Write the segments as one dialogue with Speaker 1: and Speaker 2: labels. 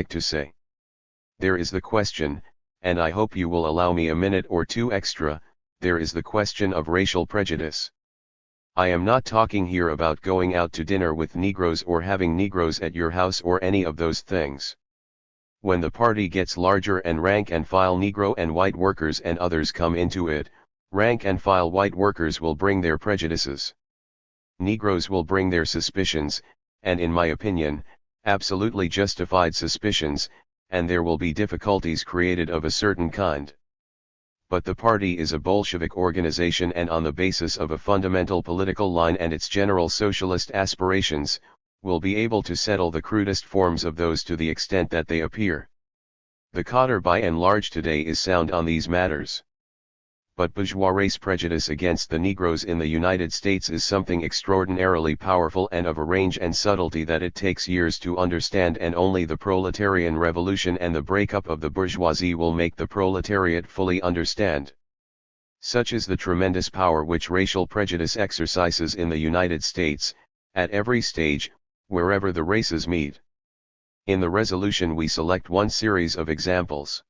Speaker 1: to say. There is the question, and I hope you will allow me a minute or two extra, there is the question of racial prejudice. I am not talking here about going out to dinner with Negroes or having Negroes at your house or any of those things. When the party gets larger and rank and file Negro and white workers and others come into it, rank and file white workers will bring their prejudices. Negroes will bring their suspicions, and in my opinion, absolutely justified suspicions, and there will be difficulties created of a certain kind. But the party is a Bolshevik organization, and on the basis of a fundamental political line and its general socialist aspirations, will be able to settle the crudest forms of those to the extent that they appear. The cadre by and large today is sound on these matters. But bourgeois race prejudice against the Negroes in the United States is something extraordinarily powerful and of a range and subtlety that it takes years to understand, and only the proletarian revolution and the breakup of the bourgeoisie will make the proletariat fully understand. Such is the tremendous power which racial prejudice exercises in the United States, at every stage, wherever the races meet. In the resolution we select one series of examples.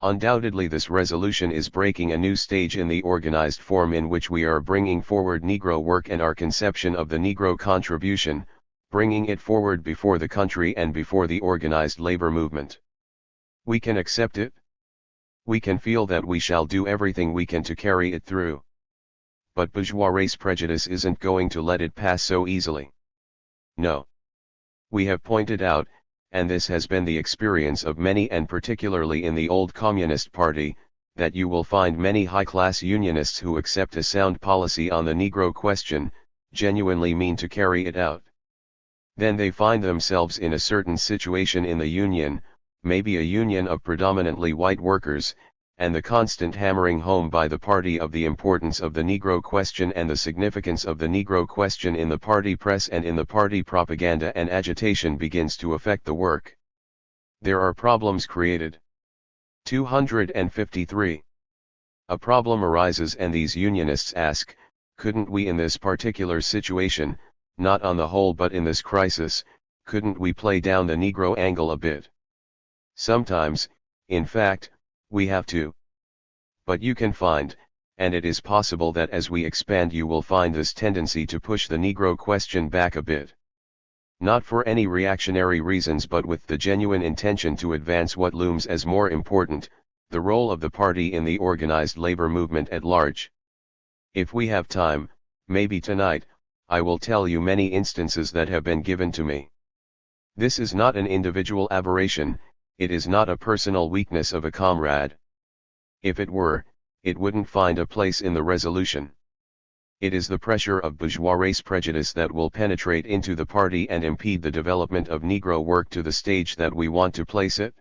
Speaker 1: Undoubtedly this resolution is breaking a new stage in the organized form in which we are bringing forward Negro work and our conception of the Negro contribution, bringing it forward before the country and before the organized labor movement. We can accept it. We can feel that we shall do everything we can to carry it through. But bourgeois race prejudice isn't going to let it pass so easily. No. We have pointed out, and this has been the experience of many and particularly in the old Communist Party, that you will find many high-class Unionists who accept a sound policy on the Negro question, genuinely mean to carry it out. Then they find themselves in a certain situation in the Union, maybe a union of predominantly white workers, and the constant hammering home by the party of the importance of the Negro question and the significance of the Negro question in the party press and in the party propaganda and agitation begins to affect the work. There are problems created. 253. A problem arises and these Unionists ask, couldn't we in this particular situation, not on the whole but in this crisis, couldn't we play down the Negro angle a bit? Sometimes, in fact, we have to. But you can find, and it is possible that as we expand you will find this tendency to push the Negro question back a bit. Not for any reactionary reasons but with the genuine intention to advance what looms as more important, the role of the party in the organized labor movement at large. If we have time, maybe tonight, I will tell you many instances that have been given to me. This is not an individual aberration, it is not a personal weakness of a comrade. If it were, it wouldn't find a place in the resolution. It is the pressure of bourgeois race prejudice that will penetrate into the party and impede the development of Negro work to the stage that we want to place it.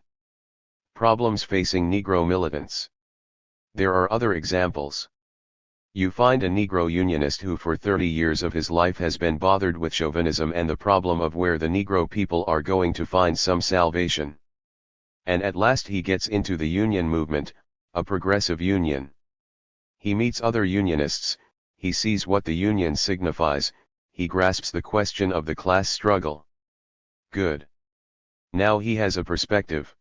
Speaker 1: Problems facing Negro militants. There are other examples. You find a Negro unionist who for 30 years of his life has been bothered with chauvinism and the problem of where the Negro people are going to find some salvation. And at last he gets into the union movement, a progressive union. He meets other unionists, he sees what the union signifies, he grasps the question of the class struggle. Good. Now he has a perspective.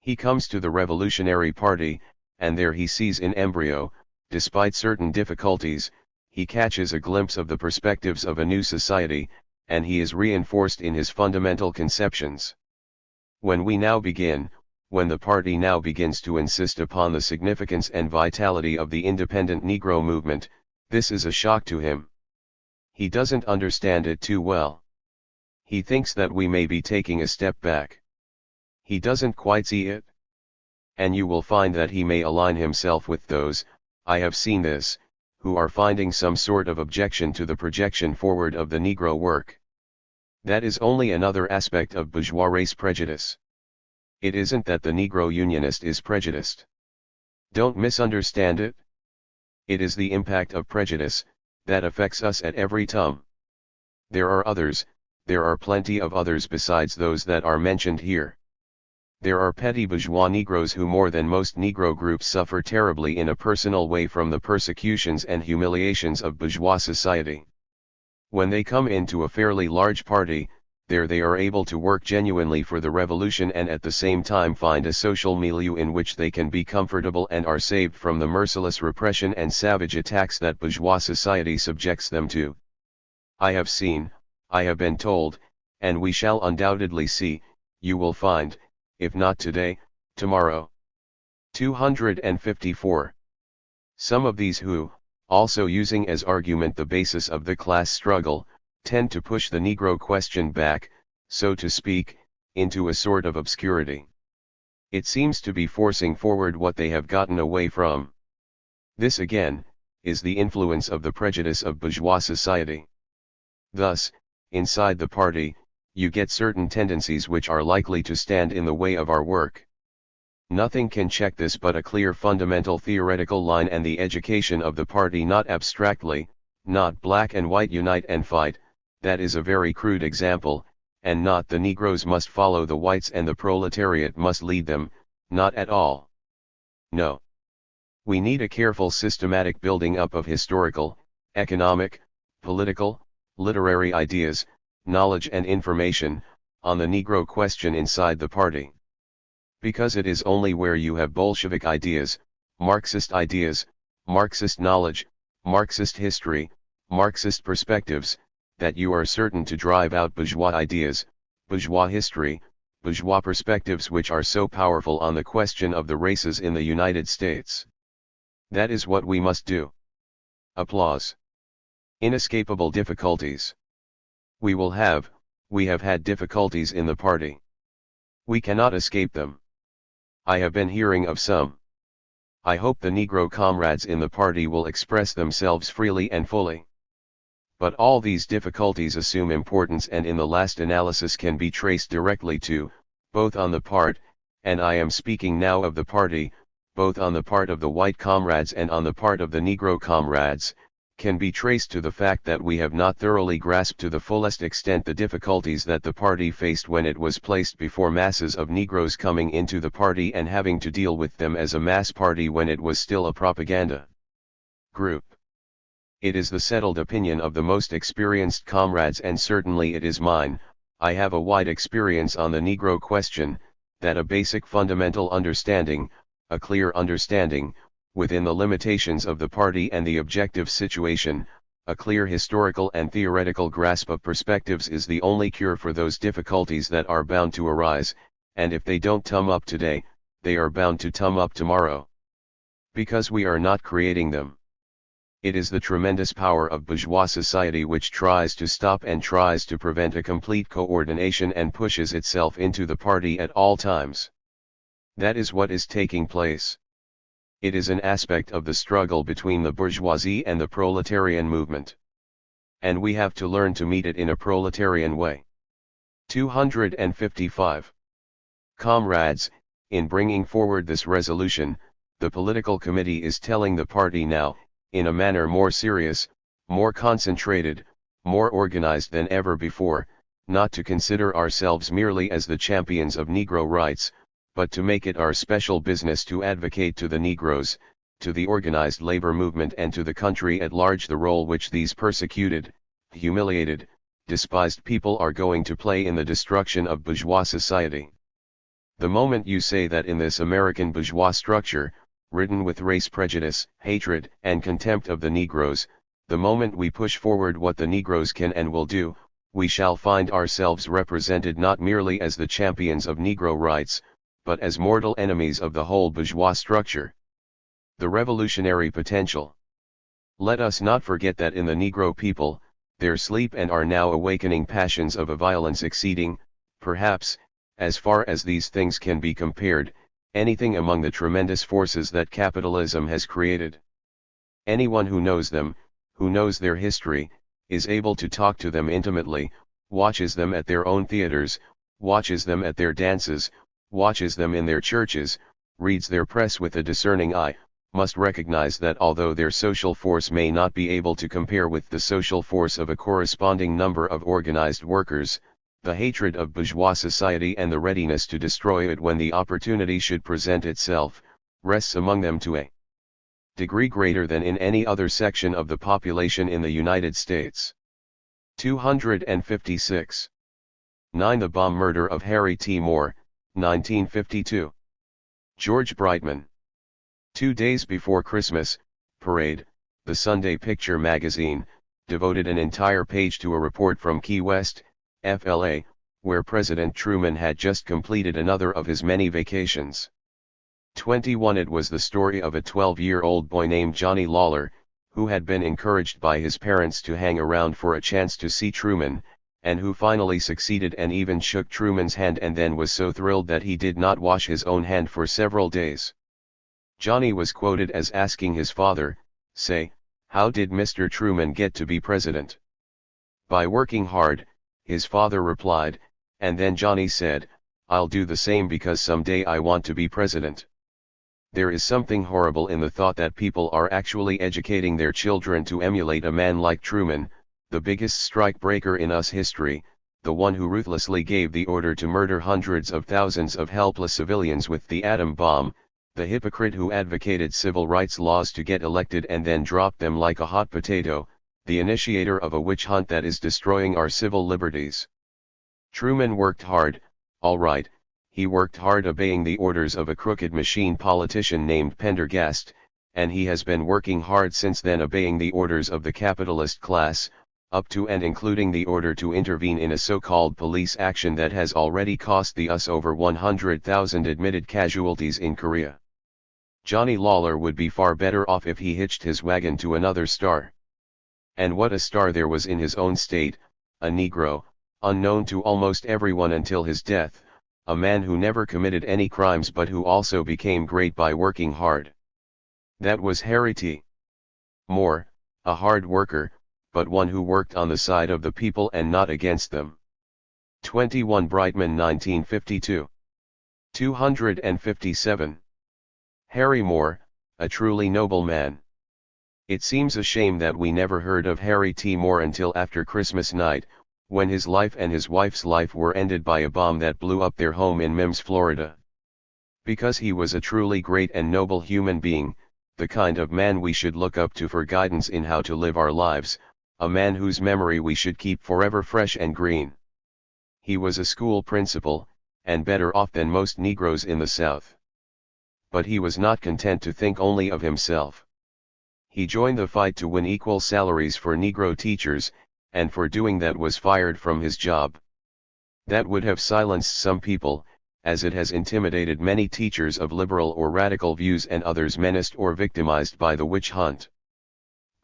Speaker 1: He comes to the Revolutionary Party, and there he sees in embryo, despite certain difficulties, he catches a glimpse of the perspectives of a new society, and he is reinforced in his fundamental conceptions. When the party now begins to insist upon the significance and vitality of the independent Negro movement, this is a shock to him. He doesn't understand it too well. He thinks that we may be taking a step back. He doesn't quite see it. And you will find that he may align himself with those, I have seen this, who are finding some sort of objection to the projection forward of the Negro work. That is only another aspect of bourgeois race prejudice. It isn't that the Negro unionist is prejudiced. Don't misunderstand it. It is the impact of prejudice, that affects us at every turn. There are plenty of others besides those that are mentioned here. There are petty bourgeois Negroes who more than most Negro groups suffer terribly in a personal way from the persecutions and humiliations of bourgeois society. When they come into a fairly large party, there they are able to work genuinely for the revolution and at the same time find a social milieu in which they can be comfortable and are saved from the merciless repression and savage attacks that bourgeois society subjects them to. I have seen, I have been told, and we shall undoubtedly see, you will find, if not today, tomorrow. 254. Some of these who, also using as argument the basis of the class struggle, tend to push the Negro question back, so to speak, into a sort of obscurity. It seems to be forcing forward what they have gotten away from. This again, is the influence of the prejudice of bourgeois society. Thus, inside the party, you get certain tendencies which are likely to stand in the way of our work. Nothing can check this but a clear fundamental theoretical line and the education of the party, not abstractly, not black and white unite and fight, that is a very crude example, and not the Negroes must follow the whites and the proletariat must lead them, not at all. No. We need a careful systematic building up of historical, economic, political, literary ideas, knowledge and information, on the Negro question inside the party. Because it is only where you have Bolshevik ideas, Marxist knowledge, Marxist history, Marxist perspectives, that you are certain to drive out bourgeois ideas, bourgeois history, bourgeois perspectives which are so powerful on the question of the races in the United States. That is what we must do. Applause. Inescapable difficulties. We have had difficulties in the party. We cannot escape them. I have been hearing of some. I hope the Negro comrades in the party will express themselves freely and fully. But all these difficulties assume importance and in the last analysis can be traced directly to, both on the part, and I am speaking now of the party, both on the part of the white comrades and on the part of the Negro comrades, can be traced to the fact that we have not thoroughly grasped to the fullest extent the difficulties that the party faced when it was placed before masses of Negroes coming into the party and having to deal with them as a mass party when it was still a propaganda group. It is the settled opinion of the most experienced comrades, and certainly it is mine, I have a wide experience on the Negro question, that a basic fundamental understanding, a clear understanding, within the limitations of the party and the objective situation, a clear historical and theoretical grasp of perspectives is the only cure for those difficulties that are bound to arise, and if they don't come up today, they are bound to come up tomorrow. Because we are not creating them. It is the tremendous power of bourgeois society which tries to stop and tries to prevent a complete coordination and pushes itself into the party at all times. That is what is taking place. It is an aspect of the struggle between the bourgeoisie and the proletarian movement. And we have to learn to meet it in a proletarian way. 255. Comrades, in bringing forward this resolution, the political committee is telling the party now, in a manner more serious, more concentrated, more organized than ever before, not to consider ourselves merely as the champions of Negro rights, but to make it our special business to advocate to the Negroes, to the organized labor movement and to the country at large the role which these persecuted, humiliated, despised people are going to play in the destruction of bourgeois society. The moment you say that in this American bourgeois structure, ridden with race prejudice, hatred, and contempt of the Negroes, the moment we push forward what the Negroes can and will do, we shall find ourselves represented not merely as the champions of Negro rights, but as mortal enemies of the whole bourgeois structure. The revolutionary potential. Let us not forget that in the Negro people, there sleep and are now awakening passions of a violence exceeding, perhaps, as far as these things can be compared, anything among the tremendous forces that capitalism has created. Anyone who knows them, who knows their history, is able to talk to them intimately, watches them at their own theaters, watches them at their dances, watches them in their churches, reads their press with a discerning eye, must recognize that although their social force may not be able to compare with the social force of a corresponding number of organized workers, the hatred of bourgeois society and the readiness to destroy it when the opportunity should present itself, rests among them to a degree greater than in any other section of the population in the United States. 256. 9. The bomb murder of Harry T. Moore, 1952. George Brightman. 2 days before Christmas, Parade, the Sunday Picture magazine, devoted an entire page to a report from Key West, FLA, where President Truman had just completed another of his many vacations. 21. It was the story of a 12-year-old boy named Johnny Lawler, who had been encouraged by his parents to hang around for a chance to see Truman, and who finally succeeded and even shook Truman's hand, and then was so thrilled that he did not wash his own hand for several days. Johnny was quoted as asking his father, "Say, how did Mr. Truman get to be president?" "By working hard," his father replied, and then Johnny said, "I'll do the same because someday I want to be president." There is something horrible in the thought that people are actually educating their children to emulate a man like Truman, the biggest strike breaker in US history, the one who ruthlessly gave the order to murder hundreds of thousands of helpless civilians with the atom bomb, the hypocrite who advocated civil rights laws to get elected and then dropped them like a hot potato, the initiator of a witch hunt that is destroying our civil liberties. Truman worked hard, all right, he worked hard obeying the orders of a crooked machine politician named Pendergast, and he has been working hard since then obeying the orders of the capitalist class, up to and including the order to intervene in a so-called police action that has already cost the US over 100,000 admitted casualties in Korea. Johnny Lawler would be far better off if he hitched his wagon to another star. And what a star there was in his own state, a Negro, unknown to almost everyone until his death, a man who never committed any crimes but who also became great by working hard. That was Harry T. Moore, a hard worker, but one who worked on the side of the people and not against them. 21. Brightman, 1952. 257. Harry Moore, a truly noble man. It seems a shame that we never heard of Harry T. Moore until after Christmas night, when his life and his wife's life were ended by a bomb that blew up their home in Mims, Florida. Because he was a truly great and noble human being, the kind of man we should look up to for guidance in how to live our lives, a man whose memory we should keep forever fresh and green. He was a school principal, and better off than most Negroes in the South. But he was not content to think only of himself. He joined the fight to win equal salaries for Negro teachers, and for doing that was fired from his job. That would have silenced some people, as it has intimidated many teachers of liberal or radical views and others menaced or victimized by the witch hunt.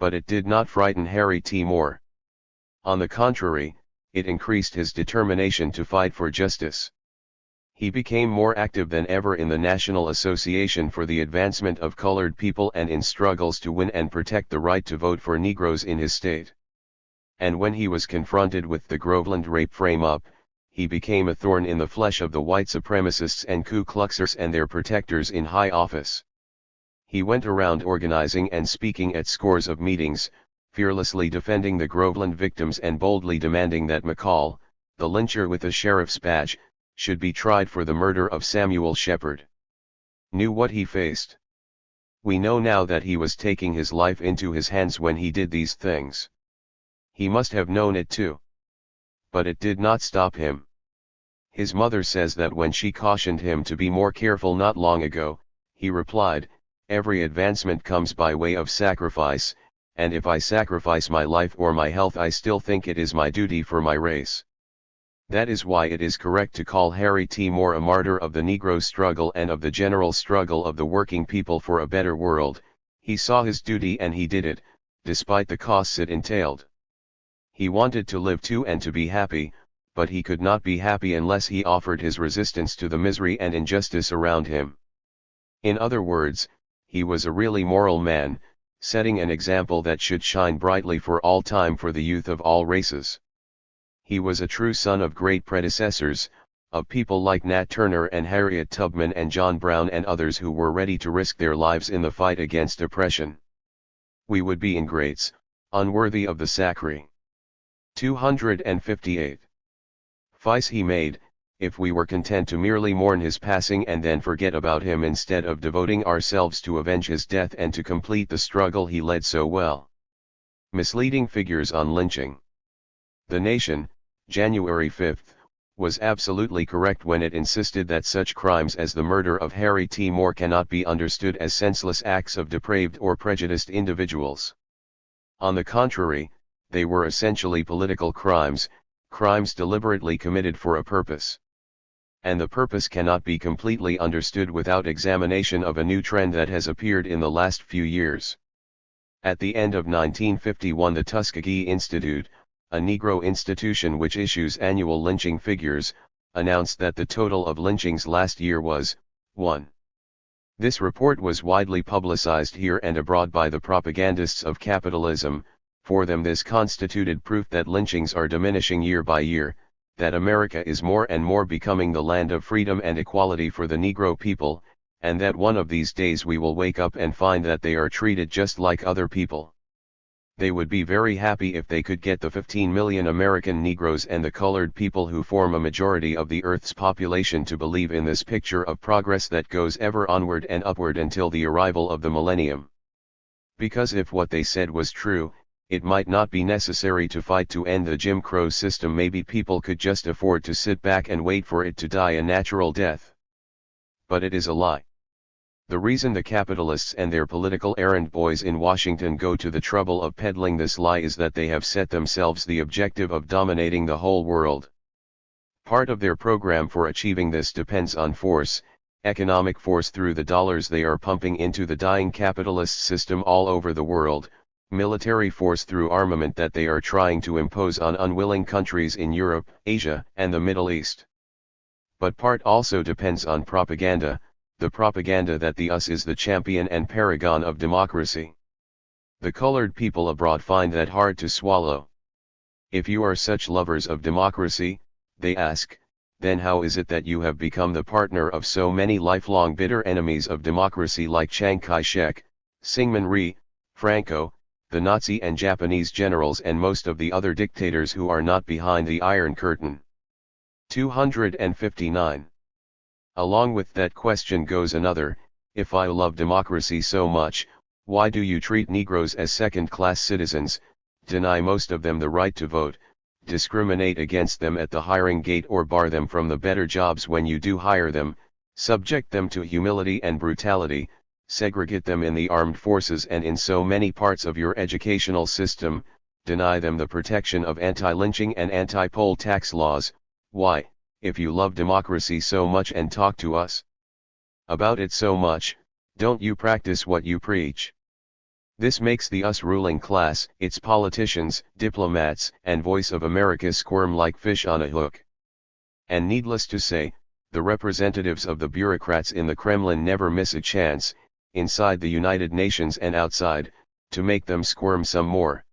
Speaker 1: But it did not frighten Harry T. Moore. On the contrary, it increased his determination to fight for justice. He became more active than ever in the National Association for the Advancement of Colored People and in struggles to win and protect the right to vote for Negroes in his state. And when he was confronted with the Groveland rape frame-up, he became a thorn in the flesh of the white supremacists and Ku Kluxers and their protectors in high office. He went around organizing and speaking at scores of meetings, fearlessly defending the Groveland victims and boldly demanding that McCall, the lyncher with a sheriff's badge, should be tried for the murder of Samuel Shepard. Knew what he faced. We know now that he was taking his life into his hands when he did these things. He must have known it too. But it did not stop him. His mother says that when she cautioned him to be more careful not long ago, he replied, "Every advancement comes by way of sacrifice, and if I sacrifice my life or my health I still think it is my duty for my race." That is why it is correct to call Harry T. Moore a martyr of the Negro struggle and of the general struggle of the working people for a better world. He saw his duty and he did it, despite the costs it entailed. He wanted to live too and to be happy, but he could not be happy unless he offered his resistance to the misery and injustice around him. In other words, he was a really moral man, setting an example that should shine brightly for all time for the youth of all races. He was a true son of great predecessors, of people like Nat Turner and Harriet Tubman and John Brown and others who were ready to risk their lives in the fight against oppression. We would be ingrates, unworthy of the sacre. 258. Face he made, if we were content to merely mourn his passing and then forget about him instead of devoting ourselves to avenge his death and to complete the struggle he led so well. Misleading figures on lynching. The Nation, January 5, was absolutely correct when it insisted that such crimes as the murder of Harry T. Moore cannot be understood as senseless acts of depraved or prejudiced individuals. On the contrary, they were essentially political crimes, crimes deliberately committed for a purpose. And the purpose cannot be completely understood without examination of a new trend that has appeared in the last few years. At the end of 1951, the Tuskegee Institute, a Negro institution which issues annual lynching figures, announced that the total of lynchings last year was 1. This report was widely publicized here and abroad by the propagandists of capitalism. For them this constituted proof that lynchings are diminishing year by year, that America is more and more becoming the land of freedom and equality for the Negro people, and that one of these days we will wake up and find that they are treated just like other people. They would be very happy if they could get the 15 million American Negroes and the colored people who form a majority of the Earth's population to believe in this picture of progress that goes ever onward and upward until the arrival of the millennium. Because if what they said was true, it might not be necessary to fight to end the Jim Crow system. Maybe people could just afford to sit back and wait for it to die a natural death. But it is a lie. The reason the capitalists and their political errand boys in Washington go to the trouble of peddling this lie is that they have set themselves the objective of dominating the whole world. Part of their program for achieving this depends on force, economic force through the dollars they are pumping into the dying capitalist system all over the world, military force through armament that they are trying to impose on unwilling countries in Europe, Asia, and the Middle East. But part also depends on propaganda, the propaganda that the US is the champion and paragon of democracy. The colored people abroad find that hard to swallow. If you are such lovers of democracy, they ask, then how is it that you have become the partner of so many lifelong bitter enemies of democracy like Chiang Kai-shek, Syngman Rhee, Franco, the Nazi and Japanese generals and most of the other dictators who are not behind the Iron Curtain? 259. Along with that question goes another: if I love democracy so much, why do you treat Negroes as second-class citizens, deny most of them the right to vote, discriminate against them at the hiring gate or bar them from the better jobs when you do hire them, subject them to humility and brutality, segregate them in the armed forces and in so many parts of your educational system, deny them the protection of anti-lynching and anti-poll tax laws? Why, if you love democracy so much and talk to us about it so much, don't you practice what you preach? This makes the US ruling class, its politicians, diplomats, and voice of America squirm like fish on a hook. And needless to say, the representatives of the bureaucrats in the Kremlin never miss a chance, inside the United Nations and outside, to make them squirm some more.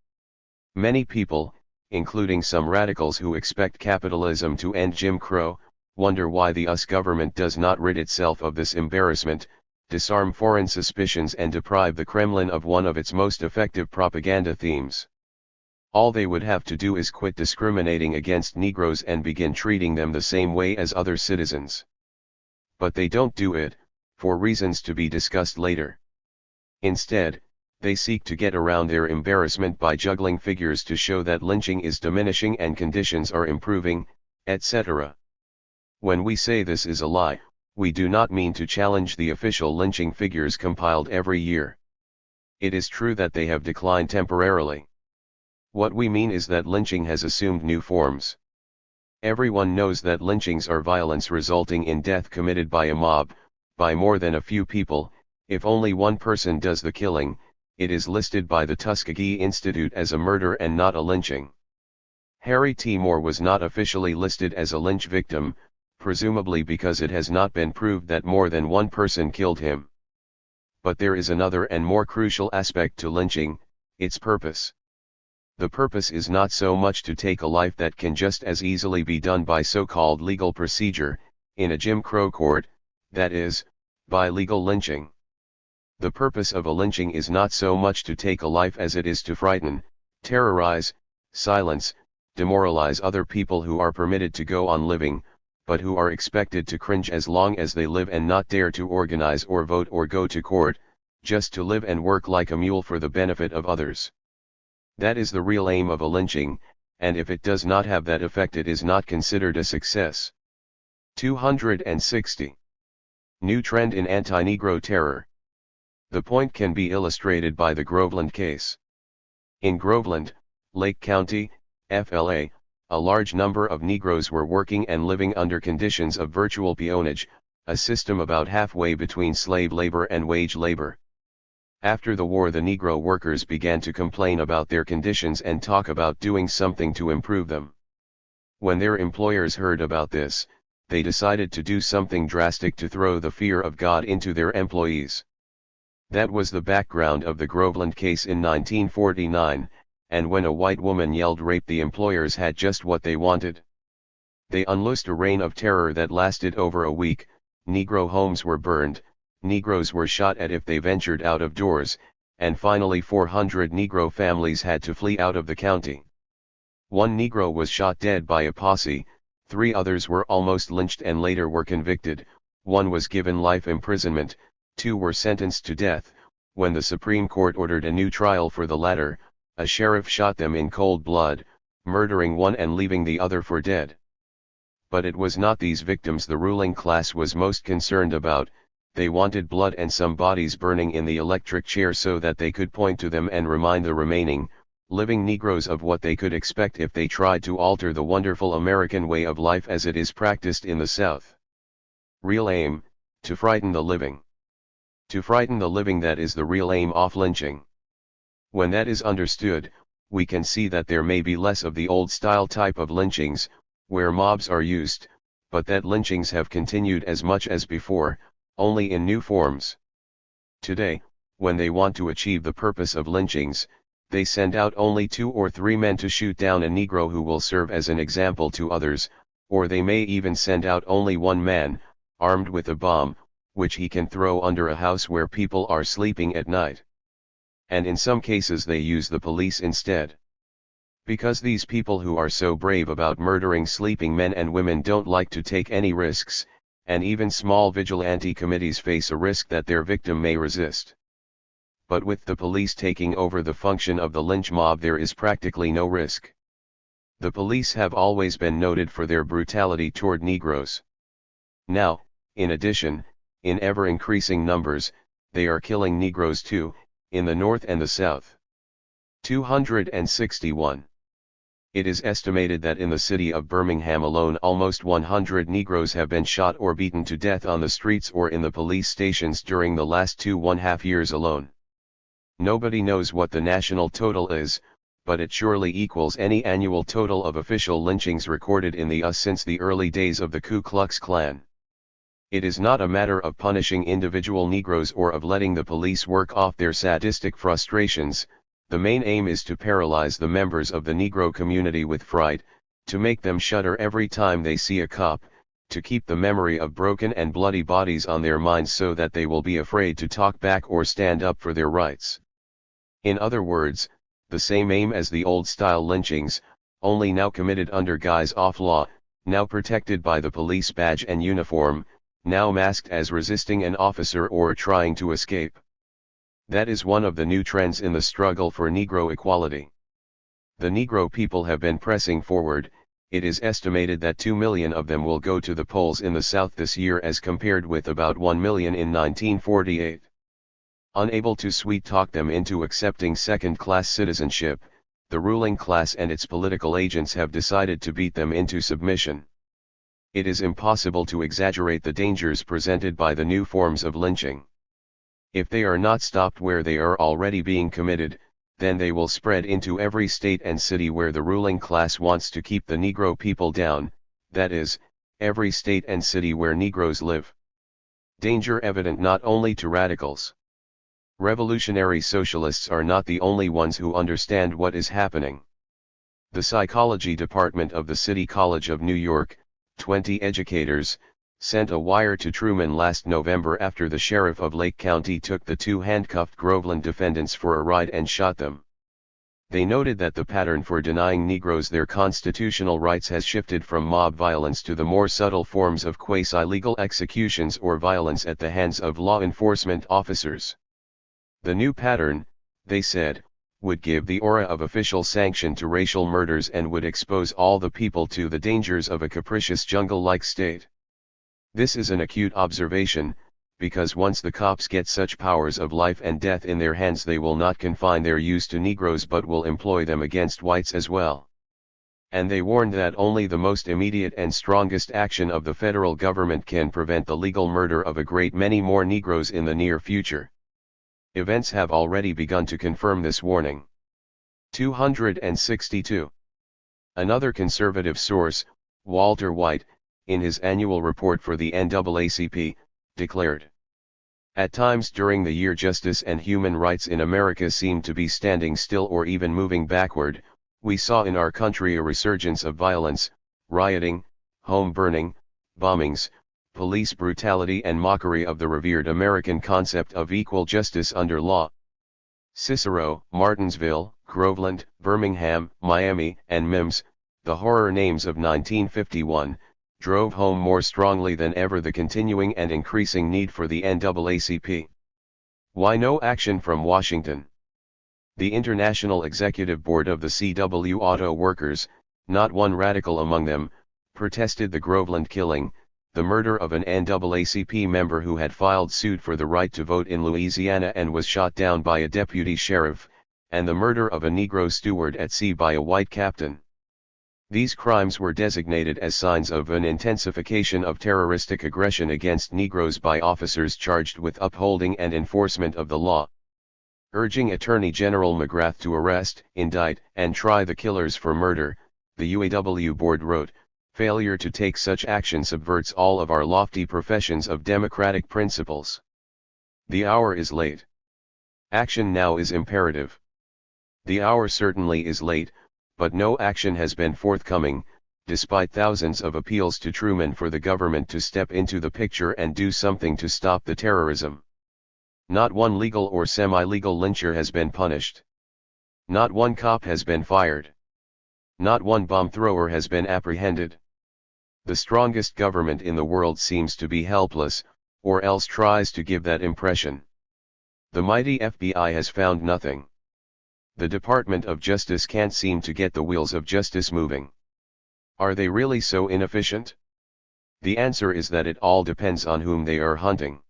Speaker 1: Many people, including some radicals who expect capitalism to end Jim Crow, wonder why the US government does not rid itself of this embarrassment, disarm foreign suspicions and deprive the Kremlin of one of its most effective propaganda themes. All they would have to do is quit discriminating against Negroes and begin treating them the same way as other citizens. But they don't do it, for reasons to be discussed later. Instead, they seek to get around their embarrassment by juggling figures to show that lynching is diminishing and conditions are improving, etc. When we say this is a lie, we do not mean to challenge the official lynching figures compiled every year. It is true that they have declined temporarily. What we mean is that lynching has assumed new forms. Everyone knows that lynchings are violence resulting in death committed by a mob, by more than a few people. If only one person does the killing, it is listed by the Tuskegee Institute as a murder and not a lynching. Harry T. Moore was not officially listed as a lynch victim, presumably because it has not been proved that more than one person killed him. But there is another and more crucial aspect to lynching: its purpose. The purpose is not so much to take a life that can just as easily be done by so-called legal procedure, in a Jim Crow court, that is, by legal lynching. The purpose of a lynching is not so much to take a life as it is to frighten, terrorize, silence, demoralize other people who are permitted to go on living, but who are expected to cringe as long as they live and not dare to organize or vote or go to court, just to live and work like a mule for the benefit of others. That is the real aim of a lynching, and if it does not have that effect it is not considered a success. 260. New trend in anti-Negro terror. The point can be illustrated by the Groveland case. In Groveland, Lake County, FLA, a large number of Negroes were working and living under conditions of virtual peonage, a system about halfway between slave labor and wage labor. After the war, the Negro workers began to complain about their conditions and talk about doing something to improve them. When their employers heard about this, they decided to do something drastic to throw the fear of God into their employees. That was the background of the Groveland case in 1949, and when a white woman yelled rape, the employers had just what they wanted. They unloosed a reign of terror that lasted over a week. Negro homes were burned, Negroes were shot at if they ventured out of doors, and finally 400 Negro families had to flee out of the county. One Negro was shot dead by a posse, 3 others were almost lynched and later were convicted, 1 was given life imprisonment, 2 were sentenced to death. When the Supreme Court ordered a new trial for the latter, a sheriff shot them in cold blood, murdering one and leaving the other for dead. But it was not these victims the ruling class was most concerned about. They wanted blood and some bodies burning in the electric chair so that they could point to them and remind the remaining, living Negroes of what they could expect if they tried to alter the wonderful American way of life as it is practiced in the South. Real aim: to frighten the living. To frighten the living, that is the real aim of lynching. When that is understood, we can see that there may be less of the old-style type of lynchings, where mobs are used, but that lynchings have continued as much as before, only in new forms. Today, when they want to achieve the purpose of lynchings, they send out only 2 or 3 men to shoot down a Negro who will serve as an example to others, or they may even send out only 1 man, armed with a bomb, which he can throw under a house where people are sleeping at night. And in some cases they use the police instead. Because these people who are so brave about murdering sleeping men and women don't like to take any risks, and even small vigilante committees face a risk that their victim may resist. But with the police taking over the function of the lynch mob, there is practically no risk. The police have always been noted for their brutality toward Negroes. Now, in addition, in ever-increasing numbers, they are killing Negroes too, in the North and the South. 261. It is estimated that in the city of Birmingham alone almost 100 Negroes have been shot or beaten to death on the streets or in the police stations during the last 2.5 years alone. Nobody knows what the national total is, but it surely equals any annual total of official lynchings recorded in the US since the early days of the Ku Klux Klan. It is not a matter of punishing individual Negroes or of letting the police work off their sadistic frustrations. The main aim is to paralyze the members of the Negro community with fright, to make them shudder every time they see a cop, to keep the memory of broken and bloody bodies on their minds so that they will be afraid to talk back or stand up for their rights. In other words, the same aim as the old-style lynchings, only now committed under guise of law, now protected by the police badge and uniform, now masked as resisting an officer or trying to escape. That is one of the new trends in the struggle for Negro equality. The Negro people have been pressing forward. It is estimated that 2 million of them will go to the polls in the South this year as compared with about 1 million in 1948. Unable to sweet-talk them into accepting second-class citizenship, the ruling class and its political agents have decided to beat them into submission. It is impossible to exaggerate the dangers presented by the new forms of lynching. If they are not stopped where they are already being committed, then they will spread into every state and city where the ruling class wants to keep the Negro people down, that is, every state and city where Negroes live. Danger evident not only to radicals. Revolutionary socialists are not the only ones who understand what is happening. The psychology department of the City College of New York, 20 educators, sent a wire to Truman last November after the sheriff of Lake County took the 2 handcuffed Groveland defendants for a ride and shot them. They noted that the pattern for denying Negroes their constitutional rights has shifted from mob violence to the more subtle forms of quasi-legal executions or violence at the hands of law enforcement officers. The new pattern, they said, would give the aura of official sanction to racial murders and would expose all the people to the dangers of a capricious jungle-like state. This is an acute observation, because once the cops get such powers of life and death in their hands, they will not confine their use to Negroes but will employ them against whites as well. And they warned that only the most immediate and strongest action of the federal government can prevent the legal murder of a great many more Negroes in the near future. Events have already begun to confirm this warning. 262. Another conservative source, Walter White, in his annual report for the NAACP, declared, "At times during the year justice and human rights in America seemed to be standing still or even moving backward. We saw in our country a resurgence of violence, rioting, home burning, bombings, police brutality and mockery of the revered American concept of equal justice under law." Cicero, Martinsville, Groveland, Birmingham, Miami, and Mims, the horror names of 1951, drove home more strongly than ever the continuing and increasing need for the NAACP. Why no action from Washington? The International Executive Board of the CW Auto Workers, not one radical among them, protested the Groveland killing, the murder of an NAACP member who had filed suit for the right to vote in Louisiana and was shot down by a deputy sheriff, and the murder of a Negro steward at sea by a white captain. These crimes were designated as signs of an intensification of terroristic aggression against Negroes by officers charged with upholding and enforcement of the law. Urging Attorney General McGrath to arrest, indict, and try the killers for murder, the UAW board wrote, "Failure to take such action subverts all of our lofty professions of democratic principles. The hour is late. Action now is imperative." The hour certainly is late, but no action has been forthcoming, despite thousands of appeals to Truman for the government to step into the picture and do something to stop the terrorism. Not one legal or semi-legal lyncher has been punished. Not one cop has been fired. Not one bomb thrower has been apprehended. The strongest government in the world seems to be helpless, or else tries to give that impression. The mighty FBI has found nothing. The Department of Justice can't seem to get the wheels of justice moving. Are they really so inefficient? The answer is that it all depends on whom they are hunting.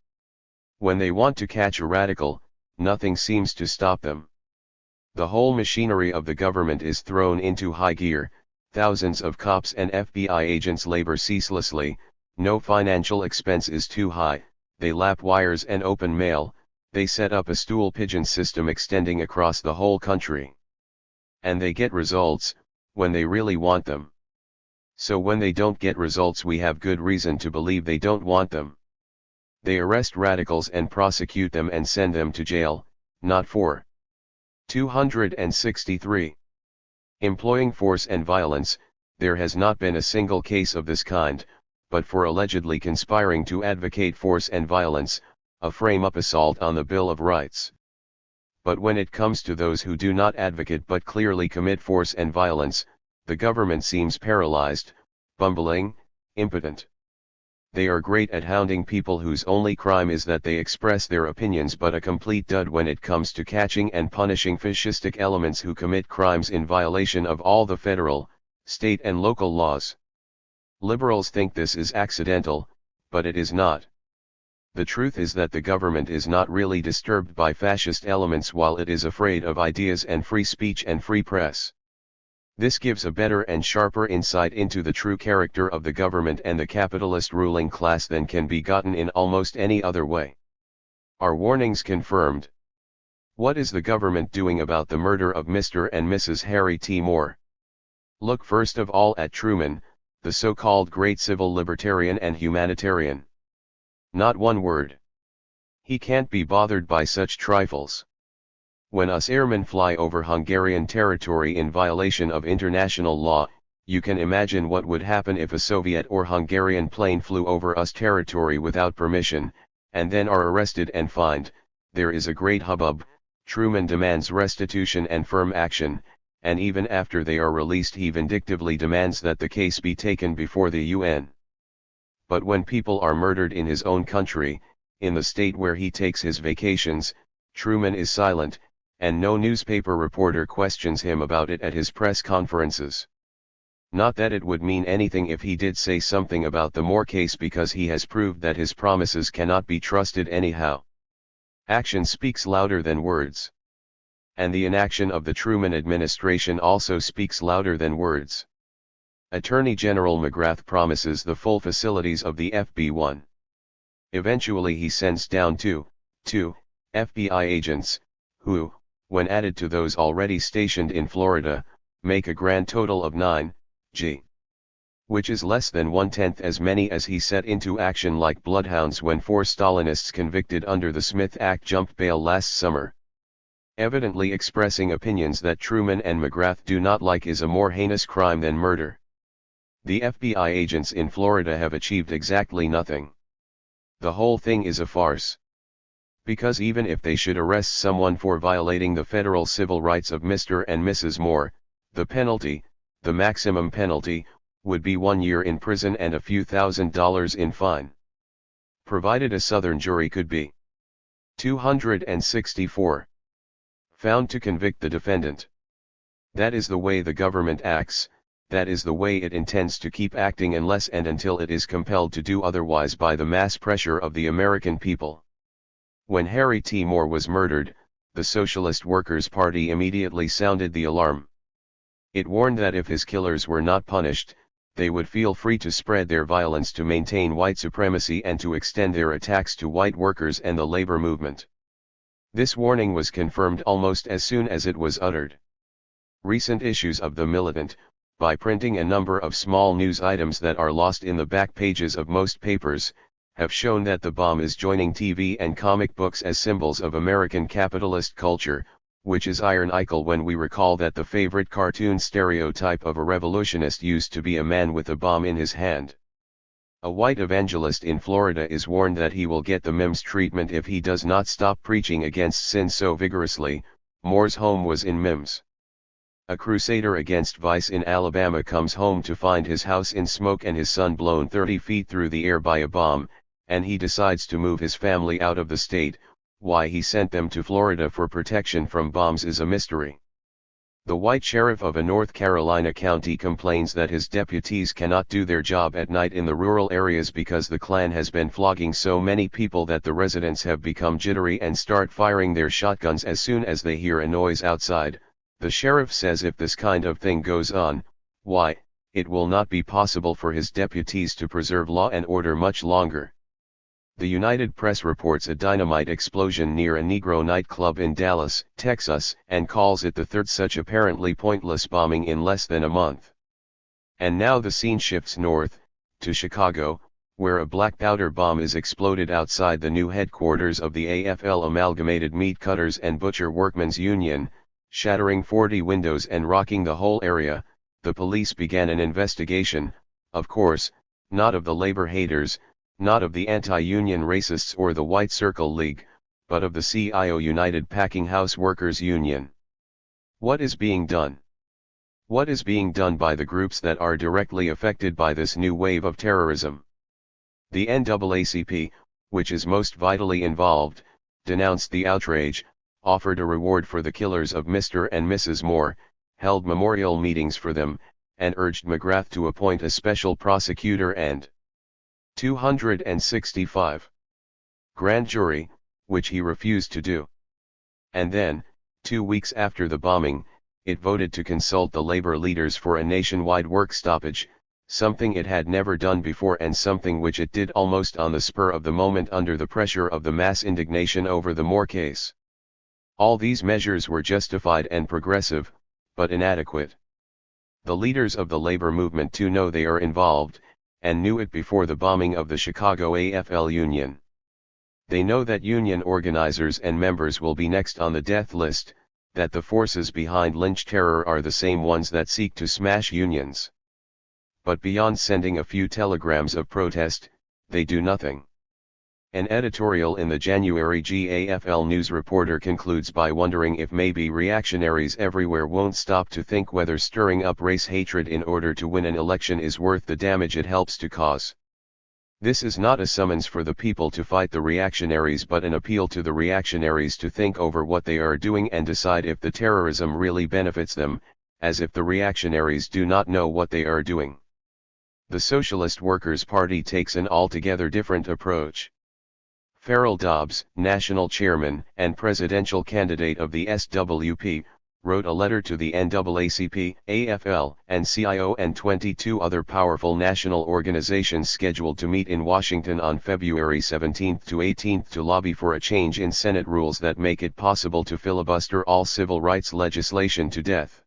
Speaker 1: When they want to catch a radical, nothing seems to stop them. The whole machinery of the government is thrown into high gear, thousands of cops and FBI agents labor ceaselessly, no financial expense is too high, they lap wires and open mail, they set up a stool pigeon system extending across the whole country. And they get results, when they really want them. So when they don't get results, we have good reason to believe they don't want them. They arrest radicals and prosecute them and send them to jail, not for 263. Employing force and violence, there has not been a single case of this kind, but for allegedly conspiring to advocate force and violence, a frame-up assault on the Bill of Rights. But when it comes to those who do not advocate but clearly commit force and violence, the government seems paralyzed, bumbling, impotent. They are great at hounding people whose only crime is that they express their opinions, but a complete dud when it comes to catching and punishing fascistic elements who commit crimes in violation of all the federal, state and local laws. Liberals think this is accidental, but it is not. The truth is that the government is not really disturbed by fascist elements while it is afraid of ideas and free speech and free press. This gives a better and sharper insight into the true character of the government and the capitalist ruling class than can be gotten in almost any other way. Are warnings confirmed? What is the government doing about the murder of Mr. and Mrs. Harry T. Moore? Look first of all at Truman, the so-called great civil libertarian and humanitarian. Not one word. He can't be bothered by such trifles. When us airmen fly over Hungarian territory in violation of international law, you can imagine what would happen if a Soviet or Hungarian plane flew over us territory without permission, and then are arrested and fined. There is a great hubbub. Truman demands restitution and firm action, and even after they are released he vindictively demands that the case be taken before the UN. But when people are murdered in his own country, in the state where he takes his vacations, Truman is silent, and no newspaper reporter questions him about it at his press conferences. Not that it would mean anything if he did say something about the Moore case, because he has proved that his promises cannot be trusted anyhow. Action speaks louder than words. And the inaction of the Truman administration also speaks louder than words. Attorney General McGrath promises the full facilities of the FB1. Eventually he sends down two FBI agents, who, when added to those already stationed in Florida, make a grand total of 9, which is less than 1/10 as many as he set into action like bloodhounds when 4 Stalinists convicted under the Smith Act jumped bail last summer. Evidently expressing opinions that Truman and McGrath do not like is a more heinous crime than murder. The FBI agents in Florida have achieved exactly nothing. The whole thing is a farce. Because even if they should arrest someone for violating the federal civil rights of Mr. and Mrs. Moore, the penalty, the maximum penalty, would be 1 year in prison and a few $1,000s in fine. Provided a Southern jury could be 264 found to convict the defendant. That is the way the government acts, that is the way it intends to keep acting unless and until it is compelled to do otherwise by the mass pressure of the American people. When Harry T. Moore was murdered, the Socialist Workers' Party immediately sounded the alarm. It warned that if his killers were not punished, they would feel free to spread their violence to maintain white supremacy and to extend their attacks to white workers and the labor movement. This warning was confirmed almost as soon as it was uttered. Recent issues of The Militant, by printing a number of small news items that are lost in the back pages of most papers, have shown that the bomb is joining TV and comic books as symbols of American capitalist culture, which is ironical when we recall that the favorite cartoon stereotype of a revolutionist used to be a man with a bomb in his hand. A white evangelist in Florida is warned that he will get the MIMS treatment if he does not stop preaching against sin so vigorously. Moore's home was in MIMS. A crusader against vice in Alabama comes home to find his house in smoke and his son blown 30 feet through the air by a bomb, and he decides to move his family out of the state. Why he sent them to Florida for protection from bombs is a mystery. The white sheriff of a North Carolina county complains that his deputies cannot do their job at night in the rural areas because the Klan has been flogging so many people that the residents have become jittery and start firing their shotguns as soon as they hear a noise outside. The sheriff says if this kind of thing goes on, why, it will not be possible for his deputies to preserve law and order much longer. The United Press reports a dynamite explosion near a Negro nightclub in Dallas, Texas, and calls it the third such apparently pointless bombing in less than a month. And now the scene shifts north, to Chicago, where a black powder bomb is exploded outside the new headquarters of the AFL Amalgamated Meat Cutters and Butcher Workmen's Union, shattering 40 windows and rocking the whole area. The police began an investigation, of course, not of the labor haters, not of the anti-union racists or the White Circle League, but of the CIO United Packing House Workers Union. What is being done? What is being done by the groups that are directly affected by this new wave of terrorism? The NAACP, which is most vitally involved, denounced the outrage, offered a reward for the killers of Mr. and Mrs. Moore, held memorial meetings for them, and urged McGrath to appoint a special prosecutor and 265 grand jury, which he refused to do. And then, 2 weeks after the bombing, it voted to consult the labor leaders for a nationwide work stoppage, something it had never done before and something which it did almost on the spur of the moment under the pressure of the mass indignation over the Moore case. All these measures were justified and progressive, but inadequate. The leaders of the labor movement too know they are involved, and knew it before the bombing of the Chicago AFL Union. They know that union organizers and members will be next on the death list, that the forces behind lynch terror are the same ones that seek to smash unions. But beyond sending a few telegrams of protest, they do nothing. An editorial in the January GAFL News Reporter concludes by wondering if maybe reactionaries everywhere won't stop to think whether stirring up race hatred in order to win an election is worth the damage it helps to cause. This is not a summons for the people to fight the reactionaries but an appeal to the reactionaries to think over what they are doing and decide if the terrorism really benefits them, as if the reactionaries do not know what they are doing. The Socialist Workers' Party takes an altogether different approach. Farrell Dobbs, national chairman and presidential candidate of the SWP, wrote a letter to the NAACP, AFL, and CIO and 22 other powerful national organizations scheduled to meet in Washington on February 17 to 18 to lobby for a change in Senate rules that make it possible to filibuster all civil rights legislation to death.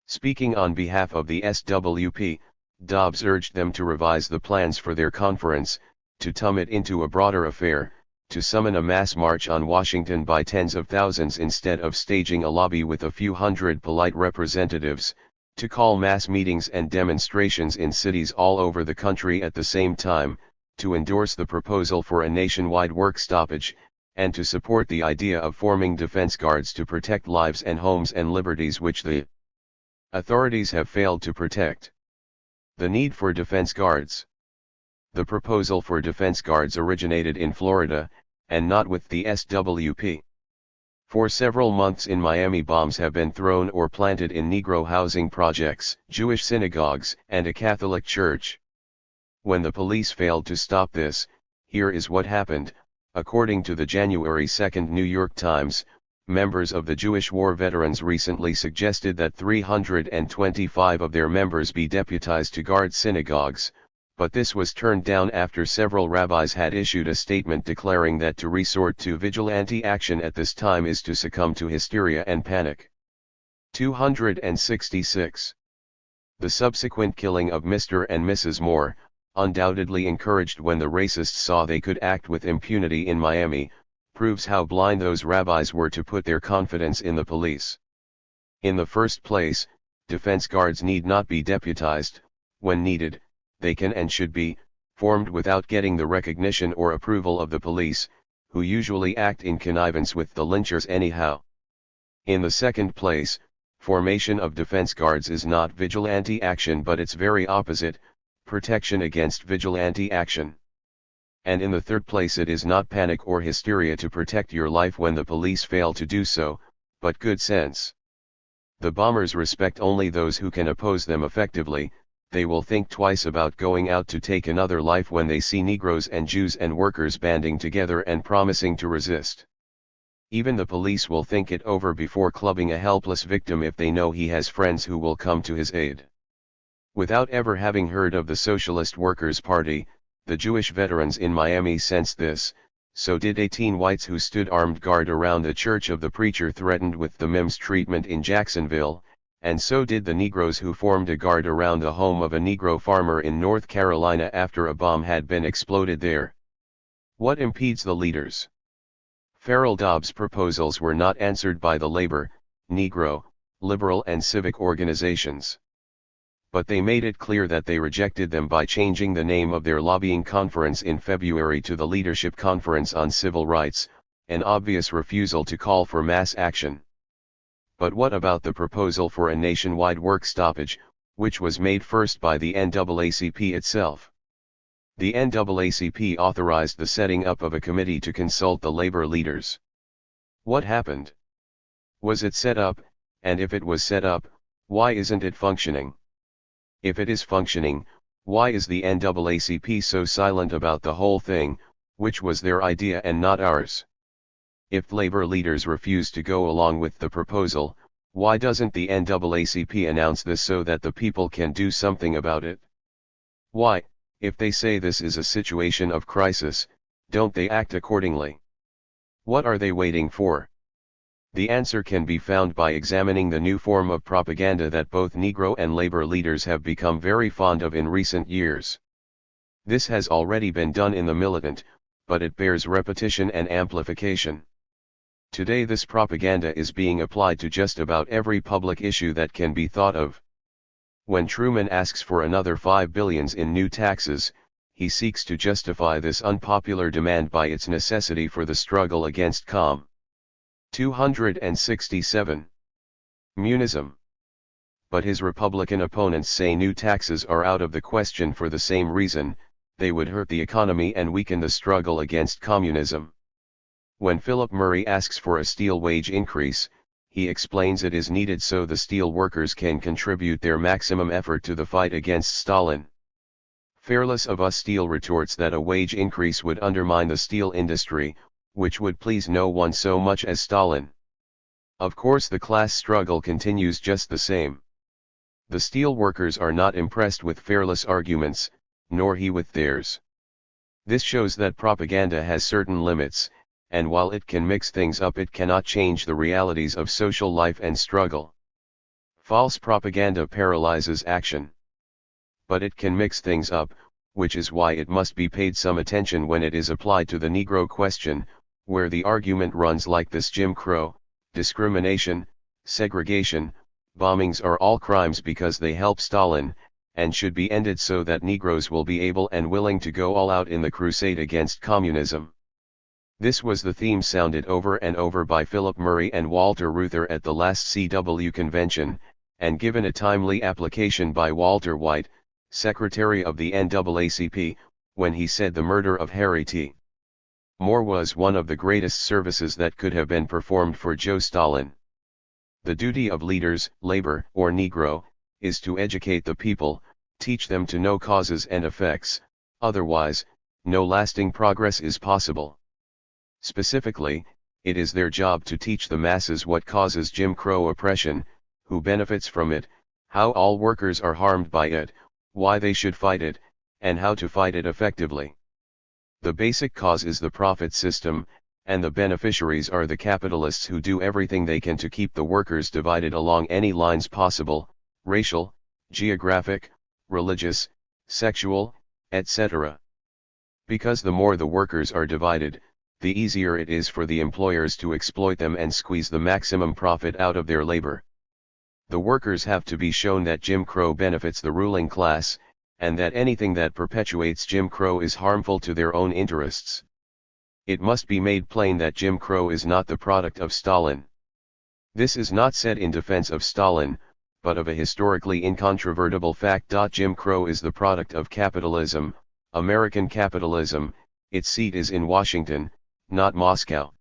Speaker 1: Speaking on behalf of the SWP, Dobbs urged them to revise the plans for their conference, to turn it into a broader affair, to summon a mass march on Washington by tens of thousands instead of staging a lobby with a few hundred polite representatives, to call mass meetings and demonstrations in cities all over the country at the same time, to endorse the proposal for a nationwide work stoppage, and to support the idea of forming defense guards to protect lives and homes and liberties which the authorities have failed to protect. The need for defense guards. The proposal for defense guards originated in Florida, and not with the SWP. For several months in Miami, bombs have been thrown or planted in Negro housing projects, Jewish synagogues, and a Catholic church. When the police failed to stop this, here is what happened. According to the January 2 New York Times, members of the Jewish War Veterans recently suggested that 325 of their members be deputized to guard synagogues, but this was turned down after several rabbis had issued a statement declaring that to resort to vigilante action at this time is to succumb to hysteria and panic. 266. The subsequent killing of Mr. and Mrs. Moore, undoubtedly encouraged when the racists saw they could act with impunity in Miami, proves how blind those rabbis were to put their confidence in the police. In the first place, defense guards need not be deputized. When needed, they can and should be formed without getting the recognition or approval of the police, who usually act in connivance with the lynchers anyhow. In the second place, formation of defense guards is not vigilante action but its very opposite, protection against vigilante action. And in the third place, it is not panic or hysteria to protect your life when the police fail to do so, but good sense. The bombers respect only those who can oppose them effectively. They will think twice about going out to take another life when they see Negroes and Jews and workers banding together and promising to resist. Even the police will think it over before clubbing a helpless victim if they know he has friends who will come to his aid. Without ever having heard of the Socialist Workers' Party, the Jewish veterans in Miami sensed this. So did 18 whites who stood armed guard around the church of the preacher threatened with the MIMS treatment in Jacksonville, and so did the Negroes who formed a guard around the home of a Negro farmer in North Carolina after a bomb had been exploded there. What impedes the leaders? Farrell Dobbs' proposals were not answered by the labor, Negro, liberal and civic organizations. But they made it clear that they rejected them by changing the name of their lobbying conference in February to the Leadership Conference on Civil Rights, an obvious refusal to call for mass action. But what about the proposal for a nationwide work stoppage, which was made first by the NAACP itself? The NAACP authorized the setting up of a committee to consult the labor leaders. What happened? Was it set up, and if it was set up, why isn't it functioning? If it is functioning, why is the NAACP so silent about the whole thing, which was their idea and not ours? If labor leaders refuse to go along with the proposal, why doesn't the NAACP announce this so that the people can do something about it? Why, if they say this is a situation of crisis, don't they act accordingly? What are they waiting for? The answer can be found by examining the new form of propaganda that both Negro and labor leaders have become very fond of in recent years. This has already been done in the militant, but it bears repetition and amplification. Today this propaganda is being applied to just about every public issue that can be thought of. When Truman asks for another $5 billion in new taxes, he seeks to justify this unpopular demand by its necessity for the struggle against Com. 267. Munism. But his Republican opponents say new taxes are out of the question for the same reason, they would hurt the economy and weaken the struggle against communism. When Philip Murray asks for a steel wage increase, he explains it is needed so the steel workers can contribute their maximum effort to the fight against Stalin. Fearless of Us Steel retorts that a wage increase would undermine the steel industry, which would please no one so much as Stalin. Of course the class struggle continues just the same. The steel workers are not impressed with Fearless' arguments, nor he with theirs. This shows that propaganda has certain limits, and while it can mix things up it cannot change the realities of social life and struggle. False propaganda paralyzes action. But it can mix things up, which is why it must be paid some attention when it is applied to the Negro question, where the argument runs like this: Jim Crow, discrimination, segregation, bombings are all crimes because they help Stalin, and should be ended so that Negroes will be able and willing to go all out in the crusade against communism. This was the theme sounded over and over by Philip Murray and Walter Reuther at the last CW convention, and given a timely application by Walter White, secretary of the NAACP, when he said the murder of Harry T. Moore was one of the greatest services that could have been performed for Joe Stalin. The duty of leaders, labor or Negro, is to educate the people, teach them to know causes and effects, otherwise, no lasting progress is possible. Specifically, it is their job to teach the masses what causes Jim Crow oppression, who benefits from it, how all workers are harmed by it, why they should fight it, and how to fight it effectively. The basic cause is the profit system, and the beneficiaries are the capitalists who do everything they can to keep the workers divided along any lines possible: racial, geographic, religious, sexual, etc. Because the more the workers are divided, the easier it is for the employers to exploit them and squeeze the maximum profit out of their labor. The workers have to be shown that Jim Crow benefits the ruling class, and that anything that perpetuates Jim Crow is harmful to their own interests. It must be made plain that Jim Crow is not the product of Stalin. This is not said in defense of Stalin, but of a historically incontrovertible fact. Jim Crow is the product of capitalism, American capitalism. Its seat is in Washington, not Moscow.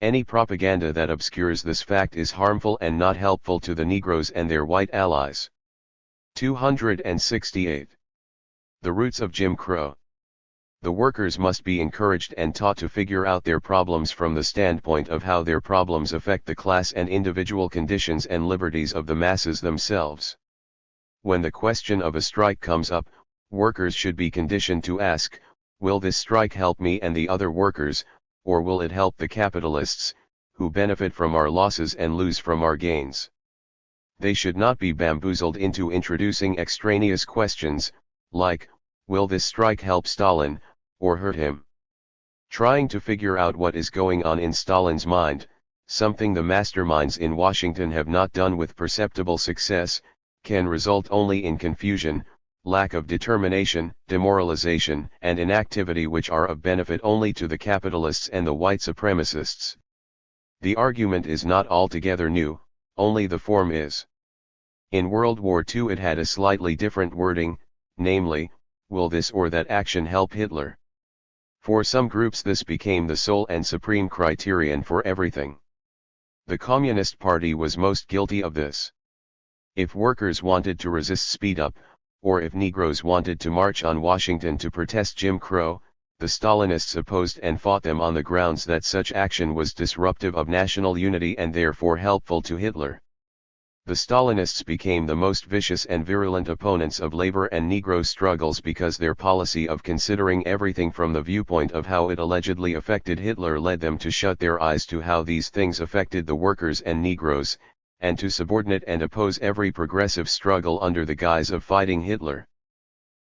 Speaker 1: Any propaganda that obscures this fact is harmful and not helpful to the Negroes and their white allies. 268. The roots of Jim Crow. The workers must be encouraged and taught to figure out their problems from the standpoint of how their problems affect the class and individual conditions and liberties of the masses themselves. When the question of a strike comes up, workers should be conditioned to ask, will this strike help me and the other workers, or will it help the capitalists, who benefit from our losses and lose from our gains? They should not be bamboozled into introducing extraneous questions, like, will this strike help Stalin, or hurt him? Trying to figure out what is going on in Stalin's mind, something the masterminds in Washington have not done with perceptible success, can result only in confusion, lack of determination, demoralization, and inactivity, which are of benefit only to the capitalists and the white supremacists. The argument is not altogether new, only the form is. In World War II it had a slightly different wording, namely, will this or that action help Hitler? For some groups this became the sole and supreme criterion for everything. The Communist Party was most guilty of this. If workers wanted to resist speed up, or if Negroes wanted to march on Washington to protest Jim Crow, the Stalinists opposed and fought them on the grounds that such action was disruptive of national unity and therefore helpful to Hitler. The Stalinists became the most vicious and virulent opponents of labor and Negro struggles because their policy of considering everything from the viewpoint of how it allegedly affected Hitler led them to shut their eyes to how these things affected the workers and Negroes, and to subordinate and oppose every progressive struggle under the guise of fighting Hitler.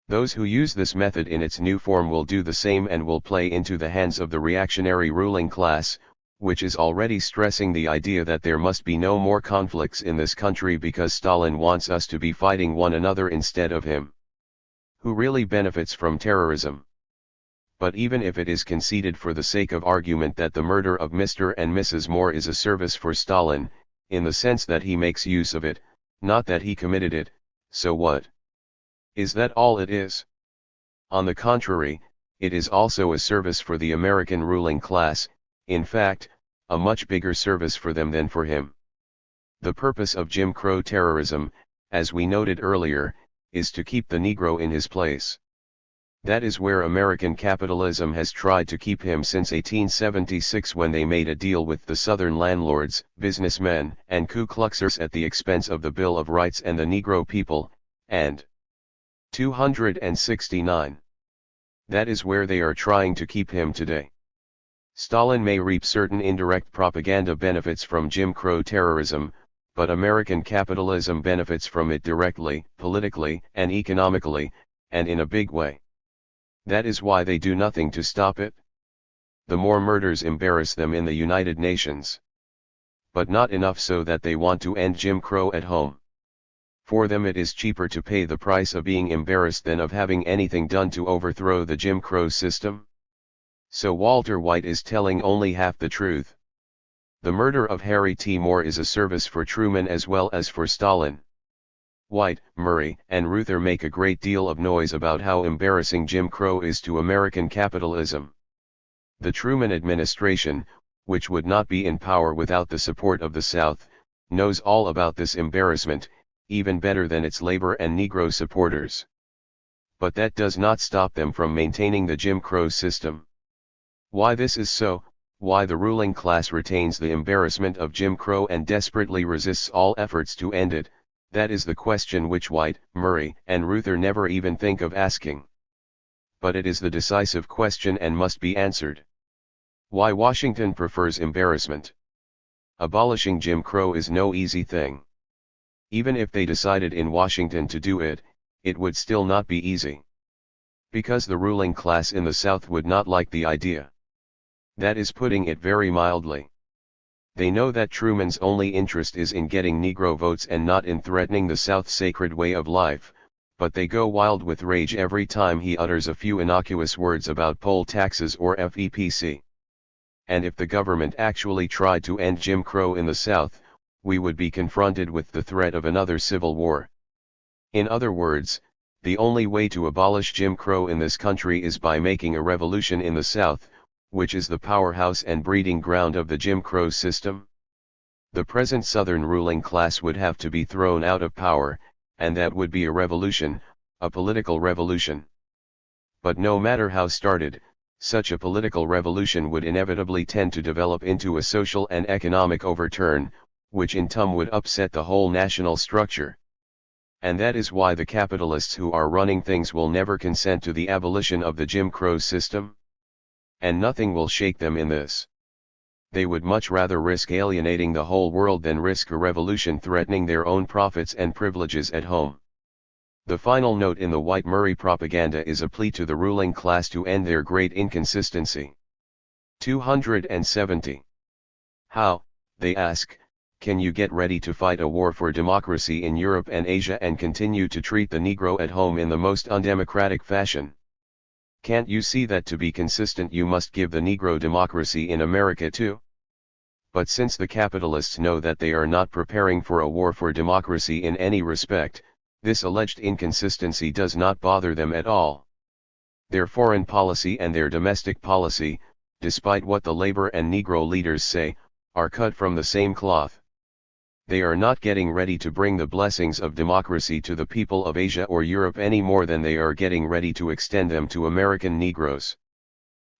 Speaker 1: Those who use this method in its new form will do the same and will play into the hands of the reactionary ruling class, which is already stressing the idea that there must be no more conflicts in this country because Stalin wants us to be fighting one another instead of him. Who really benefits from terrorism? But even if it is conceded for the sake of argument that the murder of Mr. and Mrs. Moore is a service for Stalin, in the sense that he makes use of it, not that he committed it, so what? Is that all it is? On the contrary, it is also a service for the American ruling class, in fact, a much bigger service for them than for him. The purpose of Jim Crow terrorism, as we noted earlier, is to keep the Negro in his place. That is where American capitalism has tried to keep him since 1876, when they made a deal with the Southern landlords, businessmen, and Ku Kluxers at the expense of the Bill of Rights and the Negro people, and 269. That is where they are trying to keep him today. Stalin may reap certain indirect propaganda benefits from Jim Crow terrorism, but American capitalism benefits from it directly, politically, and economically, and in a big way. That is why they do nothing to stop it. The more murders embarrass them in the United Nations. But not enough so that they want to end Jim Crow at home. For them it is cheaper to pay the price of being embarrassed than of having anything done to overthrow the Jim Crow system. So Walter White is telling only half the truth. The murder of Harry T. Moore is a service for Truman as well as for Stalin. White, Murray, and Ruther make a great deal of noise about how embarrassing Jim Crow is to American capitalism. The Truman administration, which would not be in power without the support of the South, knows all about this embarrassment, even better than its labor and Negro supporters. But that does not stop them from maintaining the Jim Crow system. Why this is so, why the ruling class retains the embarrassment of Jim Crow and desperately resists all efforts to end it, that is the question which White, Murray, and Ruther never even think of asking. But it is the decisive question and must be answered. Why Washington prefers embarrassment. Abolishing Jim Crow is no easy thing. Even if they decided in Washington to do it, it would still not be easy. Because the ruling class in the South would not like the idea. That is putting it very mildly. They know that Truman's only interest is in getting Negro votes and not in threatening the South's sacred way of life, but they go wild with rage every time he utters a few innocuous words about poll taxes or FEPC. And if the government actually tried to end Jim Crow in the South, we would be confronted with the threat of another civil war. In other words, the only way to abolish Jim Crow in this country is by making a revolution in the South, which is the powerhouse and breeding ground of the Jim Crow system. The present Southern ruling class would have to be thrown out of power, and that would be a revolution, a political revolution. But no matter how started, such a political revolution would inevitably tend to develop into a social and economic overturn, which in turn would upset the whole national structure. And that is why the capitalists who are running things will never consent to the abolition of the Jim Crow system. And nothing will shake them in this. They would much rather risk alienating the whole world than risk a revolution threatening their own profits and privileges at home. The final note in the White Murray propaganda is a plea to the ruling class to end their great inconsistency. 270. How, they ask, can you get ready to fight a war for democracy in Europe and Asia and continue to treat the Negro at home in the most undemocratic fashion? Can't you see that to be consistent you must give the Negro democracy in America too? But since the capitalists know that they are not preparing for a war for democracy in any respect, this alleged inconsistency does not bother them at all. Their foreign policy and their domestic policy, despite what the labor and Negro leaders say, are cut from the same cloth. They are not getting ready to bring the blessings of democracy to the people of Asia or Europe any more than they are getting ready to extend them to American Negroes.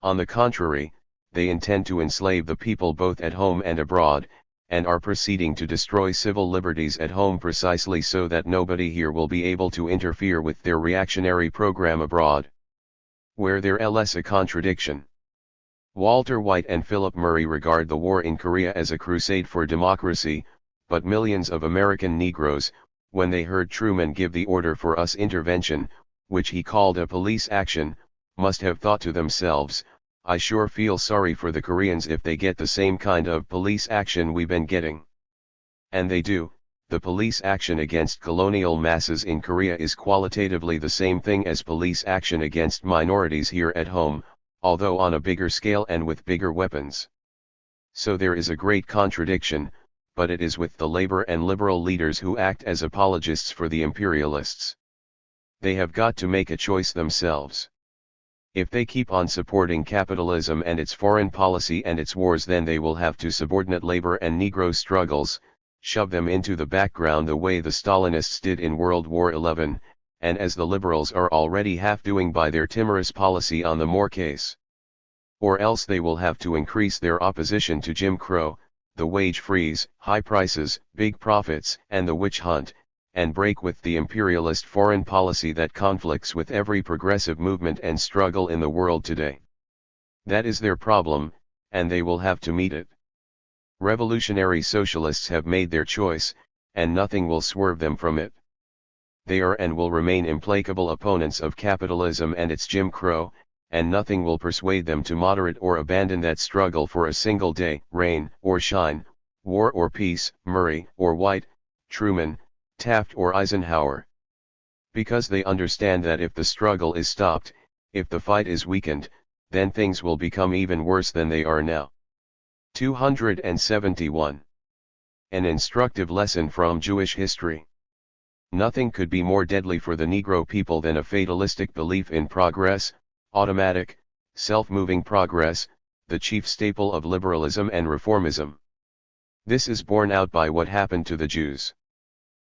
Speaker 1: On the contrary, they intend to enslave the people both at home and abroad, and are proceeding to destroy civil liberties at home precisely so that nobody here will be able to interfere with their reactionary program abroad. Where there is a contradiction. Walter White and Philip Murray regard the war in Korea as a crusade for democracy, but millions of American Negroes, when they heard Truman give the order for US intervention, which he called a police action, must have thought to themselves, I sure feel sorry for the Koreans if they get the same kind of police action we've been getting. And they do. The police action against colonial masses in Korea is qualitatively the same thing as police action against minorities here at home, although on a bigger scale and with bigger weapons. So there is a great contradiction, but it is with the labor and liberal leaders who act as apologists for the imperialists. They have got to make a choice themselves. If they keep on supporting capitalism and its foreign policy and its wars, then they will have to subordinate labor and Negro struggles, shove them into the background the way the Stalinists did in World War XI, and as the liberals are already half doing by their timorous policy on the Moore case. Or else they will have to increase their opposition to Jim Crow, the wage freeze, high prices, big profits, and the witch hunt, and break with the imperialist foreign policy that conflicts with every progressive movement and struggle in the world today. That is their problem, and they will have to meet it. Revolutionary socialists have made their choice, and nothing will swerve them from it. They are and will remain implacable opponents of capitalism and its Jim Crow, and nothing will persuade them to moderate or abandon that struggle for a single day, rain or shine, war or peace, Murray or White, Truman, Taft or Eisenhower. Because they understand that if the struggle is stopped, if the fight is weakened, then things will become even worse than they are now. 271. An instructive lesson from Jewish history. Nothing could be more deadly for the Negro people than a fatalistic belief in progress, automatic, self-moving progress, the chief staple of liberalism and reformism. This is borne out by what happened to the Jews.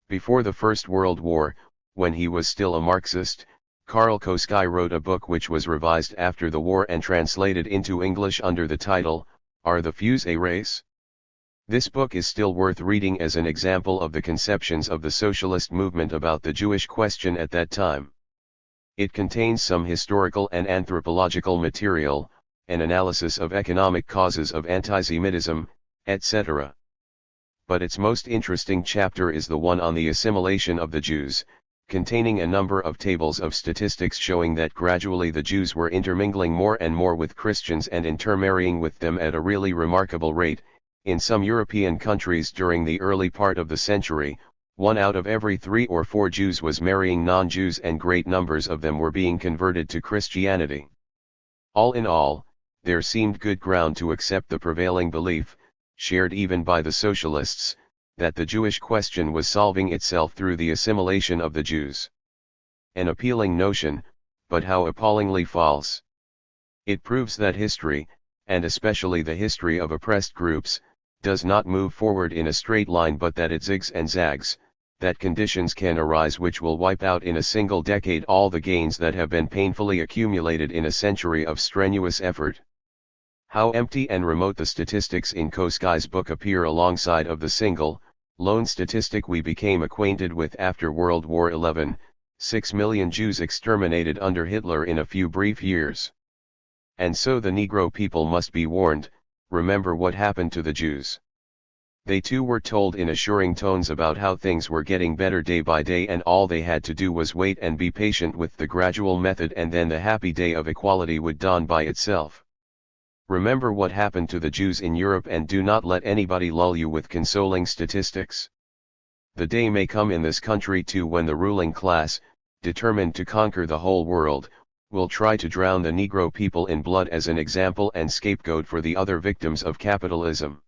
Speaker 1: Before the First World War, when he was still a Marxist, Karl Trotsky wrote a book which was revised after the war and translated into English under the title, Are the Jews a Race? This book is still worth reading as an example of the conceptions of the socialist movement about the Jewish question at that time. It contains some historical and anthropological material, an analysis of economic causes of antisemitism, etc. But its most interesting chapter is the one on the assimilation of the Jews, containing a number of tables of statistics showing that gradually the Jews were intermingling more and more with Christians and intermarrying with them at a really remarkable rate. In some European countries during the early part of the century, 1 out of every 3 or 4 Jews was marrying non-Jews and great numbers of them were being converted to Christianity. All in all, there seemed good ground to accept the prevailing belief, shared even by the socialists, that the Jewish question was solving itself through the assimilation of the Jews. An appealing notion, but how appallingly false. It proves that history, and especially the history of oppressed groups, does not move forward in a straight line but that it zigs and zags, that conditions can arise which will wipe out in a single decade all the gains that have been painfully accumulated in a century of strenuous effort. How empty and remote the statistics in Trotsky's book appear alongside of the single, lone statistic we became acquainted with after World War XI, 6 million Jews exterminated under Hitler in a few brief years. And so the Negro people must be warned, remember what happened to the Jews. They too were told in assuring tones about how things were getting better day by day and all they had to do was wait and be patient with the gradual method and then the happy day of equality would dawn by itself. Remember what happened to the Jews in Europe and do not let anybody lull you with consoling statistics. The day may come in this country too when the ruling class, determined to conquer the whole world, will try to drown the Negro people in blood as an example and scapegoat for the other victims of capitalism.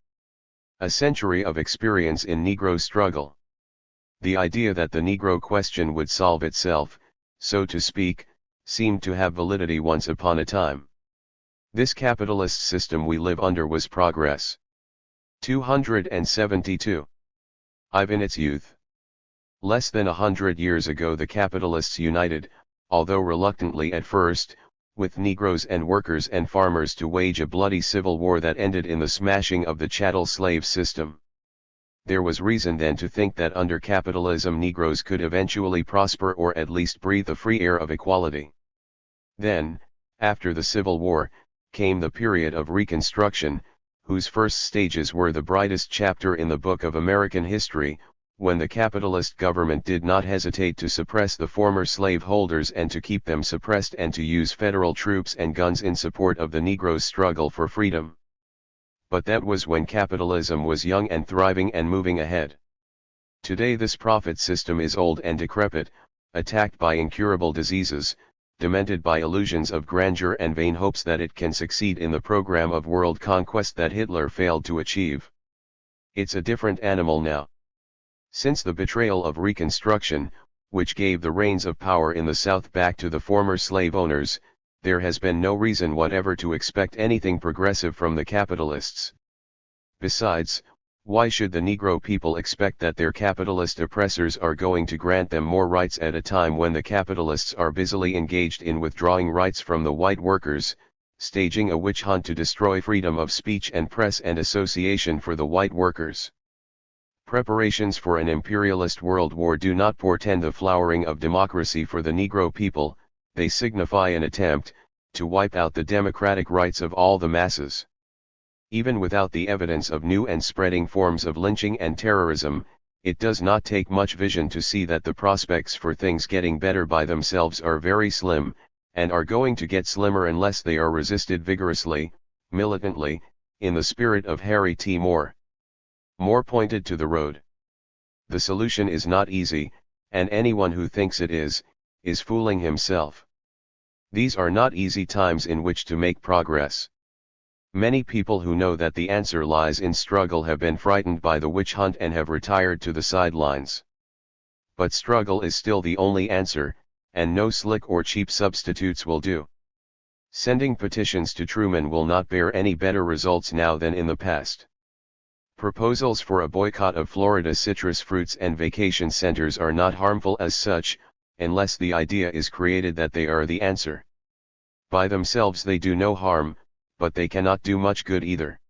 Speaker 1: A century of experience in Negro struggle. The idea that the Negro question would solve itself, so to speak, seemed to have validity once upon a time. This capitalist system we live under was progress. 272. In its youth. Less than 100 years ago the capitalists united, although reluctantly at first, with Negroes and workers and farmers to wage a bloody civil war that ended in the smashing of the chattel slave system. There was reason then to think that under capitalism Negroes could eventually prosper or at least breathe the free air of equality. Then, after the Civil War, came the period of Reconstruction, whose first stages were the brightest chapter in the book of American history, when the capitalist government did not hesitate to suppress the former slaveholders and to keep them suppressed and to use federal troops and guns in support of the Negro's struggle for freedom. But that was when capitalism was young and thriving and moving ahead. Today this profit system is old and decrepit, attacked by incurable diseases, demented by illusions of grandeur and vain hopes that it can succeed in the program of world conquest that Hitler failed to achieve. It's a different animal now. Since the betrayal of Reconstruction, which gave the reins of power in the South back to the former slave owners, there has been no reason whatever to expect anything progressive from the capitalists. Besides, why should the Negro people expect that their capitalist oppressors are going to grant them more rights at a time when the capitalists are busily engaged in withdrawing rights from the white workers, staging a witch hunt to destroy freedom of speech and press and association for the white workers? Preparations for an imperialist world war do not portend the flowering of democracy for the Negro people, they signify an attempt to wipe out the democratic rights of all the masses. Even without the evidence of new and spreading forms of lynching and terrorism, it does not take much vision to see that the prospects for things getting better by themselves are very slim, and are going to get slimmer unless they are resisted vigorously, militantly, in the spirit of Harry T. Moore. Moore pointed to the road. The solution is not easy, and anyone who thinks it is fooling himself. These are not easy times in which to make progress. Many people who know that the answer lies in struggle have been frightened by the witch hunt and have retired to the sidelines. But struggle is still the only answer, and no slick or cheap substitutes will do. Sending petitions to Truman will not bear any better results now than in the past. Proposals for a boycott of Florida citrus fruits and vacation centers are not harmful as such, unless the idea is created that they are the answer. By themselves they do no harm, but they cannot do much good either.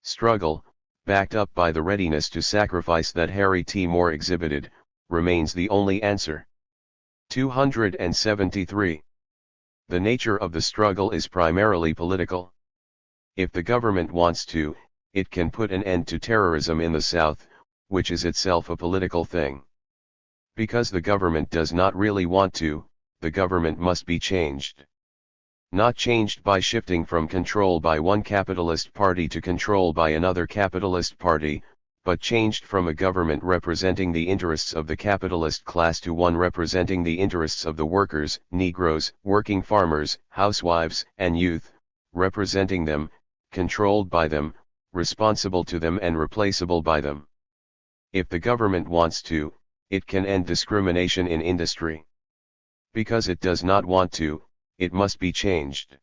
Speaker 1: Struggle, backed up by the readiness to sacrifice that Harry T. Moore exhibited, remains the only answer. 273. The nature of the struggle is primarily political. If the government wants to, it can put an end to terrorism in the South, which is itself a political thing. Because the government does not really want to, the government must be changed. Not changed by shifting from control by one capitalist party to control by another capitalist party, but changed from a government representing the interests of the capitalist class to one representing the interests of the workers, Negroes, working farmers, housewives, and youth, representing them, controlled by them, responsible to them and replaceable by them. If the government wants to, it can end discrimination in industry. Because it does not want to, it must be changed.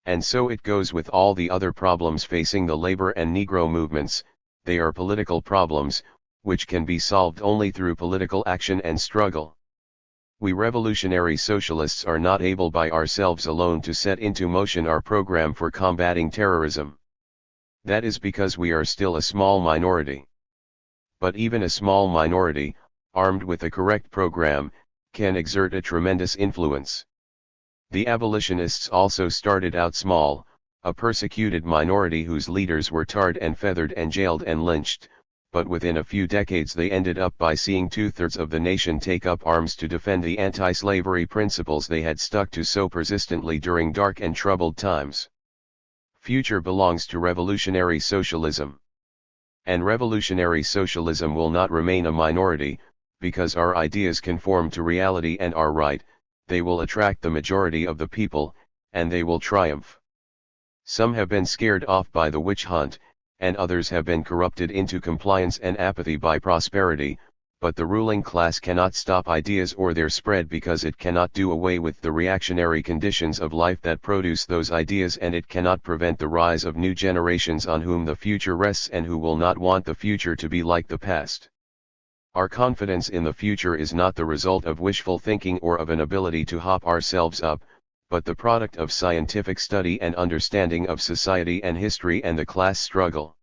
Speaker 1: And so it goes with all the other problems facing the labor and Negro movements. They are political problems, which can be solved only through political action and struggle. We revolutionary socialists are not able by ourselves alone to set into motion our program for combating terrorism. That is because we are still a small minority. But even a small minority, armed with a correct program, can exert a tremendous influence. The abolitionists also started out small, a persecuted minority whose leaders were tarred and feathered and jailed and lynched, but within a few decades they ended up by seeing 2/3 of the nation take up arms to defend the anti-slavery principles they had stuck to so persistently during dark and troubled times. Future belongs to revolutionary socialism. And revolutionary socialism will not remain a minority, because our ideas conform to reality and are right. They will attract the majority of the people, and they will triumph. Some have been scared off by the witch hunt, and others have been corrupted into compliance and apathy by prosperity, but the ruling class cannot stop ideas or their spread because it cannot do away with the reactionary conditions of life that produce those ideas, and it cannot prevent the rise of new generations on whom the future rests and who will not want the future to be like the past. Our confidence in the future is not the result of wishful thinking or of an ability to hop ourselves up, but the product of scientific study and understanding of society and history and the class struggle.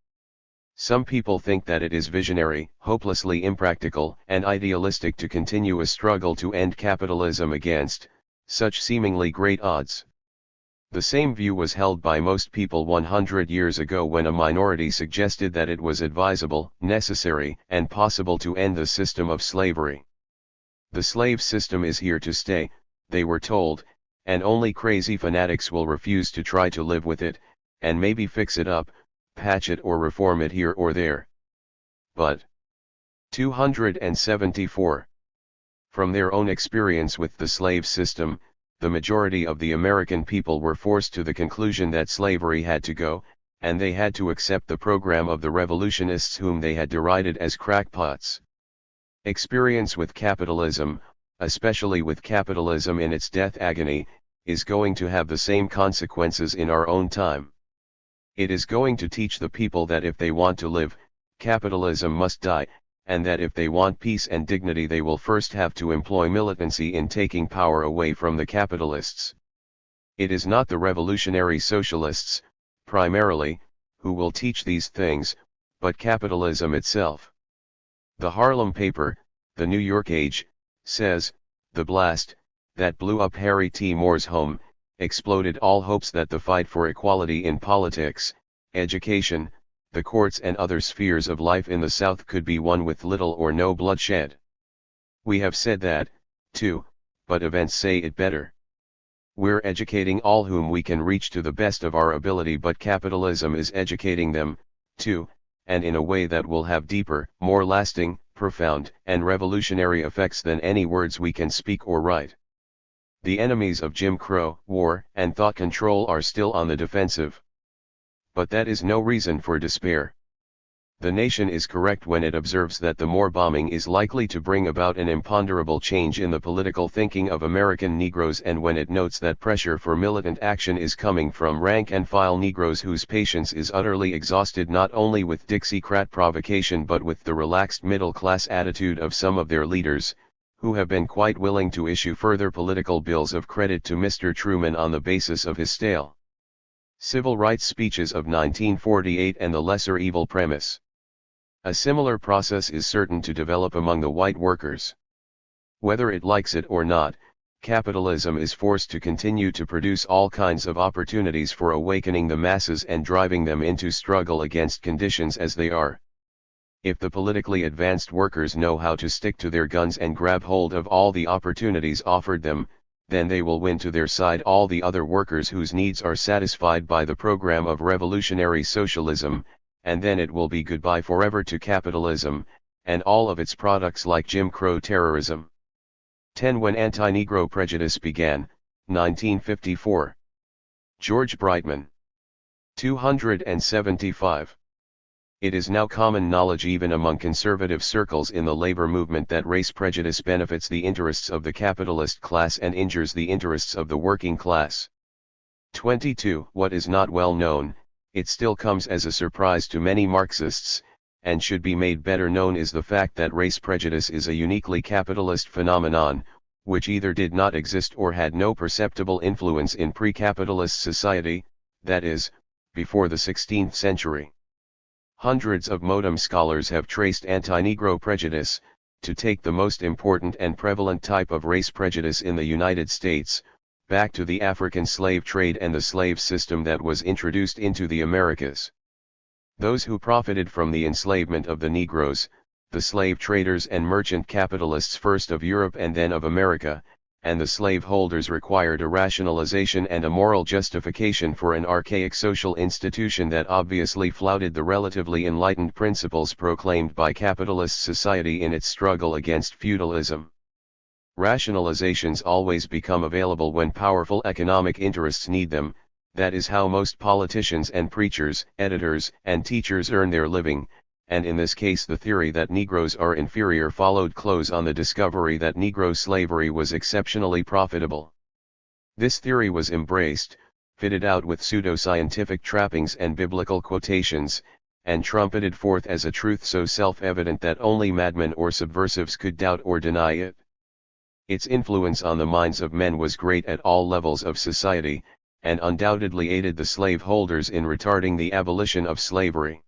Speaker 1: Some people think that it is visionary, hopelessly impractical, and idealistic to continue a struggle to end capitalism against such seemingly great odds. The same view was held by most people 100 years ago when a minority suggested that it was advisable, necessary, and possible to end the system of slavery. The slave system is here to stay, they were told, and only crazy fanatics will refuse to try to live with it, and maybe fix it up, patch it or reform it here or there. But 274. From their own experience with the slave system, the majority of the American people were forced to the conclusion that slavery had to go, and they had to accept the program of the revolutionists whom they had derided as crackpots. Experience with capitalism, especially with capitalism in its death agony, is going to have the same consequences in our own time. It is going to teach the people that if they want to live, capitalism must die, and that if they want peace and dignity they will first have to employ militancy in taking power away from the capitalists. It is not the revolutionary socialists, primarily, who will teach these things, but capitalism itself. The Harlem paper, the New York Age, says, "The blast that blew up Harry T. Moore's home, exploded all hopes that the fight for equality in politics, education, the courts and other spheres of life in the South could be won with little or no bloodshed." We have said that, too, but events say it better. We're educating all whom we can reach to the best of our ability, but capitalism is educating them, too, and in a way that will have deeper, more lasting, profound, and revolutionary effects than any words we can speak or write. The enemies of Jim Crow, war, and thought control are still on the defensive. But that is no reason for despair. The nation is correct when it observes that the more bombing is likely to bring about an imponderable change in the political thinking of American Negroes, and when it notes that pressure for militant action is coming from rank-and-file Negroes whose patience is utterly exhausted not only with Dixiecrat provocation but with the relaxed middle-class attitude of some of their leaders, who have been quite willing to issue further political bills of credit to Mr. Truman on the basis of his stale civil rights speeches of 1948 and the lesser evil premise. A similar process is certain to develop among the white workers. Whether it likes it or not, capitalism is forced to continue to produce all kinds of opportunities for awakening the masses and driving them into struggle against conditions as they are. If the politically advanced workers know how to stick to their guns and grab hold of all the opportunities offered them, then they will win to their side all the other workers whose needs are satisfied by the program of revolutionary socialism, and then it will be goodbye forever to capitalism, and all of its products like Jim Crow terrorism. 10. When Anti-Negro Prejudice Began, 1954. George Brightman. 275. It is now common knowledge even among conservative circles in the labor movement that race prejudice benefits the interests of the capitalist class and injures the interests of the working class. 22. What is not well known, it still comes as a surprise to many Marxists, and should be made better known, is the fact that race prejudice is a uniquely capitalist phenomenon, which either did not exist or had no perceptible influence in pre-capitalist society, that is, before the 16th century. Hundreds of modern scholars have traced anti-Negro prejudice, to take the most important and prevalent type of race prejudice in the United States, back to the African slave trade and the slave system that was introduced into the Americas. Those who profited from the enslavement of the Negroes, the slave traders and merchant capitalists first of Europe and then of America, and the slaveholders required a rationalization and a moral justification for an archaic social institution that obviously flouted the relatively enlightened principles proclaimed by capitalist society in its struggle against feudalism. Rationalizations always become available when powerful economic interests need them. That is how most politicians and preachers, editors, and teachers earn their living, and in this case the theory that Negroes are inferior followed close on the discovery that Negro slavery was exceptionally profitable. This theory was embraced, fitted out with pseudo-scientific trappings and biblical quotations, and trumpeted forth as a truth so self-evident that only madmen or subversives could doubt or deny it. Its influence on the minds of men was great at all levels of society, and undoubtedly aided the slaveholders in retarding the abolition of slavery.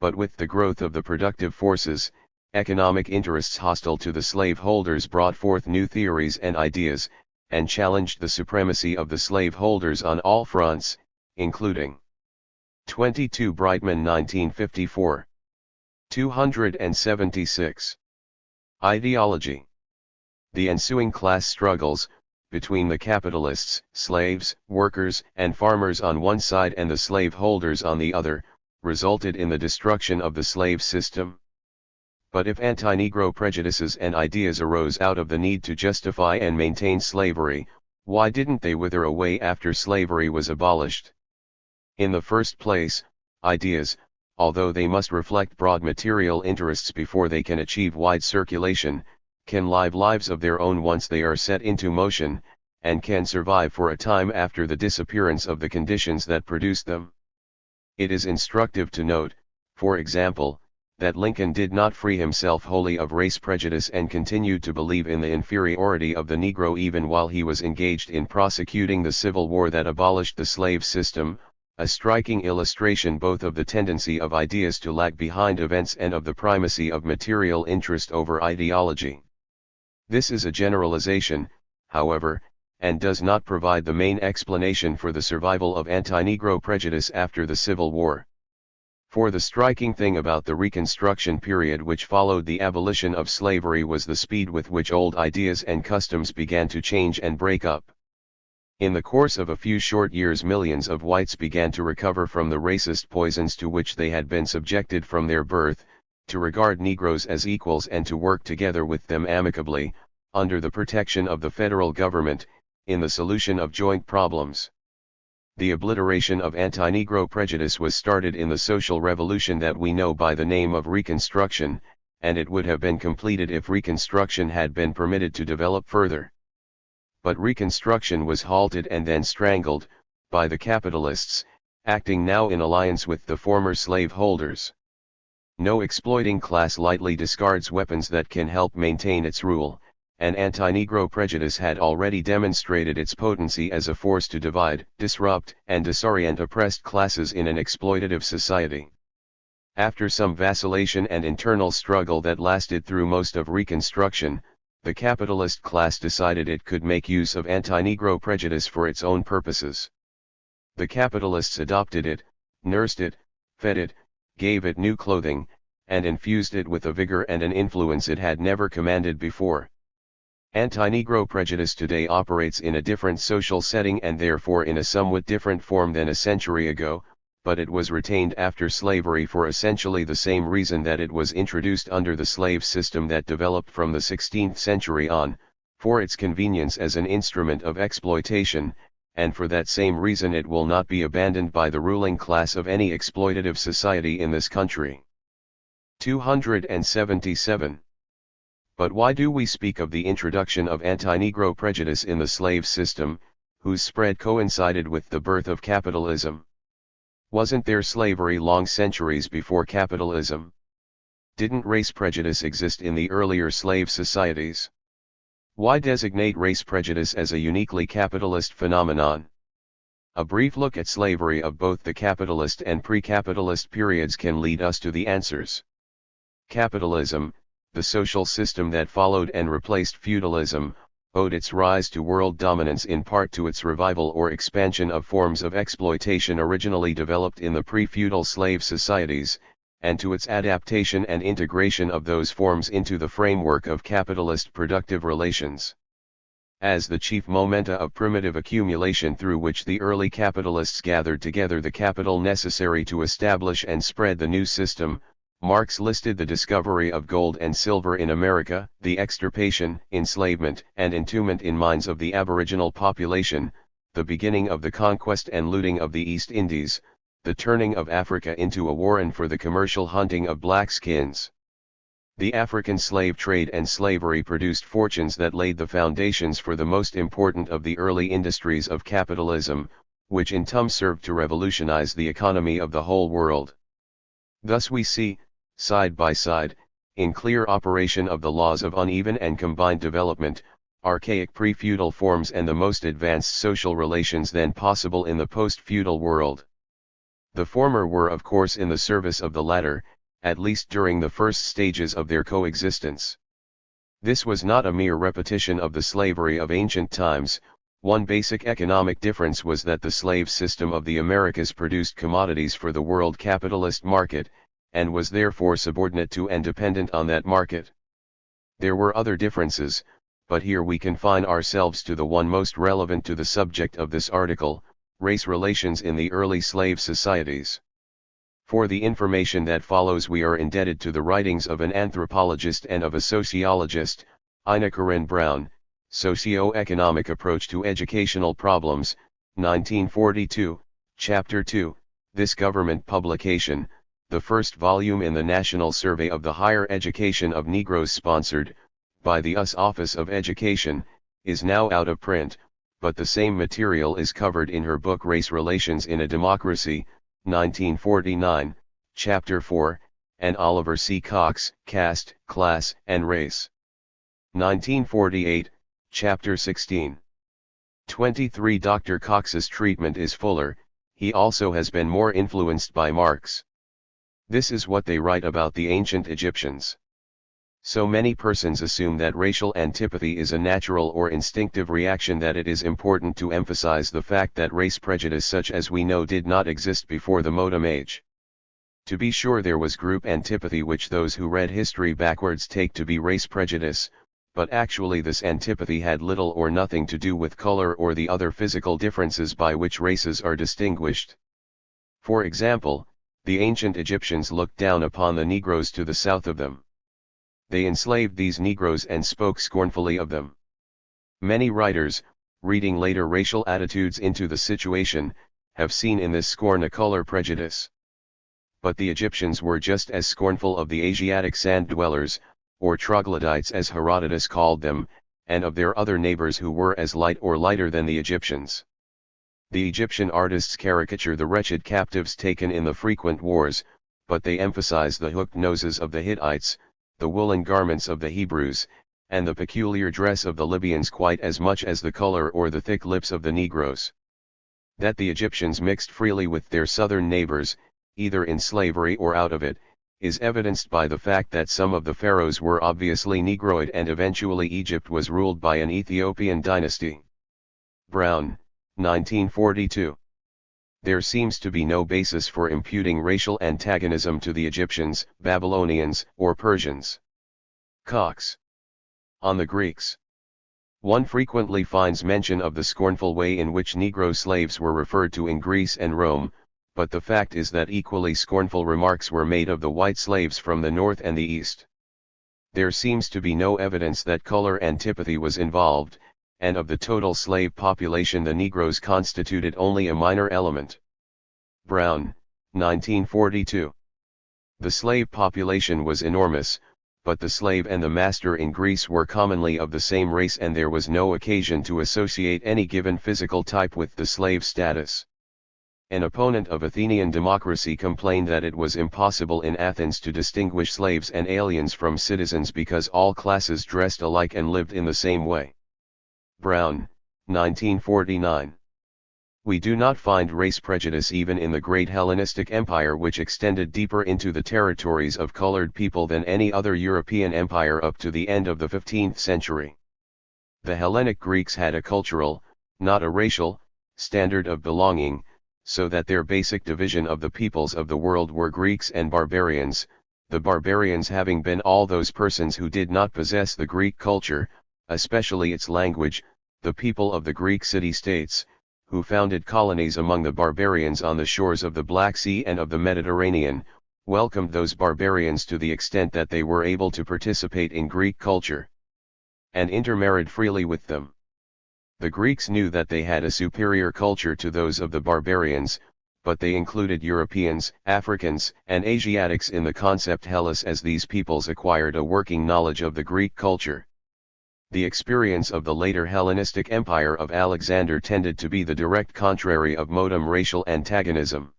Speaker 1: But with the growth of the productive forces, economic interests hostile to the slaveholders brought forth new theories and ideas, and challenged the supremacy of the slaveholders on all fronts, including 22 Brightman 1954. 276. Ideology. The ensuing class struggles, between the capitalists, slaves, workers, and farmers on one side and the slaveholders on the other, resulted in the destruction of the slave system. But if anti-Negro prejudices and ideas arose out of the need to justify and maintain slavery, why didn't they wither away after slavery was abolished? In the first place, ideas, although they must reflect broad material interests before they can achieve wide circulation, can live lives of their own once they are set into motion, and can survive for a time after the disappearance of the conditions that produced them. It is instructive to note, for example, that Lincoln did not free himself wholly of race prejudice and continued to believe in the inferiority of the Negro even while he was engaged in prosecuting the Civil War that abolished the slave system, a striking illustration both of the tendency of ideas to lag behind events and of the primacy of material interest over ideology. This is a generalization, however, and does not provide the main explanation for the survival of anti-Negro prejudice after the Civil War. For the striking thing about the Reconstruction period which followed the abolition of slavery was the speed with which old ideas and customs began to change and break up. In the course of a few short years, millions of whites began to recover from the racist poisons to which they had been subjected from their birth, to regard Negroes as equals and to work together with them amicably, under the protection of the federal government, in the solution of joint problems. The obliteration of anti-Negro prejudice was started in the social revolution that we know by the name of Reconstruction, and it would have been completed if Reconstruction had been permitted to develop further. But Reconstruction was halted and then strangled, by the capitalists, acting now in alliance with the former slaveholders. No exploiting class lightly discards weapons that can help maintain its rule, and anti-Negro prejudice had already demonstrated its potency as a force to divide, disrupt, and disorient oppressed classes in an exploitative society. After some vacillation and internal struggle that lasted through most of Reconstruction, the capitalist class decided it could make use of anti-Negro prejudice for its own purposes. The capitalists adopted it, nursed it, fed it, gave it new clothing, and infused it with a vigor and an influence it had never commanded before. Anti-Negro prejudice today operates in a different social setting and therefore in a somewhat different form than a century ago, but it was retained after slavery for essentially the same reason that it was introduced under the slave system that developed from the 16th century on, for its convenience as an instrument of exploitation, and for that same reason it will not be abandoned by the ruling class of any exploitative society in this country. 277. But why do we speak of the introduction of anti-Negro prejudice in the slave system, whose spread coincided with the birth of capitalism? Wasn't there slavery long centuries before capitalism? Didn't race prejudice exist in the earlier slave societies? Why designate race prejudice as a uniquely capitalist phenomenon? A brief look at slavery of both the capitalist and pre-capitalist periods can lead us to the answers. Capitalism, the social system that followed and replaced feudalism, owed its rise to world dominance in part to its revival or expansion of forms of exploitation originally developed in the pre-feudal slave societies, and to its adaptation and integration of those forms into the framework of capitalist productive relations. As the chief momenta of primitive accumulation through which the early capitalists gathered together the capital necessary to establish and spread the new system, Marx listed the discovery of gold and silver in America, the extirpation, enslavement, and entombment in mines of the aboriginal population, the beginning of the conquest and looting of the East Indies, the turning of Africa into a warren for the commercial hunting of blackskins. The African slave trade and slavery produced fortunes that laid the foundations for the most important of the early industries of capitalism, which in turn served to revolutionize the economy of the whole world. Thus we see, side by side, in clear operation of the laws of uneven and combined development, archaic pre-feudal forms and the most advanced social relations then possible in the post-feudal world. The former were of course in the service of the latter, at least during the first stages of their coexistence. This was not a mere repetition of the slavery of ancient times. One basic economic difference was that the slave system of the Americas produced commodities for the world capitalist market, and was therefore subordinate to and dependent on that market. There were other differences, but here we confine ourselves to the one most relevant to the subject of this article, race relations in the early slave societies. For the information that follows we are indebted to the writings of an anthropologist and of a sociologist, Ina Corinne Brown, Socio-Economic Approach to Educational Problems, 1942, Chapter 2, this government publication, the first volume in the National Survey of the Higher Education of Negroes sponsored, by the US Office of Education, is now out of print, but the same material is covered in her book Race Relations in a Democracy, 1949, Chapter 4, and Oliver C. Cox, Caste, Class, and Race. 1948, Chapter 16. 23. Dr. Cox's treatment is fuller, he also has been more influenced by Marx. This is what they write about the ancient Egyptians. So many persons assume that racial antipathy is a natural or instinctive reaction that it is important to emphasize the fact that race prejudice such as we know did not exist before the modern age. To be sure, there was group antipathy which those who read history backwards take to be race prejudice, but actually this antipathy had little or nothing to do with color or the other physical differences by which races are distinguished. For example, the ancient Egyptians looked down upon the Negroes to the south of them. They enslaved these Negroes and spoke scornfully of them. Many writers, reading later racial attitudes into the situation, have seen in this scorn a color prejudice. But the Egyptians were just as scornful of the Asiatic sand dwellers, or troglodytes as Herodotus called them, and of their other neighbors who were as light or lighter than the Egyptians. The Egyptian artists caricature the wretched captives taken in the frequent wars, but they emphasize the hooked noses of the Hittites, the woolen garments of the Hebrews, and the peculiar dress of the Libyans quite as much as the color or the thick lips of the Negroes. That the Egyptians mixed freely with their southern neighbors, either in slavery or out of it, is evidenced by the fact that some of the pharaohs were obviously Negroid and eventually Egypt was ruled by an Ethiopian dynasty. Brown, 1942. There seems to be no basis for imputing racial antagonism to the Egyptians, Babylonians, or Persians. Cox. On the Greeks. One frequently finds mention of the scornful way in which Negro slaves were referred to in Greece and Rome, but the fact is that equally scornful remarks were made of the white slaves from the north and the east. There seems to be no evidence that color antipathy was involved, and of the total slave population the Negroes constituted only a minor element. Brown, 1942. The slave population was enormous, but the slave and the master in Greece were commonly of the same race and there was no occasion to associate any given physical type with the slave status. An opponent of Athenian democracy complained that it was impossible in Athens to distinguish slaves and aliens from citizens because all classes dressed alike and lived in the same way. Brown, 1949. We do not find race prejudice even in the great Hellenistic Empire, which extended deeper into the territories of colored people than any other European empire up to the end of the 15th century. The Hellenic Greeks had a cultural, not a racial, standard of belonging, so that their basic division of the peoples of the world were Greeks and barbarians, the barbarians having been all those persons who did not possess the Greek culture, especially its language, the people of the Greek city-states, who founded colonies among the barbarians on the shores of the Black Sea and of the Mediterranean, welcomed those barbarians to the extent that they were able to participate in Greek culture, and intermarried freely with them. The Greeks knew that they had a superior culture to those of the barbarians, but they included Europeans, Africans, and Asiatics in the concept Hellas as these peoples acquired a working knowledge of the Greek culture. The experience of the later Hellenistic Empire of Alexander tended to be the direct contrary of modern racial antagonism.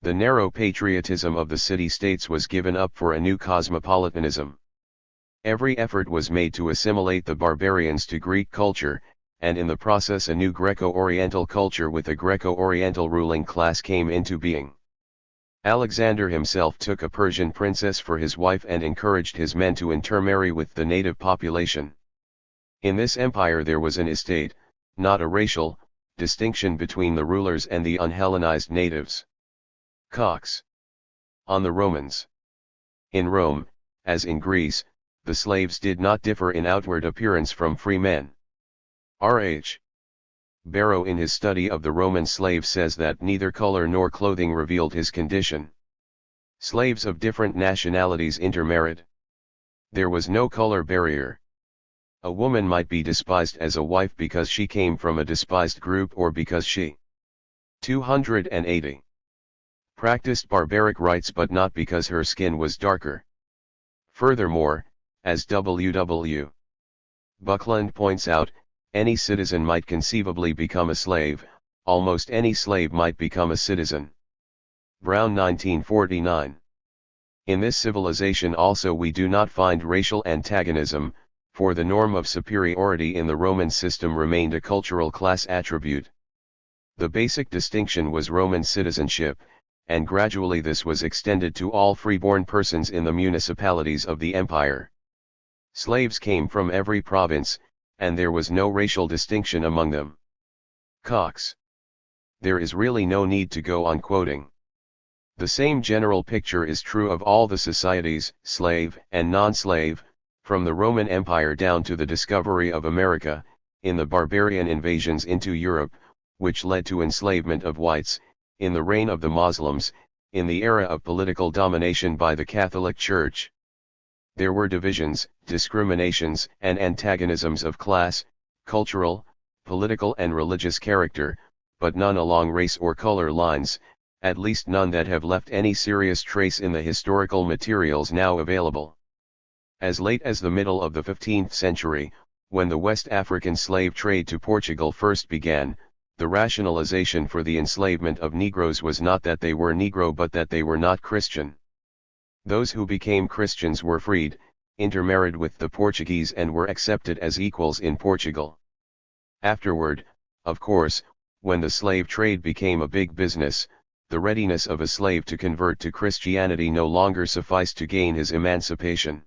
Speaker 1: The narrow patriotism of the city-states was given up for a new cosmopolitanism. Every effort was made to assimilate the barbarians to Greek culture, and in the process a new Greco-Oriental culture with a Greco-Oriental ruling class came into being. Alexander himself took a Persian princess for his wife and encouraged his men to intermarry with the native population. In this empire there was an estate, not a racial, distinction between the rulers and the unhellenized natives. Cox. On the Romans. In Rome, as in Greece, the slaves did not differ in outward appearance from free men. R.H. Barrow in his study of the Roman slave says that neither color nor clothing revealed his condition. Slaves of different nationalities intermarried. There was no color barrier. A woman might be despised as a wife because she came from a despised group or because she 280 practiced barbaric rites but not because her skin was darker. Furthermore, as W.W. Buckland points out, any citizen might conceivably become a slave, almost any slave might become a citizen. Brown 1949. In this civilization also we do not find racial antagonism, for the norm of superiority in the Roman system remained a cultural class attribute. The basic distinction was Roman citizenship, and gradually this was extended to all freeborn persons in the municipalities of the empire. Slaves came from every province, and there was no racial distinction among them. Cox. There is really no need to go on quoting. The same general picture is true of all the societies, slave and non-slave, from the Roman Empire down to the discovery of America, in the barbarian invasions into Europe, which led to enslavement of whites, in the reign of the Muslims, in the era of political domination by the Catholic Church. There were divisions, discriminations, and antagonisms of class, cultural, political and religious character, but none along race or color lines, at least none that have left any serious trace in the historical materials now available. As late as the middle of the 15th century, when the West African slave trade to Portugal first began, the rationalization for the enslavement of Negroes was not that they were Negro but that they were not Christian. Those who became Christians were freed, intermarried with the Portuguese and were accepted as equals in Portugal. Afterward, of course, when the slave trade became a big business, the readiness of a slave to convert to Christianity no longer sufficed to gain his emancipation.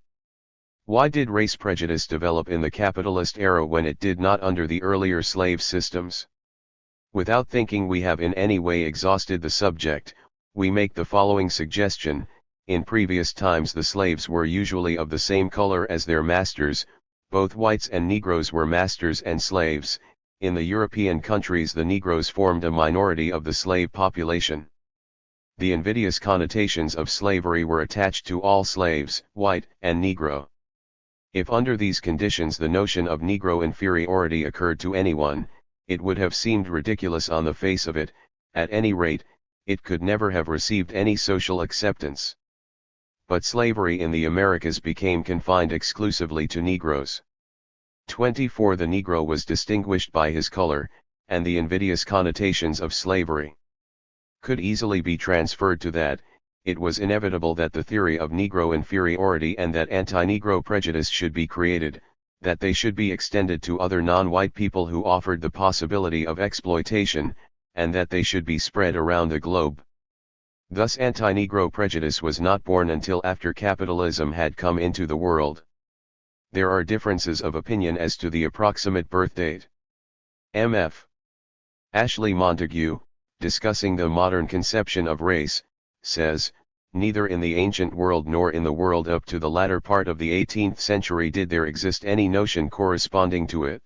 Speaker 1: Why did race prejudice develop in the capitalist era when it did not under the earlier slave systems? Without thinking we have in any way exhausted the subject, we make the following suggestion. In previous times the slaves were usually of the same color as their masters, both whites and Negroes were masters and slaves. In the European countries the Negroes formed a minority of the slave population. The invidious connotations of slavery were attached to all slaves, white and Negro. If under these conditions the notion of Negro inferiority occurred to anyone, it would have seemed ridiculous on the face of it. At any rate, it could never have received any social acceptance. But slavery in the Americas became confined exclusively to Negroes. 24. The Negro was distinguished by his color, and the invidious connotations of slavery could easily be transferred to that. It was inevitable that the theory of Negro inferiority and that anti-Negro prejudice should be created, that they should be extended to other non-white people who offered the possibility of exploitation, and that they should be spread around the globe. Thus anti-Negro prejudice was not born until after capitalism had come into the world. There are differences of opinion as to the approximate birth date. M.F. Ashley Montague, discussing the modern conception of race, says, neither in the ancient world nor in the world up to the latter part of the 18th century did there exist any notion corresponding to it.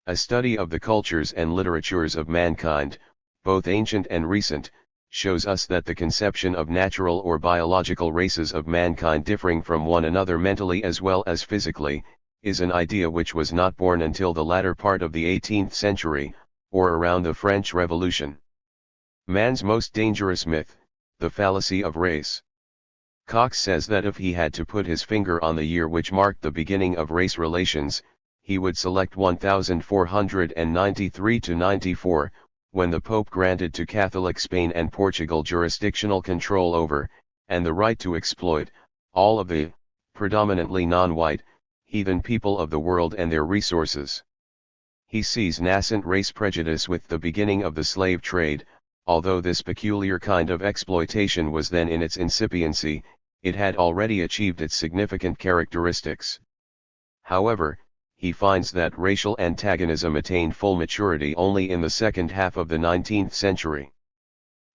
Speaker 1: A study of the cultures and literatures of mankind, both ancient and recent, shows us that the conception of natural or biological races of mankind differing from one another mentally as well as physically, is an idea which was not born until the latter part of the 18th century, or around the French Revolution. Man's most dangerous myth, the fallacy of race. Cox says that if he had to put his finger on the year which marked the beginning of race relations, he would select 1493-94, when the Pope granted to Catholic Spain and Portugal jurisdictional control over, and the right to exploit, all of the, predominantly non-white, heathen people of the world and their resources. He sees nascent race prejudice with the beginning of the slave trade. Although this peculiar kind of exploitation was then in its incipiency, it had already achieved its significant characteristics. However, he finds that racial antagonism attained full maturity only in the second half of the 19th century.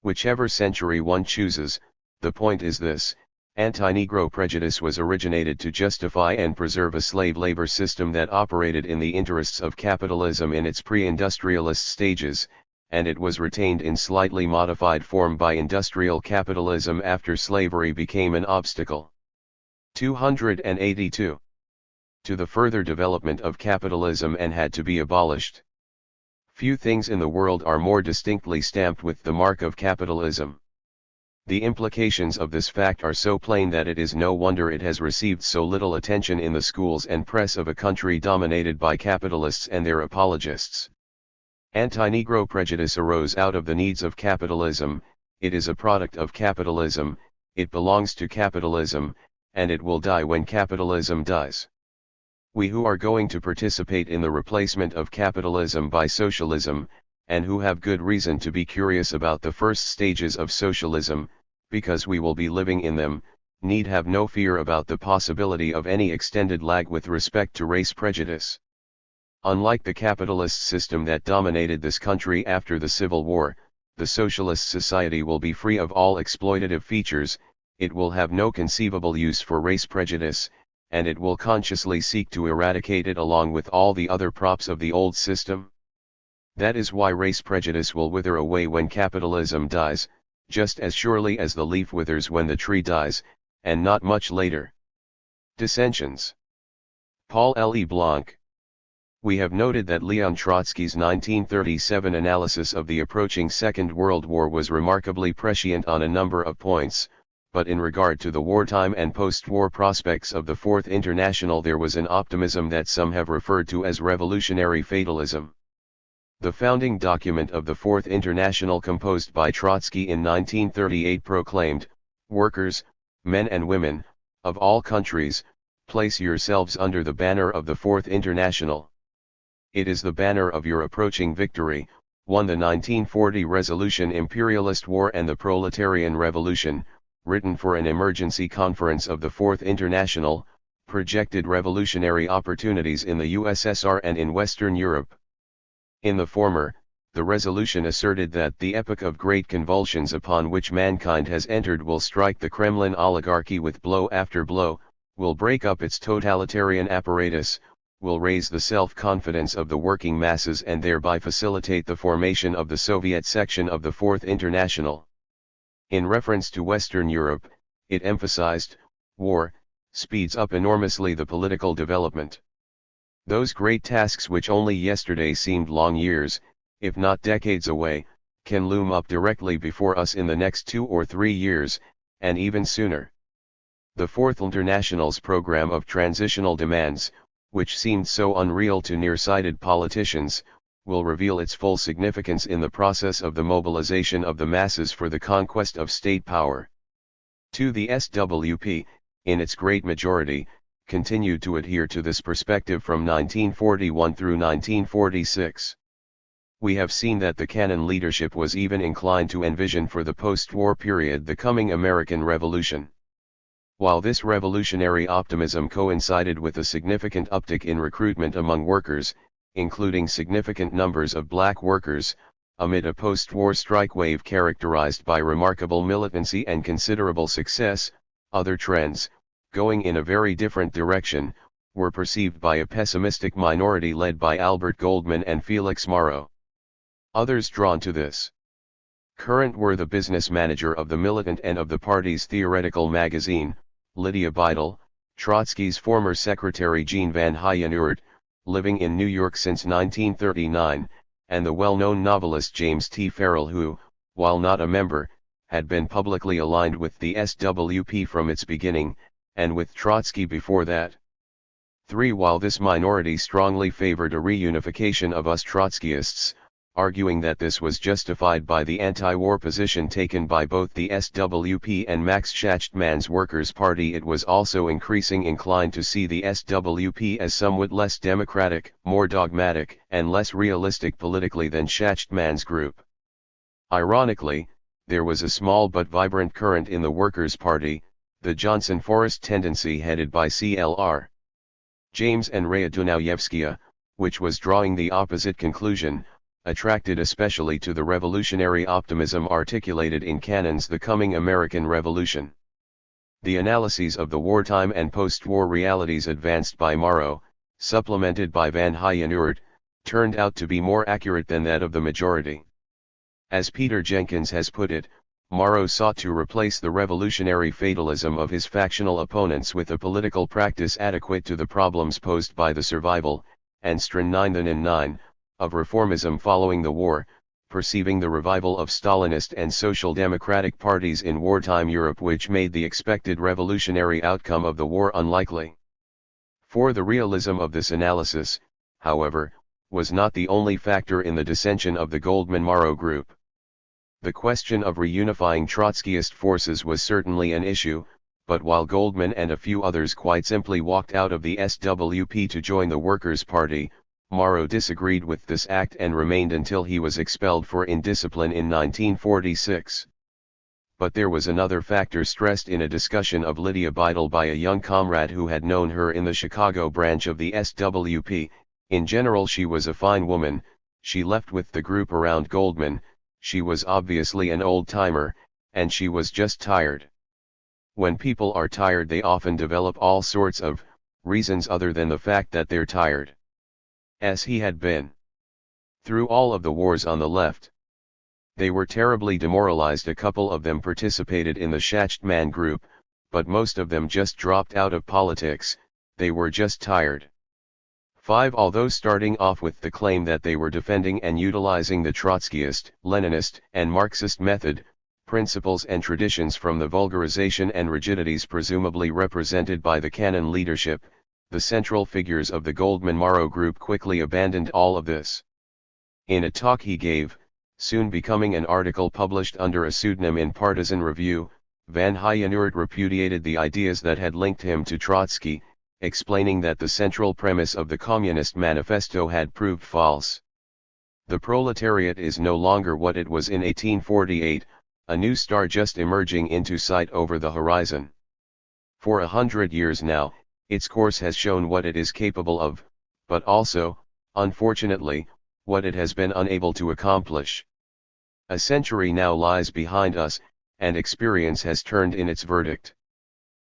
Speaker 1: Whichever century one chooses, the point is this: anti-Negro prejudice was originated to justify and preserve a slave labor system that operated in the interests of capitalism in its pre-industrialist stages, and it was retained in slightly modified form by industrial capitalism after slavery became an obstacle. 282. To the further development of capitalism and had to be abolished. Few things in the world are more distinctly stamped with the mark of capitalism. The implications of this fact are so plain that it is no wonder it has received so little attention in the schools and press of a country dominated by capitalists and their apologists. Anti-Negro prejudice arose out of the needs of capitalism, it is a product of capitalism, it belongs to capitalism, and it will die when capitalism dies. We who are going to participate in the replacement of capitalism by socialism, and who have good reason to be curious about the first stages of socialism, because we will be living in them, need have no fear about the possibility of any extended lag with respect to race prejudice. Unlike the capitalist system that dominated this country after the Civil War, the socialist society will be free of all exploitative features, it will have no conceivable use for race prejudice, and it will consciously seek to eradicate it along with all the other props of the old system. That is why race prejudice will wither away when capitalism dies, just as surely as the leaf withers when the tree dies, and not much later. Dissensions. Paul L. E. Blanc. We have noted that Leon Trotsky's 1937 analysis of the approaching Second World War was remarkably prescient on a number of points, but in regard to the wartime and post-war prospects of the Fourth International there was an optimism that some have referred to as revolutionary fatalism. The founding document of the Fourth International, composed by Trotsky in 1938, proclaimed, "Workers, men and women, of all countries, place yourselves under the banner of the Fourth International. It is the banner of your approaching victory, won the 1940 resolution Imperialist War and the Proletarian Revolution, written for an emergency conference of the Fourth International, projected revolutionary opportunities in the USSR and in Western Europe." In the former, the resolution asserted that the epoch of great convulsions upon which mankind has entered will strike the Kremlin oligarchy with blow after blow, will break up its totalitarian apparatus, will raise the self-confidence of the working masses and thereby facilitate the formation of the Soviet section of the Fourth International. In reference to Western Europe, it emphasized, war speeds up enormously the political development. Those great tasks which only yesterday seemed long years, if not decades away, can loom up directly before us in the next 2 or 3 years, and even sooner. The Fourth International's program of transitional demands, which seemed so unreal to nearsighted politicians, will reveal its full significance in the process of the mobilization of the masses for the conquest of state power. The SWP, in its great majority, continued to adhere to this perspective from 1941 through 1946. We have seen that the Cannon leadership was even inclined to envision for the post-war period the coming American Revolution. While this revolutionary optimism coincided with a significant uptick in recruitment among workers, including significant numbers of black workers, amid a post-war strike wave characterized by remarkable militancy and considerable success, other trends, going in a very different direction, were perceived by a pessimistic minority led by Albert Goldman and Felix Morrow. Others drawn to this current were the business manager of the Militant and of the party's theoretical magazine, Lydia Beidel, Trotsky's former secretary Jean Van Hyenurt, living in New York since 1939, and the well-known novelist James T. Farrell who, while not a member, had been publicly aligned with the SWP from its beginning, and with Trotsky before that. 3. While this minority strongly favored a reunification of us Trotskyists, arguing that this was justified by the anti-war position taken by both the SWP and Max Schachtmann's Workers' Party, it was also increasing inclined to see the SWP as somewhat less democratic, more dogmatic, and less realistic politically than Schachtmann's group. Ironically, there was a small but vibrant current in the Workers' Party, the Johnson Forest tendency headed by C.L.R. James and Rhea Dunayevskaya, which was drawing the opposite conclusion, attracted especially to the revolutionary optimism articulated in Cannon's The Coming American Revolution. The analyses of the wartime and post-war realities advanced by Morrow, supplemented by Van Hyenurt, turned out to be more accurate than that of the majority. As Peter Jenkins has put it, Morrow sought to replace the revolutionary fatalism of his factional opponents with a political practice adequate to the problems posed by the survival, and Stran 9 of reformism following the war, perceiving the revival of Stalinist and Social Democratic parties in wartime Europe, which made the expected revolutionary outcome of the war unlikely. For the realism of this analysis, however, was not the only factor in the dissension of the Goldman-Morrow group. The question of reunifying Trotskyist forces was certainly an issue, but while Goldman and a few others quite simply walked out of the SWP to join the Workers' Party, Morrow disagreed with this act and remained until he was expelled for indiscipline in 1946. But there was another factor stressed in a discussion of Lydia Beidel by a young comrade who had known her in the Chicago branch of the SWP. In general, she was a fine woman. She left with the group around Goldman. She was obviously an old-timer, and she was just tired. When people are tired, they often develop all sorts of reasons other than the fact that they're tired. As he had been through all of the wars on the left. They were terribly demoralized. A couple of them participated in the Schachtman group, but most of them just dropped out of politics. They were just tired. 5. Although starting off with the claim that they were defending and utilizing the Trotskyist, Leninist, and Marxist method, principles and traditions from the vulgarization and rigidities presumably represented by the canon leadership, the central figures of the Goldman-Morrow group quickly abandoned all of this. In a talk he gave, soon becoming an article published under a pseudonym in Partisan Review, Van Hyenhoert repudiated the ideas that had linked him to Trotsky, explaining that the central premise of the Communist Manifesto had proved false. The proletariat is no longer what it was in 1848, a new star just emerging into sight over the horizon. For 100 years now, its course has shown what it is capable of, but also, unfortunately, what it has been unable to accomplish. A century now lies behind us, and experience has turned in its verdict.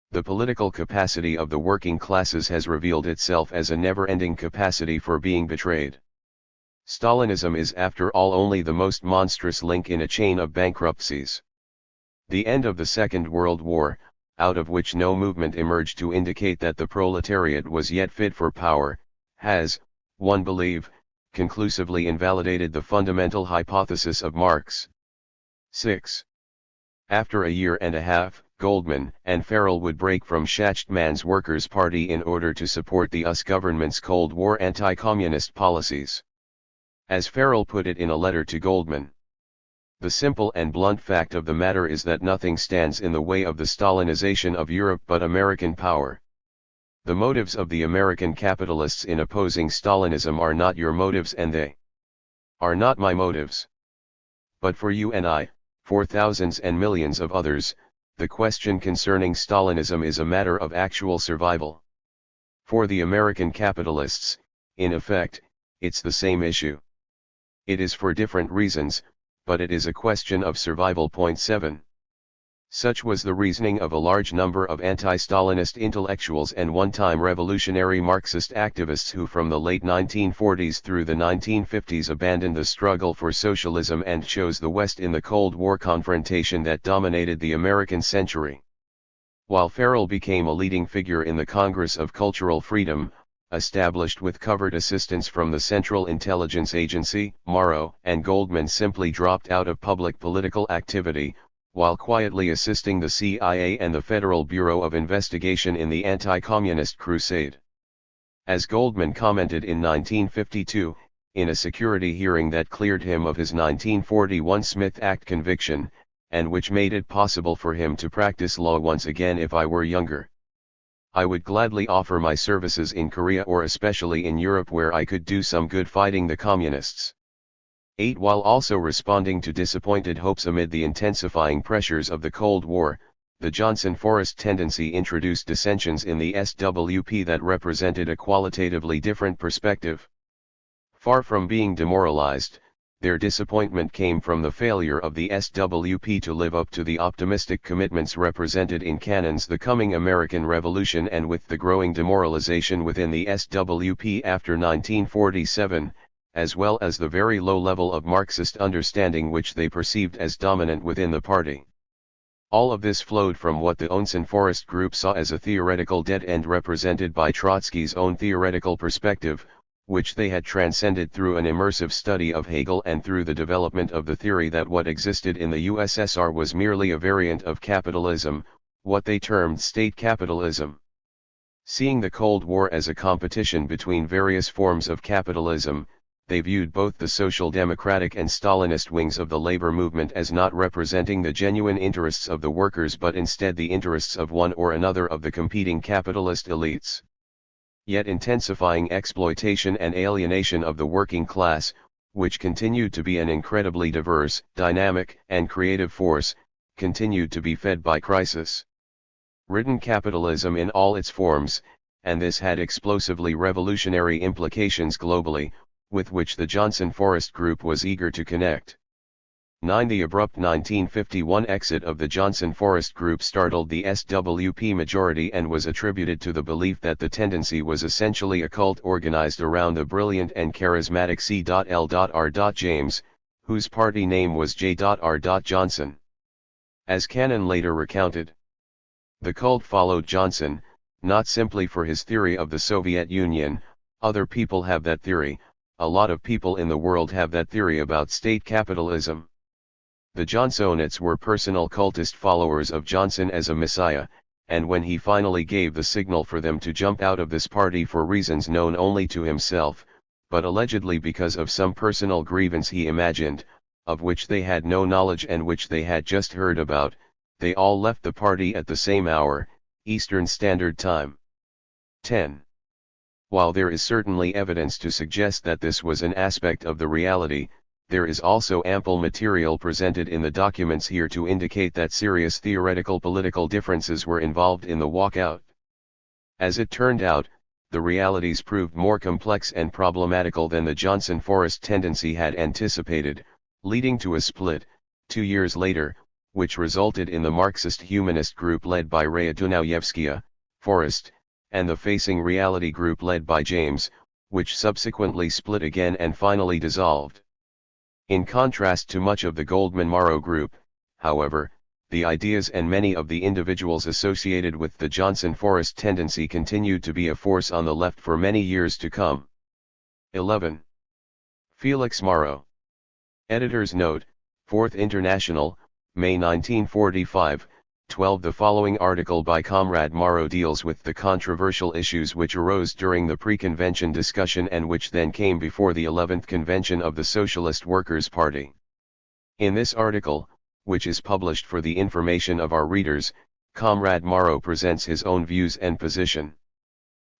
Speaker 1: The political capacity of the working classes has revealed itself as a never-ending capacity for being betrayed. Stalinism is after all only the most monstrous link in a chain of bankruptcies. The end of the Second World War, out of which no movement emerged to indicate that the proletariat was yet fit for power, has, one believe, conclusively invalidated the fundamental hypothesis of Marx. 6. After a year and a half, Goldman and Farrell would break from Schachtman's Workers' Party in order to support the US government's Cold War anti-communist policies. As Farrell put it in a letter to Goldman, the simple and blunt fact of the matter is that nothing stands in the way of the Stalinization of Europe but American power. The motives of the American capitalists in opposing Stalinism are not your motives, and they are not my motives. But for you and I, for thousands and millions of others, the question concerning Stalinism is a matter of actual survival. For the American capitalists, in effect, it's the same issue. It is for different reasons, but it is a question of survival. 7. Such was the reasoning of a large number of anti-Stalinist intellectuals and one-time revolutionary Marxist activists who from the late 1940s through the 1950s abandoned the struggle for socialism and chose the West in the Cold War confrontation that dominated the American century. While Farrell became a leading figure in the Congress of Cultural Freedom, established with covert assistance from the Central Intelligence Agency, Morrow and Goldman simply dropped out of public political activity, while quietly assisting the CIA and the Federal Bureau of Investigation in the anti-communist crusade. As Goldman commented in 1952, in a security hearing that cleared him of his 1941 Smith Act conviction, and which made it possible for him to practice law once again if I were younger. I would gladly offer my services in Korea or especially in Europe where I could do some good fighting the communists. 8. While also responding to disappointed hopes amid the intensifying pressures of the Cold War, the Johnson-Forrest tendency introduced dissensions in the SWP that represented a qualitatively different perspective. Far from being demoralized, their disappointment came from the failure of the SWP to live up to the optimistic commitments represented in Cannon's The Coming American Revolution, and with the growing demoralization within the SWP after 1947, as well as the very low level of Marxist understanding which they perceived as dominant within the party. All of this flowed from what the Johnson-Forrest group saw as a theoretical dead end represented by Trotsky's own theoretical perspective, which they had transcended through an immersive study of Hegel and through the development of the theory that what existed in the USSR was merely a variant of capitalism, what they termed state capitalism. Seeing the Cold War as a competition between various forms of capitalism, they viewed both the social democratic and Stalinist wings of the labor movement as not representing the genuine interests of the workers but instead the interests of one or another of the competing capitalist elites. Yet intensifying exploitation and alienation of the working class, which continued to be an incredibly diverse, dynamic, and creative force, continued to be fed by crisis ridden capitalism in all its forms, and this had explosively revolutionary implications globally, with which the Johnson Forest Group was eager to connect. 9. The abrupt 1951 exit of the Johnson Forest Group startled the SWP majority and was attributed to the belief that the tendency was essentially a cult organized around the brilliant and charismatic C.L.R. James, whose party name was J.R. Johnson. As Cannon later recounted, the cult followed Johnson, not simply for his theory of the Soviet Union. Other people have that theory, a lot of people in the world have that theory about state capitalism. The Johnsonites were personal cultist followers of Johnson as a messiah, and when he finally gave the signal for them to jump out of this party for reasons known only to himself, but allegedly because of some personal grievance he imagined, of which they had no knowledge and which they had just heard about, they all left the party at the same hour, Eastern Standard Time. 10. While there is certainly evidence to suggest that this was an aspect of the reality, there is also ample material presented in the documents here to indicate that serious theoretical political differences were involved in the walkout. As it turned out, the realities proved more complex and problematical than the Johnson Forest tendency had anticipated, leading to a split, 2 years later, which resulted in the Marxist humanist group led by Raya Dunayevskaya, Forest, and the Facing Reality group led by James, which subsequently split again and finally dissolved. In contrast to much of the Goldman-Morrow group, however, the ideas and many of the individuals associated with the Johnson Forest tendency continued to be a force on the left for many years to come. 11. Felix Morrow. Editor's note, Fourth International, May 1945, 12. The following article by Comrade Morrow deals with the controversial issues which arose during the pre-convention discussion and which then came before the 11th Convention of the Socialist Workers' Party. In this article, which is published for the information of our readers, Comrade Morrow presents his own views and position.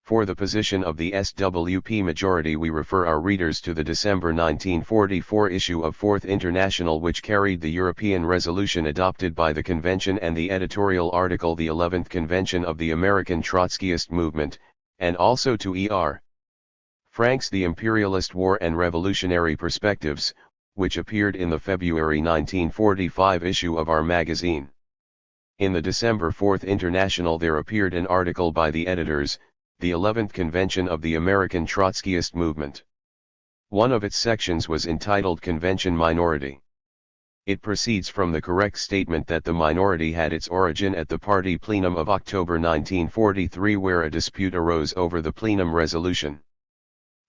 Speaker 1: For the position of the SWP majority we refer our readers to the December 1944 issue of Fourth International, which carried the European resolution adopted by the convention and the editorial article The 11th Convention of the American Trotskyist Movement, and also to E.R. Frank's The Imperialist War and Revolutionary Perspectives, which appeared in the February 1945 issue of our magazine. In the December Fourth International there appeared an article by the editors, The 11th Convention of the American Trotskyist Movement. One of its sections was entitled Convention Minority. It proceeds from the correct statement that the minority had its origin at the party plenum of October 1943, where a dispute arose over the plenum resolution.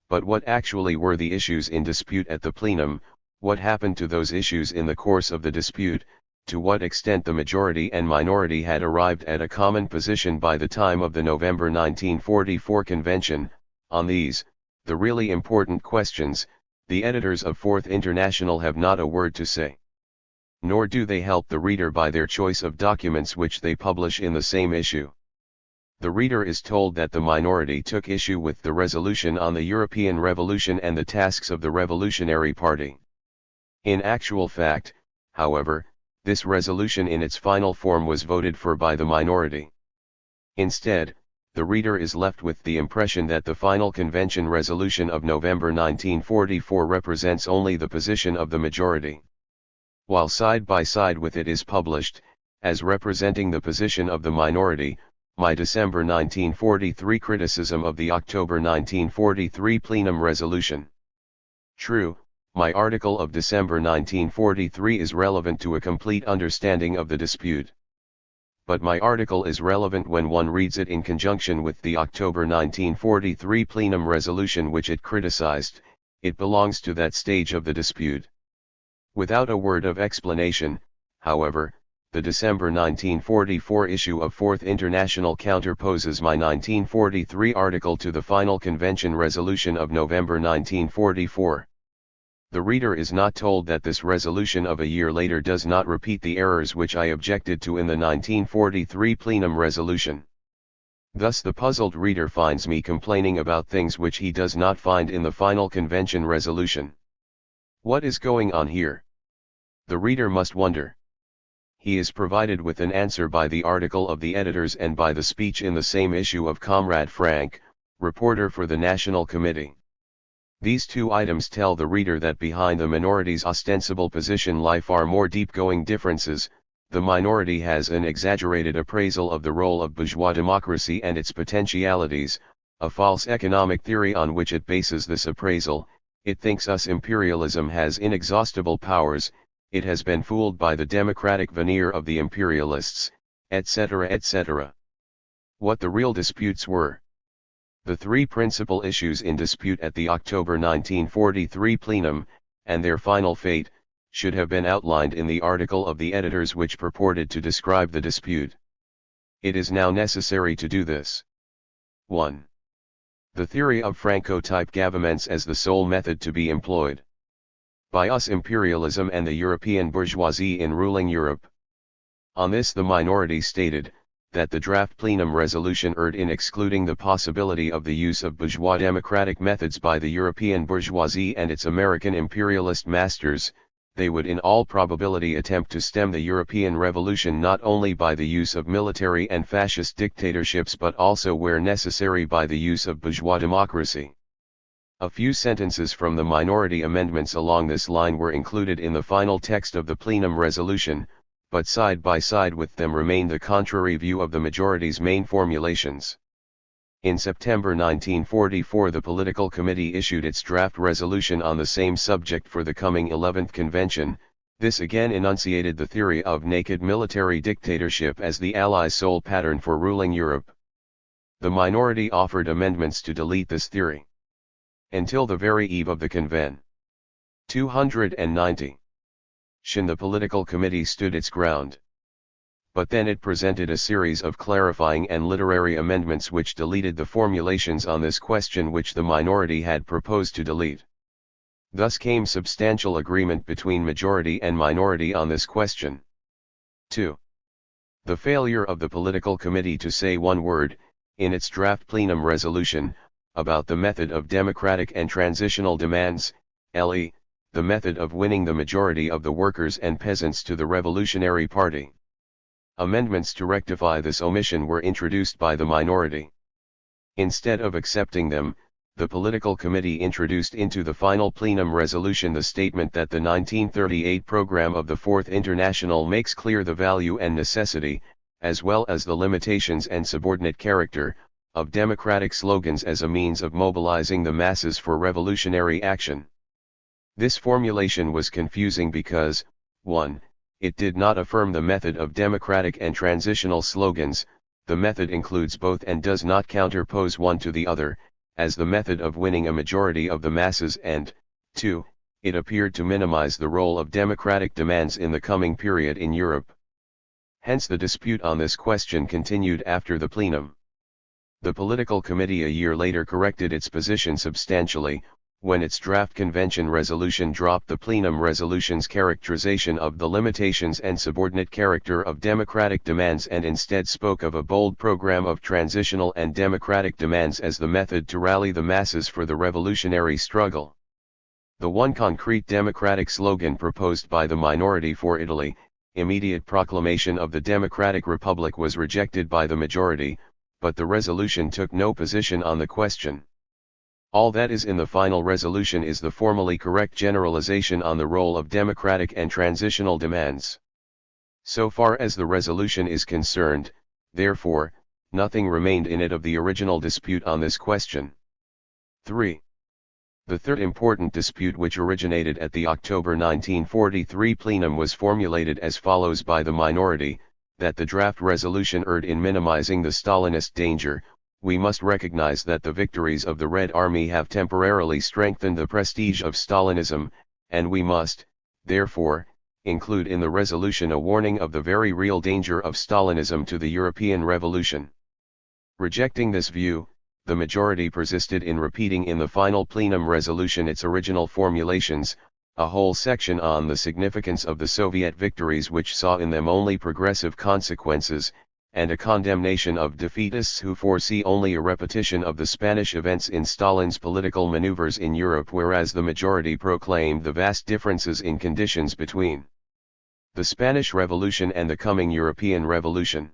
Speaker 1: But what actually were the issues in dispute at the plenum? What happened to those issues in the course of the dispute? To what extent the majority and minority had arrived at a common position by the time of the November 1944 convention? On these, the really important questions, the editors of Fourth International have not a word to say. Nor do they help the reader by their choice of documents which they publish in the same issue. The reader is told that the minority took issue with the resolution on the European Revolution and the tasks of the Revolutionary Party. In actual fact, however, this resolution in its final form was voted for by the minority. Instead, the reader is left with the impression that the final convention resolution of November 1944 represents only the position of the majority, while side by side with it is published, as representing the position of the minority, my December 1943 criticism of the October 1943 plenum resolution. True, my article of December 1943 is relevant to a complete understanding of the dispute. but my article is relevant when one reads it in conjunction with the October 1943 plenum resolution which it criticized. It belongs to that stage of the dispute. Without a word of explanation, however, the December 1944 issue of Fourth International counterposes my 1943 article to the final convention resolution of November 1944. The reader is not told that this resolution of a year later does not repeat the errors which I objected to in the 1943 plenum resolution. Thus the puzzled reader finds me complaining about things which he does not find in the final convention resolution. What is going on here? The reader must wonder. He is provided with an answer by the article of the editors and by the speech in the same issue of Comrade Frank, reporter for the National Committee. These two items tell the reader that behind the minority's ostensible position lie far more deep-going differences. The minority has an exaggerated appraisal of the role of bourgeois democracy and its potentialities, a false economic theory on which it bases this appraisal. It thinks us imperialism has inexhaustible powers, it has been fooled by the democratic veneer of the imperialists, etc. etc. What the real disputes were. The three principal issues in dispute at the October 1943 plenum, and their final fate, should have been outlined in the article of the editors which purported to describe the dispute. It is now necessary to do this. 1. The theory of Franco-type governments as the sole method to be employed by us imperialism and the European bourgeoisie in ruling Europe. On this the minority stated, that the draft plenum resolution erred in excluding the possibility of the use of bourgeois democratic methods by the European bourgeoisie and its American imperialist masters. They would in all probability attempt to stem the European Revolution not only by the use of military and fascist dictatorships but also where necessary by the use of bourgeois democracy. A few sentences from the minority amendments along this line were included in the final text of the plenum resolution, but side by side with them remained the contrary view of the majority's main formulations. In September 1944 the political committee issued its draft resolution on the same subject for the coming 11th convention. This again enunciated the theory of naked military dictatorship as the Allies' sole pattern for ruling Europe. The minority offered amendments to delete this theory. Until the very eve of the Conven. 290. The political committee stood its ground. But then it presented a series of clarifying and literary amendments which deleted the formulations on this question which the minority had proposed to delete. Thus came substantial agreement between majority and minority on this question. 2. The failure of the political committee to say one word, in its draft plenum resolution, about the method of democratic and transitional demands, le, the method of winning the majority of the workers and peasants to the Revolutionary Party. Amendments to rectify this omission were introduced by the minority. Instead of accepting them, the political committee introduced into the final plenum resolution the statement that the 1938 program of the Fourth International makes clear the value and necessity, as well as the limitations and subordinate character, of democratic slogans as a means of mobilizing the masses for revolutionary action. This formulation was confusing because, 1. It did not affirm the method of democratic and transitional slogans. The method includes both and does not counterpose one to the other, as the method of winning a majority of the masses, and 2. It appeared to minimize the role of democratic demands in the coming period in Europe. Hence the dispute on this question continued after the plenum. The political committee a year later corrected its position substantially, when its draft convention resolution dropped the plenum resolution's characterization of the limitations and subordinate character of democratic demands and instead spoke of a bold program of transitional and democratic demands as the method to rally the masses for the revolutionary struggle. The one concrete democratic slogan proposed by the minority for Italy, immediate proclamation of the Democratic Republic, was rejected by the majority, but the resolution took no position on the question. All that is in the final resolution is the formally correct generalization on the role of democratic and transitional demands. So far as the resolution is concerned, therefore, nothing remained in it of the original dispute on this question. 3. The third important dispute which originated at the October 1943 plenum was formulated as follows by the minority: that the draft resolution erred in minimizing the Stalinist danger, we must recognize that the victories of the Red Army have temporarily strengthened the prestige of Stalinism, and we must, therefore, include in the resolution a warning of the very real danger of Stalinism to the European Revolution. Rejecting this view, the majority persisted in repeating in the final plenum resolution its original formulations, a whole section on the significance of the Soviet victories which saw in them only progressive consequences, and a condemnation of defeatists who foresee only a repetition of the Spanish events in Stalin's political maneuvers in Europe, whereas the majority proclaimed the vast differences in conditions between the Spanish Revolution and the coming European Revolution.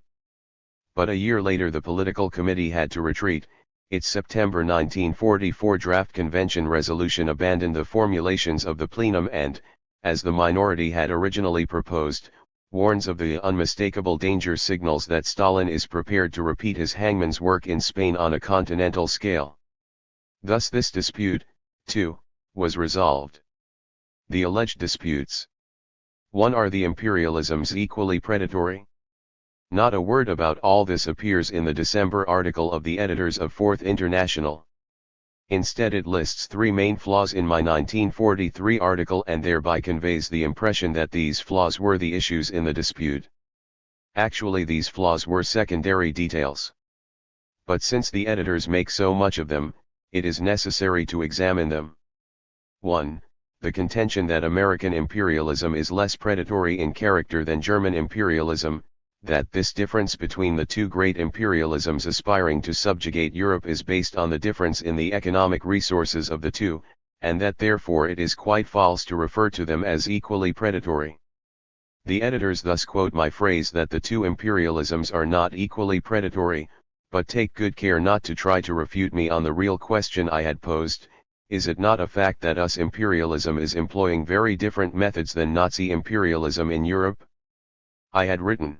Speaker 1: But a year later the political committee had to retreat. Its September 1944 draft convention resolution abandoned the formulations of the plenum and, as the minority had originally proposed, warns of the unmistakable danger signals that Stalin is prepared to repeat his hangman's work in Spain on a continental scale. Thus this dispute, too, was resolved. The alleged disputes. 1. Are the imperialisms equally predatory? Not a word about all this appears in the December article of the editors of Fourth International. Instead it lists 3 main flaws in my 1943 article and thereby conveys the impression that these flaws were the issues in the dispute. Actually these flaws were secondary details. But since the editors make so much of them, it is necessary to examine them. 1. The contention that American imperialism is less predatory in character than German imperialism, that this difference between the two great imperialisms aspiring to subjugate Europe is based on the difference in the economic resources of the two, and that therefore it is quite false to refer to them as equally predatory. The editors thus quote my phrase that the two imperialisms are not equally predatory, but take good care not to try to refute me on the real question I had posed: is it not a fact that US imperialism is employing very different methods than Nazi imperialism in Europe? I had written.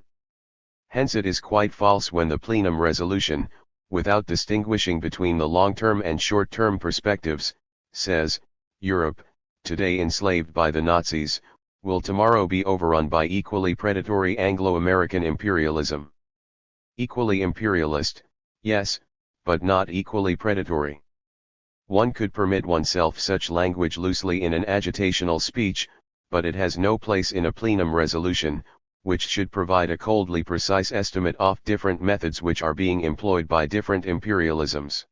Speaker 1: Hence it is quite false when the plenum resolution, without distinguishing between the long-term and short-term perspectives, says, Europe, today enslaved by the Nazis, will tomorrow be overrun by equally predatory Anglo-American imperialism. Equally imperialist, yes, but not equally predatory. One could permit oneself such language loosely in an agitational speech, but it has no place in a plenum resolution, which should provide a coldly precise estimate of different methods which are being employed by different imperialisms.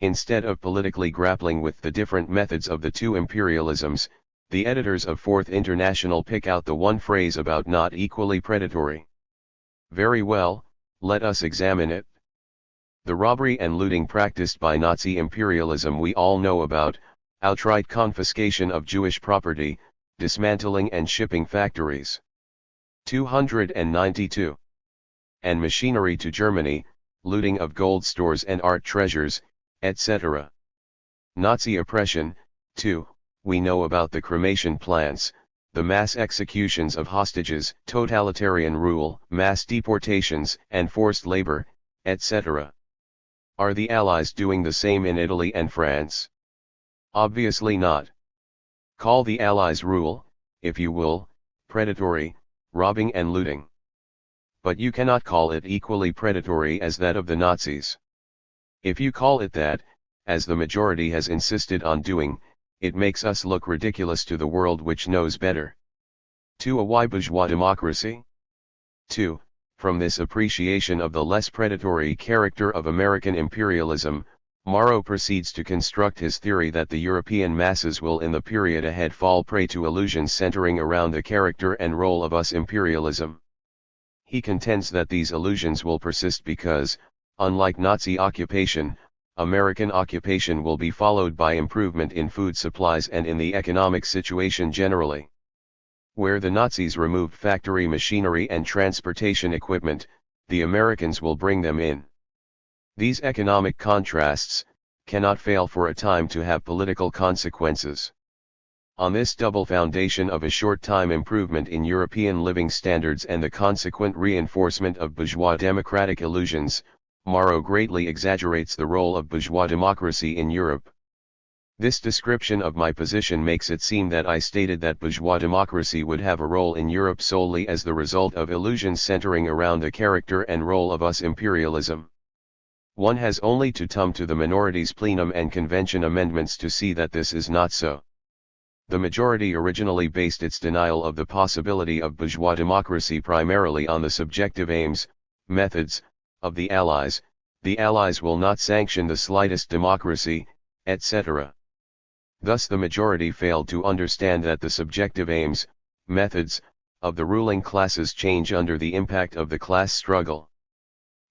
Speaker 1: Instead of politically grappling with the different methods of the two imperialisms, the editors of Fourth International pick out the one phrase about not equally predatory. Very well, let us examine it. The robbery and looting practiced by Nazi imperialism we all know about, outright confiscation of Jewish property, dismantling and shipping factories. 292. And machinery to Germany, looting of gold stores and art treasures, etc. Nazi oppression, too, we know about the cremation plants, the mass executions of hostages, totalitarian rule, mass deportations, and forced labor, etc. Are the Allies doing the same in Italy and France? Obviously not. Call the Allies' rule, if you will, predatory, robbing and looting. But you cannot call it equally predatory as that of the Nazis. If you call it that, as the majority has insisted on doing, it makes us look ridiculous to the world which knows better. 2. Why bourgeois democracy? 2. From this appreciation of the less predatory character of American imperialism, Morrow proceeds to construct his theory that the European masses will in the period ahead fall prey to illusions centering around the character and role of US imperialism. He contends that these illusions will persist because, unlike Nazi occupation, American occupation will be followed by improvement in food supplies and in the economic situation generally. Where the Nazis removed factory machinery and transportation equipment, the Americans will bring them in. These economic contrasts cannot fail for a time to have political consequences. On this double foundation of a short-time improvement in European living standards and the consequent reinforcement of bourgeois democratic illusions, Morrow greatly exaggerates the role of bourgeois democracy in Europe. This description of my position makes it seem that I stated that bourgeois democracy would have a role in Europe solely as the result of illusions centering around the character and role of us imperialism. One has only to come to the minorities' plenum and convention amendments to see that this is not so. The majority originally based its denial of the possibility of bourgeois democracy primarily on the subjective aims, methods, of the Allies. The Allies will not sanction the slightest democracy, etc. Thus the majority failed to understand that the subjective aims, methods, of the ruling classes change under the impact of the class struggle.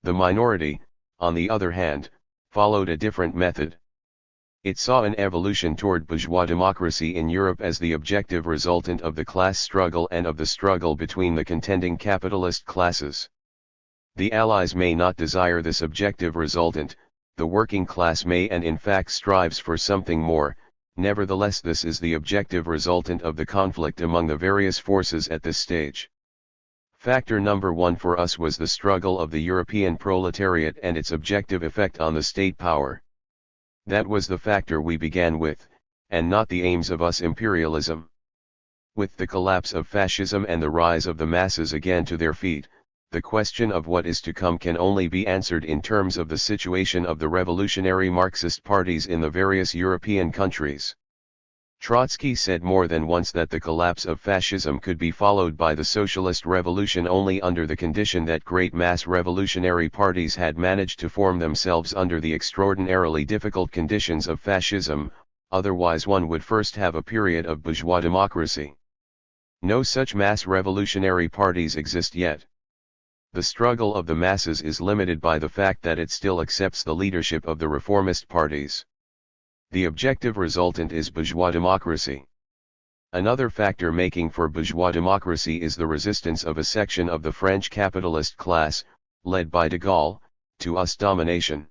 Speaker 1: The minority, on the other hand, followed a different method. It saw an evolution toward bourgeois democracy in Europe as the objective resultant of the class struggle and of the struggle between the contending capitalist classes. The Allies may not desire this objective resultant, the working class may and in fact strives for something more. Nevertheless, this is the objective resultant of the conflict among the various forces at this stage. Factor number 1 for us was the struggle of the European proletariat and its objective effect on the state power. That was the factor we began with, and not the aims of us imperialism. With the collapse of fascism and the rise of the masses again to their feet, the question of what is to come can only be answered in terms of the situation of the revolutionary Marxist parties in the various European countries. Trotsky said more than once that the collapse of fascism could be followed by the socialist revolution only under the condition that great mass revolutionary parties had managed to form themselves under the extraordinarily difficult conditions of fascism, otherwise one would first have a period of bourgeois democracy. No such mass revolutionary parties exist yet. The struggle of the masses is limited by the fact that it still accepts the leadership of the reformist parties. The objective resultant is bourgeois democracy. Another factor making for bourgeois democracy is the resistance of a section of the French capitalist class, led by de Gaulle, to us domination.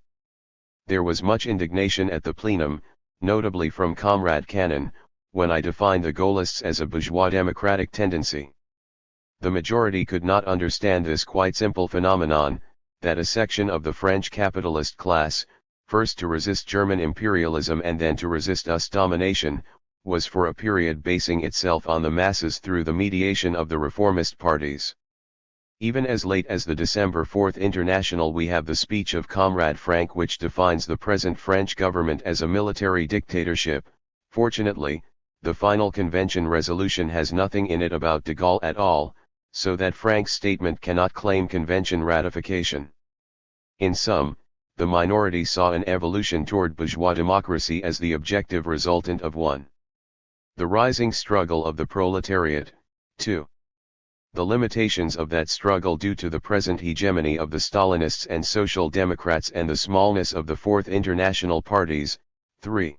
Speaker 1: There was much indignation at the plenum, notably from Comrade Cannon, when I defined the Gaullists as a bourgeois democratic tendency. The majority could not understand this quite simple phenomenon, that a section of the French capitalist class, first to resist German imperialism and then to resist us domination, was for a period basing itself on the masses through the mediation of the reformist parties. Even as late as the December 4th International we have the speech of Comrade Frank which defines the present French government as a military dictatorship. Fortunately, the final convention resolution has nothing in it about de Gaulle at all, so that Frank's statement cannot claim convention ratification. In sum, the minority saw an evolution toward bourgeois democracy as the objective resultant of 1. The rising struggle of the proletariat, 2. The limitations of that struggle due to the present hegemony of the Stalinists and Social Democrats and the smallness of the Fourth International parties, 3.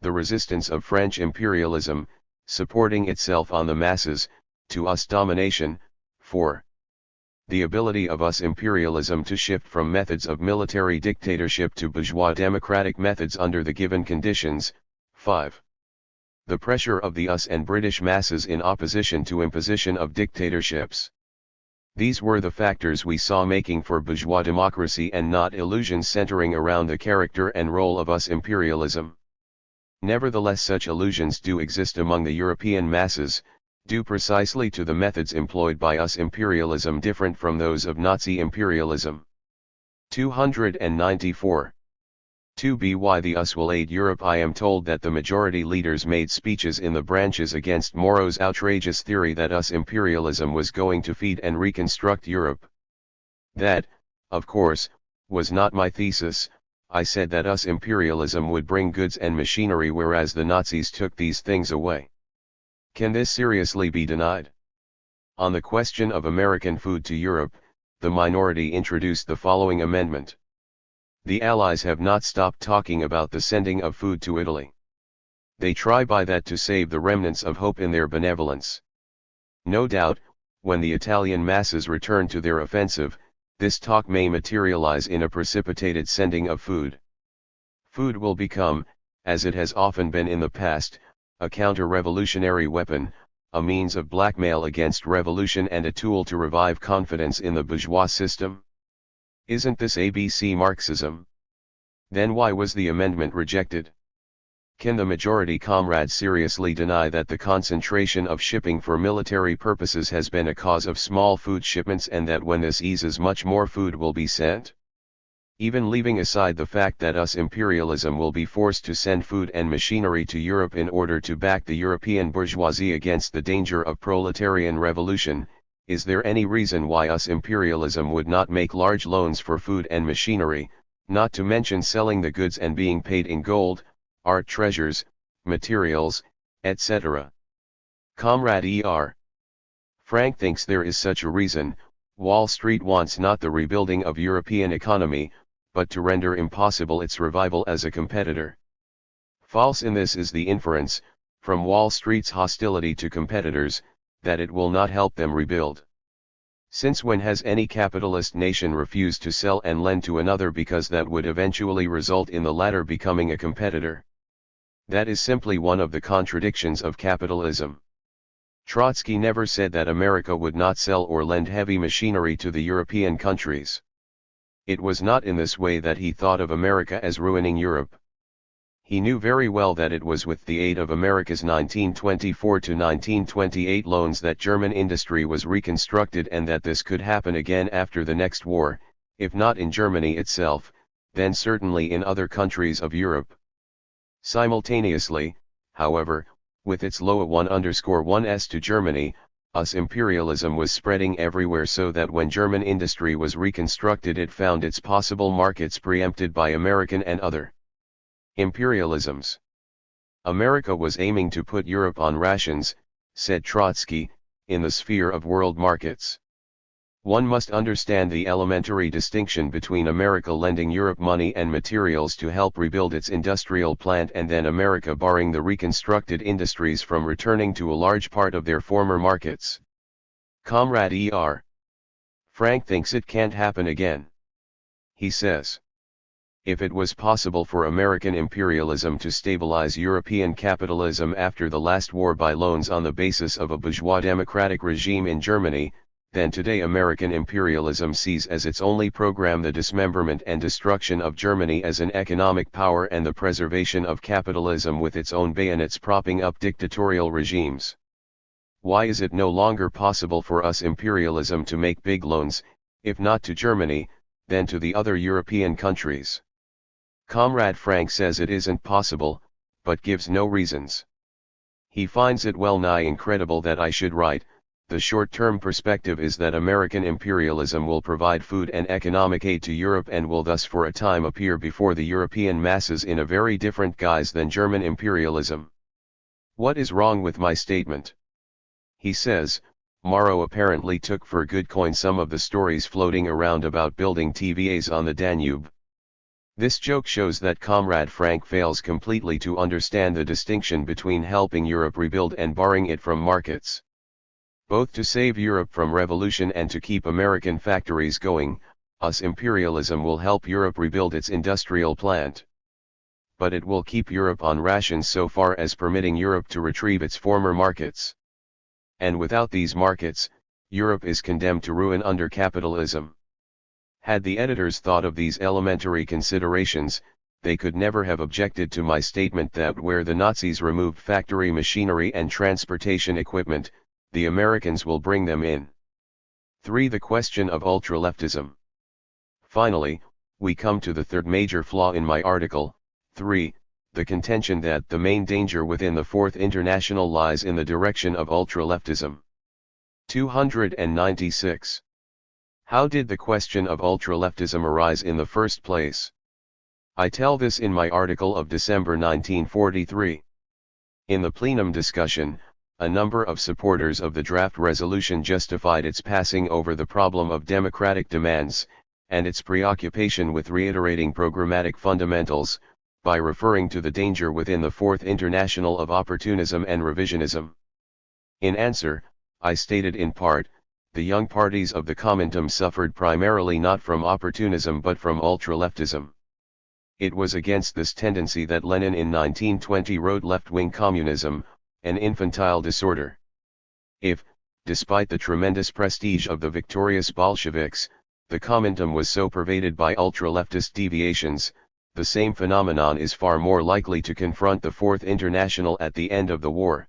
Speaker 1: The resistance of French imperialism, supporting itself on the masses, to us domination, 4. The ability of us imperialism to shift from methods of military dictatorship to bourgeois democratic methods under the given conditions, 5. The pressure of the us and British masses in opposition to imposition of dictatorships. These were the factors we saw making for bourgeois democracy and not illusions centering around the character and role of us imperialism. Nevertheless, such illusions do exist among the European masses, due precisely to the methods employed by us imperialism different from those of Nazi imperialism. 294. 2b Why the US will aid Europe. I am told that the majority leaders made speeches in the branches against Moro's outrageous theory that US imperialism was going to feed and reconstruct Europe. That, of course, was not my thesis. I said that US imperialism would bring goods and machinery whereas the Nazis took these things away. Can this seriously be denied? On the question of American food to Europe, the minority introduced the following amendment. The Allies have not stopped talking about the sending of food to Italy. They try by that to save the remnants of hope in their benevolence. No doubt, when the Italian masses return to their offensive, this talk may materialize in a precipitated sending of food. Food will become, as it has often been in the past, a counter-revolutionary weapon, a means of blackmail against revolution and a tool to revive confidence in the bourgeois system. Isn't this ABC Marxism? Then why was the amendment rejected? Can the majority comrades seriously deny that the concentration of shipping for military purposes has been a cause of small food shipments and that when this eases much more food will be sent? Even leaving aside the fact that US imperialism will be forced to send food and machinery to Europe in order to back the European bourgeoisie against the danger of proletarian revolution, is there any reason why US imperialism would not make large loans for food and machinery, not to mention selling the goods and being paid in gold, art treasures, materials, etc.? Comrade E.R. Frank thinks there is such a reason. Wall Street wants not the rebuilding of European economy, but to render impossible its revival as a competitor. False in this is the inference, from Wall Street's hostility to competitors, that it will not help them rebuild. Since when has any capitalist nation refused to sell and lend to another because that would eventually result in the latter becoming a competitor? That is simply one of the contradictions of capitalism. Trotsky never said that America would not sell or lend heavy machinery to the European countries. It was not in this way that he thought of America as ruining Europe. He knew very well that it was with the aid of America's 1924 to 1928 loans that German industry was reconstructed and that this could happen again after the next war, if not in Germany itself, then certainly in other countries of Europe. Simultaneously, however, with its loa 1_1s to Germany, US imperialism was spreading everywhere so that when German industry was reconstructed it found its possible markets preempted by American and other imperialisms. America was aiming to put Europe on rations, said Trotsky, in the sphere of world markets. One must understand the elementary distinction between America lending Europe money and materials to help rebuild its industrial plant and then America barring the reconstructed industries from returning to a large part of their former markets. Comrade E.R. Frank thinks it can't happen again. He says, if it was possible for American imperialism to stabilize European capitalism after the last war by loans on the basis of a bourgeois democratic regime in Germany, then today American imperialism sees as its only program the dismemberment and destruction of Germany as an economic power and the preservation of capitalism with its own bayonets propping up dictatorial regimes. Why is it no longer possible for us imperialism to make big loans, if not to Germany, then to the other European countries? Comrade Frank says it isn't possible, but gives no reasons. He finds it well nigh incredible that I should write, the short-term perspective is that American imperialism will provide food and economic aid to Europe and will thus for a time appear before the European masses in a very different guise than German imperialism. What is wrong with my statement? He says, Morrow apparently took for good coin some of the stories floating around about building TVAs on the Danube. This joke shows that Comrade Frank fails completely to understand the distinction between helping Europe rebuild and barring it from markets. Both to save Europe from revolution and to keep American factories going, US imperialism will help Europe rebuild its industrial plant. But it will keep Europe on rations so far as permitting Europe to retrieve its former markets. And without these markets, Europe is condemned to ruin under capitalism. Had the editors thought of these elementary considerations, they could never have objected to my statement that where the Nazis removed factory machinery and transportation equipment, the Americans will bring them in. 3. The question of ultra-leftism. Finally, we come to the third major flaw in my article. 3. The contention that the main danger within the Fourth International lies in the direction of ultra-leftism. 296. How did the question of ultra-leftism arise in the first place? I tell this in my article of December 1943. In the plenum discussion, a number of supporters of the draft resolution justified its passing over the problem of democratic demands, and its preoccupation with reiterating programmatic fundamentals, by referring to the danger within the Fourth International of opportunism and revisionism. In answer, I stated in part, the young parties of the Comintern suffered primarily not from opportunism but from ultra-leftism. It was against this tendency that Lenin in 1920 wrote left-wing communism, an infantile disorder. If, despite the tremendous prestige of the victorious Bolsheviks, the Comintern was so pervaded by ultra-leftist deviations, the same phenomenon is far more likely to confront the Fourth International at the end of the war.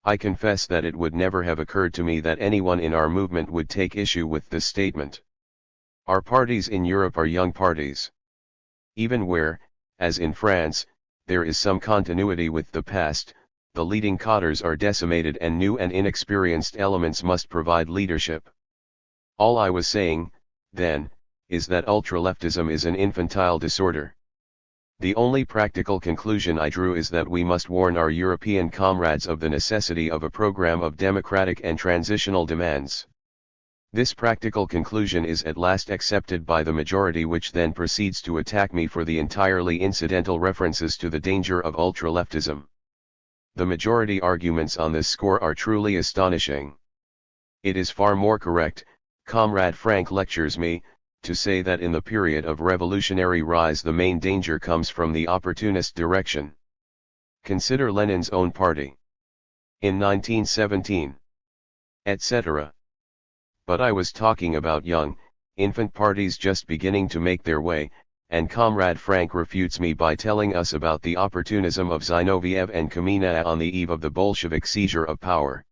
Speaker 1: I confess that it would never have occurred to me that anyone in our movement would take issue with this statement. Our parties in Europe are young parties. Even where, as in France, there is some continuity with the past, the leading cadres are decimated and new and inexperienced elements must provide leadership. All I was saying, then, is that ultraleftism is an infantile disorder. The only practical conclusion I drew is that we must warn our European comrades of the necessity of a program of democratic and transitional demands. This practical conclusion is at last accepted by the majority, which then proceeds to attack me for the entirely incidental references to the danger of ultraleftism. The majority arguments on this score are truly astonishing. It is far more correct, Comrade Frank lectures me, to say that in the period of revolutionary rise the main danger comes from the opportunist direction. Consider Lenin's own party. In 1917. Etc. But I was talking about young, infant parties just beginning to make their way, and Comrade Frank refutes me by telling us about the opportunism of Zinoviev and Kamina on the eve of the Bolshevik seizure of power.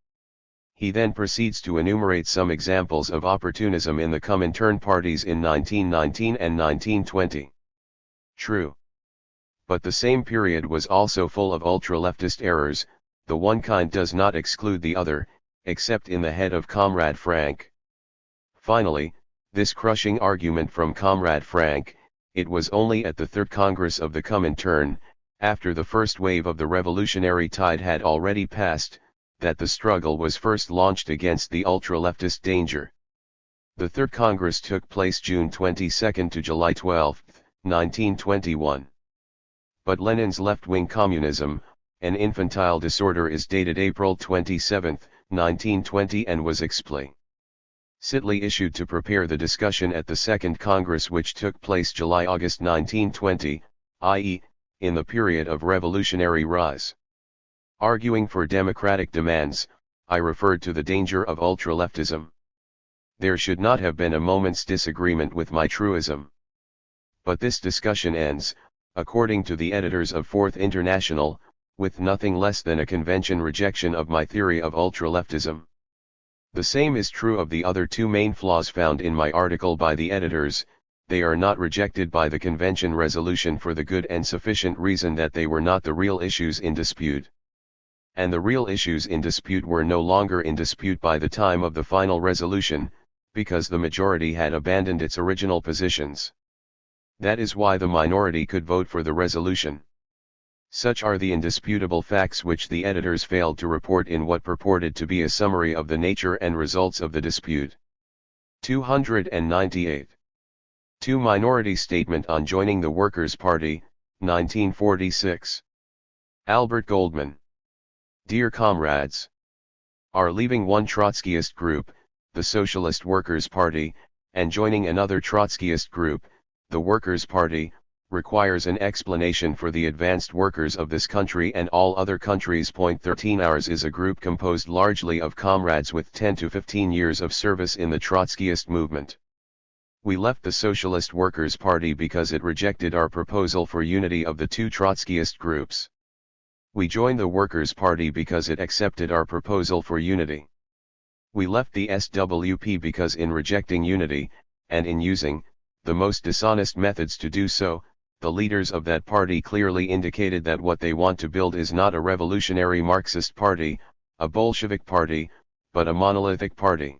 Speaker 1: He then proceeds to enumerate some examples of opportunism in the Comintern parties in 1919 and 1920. True. But the same period was also full of ultra-leftist errors. The one kind does not exclude the other, except in the head of Comrade Frank. Finally, this crushing argument from Comrade Frank: it was only at the Third Congress of the Comintern, after the first wave of the revolutionary tide had already passed, that the struggle was first launched against the ultra-leftist danger. The Third Congress took place June 22 to July 12, 1921. But Lenin's left-wing communism, an infantile disorder, is dated April 27, 1920 and was explicitly issued to prepare the discussion at the Second Congress, which took place July-August 1920, i.e., in the period of revolutionary rise. Arguing for democratic demands, I referred to the danger of ultraleftism. There should not have been a moment's disagreement with my truism. But this discussion ends, according to the editors of Fourth International, with nothing less than a convention rejection of my theory of ultraleftism. The same is true of the other two main flaws found in my article by the editors. They are not rejected by the convention resolution for the good and sufficient reason that they were not the real issues in dispute. And the real issues in dispute were no longer in dispute by the time of the final resolution, because the majority had abandoned its original positions. That is why the minority could vote for the resolution. Such are the indisputable facts which the editors failed to report in what purported to be a summary of the nature and results of the dispute. 298. 2. Minority Statement on Joining the Workers' Party, 1946. Albert Goldman. Dear comrades, are leaving one Trotskyist group, the Socialist Workers' Party, and joining another Trotskyist group, the Workers' Party, requires an explanation for the advanced workers of this country and all other countries. 13. Ours is a group composed largely of comrades with 10 to 15 years of service in the Trotskyist movement. We left the Socialist Workers' Party because it rejected our proposal for unity of the two Trotskyist groups. We joined the Workers' Party because it accepted our proposal for unity. We left the SWP because in rejecting unity, and in using the most dishonest methods to do so, the leaders of that party clearly indicated that what they want to build is not a revolutionary Marxist party, a Bolshevik party, but a monolithic party.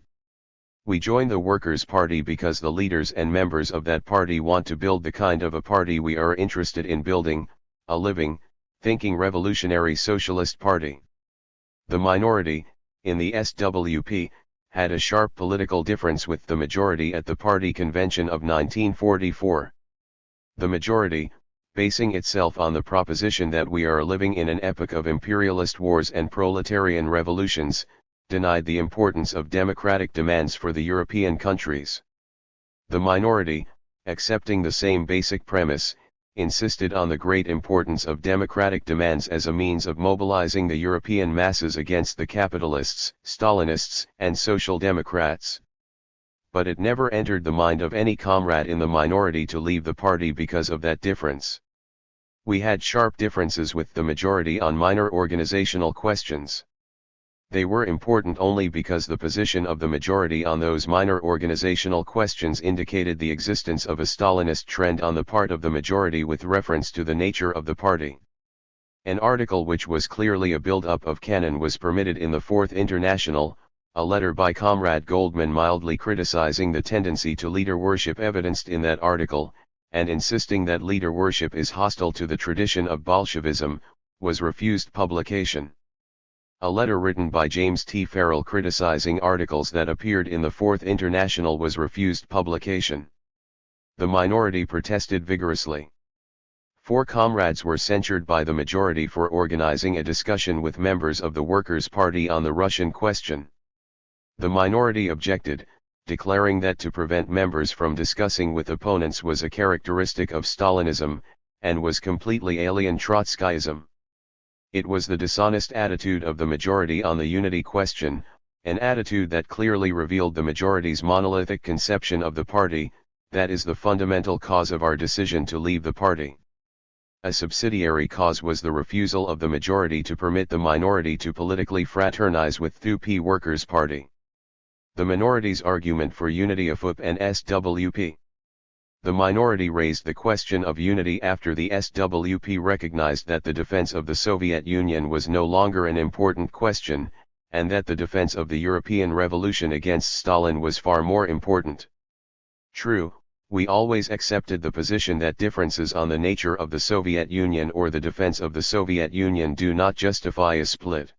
Speaker 1: We joined the Workers' Party because the leaders and members of that party want to build the kind of a party we are interested in building, a living, thinking revolutionary socialist party. The minority, in the SWP, had a sharp political difference with the majority at the party convention of 1944. The majority, basing itself on the proposition that we are living in an epoch of imperialist wars and proletarian revolutions, denied the importance of democratic demands for the European countries. The minority, accepting the same basic premise, insisted on the great importance of democratic demands as a means of mobilizing the European masses against the capitalists, Stalinists, and Social Democrats. but it never entered the mind of any comrade in the minority to leave the party because of that difference. We had sharp differences with the majority on minor organizational questions. They were important only because the position of the majority on those minor organizational questions indicated the existence of a Stalinist trend on the part of the majority with reference to the nature of the party. An article which was clearly a build-up of canon was permitted in the Fourth International, a letter by Comrade Goldman mildly criticizing the tendency to leader worship evidenced in that article, and insisting that leader worship is hostile to the tradition of Bolshevism, was refused publication. A letter written by James T. Farrell criticizing articles that appeared in the Fourth International was refused publication. The minority protested vigorously. 4 comrades were censured by the majority for organizing a discussion with members of the Workers' Party on the Russian question. The minority objected, declaring that to prevent members from discussing with opponents was a characteristic of Stalinism, and was completely alien Trotskyism. It was the dishonest attitude of the majority on the unity question, an attitude that clearly revealed the majority's monolithic conception of the party, that is the fundamental cause of our decision to leave the party. A subsidiary cause was the refusal of the majority to permit the minority to politically fraternize with the Workers' Party. The minority's argument for unity of UP and SWP. The minority raised the question of unity after the SWP recognized that the defense of the Soviet Union was no longer an important question, and that the defense of the European Revolution against Stalin was far more important. True, we always accepted the position that differences on the nature of the Soviet Union or the defense of the Soviet Union do not justify a split.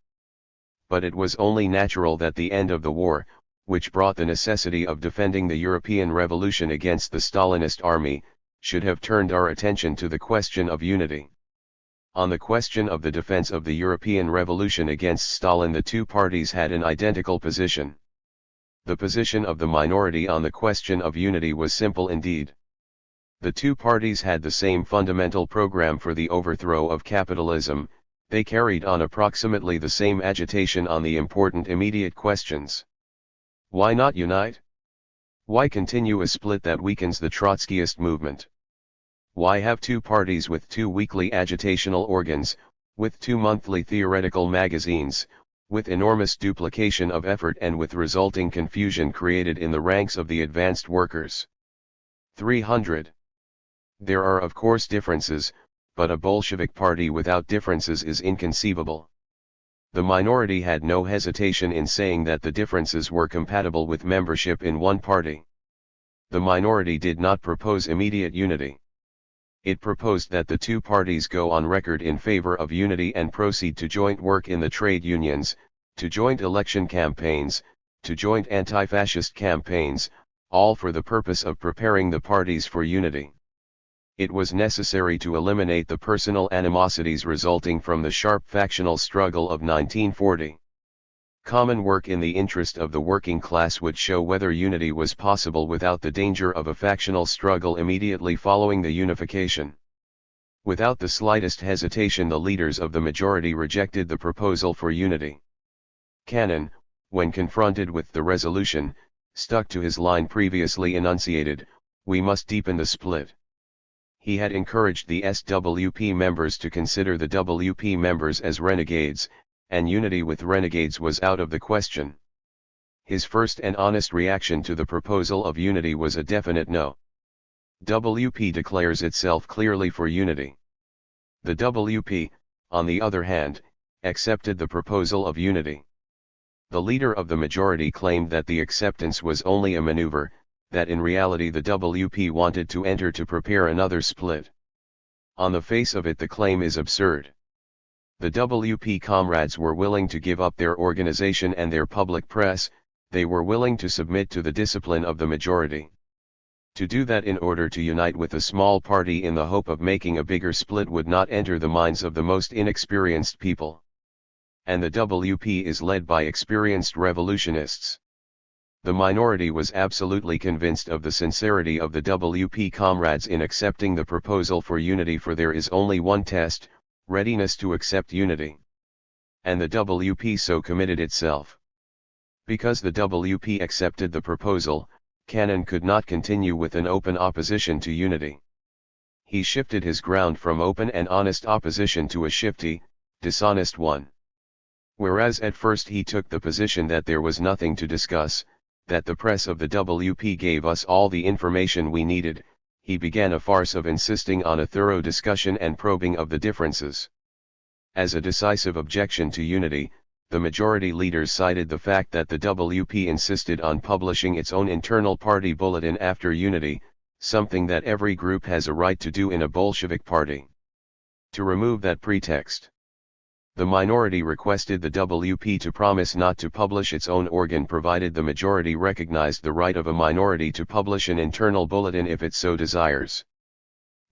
Speaker 1: But it was only natural that the end of the war, which brought the necessity of defending the European Revolution against the Stalinist army, should have turned our attention to the question of unity. On the question of the defense of the European Revolution against Stalin, the two parties had an identical position. The position of the minority on the question of unity was simple indeed. The two parties had the same fundamental program for the overthrow of capitalism, they carried on approximately the same agitation on the important immediate questions. Why not unite? Why continue a split that weakens the Trotskyist movement? Why have two parties with two weekly agitational organs, with two monthly theoretical magazines, with enormous duplication of effort and with resulting confusion created in the ranks of the advanced workers? 300. There are of course differences, but a Bolshevik party without differences is inconceivable. The minority had no hesitation in saying that the differences were compatible with membership in one party. The minority did not propose immediate unity. It proposed that the two parties go on record in favor of unity and proceed to joint work in the trade unions, to joint election campaigns, to joint anti-fascist campaigns, all for the purpose of preparing the parties for unity. It was necessary to eliminate the personal animosities resulting from the sharp factional struggle of 1940. Common work in the interest of the working class would show whether unity was possible without the danger of a factional struggle immediately following the unification. Without the slightest hesitation, the leaders of the majority rejected the proposal for unity. Cannon, when confronted with the resolution, stuck to his line previously enunciated: we must deepen the split. He had encouraged the SWP members to consider the WP members as renegades, and unity with renegades was out of the question. His first and honest reaction to the proposal of unity was a definite no. WP declares itself clearly for unity. The WP, on the other hand, accepted the proposal of unity. The leader of the majority claimed that the acceptance was only a maneuver, that in reality the WP wanted to enter to prepare another split. On the face of it, the claim is absurd. The WP comrades were willing to give up their organization and their public press, they were willing to submit to the discipline of the majority. To do that in order to unite with a small party in the hope of making a bigger split would not enter the minds of the most inexperienced people. And the WP is led by experienced revolutionists. The minority was absolutely convinced of the sincerity of the WP comrades in accepting the proposal for unity, for there is only one test: readiness to accept unity. And the WP so committed itself. Because the WP accepted the proposal, Cannon could not continue with an open opposition to unity. He shifted his ground from open and honest opposition to a shifty, dishonest one. Whereas at first he took the position that there was nothing to discuss, that the press of the WP gave us all the information we needed, he began a farce of insisting on a thorough discussion and probing of the differences. As a decisive objection to unity, the majority leaders cited the fact that the WP insisted on publishing its own internal party bulletin after unity, something that every group has a right to do in a Bolshevik party. To remove that pretext, the minority requested the WP to promise not to publish its own organ provided the majority recognized the right of a minority to publish an internal bulletin if it so desires.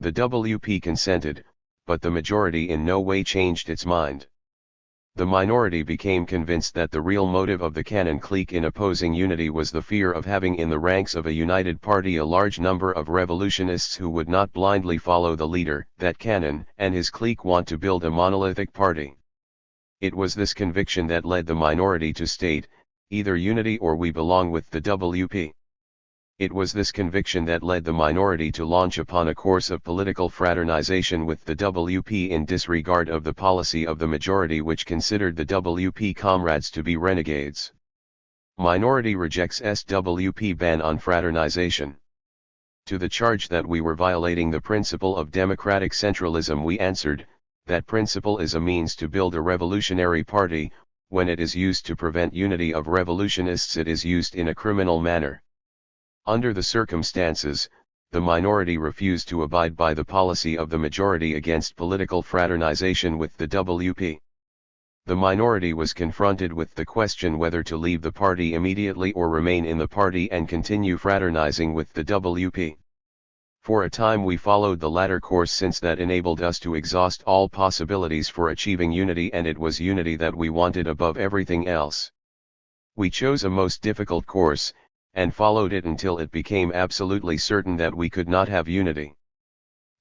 Speaker 1: The WP consented, but the majority in no way changed its mind. The minority became convinced that the real motive of the Cannon clique in opposing unity was the fear of having in the ranks of a united party a large number of revolutionists who would not blindly follow the leader, that Cannon and his clique want to build a monolithic party. It was this conviction that led the minority to state, either unity or we belong with the WP. It was this conviction that led the minority to launch upon a course of political fraternization with the WP in disregard of the policy of the majority, which considered the WP comrades to be renegades. Minority rejects SWP ban on fraternization. To the charge that we were violating the principle of democratic centralism, we answered, that principle is a means to build a revolutionary party. When it is used to prevent unity of revolutionists, it is used in a criminal manner. Under the circumstances, the minority refused to abide by the policy of the majority against political fraternization with the WP. The minority was confronted with the question whether to leave the party immediately or remain in the party and continue fraternizing with the WP. For a time we followed the latter course, since that enabled us to exhaust all possibilities for achieving unity, and it was unity that we wanted above everything else. We chose a most difficult course, and followed it until it became absolutely certain that we could not have unity.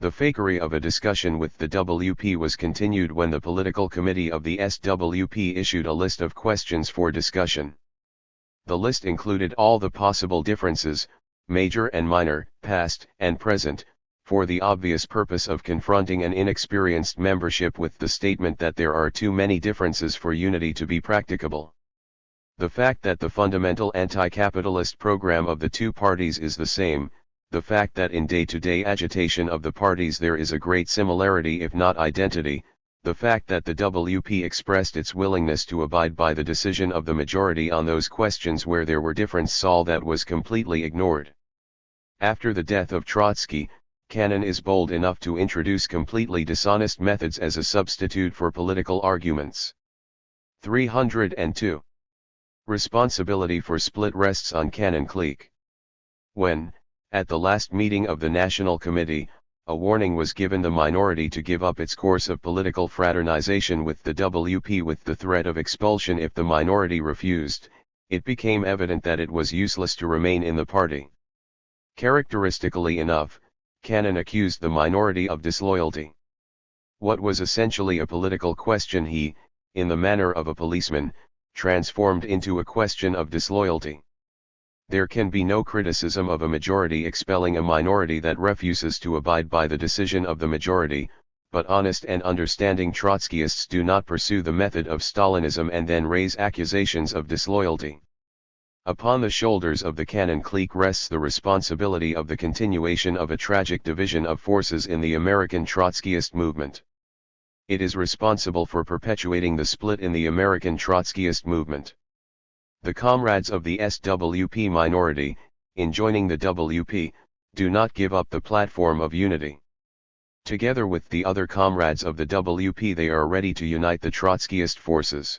Speaker 1: The fakery of a discussion with the WP was continued when the political committee of the SWP issued a list of questions for discussion. The list included all the possible differences, major and minor, past and present, for the obvious purpose of confronting an inexperienced membership with the statement that there are too many differences for unity to be practicable. The fact that the fundamental anti-capitalist program of the two parties is the same, the fact that in day-to-day agitation of the parties there is a great similarity if not identity, the fact that the WP expressed its willingness to abide by the decision of the majority on those questions where there were differences, all that was completely ignored. After the death of Trotsky, Cannon is bold enough to introduce completely dishonest methods as a substitute for political arguments. 302. Responsibility for split rests on Cannon clique. When, at the last meeting of the National Committee, a warning was given the minority to give up its course of political fraternization with the WP with the threat of expulsion if the minority refused, it became evident that it was useless to remain in the party. Characteristically enough, Cannon accused the minority of disloyalty. What was essentially a political question he, in the manner of a policeman, transformed into a question of disloyalty. There can be no criticism of a majority expelling a minority that refuses to abide by the decision of the majority, but honest and understanding Trotskyists do not pursue the method of Stalinism and then raise accusations of disloyalty. Upon the shoulders of the Cannon clique rests the responsibility of the continuation of a tragic division of forces in the American Trotskyist movement. It is responsible for perpetuating the split in the American Trotskyist movement. The comrades of the SWP minority, in joining the WP, do not give up the platform of unity. Together with the other comrades of the WP they are ready to unite the Trotskyist forces.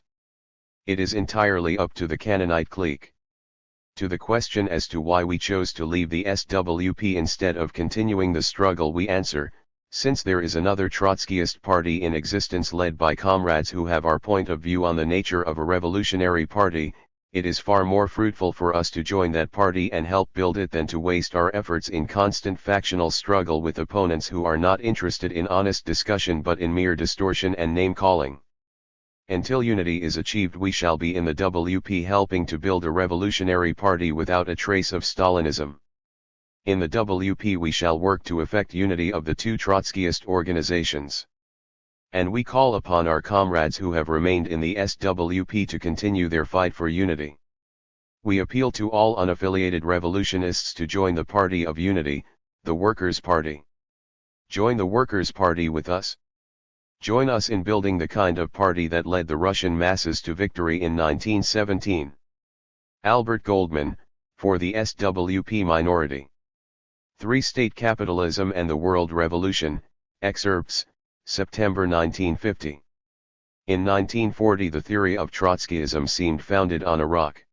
Speaker 1: It is entirely up to the Cannonite clique. To the question as to why we chose to leave the SWP instead of continuing the struggle, we answer, since there is another Trotskyist party in existence led by comrades who have our point of view on the nature of a revolutionary party, it is far more fruitful for us to join that party and help build it than to waste our efforts in constant factional struggle with opponents who are not interested in honest discussion but in mere distortion and name-calling. Until unity is achieved, we shall be in the WP helping to build a revolutionary party without a trace of Stalinism. In the WP we shall work to effect unity of the two Trotskyist organizations. And we call upon our comrades who have remained in the SWP to continue their fight for unity. We appeal to all unaffiliated revolutionists to join the Party of Unity, the Workers' Party. Join the Workers' Party with us. Join us in building the kind of party that led the Russian masses to victory in 1917. Albert Goldman, for the SWP minority. Three-State Capitalism and the World Revolution, excerpts, September 1950. In 1940 the theory of Trotskyism seemed founded on a rock.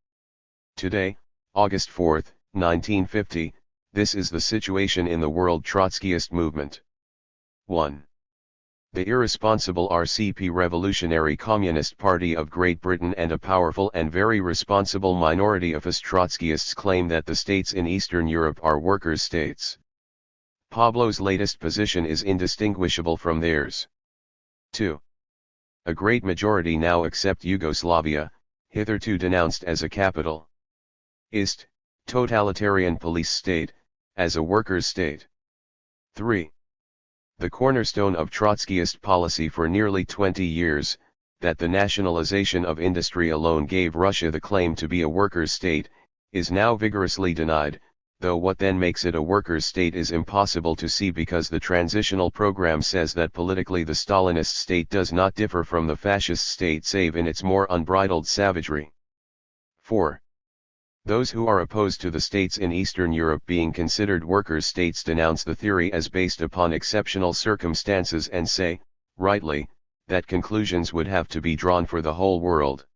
Speaker 1: Today, August 4, 1950, this is the situation in the world Trotskyist movement. 1. The irresponsible RCP Revolutionary Communist Party of Great Britain and a powerful and very responsible minority of us Trotskyists claim that the states in Eastern Europe are workers' states. Pablo's latest position is indistinguishable from theirs. 2. A great majority now accept Yugoslavia, hitherto denounced as a capital totalitarian police state, as a workers' state. 3. The cornerstone of Trotskyist policy for nearly 20 years, that the nationalization of industry alone gave Russia the claim to be a workers' state, is now vigorously denied, though what then makes it a workers' state is impossible to see because the transitional program says that politically the Stalinist state does not differ from the fascist state save in its more unbridled savagery. 4. Those who are opposed to the states in Eastern Europe being considered workers' states denounce the theory as based upon exceptional circumstances and say, rightly, that conclusions would have to be drawn for the whole world.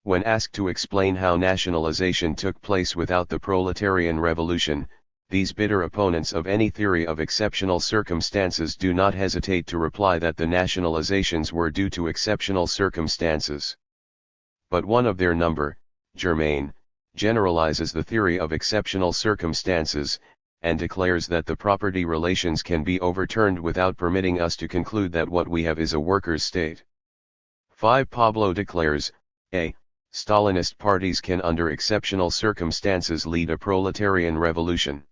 Speaker 1: When asked to explain how nationalization took place without the proletarian revolution, these bitter opponents of any theory of exceptional circumstances do not hesitate to reply that the nationalizations were due to exceptional circumstances. But one of their number, Germain, generalizes the theory of exceptional circumstances, and declares that the property relations can be overturned without permitting us to conclude that what we have is a workers' state. 5. Pablo declares, a. Stalinist parties can under exceptional circumstances lead a proletarian revolution.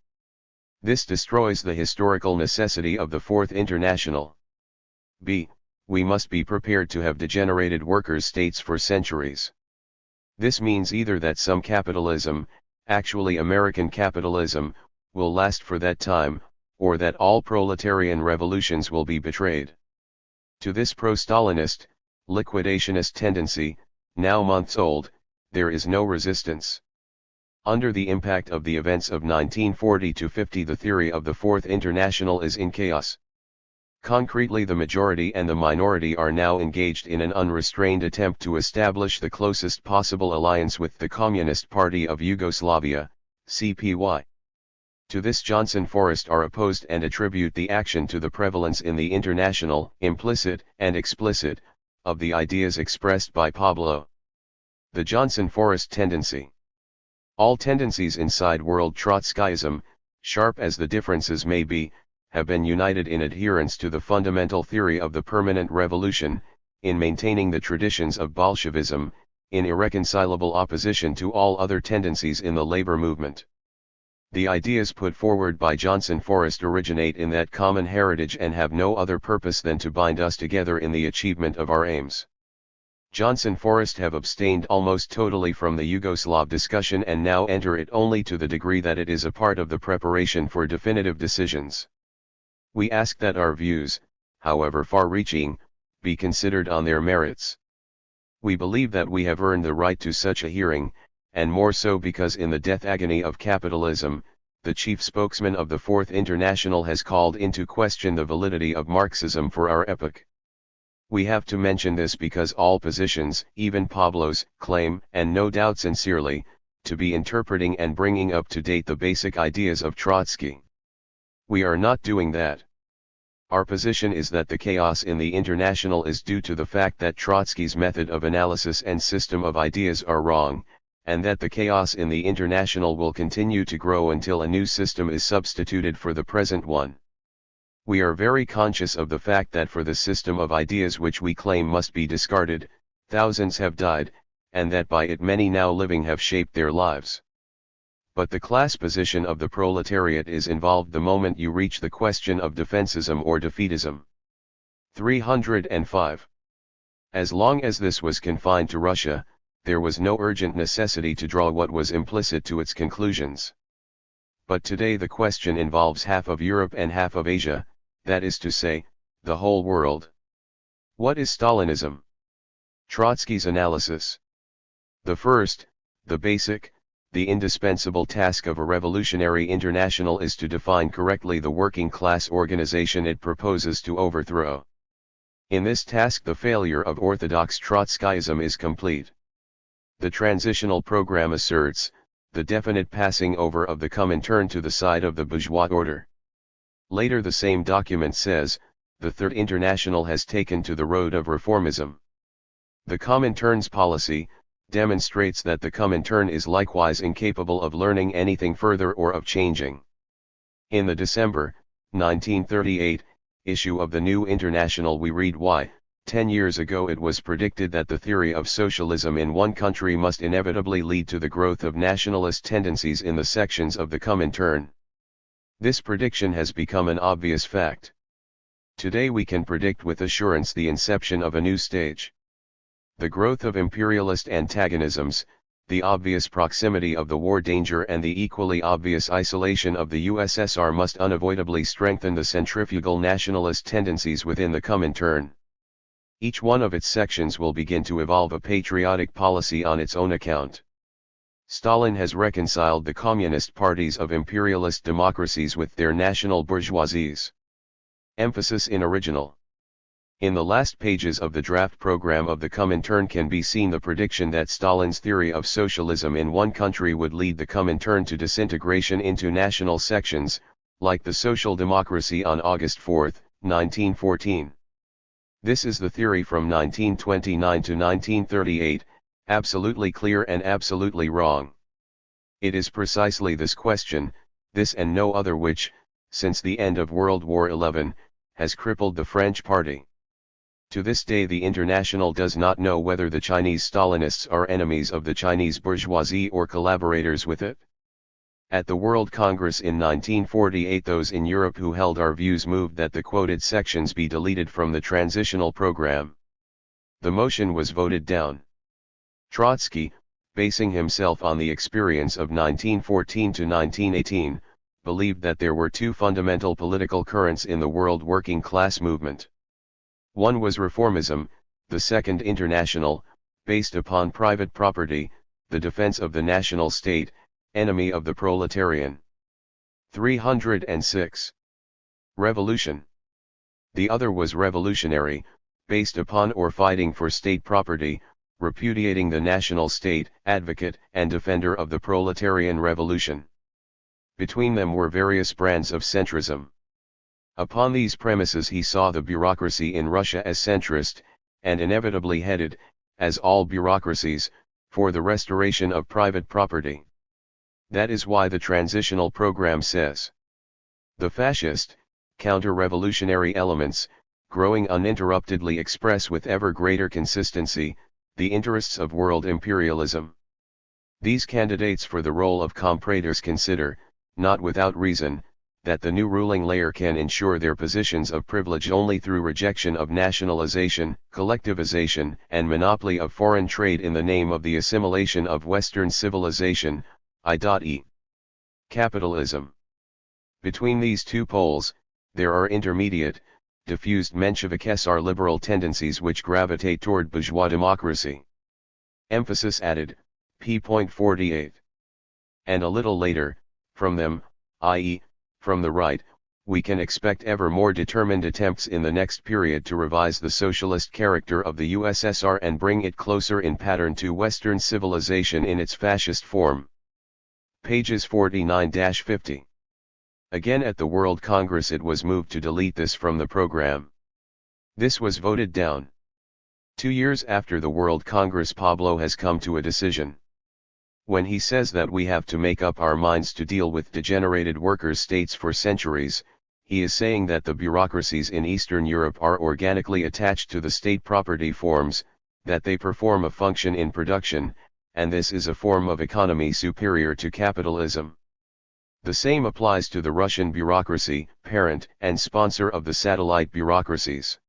Speaker 1: This destroys the historical necessity of the Fourth International. b. We must be prepared to have degenerated workers' states for centuries. This means either that some capitalism, actually American capitalism, will last for that time, or that all proletarian revolutions will be betrayed. To this pro-Stalinist, liquidationist tendency, now months old, there is no resistance. Under the impact of the events of 1940–50 the theory of the Fourth International is in chaos. Concretely the majority and the minority are now engaged in an unrestrained attempt to establish the closest possible alliance with the Communist Party of Yugoslavia, CPY. To this Johnson Forrest are opposed and attribute the action to the prevalence in the international, implicit and explicit, of the ideas expressed by Pablo. The Johnson Forrest tendency. All tendencies inside world Trotskyism, sharp as the differences may be, have been united in adherence to the fundamental theory of the permanent revolution, in maintaining the traditions of Bolshevism, in irreconcilable opposition to all other tendencies in the labor movement. The ideas put forward by Johnson Forrest originate in that common heritage and have no other purpose than to bind us together in the achievement of our aims. Johnson Forrest have abstained almost totally from the Yugoslav discussion and now enter it only to the degree that it is a part of the preparation for definitive decisions. We ask that our views, however far-reaching, be considered on their merits. We believe that we have earned the right to such a hearing, and more so because in the death agony of capitalism, the chief spokesman of the Fourth International has called into question the validity of Marxism for our epoch. We have to mention this because all positions, even Pablo's, claim, and no doubt sincerely, to be interpreting and bringing up to date the basic ideas of Trotsky. We are not doing that. Our position is that the chaos in the International is due to the fact that Trotsky's method of analysis and system of ideas are wrong, and that the chaos in the International will continue to grow until a new system is substituted for the present one. We are very conscious of the fact that for the system of ideas which we claim must be discarded, thousands have died, and that by it many now living have shaped their lives. But the class position of the proletariat is involved the moment you reach the question of defensism or defeatism. 305. As long as this was confined to Russia, there was no urgent necessity to draw what was implicit to its conclusions. But today the question involves half of Europe and half of Asia, that is to say, the whole world. What is Stalinism? Trotsky's analysis. The first, the basic, the indispensable task of a revolutionary international is to define correctly the working class organization it proposes to overthrow. In this task the failure of orthodox Trotskyism is complete. The transitional program asserts the definite passing over of the Comintern to the side of the bourgeois order. Later the same document says, the Third International has taken to the road of reformism. The Comintern's policy demonstrates that the Comintern is likewise incapable of learning anything further or of changing. In the December 1938 issue of the New International we read why, 10 years ago it was predicted that the theory of socialism in one country must inevitably lead to the growth of nationalist tendencies in the sections of the Comintern. This prediction has become an obvious fact. Today we can predict with assurance the inception of a new stage. The growth of imperialist antagonisms, the obvious proximity of the war danger and the equally obvious isolation of the USSR must unavoidably strengthen the centrifugal nationalist tendencies within the Comintern. Each one of its sections will begin to evolve a patriotic policy on its own account. Stalin has reconciled the communist parties of imperialist democracies with their national bourgeoisies. Emphasis in original. In the last pages of the draft program of the Comintern can be seen the prediction that Stalin's theory of socialism in one country would lead the Comintern to disintegration into national sections, like the Social Democracy on August 4, 1914. This is the theory from 1929 to 1938, absolutely clear and absolutely wrong. It is precisely this question, this and no other which, since the end of World War XI, has crippled the French party. To this day the International does not know whether the Chinese Stalinists are enemies of the Chinese bourgeoisie or collaborators with it. At the World Congress in 1948 those in Europe who held our views moved that the quoted sections be deleted from the transitional program. The motion was voted down. Trotsky, basing himself on the experience of 1914 to 1918, believed that there were two fundamental political currents in the world working class movement. One was reformism, the second international, based upon private property, the defense of the national state, enemy of the proletarian. 306. Revolution. The other was revolutionary, based upon or fighting for state property, repudiating the national state, advocate and defender of the proletarian revolution. Between them were various brands of centrism. Upon these premises he saw the bureaucracy in Russia as centrist, and inevitably headed, as all bureaucracies, for the restoration of private property. That is why the transitional program says, the fascist, counter-revolutionary elements, growing uninterruptedly express with ever greater consistency, the interests of world imperialism. These candidates for the role of compradors consider, not without reason, that the new ruling layer can ensure their positions of privilege only through rejection of nationalization, collectivization, and monopoly of foreign trade in the name of the assimilation of Western civilization, i.e. capitalism. Between these two poles, there are intermediate, diffused Menshevik-SR liberal tendencies which gravitate toward bourgeois democracy. Emphasis added, p.48. And a little later, from them, i.e., from the right, we can expect ever more determined attempts in the next period to revise the socialist character of the USSR and bring it closer in pattern to Western civilization in its fascist form. Pages 49-50. Again at the World Congress it was moved to delete this from the program. This was voted down. 2 years after the World Congress Pablo has come to a decision. When he says that we have to make up our minds to deal with degenerated workers' states for centuries, he is saying that the bureaucracies in Eastern Europe are organically attached to the state property forms, that they perform a function in production, and this is a form of economy superior to capitalism. The same applies to the Russian bureaucracy, parent and sponsor of the satellite bureaucracies.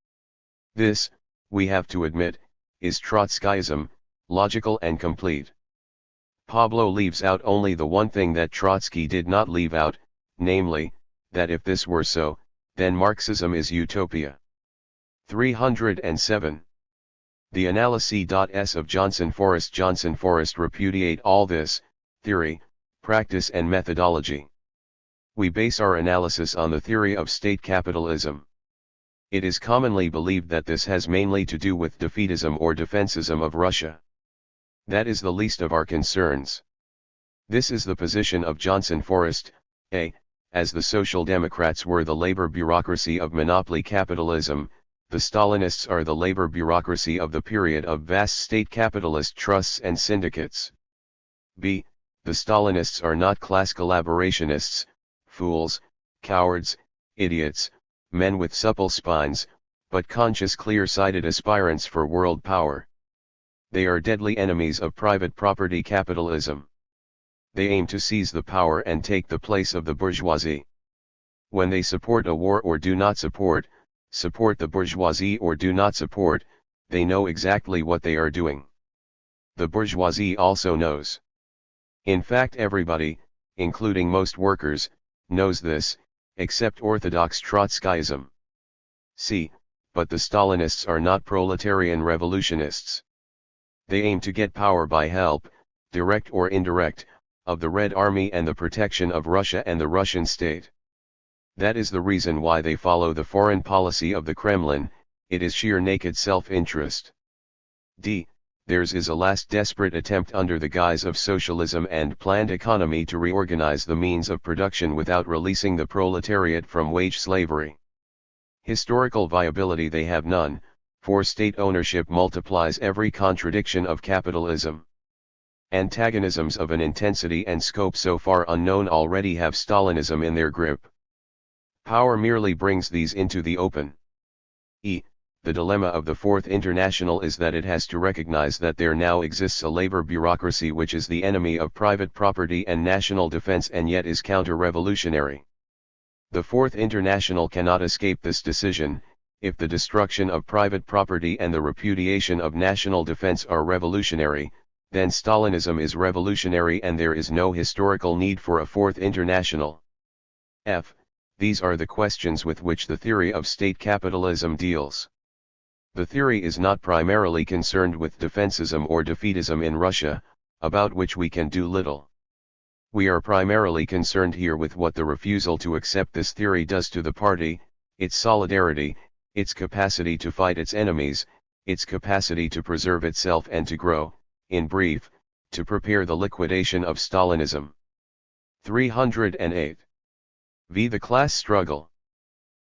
Speaker 1: This, we have to admit, is Trotskyism, logical and complete. Pablo leaves out only the one thing that Trotsky did not leave out, namely, that if this were so, then Marxism is utopia. 307. The analyses of Johnson Forrest repudiate all this, theory, practice and methodology. We base our analysis on the theory of state capitalism. It is commonly believed that this has mainly to do with defeatism or defensism of Russia. That is the least of our concerns. This is the position of Johnson Forrest, as the Social Democrats were the labor bureaucracy of monopoly capitalism, the Stalinists are the labor bureaucracy of the period of vast state capitalist trusts and syndicates. B. The Stalinists are not class collaborationists, fools, cowards, idiots, men with supple spines, but conscious clear-sighted aspirants for world power. They are deadly enemies of private property capitalism. They aim to seize the power and take the place of the bourgeoisie. When they support a war or do not support the bourgeoisie or do not support, they know exactly what they are doing. The bourgeoisie also knows. In fact, everybody, including most workers, knows this, except orthodox Trotskyism. C. But the Stalinists are not proletarian revolutionists. They aim to get power by help, direct or indirect, of the Red Army and the protection of Russia and the Russian state. That is the reason why they follow the foreign policy of the Kremlin. It is sheer naked self-interest. D. Theirs is a last desperate attempt under the guise of socialism and planned economy to reorganize the means of production without releasing the proletariat from wage slavery. Historical viability they have none, for state ownership multiplies every contradiction of capitalism. Antagonisms of an intensity and scope so far unknown already have Stalinism in their grip. Power merely brings these into the open. E. The dilemma of the Fourth International is that it has to recognize that there now exists a labor bureaucracy which is the enemy of private property and national defense and yet is counter-revolutionary. The Fourth International cannot escape this decision. If the destruction of private property and the repudiation of national defense are revolutionary, then Stalinism is revolutionary and there is no historical need for a Fourth International. F. These are the questions with which the theory of state capitalism deals. The theory is not primarily concerned with defensism or defeatism in Russia, about which we can do little. We are primarily concerned here with what the refusal to accept this theory does to the party, its solidarity, its capacity to fight its enemies, its capacity to preserve itself and to grow, in brief, to prepare the liquidation of Stalinism. 308. V. The class struggle.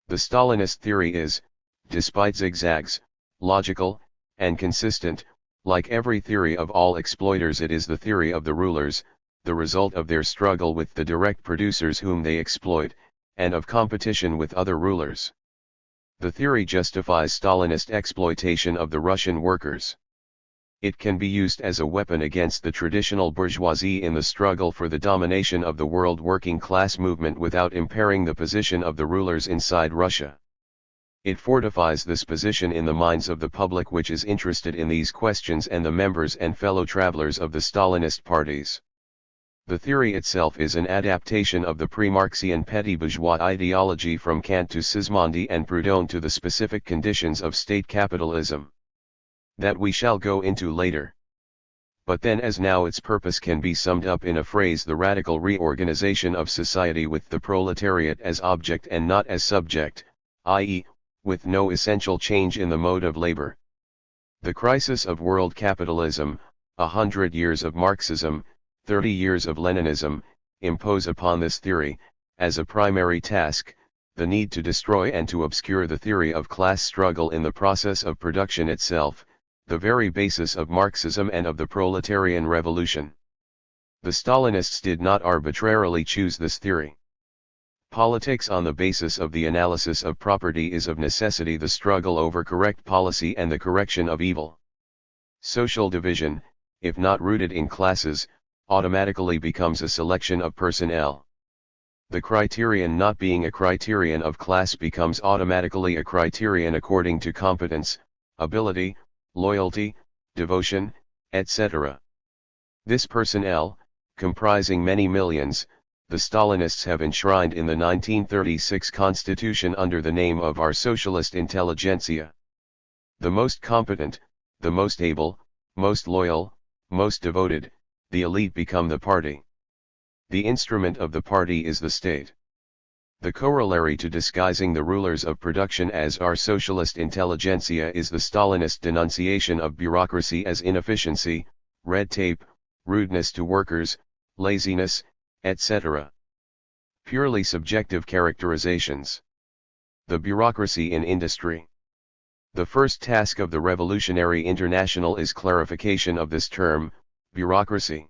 Speaker 1: The Stalinist theory is, despite zigzags, logical, and consistent. Like every theory of all exploiters, it is the theory of the rulers, the result of their struggle with the direct producers whom they exploit, and of competition with other rulers. The theory justifies Stalinist exploitation of the Russian workers. It can be used as a weapon against the traditional bourgeoisie in the struggle for the domination of the world working class movement without impairing the position of the rulers inside Russia. It fortifies this position in the minds of the public which is interested in these questions and the members and fellow travelers of the Stalinist parties. The theory itself is an adaptation of the pre-Marxian petty bourgeois ideology from Kant to Sismondi and Proudhon to the specific conditions of state capitalism. That we shall go into later. But then as now its purpose can be summed up in a phrase: the radical reorganization of society with the proletariat as object and not as subject, i.e., with no essential change in the mode of labor. The crisis of world capitalism, 100 years of Marxism, 30 years of Leninism, impose upon this theory, as a primary task, the need to destroy and to obscure the theory of class struggle in the process of production itself, the very basis of Marxism and of the proletarian revolution. The Stalinists did not arbitrarily choose this theory. Politics on the basis of the analysis of property is of necessity the struggle over correct policy and the correction of evil. Social division, if not rooted in classes, automatically becomes a selection of personnel. The criterion not being a criterion of class becomes automatically a criterion according to competence, ability, loyalty, devotion, etc. This personnel, comprising many millions, the Stalinists have enshrined in the 1936 Constitution under the name of our socialist intelligentsia. The most competent, the most able, most loyal, most devoted, the elite become the party. The instrument of the party is the state. The corollary to disguising the rulers of production as our socialist intelligentsia is the Stalinist denunciation of bureaucracy as inefficiency, red tape, rudeness to workers, laziness, etc. Purely subjective characterizations. The bureaucracy in industry. The first task of the Revolutionary International is clarification of this term, bureaucracy.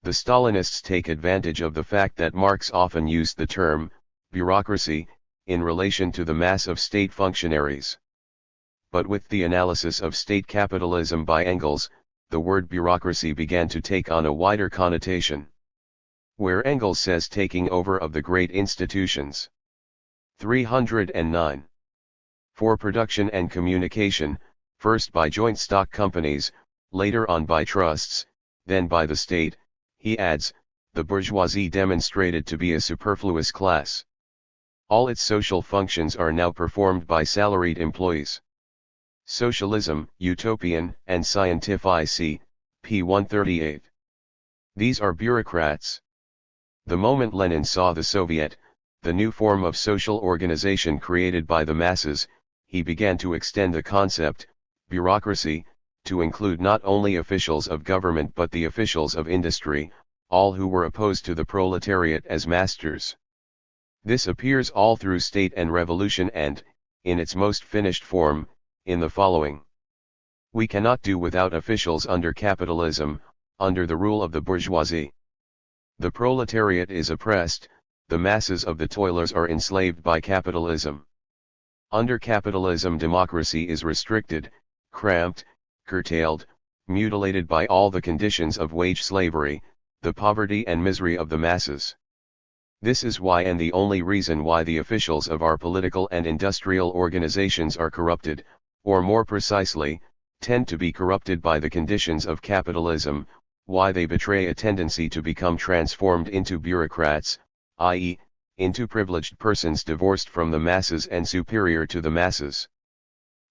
Speaker 1: The Stalinists take advantage of the fact that Marx often used the term, bureaucracy, in relation to the mass of state functionaries. But with the analysis of state capitalism by Engels, the word bureaucracy began to take on a wider connotation. Where Engels says taking over of the great institutions. 309. For production and communication, first by joint stock companies, later on by trusts, then by the state, he adds, the bourgeoisie demonstrated to be a superfluous class. All its social functions are now performed by salaried employees. Socialism, Utopian, and Scientific, p. 138. These are bureaucrats. The moment Lenin saw the Soviet, the new form of social organization created by the masses, he began to extend the concept, bureaucracy, to include not only officials of government but the officials of industry, all who were opposed to the proletariat as masters. This appears all through state and revolution and, in its most finished form, in the following. We cannot do without officials under capitalism, under the rule of the bourgeoisie. The proletariat is oppressed, the masses of the toilers are enslaved by capitalism. Under capitalism democracy is restricted, cramped, curtailed, mutilated by all the conditions of wage slavery, the poverty and misery of the masses. This is why and the only reason why the officials of our political and industrial organizations are corrupted, or more precisely, tend to be corrupted by the conditions of capitalism, why they betray a tendency to become transformed into bureaucrats, i.e., into privileged persons divorced from the masses and superior to the masses.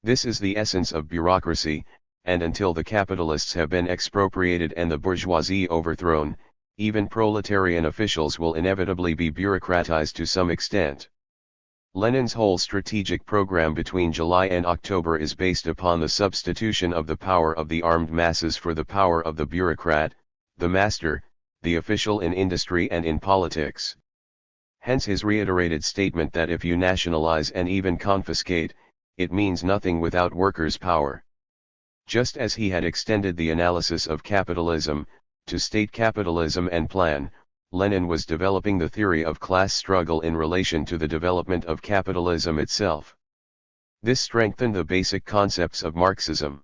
Speaker 1: This is the essence of bureaucracy, and until the capitalists have been expropriated and the bourgeoisie overthrown, even proletarian officials will inevitably be bureaucratized to some extent. Lenin's whole strategic program between July and October is based upon the substitution of the power of the armed masses for the power of the bureaucrat, the master, the official in industry and in politics. Hence his reiterated statement that if you nationalize and even confiscate, it means nothing without workers' power. Just as he had extended the analysis of capitalism, to state capitalism and plan, Lenin was developing the theory of class struggle in relation to the development of capitalism itself. This strengthened the basic concepts of Marxism.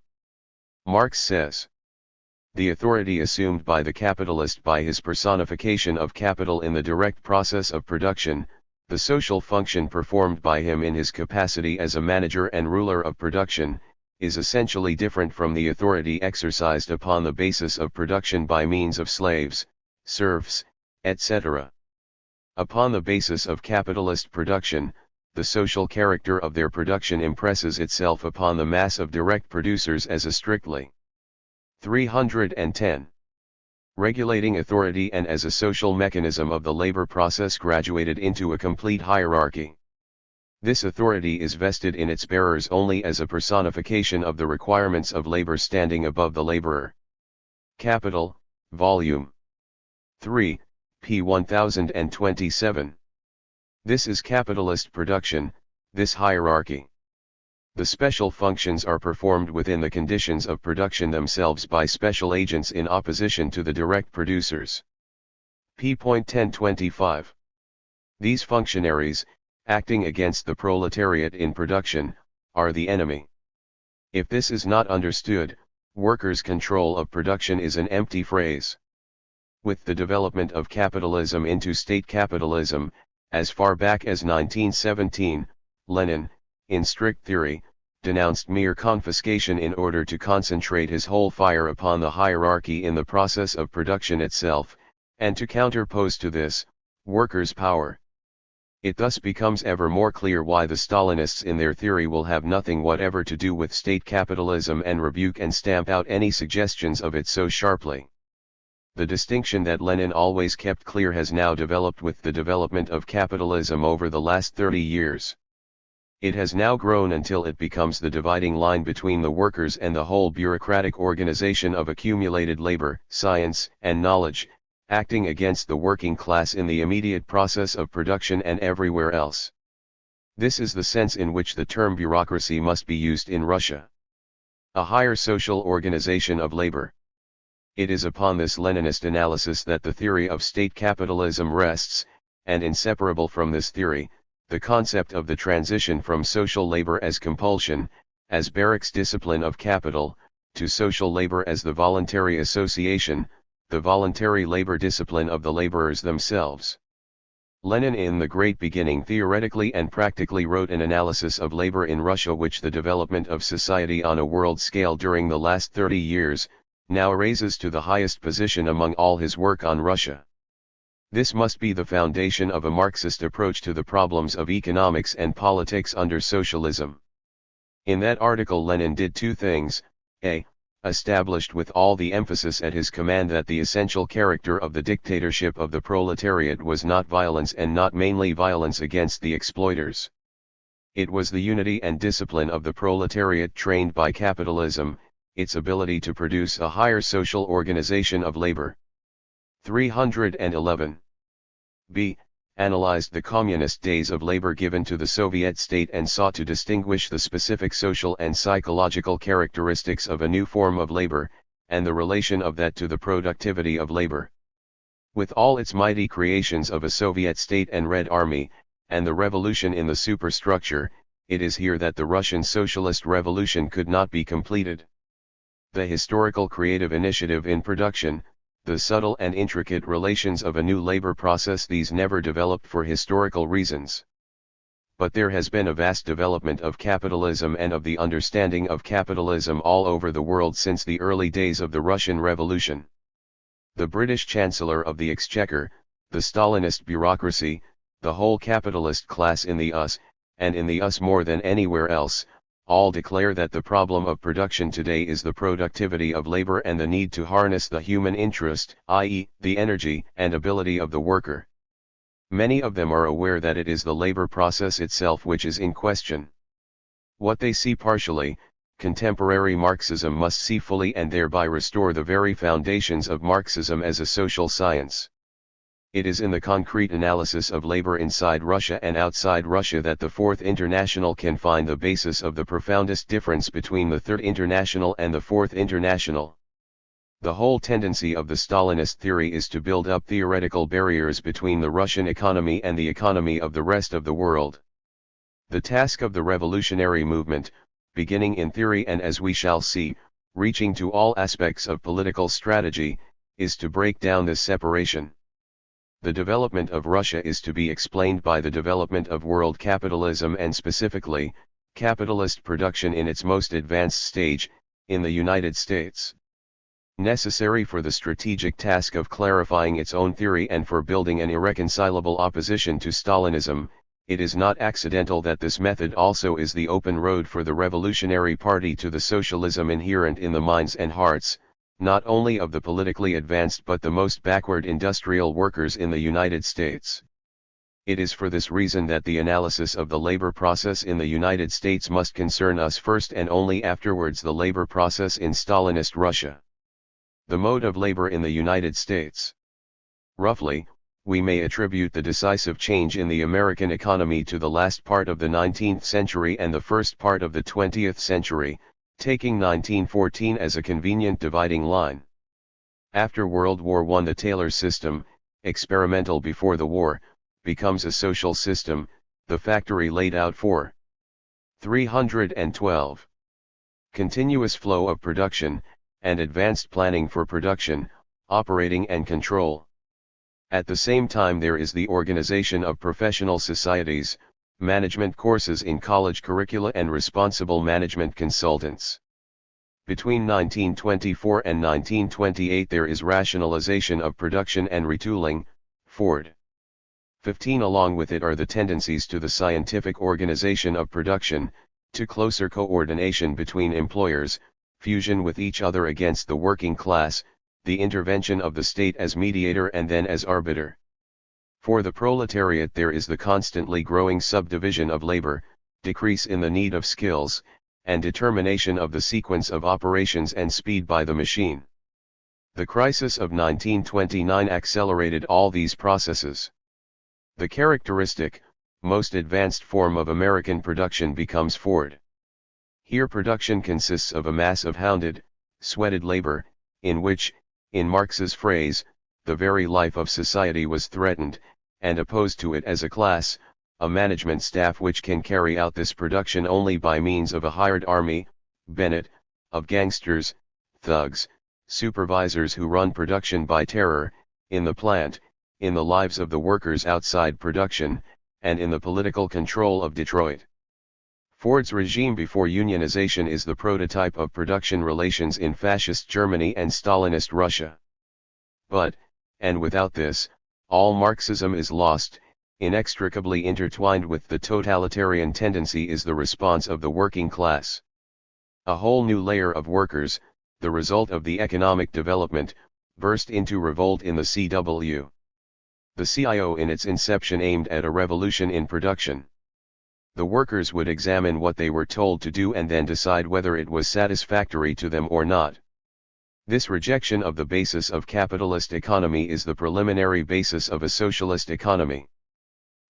Speaker 1: Marx says, the authority assumed by the capitalist by his personification of capital in the direct process of production, the social function performed by him in his capacity as a manager and ruler of production, is essentially different from the authority exercised upon the basis of production by means of slaves, serfs, etc. Upon the basis of capitalist production, the social character of their production impresses itself upon the mass of direct producers as a strictly 310. Regulating authority and as a social mechanism of the labor process graduated into a complete hierarchy. This authority is vested in its bearers only as a personification of the requirements of labor standing above the laborer. Capital, Volume 3, p. 1027. This is capitalist production, this hierarchy. The special functions are performed within the conditions of production themselves by special agents in opposition to the direct producers. p. 1025. These functionaries, acting against the proletariat in production, are the enemy. If this is not understood, Workers' control of production is an empty phrase. With the development of capitalism into state capitalism, as far back as 1917, Lenin, in strict theory, denounced mere confiscation in order to concentrate his whole fire upon the hierarchy in the process of production itself, and to counterpose to this, workers' power. It thus becomes ever more clear why the Stalinists in their theory will have nothing whatever to do with state capitalism and rebuke and stamp out any suggestions of it so sharply. The distinction that Lenin always kept clear has now developed with the development of capitalism over the last 30 years. It has now grown until it becomes the dividing line between the workers and the whole bureaucratic organization of accumulated labor, science, and knowledge, acting against the working class in the immediate process of production and everywhere else. This is the sense in which the term bureaucracy must be used in Russia. A higher social organization of labor. It is upon this Leninist analysis that the theory of state capitalism rests, and inseparable from this theory, the concept of the transition from social labor as compulsion, as barracks discipline of capital, to social labor as the voluntary association, the voluntary labor discipline of the laborers themselves. Lenin in the great beginning theoretically and practically wrote an analysis of labor in Russia which the development of society on a world scale during the last 30 years, now raises to the highest position among all his work on Russia. This must be the foundation of a Marxist approach to the problems of economics and politics under socialism. In that article Lenin did two things: a. Established with all the emphasis at his command that the essential character of the dictatorship of the proletariat was not violence and not mainly violence against the exploiters. It was the unity and discipline of the proletariat trained by capitalism, its ability to produce a higher social organization of labor. 311. B. Analyzed the communist days of labor given to the Soviet state and sought to distinguish the specific social and psychological characteristics of a new form of labor, and the relation of that to the productivity of labor. With all its mighty creations of a Soviet state and Red Army, and the revolution in the superstructure, it is here that the Russian Socialist Revolution could not be completed. The historical creative initiative in production, the subtle and intricate relations of a new labor process, these never developed for historical reasons. But there has been a vast development of capitalism and of the understanding of capitalism all over the world since the early days of the Russian Revolution. The British Chancellor of the Exchequer, the Stalinist bureaucracy, the whole capitalist class in the US, and in the US more than anywhere else, all declare that the problem of production today is the productivity of labor and the need to harness the human interest, i.e., the energy and ability of the worker. Many of them are aware that it is the labor process itself which is in question. What they see partially, contemporary Marxism must see fully and thereby restore the very foundations of Marxism as a social science. It is in the concrete analysis of labor inside Russia and outside Russia that the Fourth International can find the basis of the profoundest difference between the Third International and the Fourth International. The whole tendency of the Stalinist theory is to build up theoretical barriers between the Russian economy and the economy of the rest of the world. The task of the revolutionary movement, beginning in theory and as we shall see, reaching to all aspects of political strategy, is to break down this separation. The development of Russia is to be explained by the development of world capitalism and specifically, capitalist production in its most advanced stage, in the United States. Necessary for the strategic task of clarifying its own theory and for building an irreconcilable opposition to Stalinism, it is not accidental that this method also is the open road for the Revolutionary Party to the socialism inherent in the minds and hearts, not only of the politically advanced but the most backward industrial workers in the United States. It is for this reason that the analysis of the labor process in the United States must concern us first and only afterwards the labor process in Stalinist Russia. The mode of labor in the United States. Roughly, we may attribute the decisive change in the American economy to the last part of the 19th century and the first part of the 20th century, taking 1914 as a convenient dividing line. After World War I, the Taylor system, experimental before the war, becomes a social system, the factory laid out for 312. Continuous flow of production, and advanced planning for production, operating and control. At the same time there is the organization of professional societies, management courses in college curricula and responsible management consultants. Between 1924 and 1928 there is rationalization of production and retooling, Ford. 15. Along with it are the tendencies to the scientific organization of production, to closer coordination between employers, fusion with each other against the working class, the intervention of the state as mediator and then as arbiter. For the proletariat there is the constantly growing subdivision of labor, decrease in the need of skills, and determination of the sequence of operations and speed by the machine. The crisis of 1929 accelerated all these processes. The characteristic, most advanced form of American production becomes Ford. Here production consists of a mass of hounded, sweated labor, in which, in Marx's phrase, the very life of society was threatened, and opposed to it as a class, a management staff which can carry out this production only by means of a hired army, Bennett, of gangsters, thugs, supervisors who run production by terror, in the plant, in the lives of the workers outside production, and in the political control of Detroit. Ford's regime before unionization is the prototype of production relations in fascist Germany and Stalinist Russia. But, and without this, all Marxism is lost. Inextricably intertwined with the totalitarian tendency is the response of the working class. A whole new layer of workers, the result of the economic development, burst into revolt in the CW. The CIO in its inception aimed at a revolution in production. The workers would examine what they were told to do and then decide whether it was satisfactory to them or not. This rejection of the basis of capitalist economy is the preliminary basis of a socialist economy.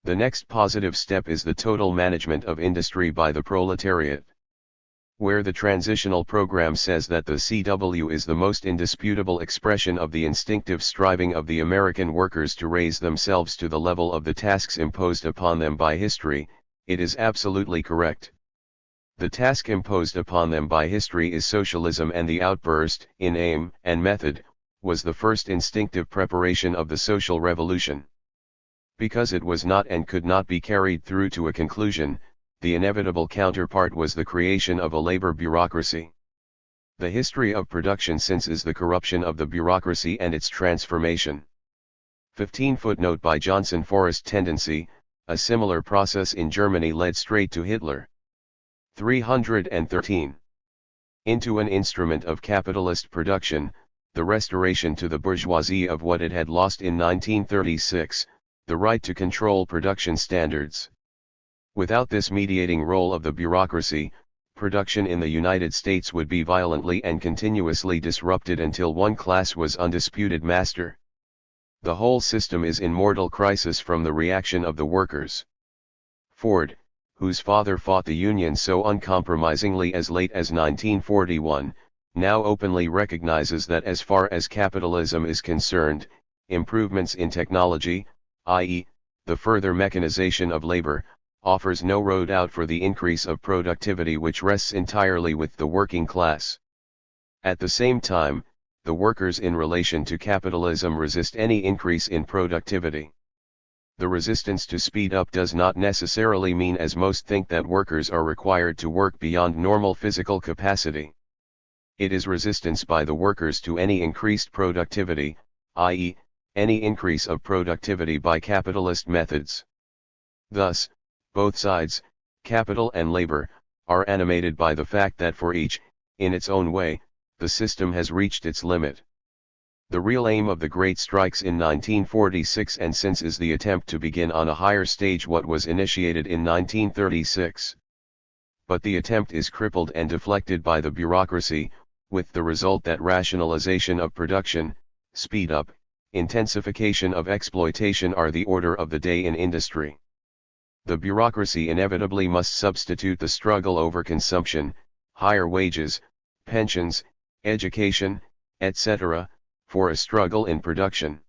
Speaker 1: The next positive step is the total management of industry by the proletariat. Where the transitional program says that the CW is the most indisputable expression of the instinctive striving of the American workers to raise themselves to the level of the tasks imposed upon them by history, it is absolutely correct. The task imposed upon them by history is socialism, and the outburst, in aim and method, was the first instinctive preparation of the social revolution. Because it was not and could not be carried through to a conclusion, the inevitable counterpart was the creation of a labor bureaucracy. The history of production since is the corruption of the bureaucracy and its transformation. 15. Footnote by Johnson. Forest tendency, a similar process in Germany led straight to Hitler. 313. Into an instrument of capitalist production, the restoration to the bourgeoisie of what it had lost in 1936, the right to control production standards. Without this mediating role of the bureaucracy, production in the United States would be violently and continuously disrupted until one class was undisputed master. The whole system is in mortal crisis from the reaction of the workers. Ford, whose father fought the Union so uncompromisingly as late as 1941, now openly recognizes that as far as capitalism is concerned, improvements in technology, i.e., the further mechanization of labor, offers no road out for the increase of productivity which rests entirely with the working class. At the same time, the workers in relation to capitalism resist any increase in productivity. The resistance to speed up does not necessarily mean, as most think, that workers are required to work beyond normal physical capacity. It is resistance by the workers to any increased productivity, i.e., any increase of productivity by capitalist methods. Thus, both sides, capital and labor, are animated by the fact that for each, in its own way, the system has reached its limit. The real aim of the great strikes in 1946 and since is the attempt to begin on a higher stage what was initiated in 1936. But the attempt is crippled and deflected by the bureaucracy, with the result that rationalization of production, speed up, intensification of exploitation are the order of the day in industry. The bureaucracy inevitably must substitute the struggle over consumption, higher wages, pensions, education, etc., for a struggle in production.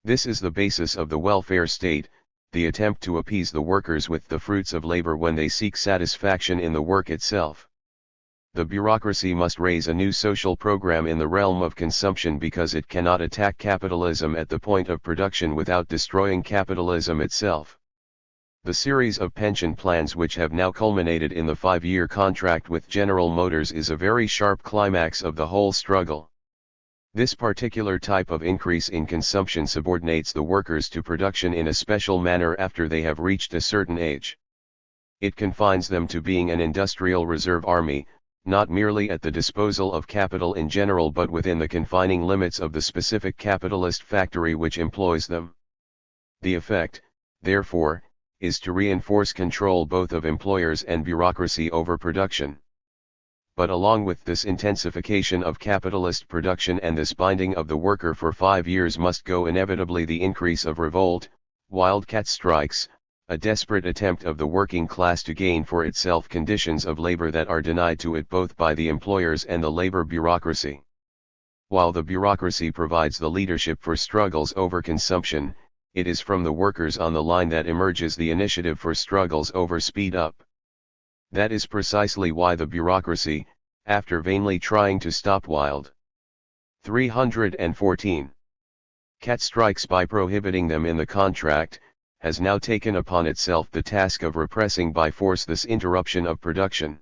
Speaker 1: This is the basis of the welfare state, the attempt to appease the workers with the fruits of labor when they seek satisfaction in the work itself. The bureaucracy must raise a new social program in the realm of consumption because it cannot attack capitalism at the point of production without destroying capitalism itself. The series of pension plans which have now culminated in the 5-year contract with General Motors is a very sharp climax of the whole struggle. This particular type of increase in consumption subordinates the workers to production in a special manner after they have reached a certain age. It confines them to being an industrial reserve army, not merely at the disposal of capital in general but within the confining limits of the specific capitalist factory which employs them. The effect, therefore, is to reinforce control both of employers and bureaucracy over production. But along with this intensification of capitalist production and this binding of the worker for 5 years must go inevitably the increase of revolt, wildcat strikes, a desperate attempt of the working class to gain for itself conditions of labor that are denied to it both by the employers and the labor bureaucracy. While the bureaucracy provides the leadership for struggles over consumption, it is from the workers on the line that emerges the initiative for struggles over speed up. That is precisely why the bureaucracy, after vainly trying to stop wild 314 cat strikes by prohibiting them in the contract, has now taken upon itself the task of repressing by force this interruption of production.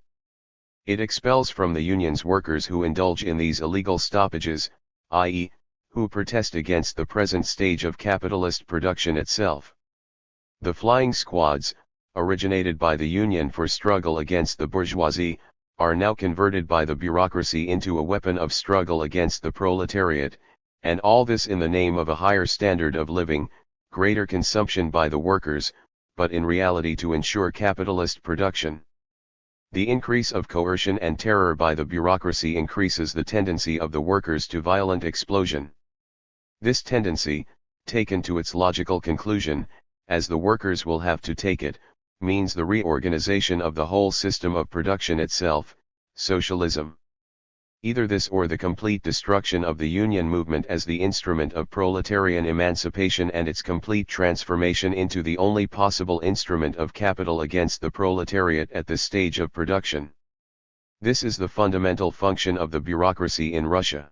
Speaker 1: It expels from the unions workers who indulge in these illegal stoppages, i.e., who protest against the present stage of capitalist production itself. The flying squads, originated by the Union for struggle against the bourgeoisie, are now converted by the bureaucracy into a weapon of struggle against the proletariat, and all this in the name of a higher standard of living, greater consumption by the workers, but in reality to ensure capitalist production. The increase of coercion and terror by the bureaucracy increases the tendency of the workers to violent explosion. This tendency, taken to its logical conclusion, as the workers will have to take it, means the reorganization of the whole system of production itself, socialism. Either this or the complete destruction of the union movement as the instrument of proletarian emancipation and its complete transformation into the only possible instrument of capital against the proletariat at this stage of production. This is the fundamental function of the bureaucracy in Russia.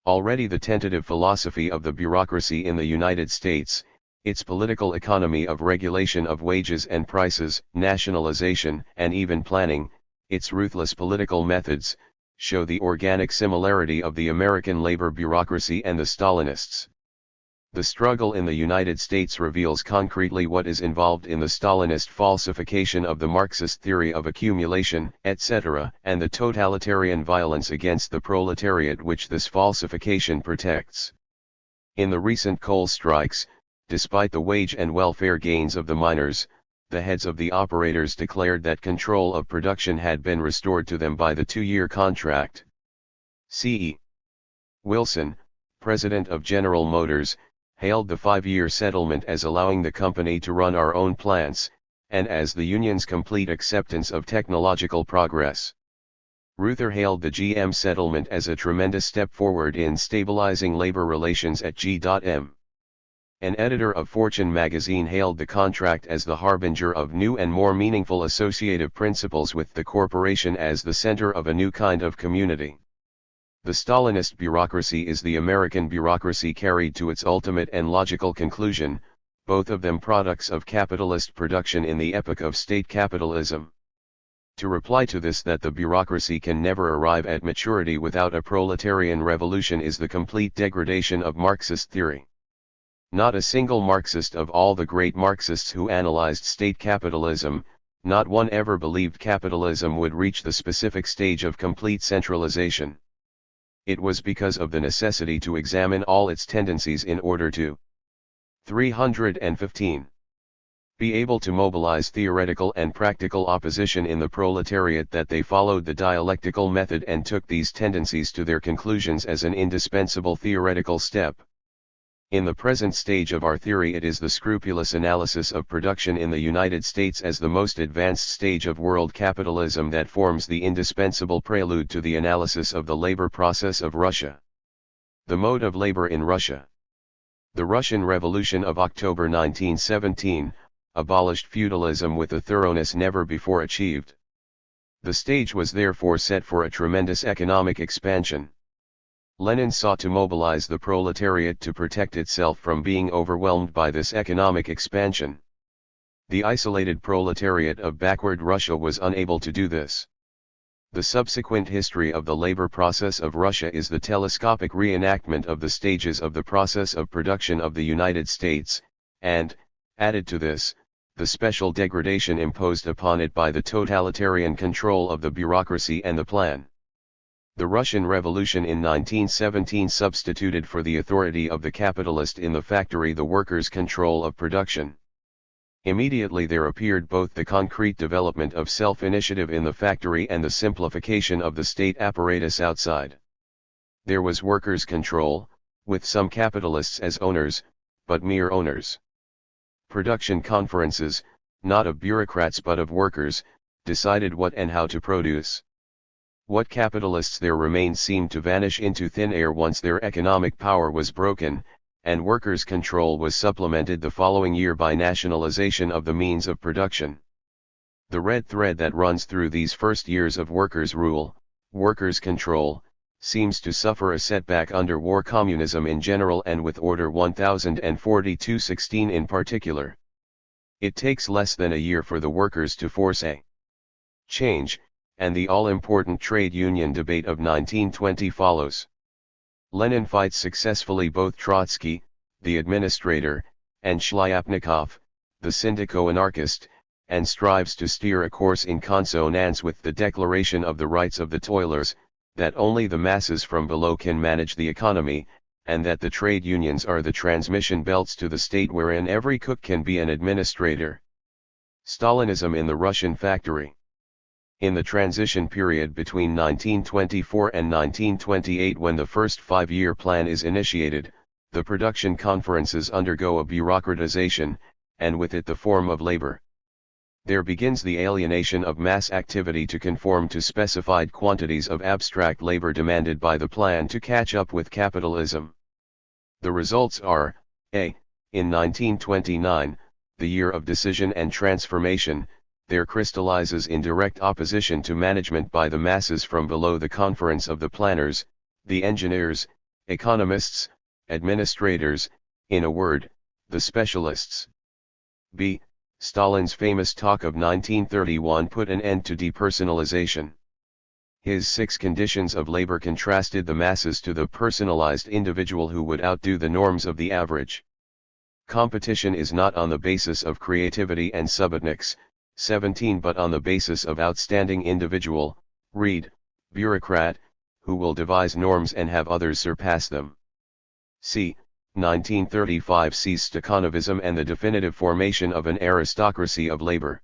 Speaker 1: Already the tentative philosophy of the bureaucracy in the United States, its political economy of regulation of wages and prices, nationalization and even planning, its ruthless political methods, show the organic similarity of the American labor bureaucracy and the Stalinists. The struggle in the United States reveals concretely what is involved in the Stalinist falsification of the Marxist theory of accumulation, etc., and the totalitarian violence against the proletariat which this falsification protects. In the recent coal strikes, despite the wage and welfare gains of the miners, the heads of the operators declared that control of production had been restored to them by the 2-year contract. C.E. Wilson, president of General Motors, hailed the 5-year settlement as allowing the company to run our own plants, and as the union's complete acceptance of technological progress. Reuther hailed the GM settlement as a tremendous step forward in stabilizing labor relations at G.M. An editor of Fortune magazine hailed the contract as the harbinger of new and more meaningful associative principles with the corporation as the center of a new kind of community. The Stalinist bureaucracy is the American bureaucracy carried to its ultimate and logical conclusion, both of them products of capitalist production in the epoch of state capitalism. To reply to this that the bureaucracy can never arrive at maturity without a proletarian revolution is the complete degradation of Marxist theory. Not a single Marxist of all the great Marxists who analyzed state capitalism, not one ever believed capitalism would reach the specific stage of complete centralization. It was because of the necessity to examine all its tendencies in order to 315. Be able to mobilize theoretical and practical opposition in the proletariat that they followed the dialectical method and took these tendencies to their conclusions as an indispensable theoretical step. In the present stage of our theory it is the scrupulous analysis of production in the United States as the most advanced stage of world capitalism that forms the indispensable prelude to the analysis of the labor process of Russia. The mode of labor in Russia. The Russian Revolution of October 1917, abolished feudalism with a thoroughness never before achieved. The stage was therefore set for a tremendous economic expansion. Lenin sought to mobilize the proletariat to protect itself from being overwhelmed by this economic expansion. The isolated proletariat of backward Russia was unable to do this. The subsequent history of the labor process of Russia is the telescopic reenactment of the stages of the process of production of the United States, and, added to this, the special degradation imposed upon it by the totalitarian control of the bureaucracy and the plan. The Russian Revolution in 1917 substituted for the authority of the capitalist in the factory the workers' control of production. Immediately there appeared both the concrete development of self-initiative in the factory and the simplification of the state apparatus outside. There was workers' control, with some capitalists as owners, but mere owners. Production conferences, not of bureaucrats but of workers, decided what and how to produce. What capitalists there remained seemed to vanish into thin air once their economic power was broken, and workers' control was supplemented the following year by nationalization of the means of production. The red thread that runs through these first years of workers' rule, workers' control, seems to suffer a setback under war communism in general and with Order 1042-16 in particular. It takes less than a year for the workers to force a change, and the all-important trade union debate of 1920 follows. Lenin fights successfully both Trotsky, the administrator, and Shlyapnikov, the syndico-anarchist, and strives to steer a course in consonance with the Declaration of the Rights of the Toilers, that only the masses from below can manage the economy, and that the trade unions are the transmission belts to the state wherein every cook can be an administrator. Stalinism in the Russian factory. In the transition period between 1924 and 1928, when the first five-year plan is initiated, the production conferences undergo a bureaucratization, and with it the form of labor. There begins the alienation of mass activity to conform to specified quantities of abstract labor demanded by the plan to catch up with capitalism. The results are, a. In 1929, the year of decision and transformation, there crystallizes in direct opposition to management by the masses from below the conference of the planners, the engineers, economists, administrators, in a word, the specialists. B. Stalin's famous talk of 1931 put an end to depersonalization. His 6 conditions of labor contrasted the masses to the personalized individual who would outdo the norms of the average. Competition is not on the basis of creativity and subotniks, 17, but on the basis of outstanding individual, read, bureaucrat, who will devise norms and have others surpass them. C. 1935 sees Stakhanovism and the definitive formation of an aristocracy of labor.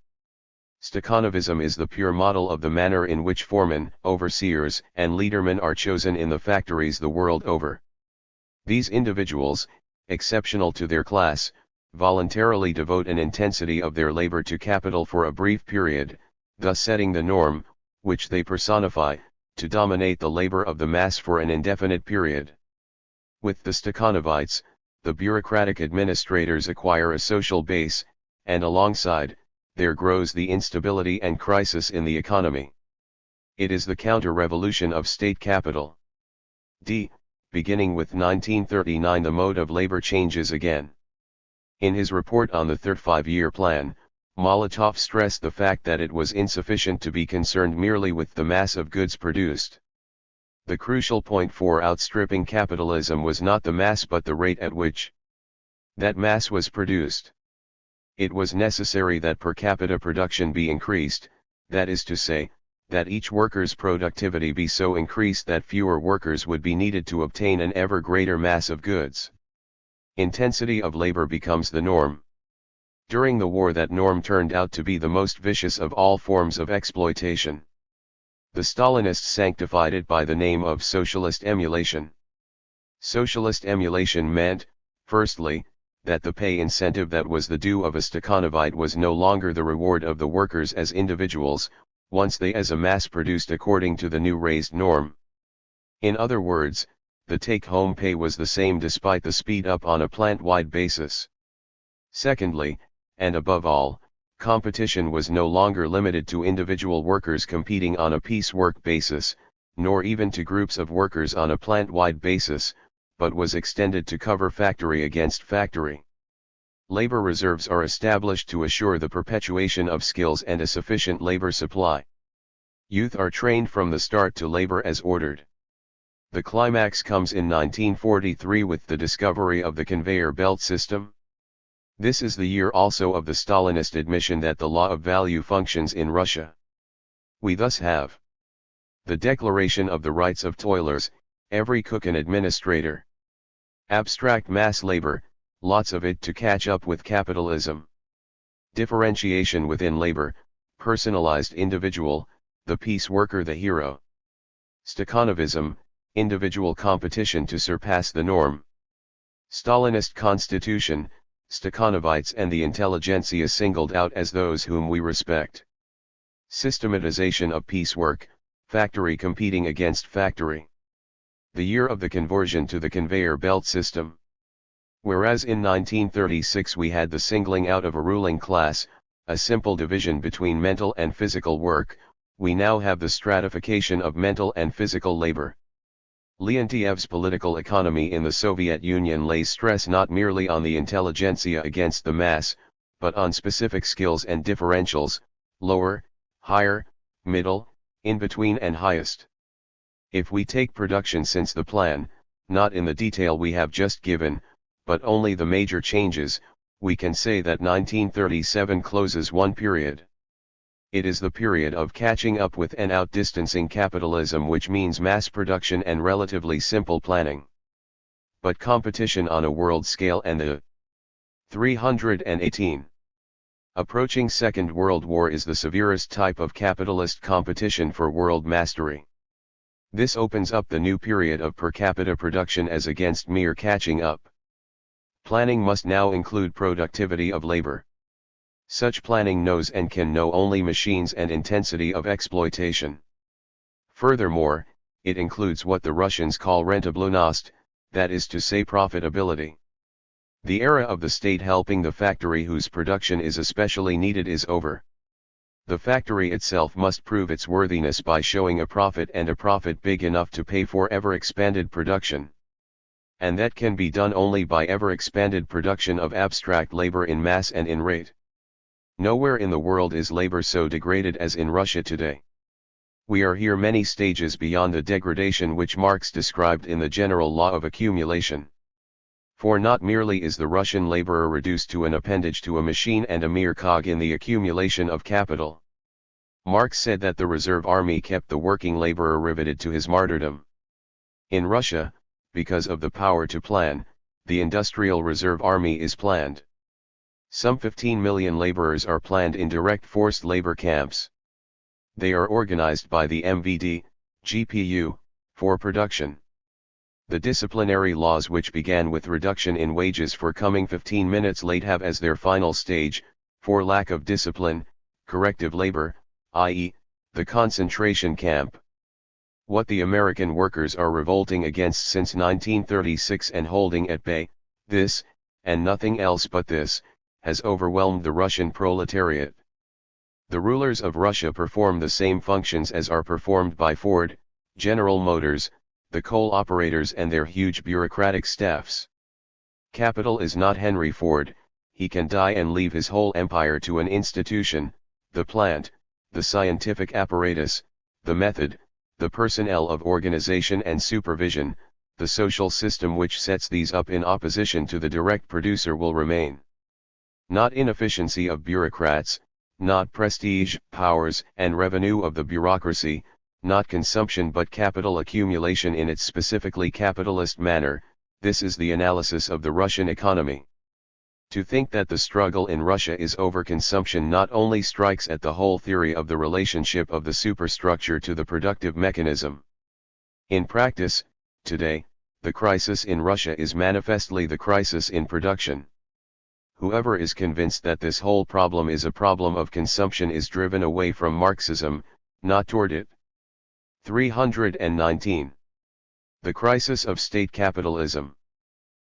Speaker 1: Stakhanovism is the pure model of the manner in which foremen, overseers, and leadermen are chosen in the factories the world over. These individuals, exceptional to their class, voluntarily devote an intensity of their labor to capital for a brief period, thus setting the norm, which they personify, to dominate the labor of the mass for an indefinite period. With the Stakhanovites, the bureaucratic administrators acquire a social base, and alongside, there grows the instability and crisis in the economy. It is the counter-revolution of state capital. D. Beginning with 1939, the mode of labor changes again. In his report on the Third Five-Year Plan, Molotov stressed the fact that it was insufficient to be concerned merely with the mass of goods produced. The crucial point for outstripping capitalism was not the mass but the rate at which that mass was produced. It was necessary that per capita production be increased, that is to say, that each worker's productivity be so increased that fewer workers would be needed to obtain an ever greater mass of goods. Intensity of labor becomes the norm. During the war, that norm turned out to be the most vicious of all forms of exploitation. The Stalinists sanctified it by the name of socialist emulation. Socialist emulation meant, firstly, that the pay incentive that was the due of a Stakhanovite was no longer the reward of the workers as individuals, once they as a mass produced according to the new raised norm. In other words, the take-home pay was the same despite the speed up on a plant-wide basis. Secondly, and above all, Competition was no longer limited to individual workers competing on a piecework basis, nor even to groups of workers on a plant-wide basis, but was extended to cover factory against factory. Labor reserves are established to assure the perpetuation of skills and a sufficient labor supply. Youth are trained from the start to labor as ordered. The climax comes in 1943 with the discovery of the conveyor belt system. This is the year also of the Stalinist admission that the law of value functions in Russia. We thus have the Declaration of the Rights of Toilers, every cook an administrator. Abstract mass labor, lots of it to catch up with capitalism. Differentiation within labor, personalized individual, the piece worker the hero. Stakhanovism, individual competition to surpass the norm. Stalinist constitution, Stakhanovites and the intelligentsia singled out as those whom we respect. Systematization of piecework, factory competing against factory. The year of the conversion to the conveyor belt system. Whereas in 1936 we had the singling out of a ruling class, a simple division between mental and physical work, we now have the stratification of mental and physical labor. Leontiev's political economy in the Soviet Union lays stress not merely on the intelligentsia against the mass, but on specific skills and differentials, lower, higher, middle, in between and highest. If we take production since the plan, not in the detail we have just given, but only the major changes, we can say that 1937 closes one period. It is the period of catching up with and outdistancing capitalism, which means mass production and relatively simple planning. But competition on a world scale and the 318. Approaching Second World War is the severest type of capitalist competition for world mastery. This opens up the new period of per capita production as against mere catching up. Planning must now include productivity of labor. Such planning knows and can know only machines and intensity of exploitation. Furthermore, it includes what the Russians call rentability, that is to say profitability. The era of the state helping the factory whose production is especially needed is over. The factory itself must prove its worthiness by showing a profit, and a profit big enough to pay for ever-expanded production. And that can be done only by ever-expanded production of abstract labor in mass and in rate. Nowhere in the world is labor so degraded as in Russia today. We are here many stages beyond the degradation which Marx described in the general law of accumulation. For not merely is the Russian laborer reduced to an appendage to a machine and a mere cog in the accumulation of capital. Marx said that the reserve army kept the working laborer riveted to his martyrdom. In Russia, because of the power to plan, the industrial reserve army is planned. Some 15 million laborers are planned in direct forced labor camps. They are organized by the MVD, GPU, for production. The disciplinary laws which began with reduction in wages for coming 15 minutes late have as their final stage, for lack of discipline, corrective labor, i.e., the concentration camp. What the American workers are revolting against since 1936 and holding at bay, this, and nothing else but this, has overwhelmed the Russian proletariat. The rulers of Russia perform the same functions as are performed by Ford, General Motors, the coal operators and their huge bureaucratic staffs. Capital is not Henry Ford, he can die and leave his whole empire to an institution, the plant, the scientific apparatus, the method, the personnel of organization and supervision, the social system which sets these up in opposition to the direct producer will remain. Not inefficiency of bureaucrats, not prestige, powers, and revenue of the bureaucracy, not consumption but capital accumulation in its specifically capitalist manner, this is the analysis of the Russian economy. To think that the struggle in Russia is over consumption not only strikes at the whole theory of the relationship of the superstructure to the productive mechanism. In practice, today, the crisis in Russia is manifestly the crisis in production. Whoever is convinced that this whole problem is a problem of consumption is driven away from Marxism, not toward it. 319. The crisis of state capitalism.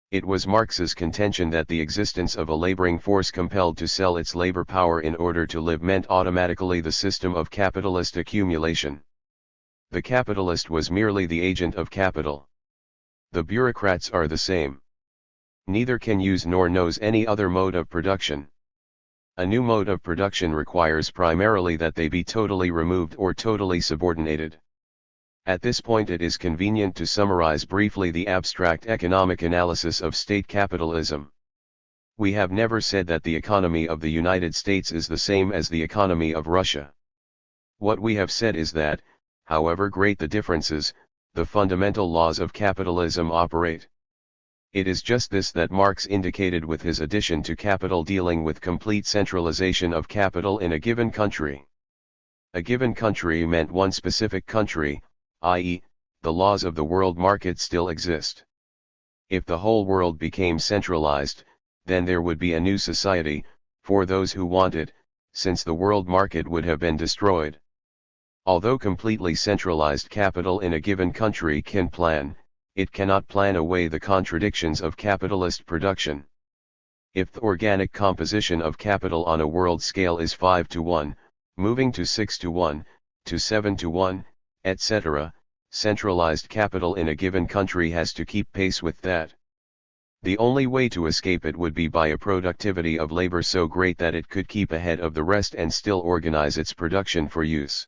Speaker 1: It was Marx's contention that the existence of a laboring force compelled to sell its labor power in order to live meant automatically the system of capitalist accumulation. The capitalist was merely the agent of capital. The bureaucrats are the same. Neither can use nor knows any other mode of production. A new mode of production requires primarily that they be totally removed or totally subordinated. At this point it is convenient to summarize briefly the abstract economic analysis of state capitalism. We have never said that the economy of the United States is the same as the economy of Russia. What we have said is that, however great the differences, the fundamental laws of capitalism operate. It is just this that Marx indicated with his addition to capital dealing with complete centralization of capital in a given country. A given country meant one specific country, i.e., the laws of the world market still exist. If the whole world became centralized, then there would be a new society, for those who want it, since the world market would have been destroyed. Although completely centralized capital in a given country can plan, it cannot plan away the contradictions of capitalist production. If the organic composition of capital on a world scale is 5:1, moving to 6:1, to 7:1, etc., centralized capital in a given country has to keep pace with that. The only way to escape it would be by a productivity of labor so great that it could keep ahead of the rest and still organize its production for use.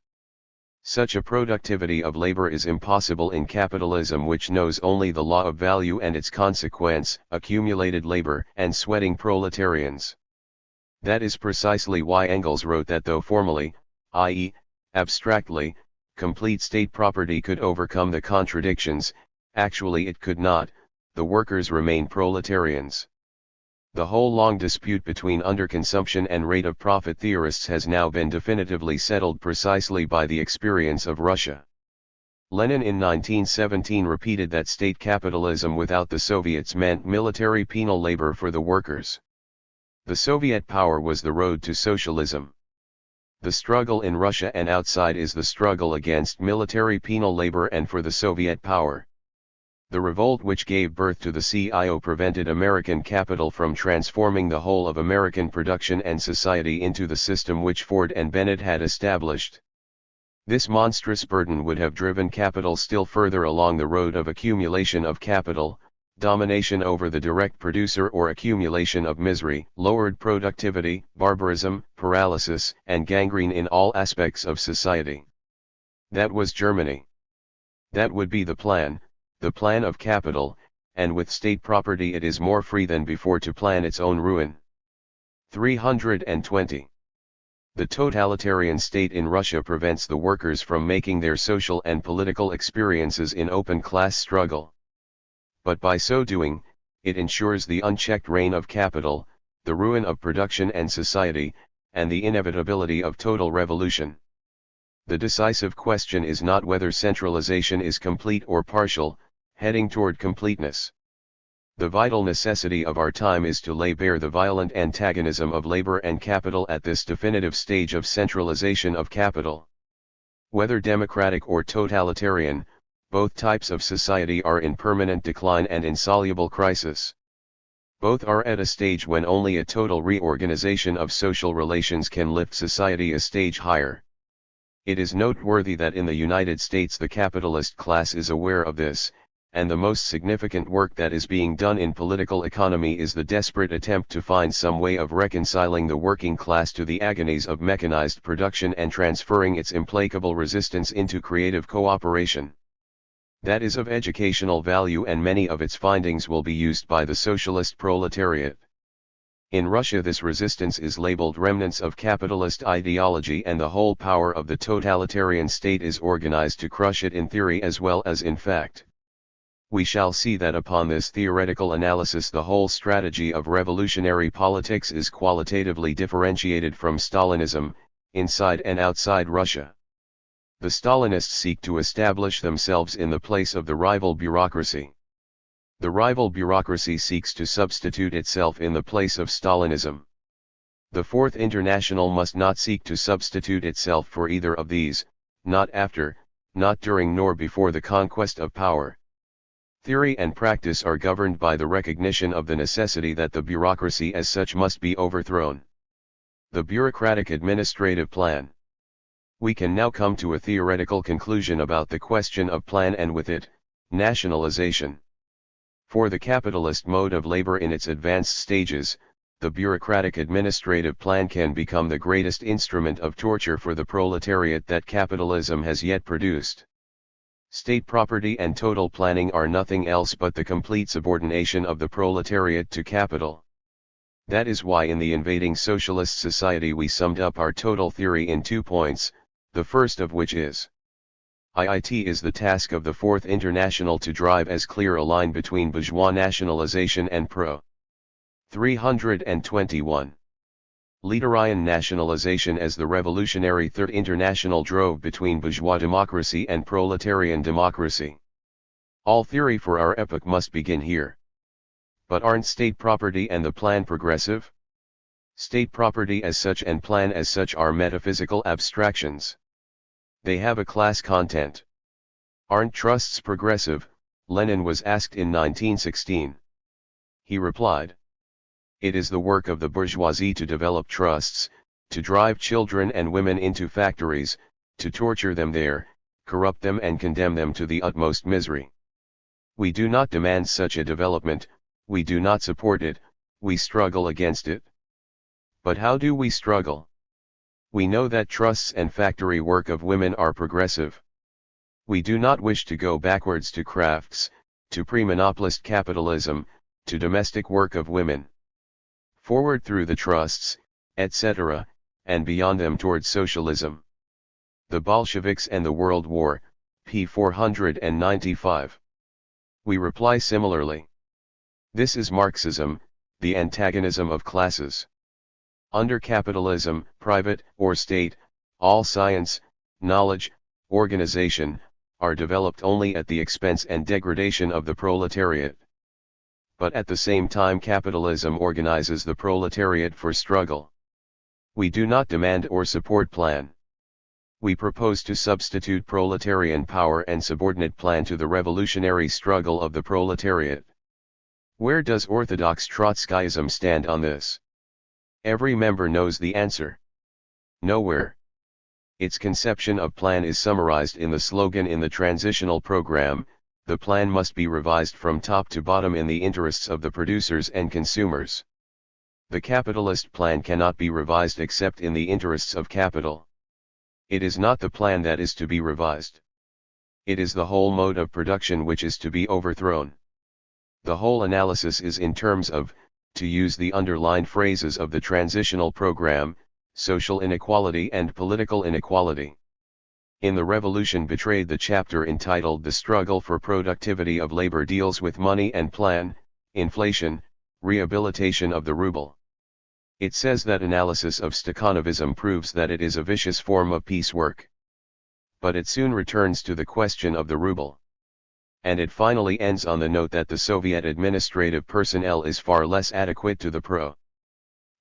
Speaker 1: Such a productivity of labor is impossible in capitalism, which knows only the law of value and its consequence, accumulated labor and sweating proletarians. That is precisely why Engels wrote that though formally, i.e., abstractly, complete state property could overcome the contradictions, actually it could not, the workers remain proletarians. The whole long dispute between underconsumption and rate of profit theorists has now been definitively settled precisely by the experience of Russia. Lenin in 1917 repeated that state capitalism without the Soviets meant military penal labor for the workers. The Soviet power was the road to socialism. The struggle in Russia and outside is the struggle against military penal labor and for the Soviet power. The revolt which gave birth to the CIO prevented American capital from transforming the whole of American production and society into the system which Ford and Bennett had established. This monstrous burden would have driven capital still further along the road of accumulation of capital, domination over the direct producer or accumulation of misery, lowered productivity, barbarism, paralysis, and gangrene in all aspects of society. That was Germany. That would be the plan of capital, and with state property it is more free than before to plan its own ruin. 320. The totalitarian state in Russia prevents the workers from making their social and political experiences in open class struggle. But by so doing, it ensures the unchecked reign of capital, the ruin of production and society, and the inevitability of total revolution. The decisive question is not whether centralization is complete or partial, heading toward completeness. The vital necessity of our time is to lay bare the violent antagonism of labor and capital at this definitive stage of centralization of capital. Whether democratic or totalitarian, both types of society are in permanent decline and insoluble crisis. Both are at a stage when only a total reorganization of social relations can lift society a stage higher. It is noteworthy that in the United States the capitalist class is aware of this, and the most significant work that is being done in political economy is the desperate attempt to find some way of reconciling the working class to the agonies of mechanized production and transferring its implacable resistance into creative cooperation. That is of educational value, and many of its findings will be used by the socialist proletariat. In Russia this resistance is labeled remnants of capitalist ideology, and the whole power of the totalitarian state is organized to crush it in theory as well as in fact. We shall see that upon this theoretical analysis the whole strategy of revolutionary politics is qualitatively differentiated from Stalinism, inside and outside Russia. The Stalinists seek to establish themselves in the place of the rival bureaucracy. The rival bureaucracy seeks to substitute itself in the place of Stalinism. The Fourth International must not seek to substitute itself for either of these, not after, not during nor before the conquest of power. Theory and practice are governed by the recognition of the necessity that the bureaucracy as such must be overthrown. The bureaucratic administrative plan. We can now come to a theoretical conclusion about the question of plan and with it, nationalization. For the capitalist mode of labor in its advanced stages, the bureaucratic administrative plan can become the greatest instrument of torture for the proletariat that capitalism has yet produced. State property and total planning are nothing else but the complete subordination of the proletariat to capital. That is why in the invading socialist society we summed up our total theory in 2 points, the first of which is: It is the task of the Fourth International to drive as clear a line between bourgeois nationalization and pro. 321. Leaderian nationalization as the revolutionary Third International drove between bourgeois democracy and proletarian democracy. All theory for our epoch must begin here. But aren't state property and the plan progressive? State property as such and plan as such are metaphysical abstractions. They have a class content. Aren't trusts progressive? Lenin was asked in 1916. He replied, "It is the work of the bourgeoisie to develop trusts, to drive children and women into factories, to torture them there, corrupt them and condemn them to the utmost misery. We do not demand such a development, we do not support it, we struggle against it." But how do we struggle? We know that trusts and factory work of women are progressive. We do not wish to go backwards to crafts, to pre-monopolist capitalism, to domestic work of women. Forward through the trusts, etc., and beyond them towards socialism. The Bolsheviks and the World War, p. 495. We reply similarly. This is Marxism, the antagonism of classes. Under capitalism, private or state, all science, knowledge, organization, are developed only at the expense and degradation of the proletariat. But at the same time capitalism organizes the proletariat for struggle. We do not demand or support plan. We propose to substitute proletarian power and subordinate plan to the revolutionary struggle of the proletariat. Where does orthodox Trotskyism stand on this? Every member knows the answer. Nowhere. Its conception of plan is summarized in the slogan in the transitional program: the plan must be revised from top to bottom in the interests of the producers and consumers. The capitalist plan cannot be revised except in the interests of capital. It is not the plan that is to be revised. It is the whole mode of production which is to be overthrown. The whole analysis is in terms of, to use the underlined phrases of the transitional program, social inequality and political inequality. In The Revolution Betrayed, the chapter entitled The Struggle for Productivity of Labor deals with money and plan, inflation, rehabilitation of the ruble. It says that analysis of Stakhanovism proves that it is a vicious form of piecework. But it soon returns to the question of the ruble. And it finally ends on the note that the Soviet administrative personnel is far less adequate to the pro.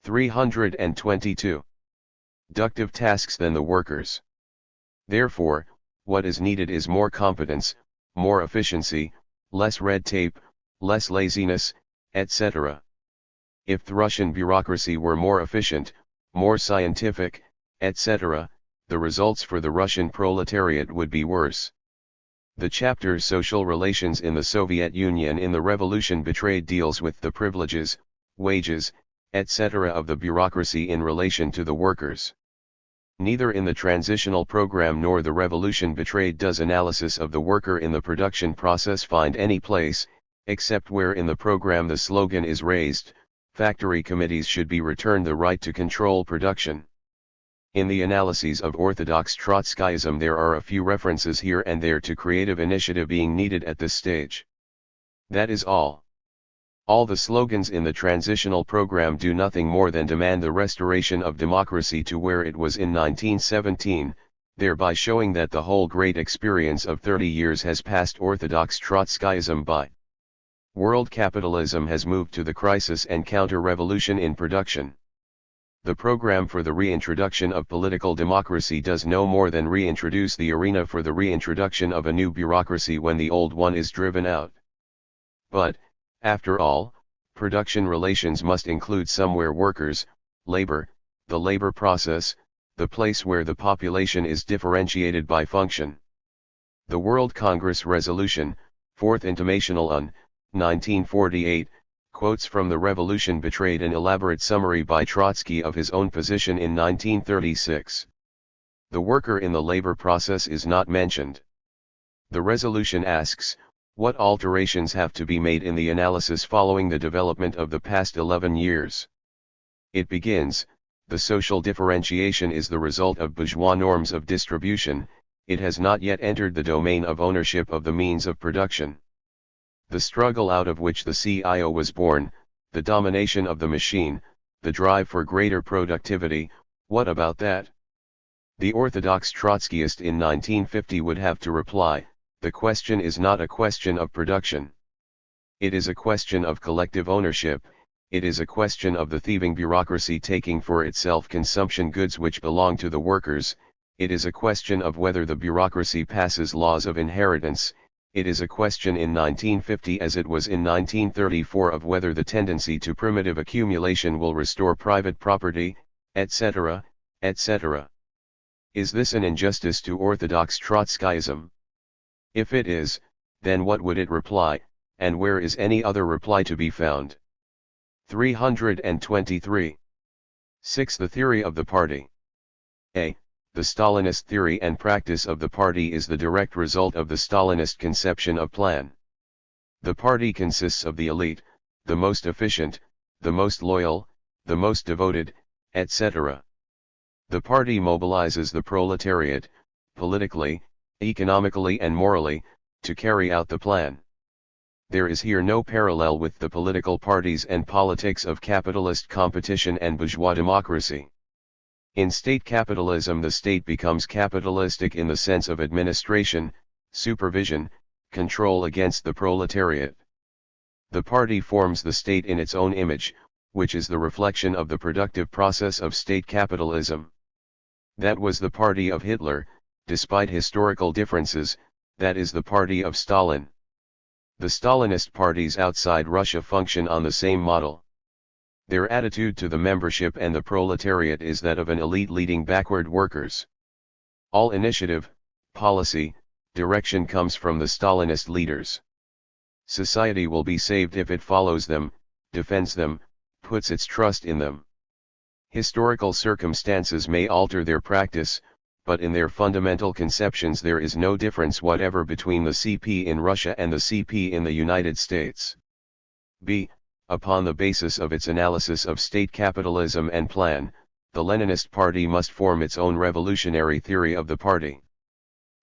Speaker 1: 322. Productive tasks than the workers. Therefore, what is needed is more competence, more efficiency, less red tape, less laziness, etc. If the Russian bureaucracy were more efficient, more scientific, etc., the results for the Russian proletariat would be worse. The chapter Social Relations in the Soviet Union in The Revolution Betrayed deals with the privileges, wages, etc. of the bureaucracy in relation to the workers. Neither in the transitional program nor The Revolution Betrayed does analysis of the worker in the production process find any place, except where in the program the slogan is raised: factory committees should be returned the right to control production. In the analyses of orthodox Trotskyism there are a few references here and there to creative initiative being needed at this stage. That is all. All the slogans in the transitional program do nothing more than demand the restoration of democracy to where it was in 1917, thereby showing that the whole great experience of 30 years has passed orthodox Trotskyism by. World capitalism has moved to the crisis and counter-revolution in production. The program for the reintroduction of political democracy does no more than reintroduce the arena for the reintroduction of a new bureaucracy when the old one is driven out. But, after all, production relations must include somewhere workers, labor, the labor process, the place where the population is differentiated by function. The World Congress Resolution, Fourth Intimational UN, 1948, quotes from the revolution betrayed an elaborate summary by Trotsky of his own position in 1936. The worker in the labor process is not mentioned. The resolution asks, what alterations have to be made in the analysis following the development of the past 11 years? It begins, the social differentiation is the result of bourgeois norms of distribution, it has not yet entered the domain of ownership of the means of production. The struggle out of which the CIO was born, the domination of the machine, the drive for greater productivity, what about that? The orthodox Trotskyist in 1950 would have to reply, the question is not a question of production. It is a question of collective ownership, it is a question of the thieving bureaucracy taking for itself consumption goods which belong to the workers, it is a question of whether the bureaucracy passes laws of inheritance, it is a question in 1950 as it was in 1934 of whether the tendency to primitive accumulation will restore private property, etc., etc. Is this an injustice to orthodox Trotskyism? If it is, then what would it reply, and where is any other reply to be found? 323. 6. The theory of the party. A. The Stalinist theory and practice of the party is the direct result of the Stalinist conception of plan. The party consists of the elite, the most efficient, the most loyal, the most devoted, etc. The party mobilizes the proletariat, politically, economically and morally, to carry out the plan. There is here no parallel with the political parties and politics of capitalist competition and bourgeois democracy. In state capitalism, the state becomes capitalistic in the sense of administration, supervision, control against the proletariat. The party forms the state in its own image, which is the reflection of the productive process of state capitalism. That was the party of Hitler, despite historical differences, that is the party of Stalin. The Stalinist parties outside Russia function on the same model. Their attitude to the membership and the proletariat is that of an elite leading backward workers. All initiative, policy, direction comes from the Stalinist leaders. Society will be saved if it follows them, defends them, puts its trust in them. Historical circumstances may alter their practice, but in their fundamental conceptions there is no difference whatever between the CP in Russia and the CP in the United States. B. Upon the basis of its analysis of state capitalism and plan, the Leninist party must form its own revolutionary theory of the party.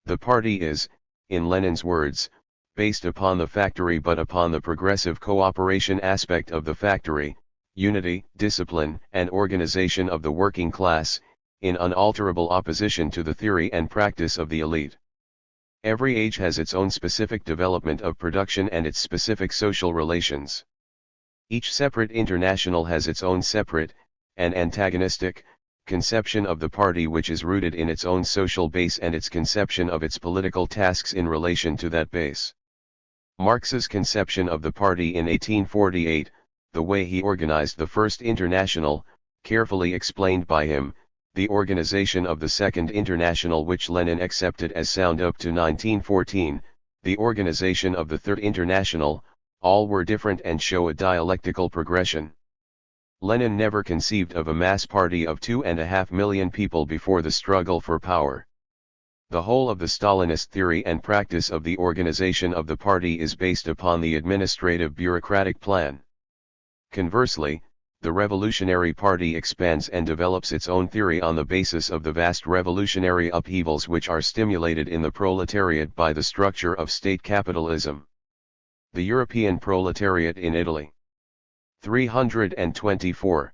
Speaker 1: The party is, in Lenin's words, based upon the factory but upon the progressive cooperation aspect of the factory, unity, discipline, and organization of the working class, in unalterable opposition to the theory and practice of the elite. Every age has its own specific development of production and its specific social relations. Each separate international has its own separate, and antagonistic, conception of the party which is rooted in its own social base and its conception of its political tasks in relation to that base. Marx's conception of the party in 1848, the way he organized the First International, carefully explained by him, the organization of the Second International which Lenin accepted as sound up to 1914, the organization of the Third International, all were different and show a dialectical progression. Lenin never conceived of a mass party of 2.5 million people before the struggle for power. The whole of the Stalinist theory and practice of the organization of the party is based upon the administrative bureaucratic plan. Conversely, the Revolutionary Party expands and develops its own theory on the basis of the vast revolutionary upheavals which are stimulated in the proletariat by the structure of state capitalism. The European proletariat in Italy. 324.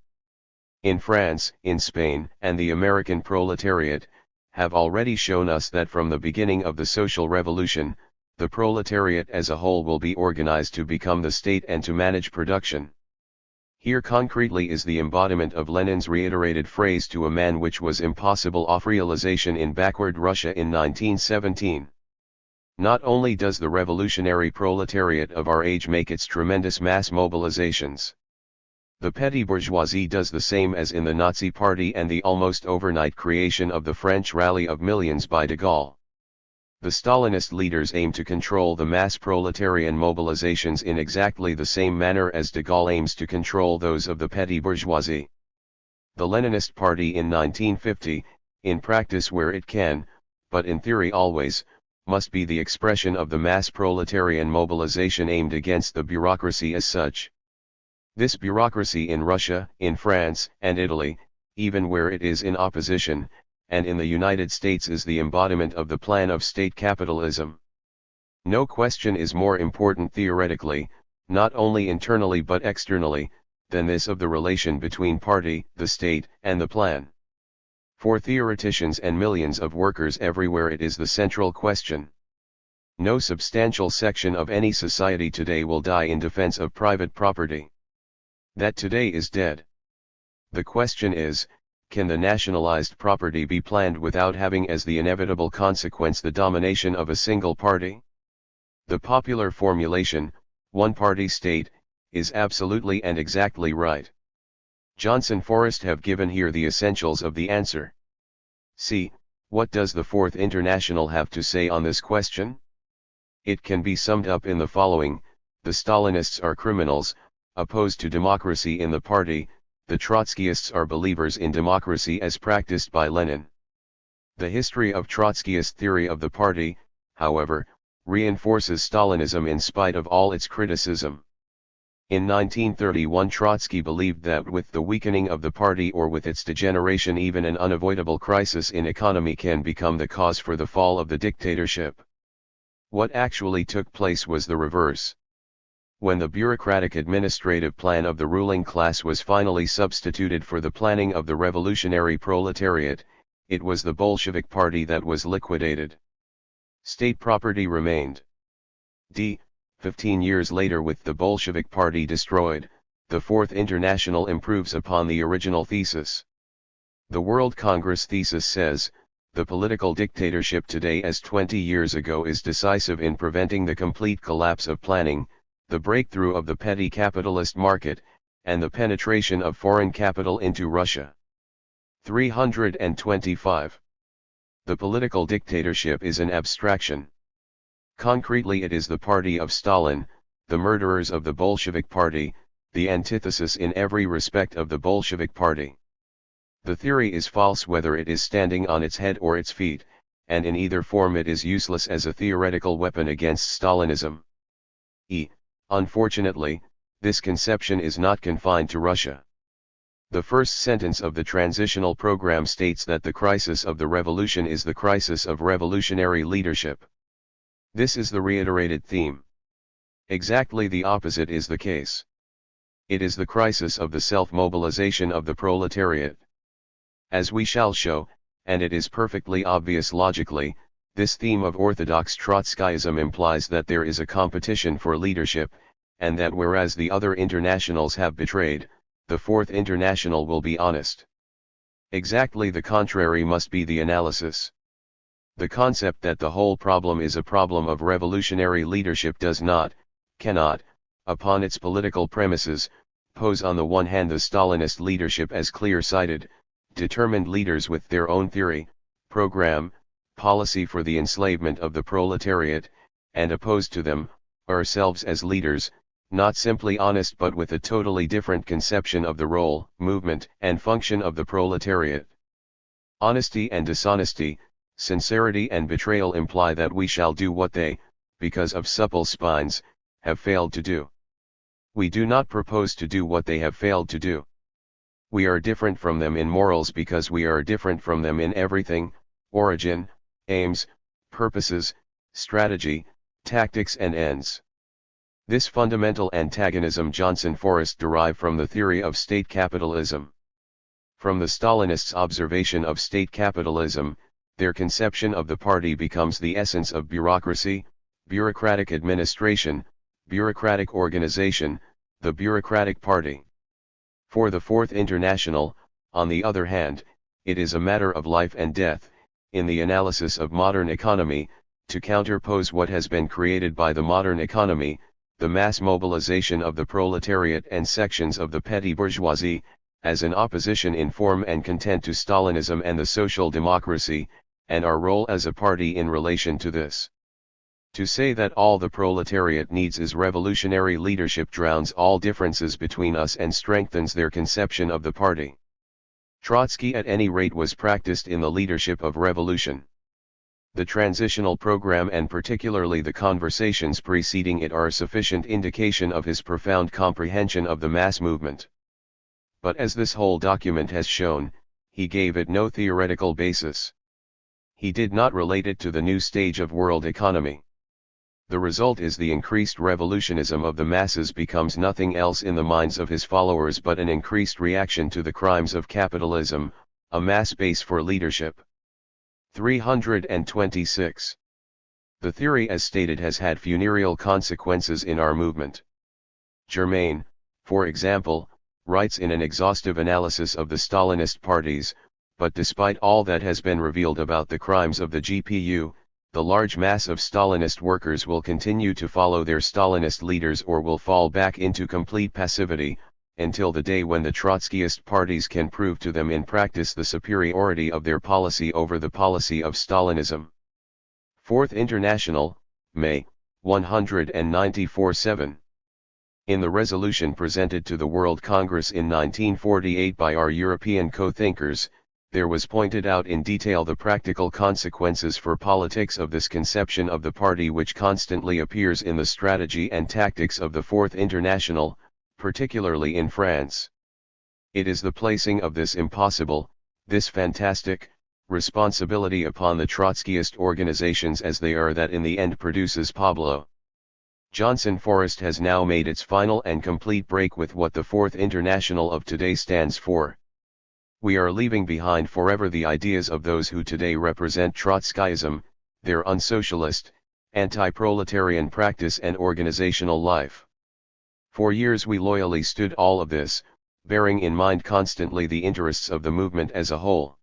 Speaker 1: In France, in Spain, and the American proletariat, have already shown us that from the beginning of the social revolution, the proletariat as a whole will be organized to become the state and to manage production. Here concretely is the embodiment of Lenin's reiterated phrase to a man which was impossible of realization in backward Russia in 1917. Not only does the revolutionary proletariat of our age make its tremendous mass mobilizations, the petty bourgeoisie does the same as in the Nazi Party and the almost overnight creation of the French Rally of Millions by de Gaulle. The Stalinist leaders aim to control the mass proletarian mobilizations in exactly the same manner as de Gaulle aims to control those of the petty bourgeoisie. The Leninist Party in 1950, in practice where it can, but in theory always, must be the expression of the mass proletarian mobilization aimed against the bureaucracy as such. This bureaucracy in Russia, in France, and Italy, even where it is in opposition, and in the United States is the embodiment of the plan of state capitalism. No question is more important theoretically, not only internally but externally, than this of the relation between party, the state, and the plan. For theoreticians and millions of workers everywhere it is the central question. No substantial section of any society today will die in defense of private property. That today is dead. The question is, can the nationalized property be planned without having as the inevitable consequence the domination of a single party? The popular formulation, one-party state, is absolutely and exactly right. Johnson Forrest have given here the essentials of the answer. See, what does the Fourth International have to say on this question? It can be summed up in the following: the Stalinists are criminals, opposed to democracy in the party. The Trotskyists are believers in democracy as practiced by Lenin. The history of Trotskyist theory of the party, however, reinforces Stalinism in spite of all its criticism. In 1931 Trotsky believed that with the weakening of the party or with its degeneration even an unavoidable crisis in economy can become the cause for the fall of the dictatorship. What actually took place was the reverse. When the bureaucratic administrative plan of the ruling class was finally substituted for the planning of the revolutionary proletariat, it was the Bolshevik Party that was liquidated. State property remained. 15 years later, with the Bolshevik Party destroyed, the Fourth International improves upon the original thesis. The World Congress thesis says, the political dictatorship today as 20 years ago is decisive in preventing the complete collapse of planning, the breakthrough of the petty capitalist market, and the penetration of foreign capital into Russia. 325. The political dictatorship is an abstraction. Concretely it is the party of Stalin, the murderers of the Bolshevik Party, the antithesis in every respect of the Bolshevik Party. The theory is false whether it is standing on its head or its feet, and in either form it is useless as a theoretical weapon against Stalinism. Unfortunately, this conception is not confined to Russia. The first sentence of the transitional program states that the crisis of the revolution is the crisis of revolutionary leadership. This is the reiterated theme. Exactly the opposite is the case. It is the crisis of the self-mobilization of the proletariat. As we shall show, and it is perfectly obvious logically, this theme of orthodox Trotskyism implies that there is a competition for leadership, and that whereas the other internationals have betrayed, the Fourth International will be honest. Exactly the contrary must be the analysis. The concept that the whole problem is a problem of revolutionary leadership does not, cannot, upon its political premises, pose on the one hand the Stalinist leadership as clear-sighted, determined leaders with their own theory, program, policy for the enslavement of the proletariat, and opposed to them, ourselves as leaders, not simply honest but with a totally different conception of the role, movement, and function of the proletariat. Honesty and dishonesty, sincerity and betrayal imply that we shall do what they, because of supple spines, have failed to do. We do not propose to do what they have failed to do. We are different from them in morals because we are different from them in everything: origin, aims, purposes, strategy, tactics and ends. This fundamental antagonism Johnson Forrest derived from the theory of state capitalism. From the Stalinists' observation of state capitalism, their conception of the party becomes the essence of bureaucracy, bureaucratic administration, bureaucratic organization, the bureaucratic party. For the Fourth International, on the other hand, it is a matter of life and death, in the analysis of modern economy, to counterpose what has been created by the modern economy, the mass mobilization of the proletariat and sections of the petty bourgeoisie, as an opposition in form and content to Stalinism and the social democracy, and our role as a party in relation to this. To say that all the proletariat needs is revolutionary leadership drowns all differences between us and strengthens their conception of the party. Trotsky at any rate was practiced in the leadership of revolution. The transitional program and particularly the conversations preceding it are a sufficient indication of his profound comprehension of the mass movement. But as this whole document has shown, he gave it no theoretical basis. He did not relate it to the new stage of world economy. The result is the increased revolutionism of the masses becomes nothing else in the minds of his followers but an increased reaction to the crimes of capitalism, a mass base for leadership. 326. The theory as stated has had funereal consequences in our movement. Germain, for example, writes in an exhaustive analysis of the Stalinist parties, but despite all that has been revealed about the crimes of the GPU, the large mass of Stalinist workers will continue to follow their Stalinist leaders or will fall back into complete passivity, until the day when the Trotskyist parties can prove to them in practice the superiority of their policy over the policy of Stalinism. Fourth International, May, 194-7. In the resolution presented to the World Congress in 1948 by our European co-thinkers, there was pointed out in detail the practical consequences for politics of this conception of the party which constantly appears in the strategy and tactics of the Fourth International, particularly in France. It is the placing of this impossible, this fantastic, responsibility upon the Trotskyist organizations as they are that in the end produces Pablo Johnson Forrest has now made its final and complete break with what the Fourth International of today stands for. We are leaving behind forever the ideas of those who today represent Trotskyism, their unsocialist, anti-proletarian practice and organizational life. For years we loyally stood all of this, bearing in mind constantly the interests of the movement as a whole.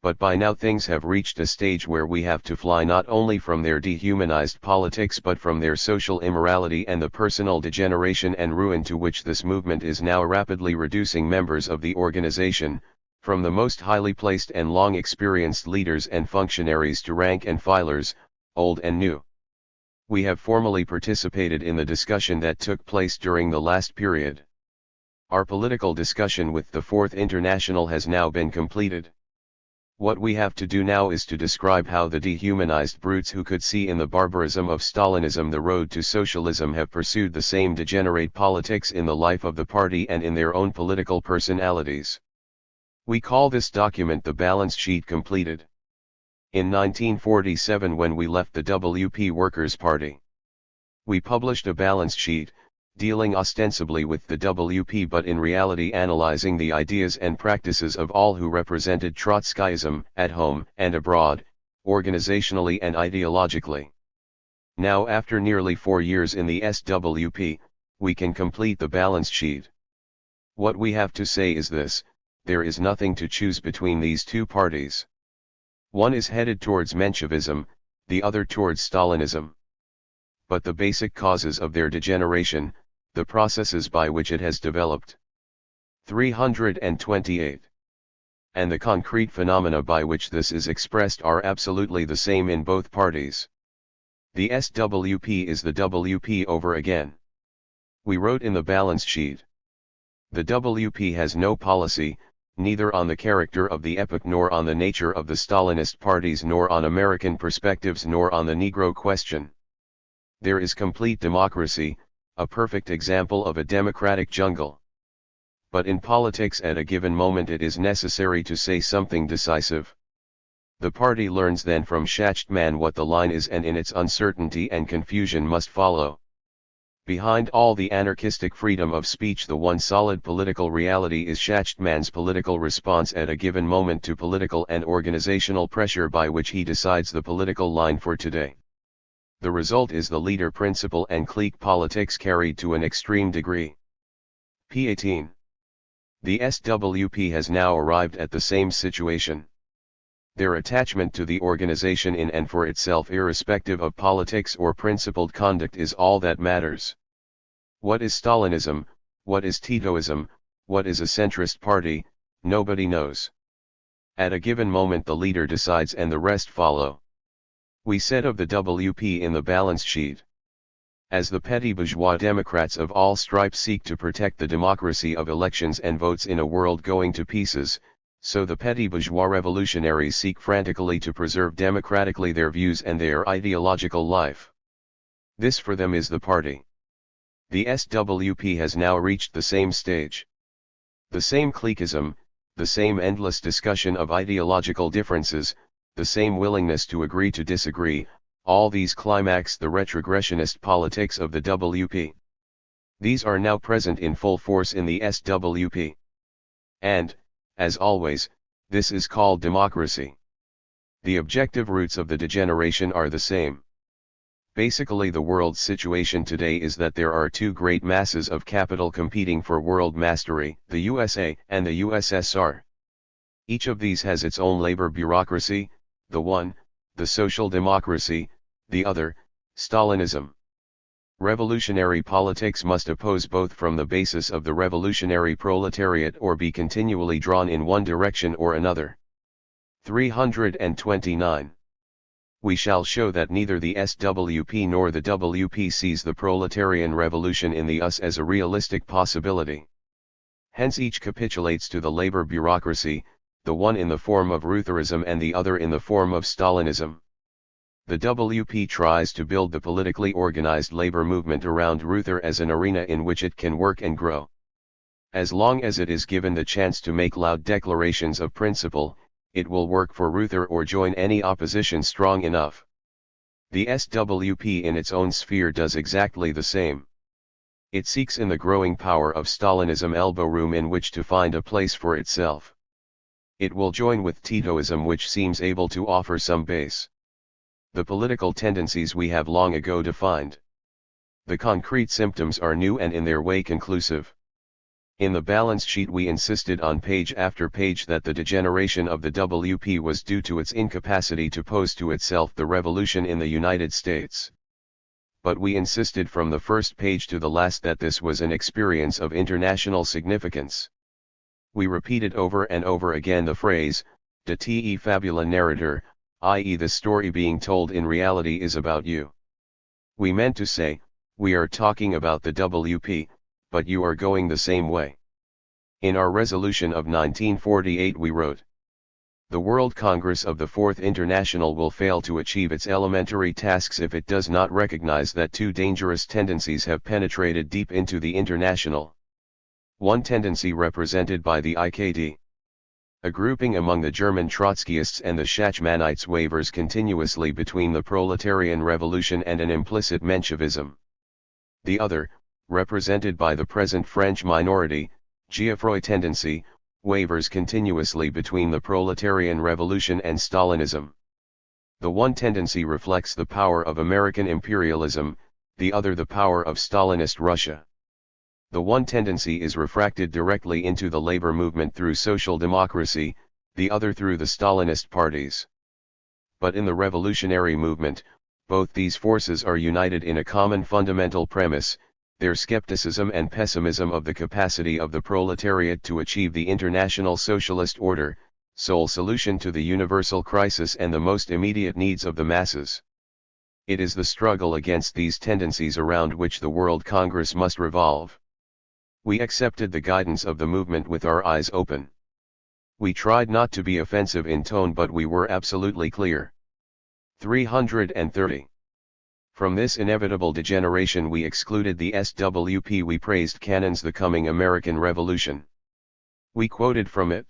Speaker 1: But by now things have reached a stage where we have to fly not only from their dehumanized politics but from their social immorality and the personal degeneration and ruin to which this movement is now rapidly reducing members of the organization, from the most highly placed and long experienced leaders and functionaries to rank and filers, old and new. We have formally participated in the discussion that took place during the last period. Our political discussion with the Fourth International has now been completed. What we have to do now is to describe how the dehumanized brutes who could see in the barbarism of Stalinism the road to socialism have pursued the same degenerate politics in the life of the party and in their own political personalities. We call this document the balance sheet completed. In 1947, when we left the WP Workers' Party, we published a balance sheet, dealing ostensibly with the WP but in reality analyzing the ideas and practices of all who represented Trotskyism, at home and abroad, organizationally and ideologically. Now, after nearly 4 years in the SWP, we can complete the balance sheet. What we have to say is this: there is nothing to choose between these two parties. One is headed towards Menshevism, the other towards Stalinism. But the basic causes of their degeneration, the processes by which it has developed. 328. And the concrete phenomena by which this is expressed are absolutely the same in both parties. The SWP is the WP over again. We wrote in the balance sheet: the WP has no policy, neither on the character of the epoch nor on the nature of the Stalinist parties nor on American perspectives nor on the Negro question. There is complete democracy, a perfect example of a democratic jungle. But in politics at a given moment it is necessary to say something decisive. The party learns then from Schachtman what the line is, and in its uncertainty and confusion must follow. Behind all the anarchistic freedom of speech, the one solid political reality is Schachtman's political response at a given moment to political and organizational pressure by which he decides the political line for today. The result is the leader principle and clique politics carried to an extreme degree. p. 18. The SWP has now arrived at the same situation. Their attachment to the organization in and for itself irrespective of politics or principled conduct is all that matters. What is Stalinism, what is Titoism, what is a centrist party, nobody knows. At a given moment the leader decides and the rest follow. We said of the WP in the balance sheet. As the petty bourgeois Democrats of all stripes seek to protect the democracy of elections and votes in a world going to pieces, so the petty bourgeois revolutionaries seek frantically to preserve democratically their views and their ideological life. This for them is the party. The SWP has now reached the same stage. The same cliquism, the same endless discussion of ideological differences, the same willingness to agree to disagree, all these climax the retrogressionist politics of the WP. These are now present in full force in the SWP. And, as always, this is called democracy. The objective roots of the degeneration are the same. Basically the world's situation today is that there are two great masses of capital competing for world mastery, the USA and the USSR. Each of these has its own labor bureaucracy, the one, the social democracy, the other, Stalinism. Revolutionary politics must oppose both from the basis of the revolutionary proletariat or be continually drawn in one direction or another. 329. We shall show that neither the SWP nor the WP sees the proletarian revolution in the US as a realistic possibility. Hence each capitulates to the labor bureaucracy, the one in the form of Rutherism and the other in the form of Stalinism. The WP tries to build the politically organized labor movement around Ruther as an arena in which it can work and grow. As long as it is given the chance to make loud declarations of principle, it will work for Ruther or join any opposition strong enough. The SWP in its own sphere does exactly the same. It seeks in the growing power of Stalinism elbow room in which to find a place for itself. It will join with Titoism which seems able to offer some base. The political tendencies we have long ago defined. The concrete symptoms are new and in their way conclusive. In the balance sheet we insisted on page after page that the degeneration of the WP was due to its incapacity to pose to itself the revolution in the United States. But we insisted from the first page to the last that this was an experience of international significance. We repeated over and over again the phrase, de te fabula narrator, i.e. the story being told in reality is about you. We meant to say, we are talking about the WP, but you are going the same way. In our resolution of 1948 we wrote, the World Congress of the Fourth International will fail to achieve its elementary tasks if it does not recognize that two dangerous tendencies have penetrated deep into the international. One tendency represented by the IKD. A grouping among the German Trotskyists and the Shachmanites wavers continuously between the proletarian revolution and an implicit Menshevism. The other, represented by the present French minority, Geoffroy tendency, wavers continuously between the proletarian revolution and Stalinism. The one tendency reflects the power of American imperialism, the other the power of Stalinist Russia. The one tendency is refracted directly into the labor movement through social democracy, the other through the Stalinist parties. But in the revolutionary movement, both these forces are united in a common fundamental premise, their skepticism and pessimism of the capacity of the proletariat to achieve the international socialist order, sole solution to the universal crisis and the most immediate needs of the masses. It is the struggle against these tendencies around which the World Congress must revolve. We accepted the guidance of the movement with our eyes open. We tried not to be offensive in tone but we were absolutely clear. 330. From this inevitable degeneration we excluded the SWP. We praised Cannon's The Coming American Revolution. We quoted from it.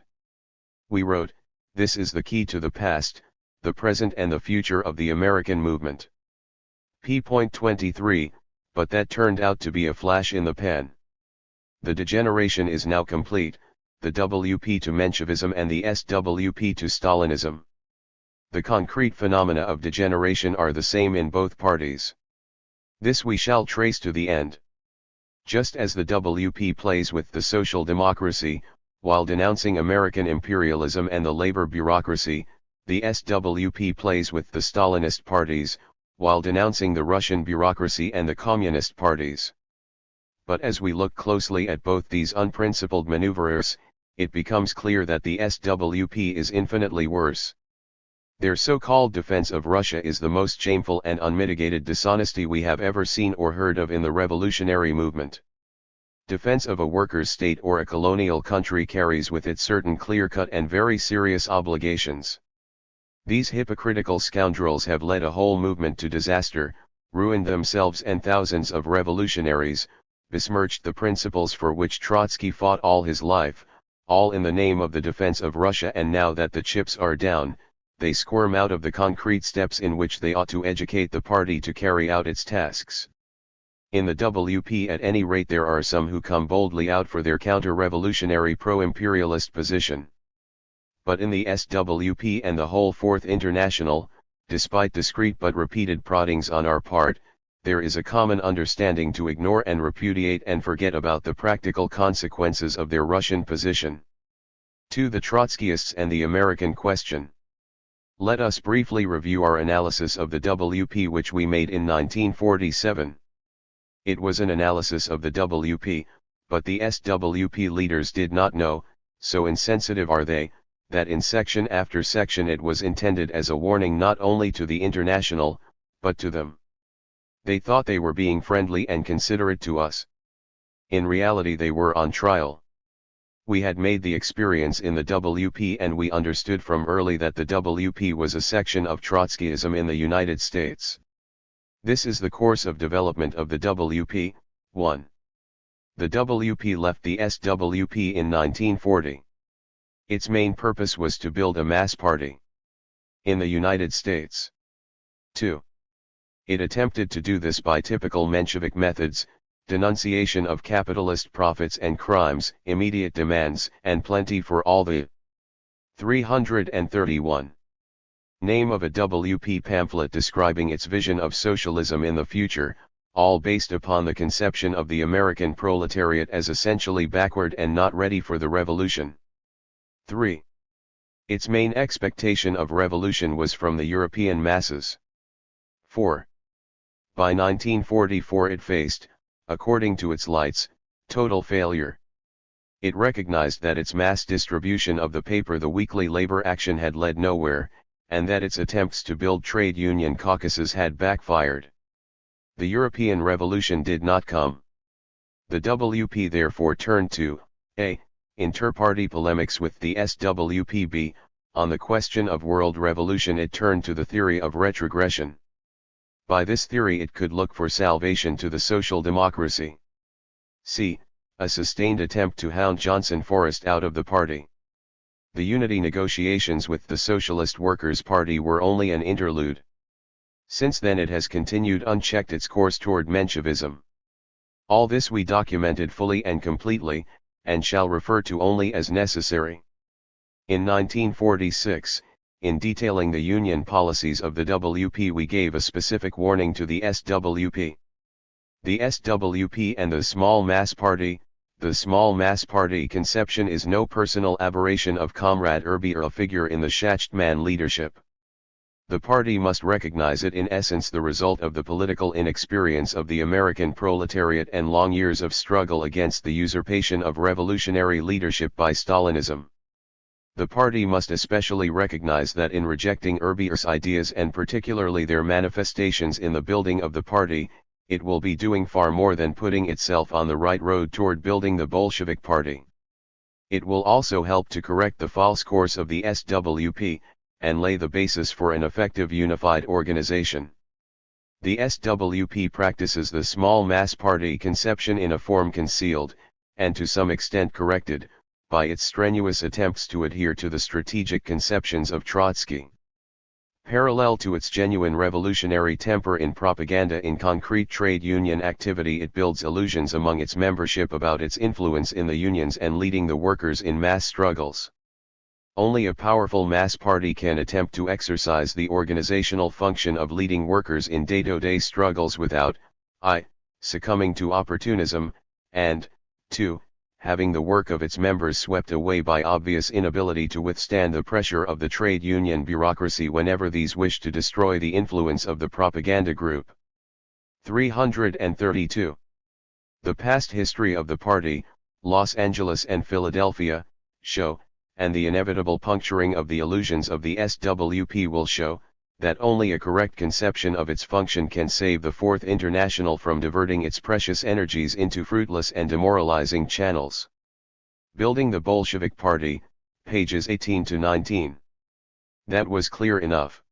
Speaker 1: We wrote, this is the key to the past, the present and the future of the American movement. p.23, but that turned out to be a flash in the pan. The degeneration is now complete, the WP to Menshevism and the SWP to Stalinism. The concrete phenomena of degeneration are the same in both parties. This we shall trace to the end. Just as the WP plays with the social democracy, while denouncing American imperialism and the labor bureaucracy, The SWP plays with the Stalinist parties, while denouncing the Russian bureaucracy and the communist parties. But as we look closely at both these unprincipled maneuverers, it becomes clear that the SWP is infinitely worse. Their so-called defense of Russia is the most shameful and unmitigated dishonesty we have ever seen or heard of in the revolutionary movement. Defense of a workers' state or a colonial country carries with it certain clear-cut and very serious obligations. These hypocritical scoundrels have led a whole movement to disaster, ruined themselves and thousands of revolutionaries, besmirched the principles for which Trotsky fought all his life, all in the name of the defense of Russia, and now that the chips are down, they squirm out of the concrete steps in which they ought to educate the party to carry out its tasks. In the WP at any rate there are some who come boldly out for their counter-revolutionary pro-imperialist position. But in the SWP and the whole Fourth International, despite discreet but repeated proddings on our part, there is a common understanding to ignore and repudiate and forget about the practical consequences of their Russian position. To the Trotskyists and the American question. Let us briefly review our analysis of the WP which we made in 1947. It was an analysis of the WP, but the SWP leaders did not know, so insensitive are they, that in section after section it was intended as a warning not only to the International, but to them. They thought they were being friendly and considerate to us. In reality they were on trial. We had made the experience in the WP and we understood from early that the WP was a section of Trotskyism in the United States. This is the course of development of the WP. 1. The WP left the SWP in 1940. Its main purpose was to build a mass party in the United States. 2. It attempted to do this by typical Menshevik methods: denunciation of capitalist profits and crimes, immediate demands, and plenty for all. The 331. Name of a WP pamphlet describing its vision of socialism in the future, all based upon the conception of the American proletariat as essentially backward and not ready for the revolution. 3. Its main expectation of revolution was from the European masses. 4. By 1944 it faced, according to its lights, total failure. It recognized that its mass distribution of the paper The Weekly Labor Action had led nowhere, and that its attempts to build trade union caucuses had backfired. The European Revolution did not come. The WP therefore turned to a. Inter-party polemics with the SWPB. On the question of world revolution it turned to the theory of retrogression. By this theory it could look for salvation to the social democracy. c. A sustained attempt to hound Johnson Forrest out of the party. The unity negotiations with the Socialist Workers' Party were only an interlude. Since then it has continued unchecked its course toward Menshevism. All this we documented fully and completely, and shall refer to only as necessary. In 1946, in detailing the Union policies of the WP we gave a specific warning to the SWP. The SWP and the small mass party. The small mass party conception is no personal aberration of Comrade Irby or a figure in the Schachtman leadership. The party must recognize it in essence the result of the political inexperience of the American proletariat and long years of struggle against the usurpation of revolutionary leadership by Stalinism. The party must especially recognize that in rejecting Irby's ideas and particularly their manifestations in the building of the party, it will be doing far more than putting itself on the right road toward building the Bolshevik Party. It will also help to correct the false course of the SWP, and lay the basis for an effective unified organization. The SWP practices the small mass party conception in a form concealed, and to some extent corrected, by its strenuous attempts to adhere to the strategic conceptions of Trotsky. Parallel to its genuine revolutionary temper in propaganda in concrete trade union activity, it builds illusions among its membership about its influence in the unions and leading the workers in mass struggles. Only a powerful mass party can attempt to exercise the organizational function of leading workers in day-to-day struggles without I. Succumbing to opportunism, and 2. having the work of its members swept away by obvious inability to withstand the pressure of the trade union bureaucracy whenever these wished to destroy the influence of the propaganda group. 332. The past history of the party, Los Angeles and Philadelphia, show, and the inevitable puncturing of the illusions of the SWP will show, that only a correct conception of its function can save the Fourth International from diverting its precious energies into fruitless and demoralizing channels. Building the Bolshevik Party, pages 18 to 19. That was clear enough.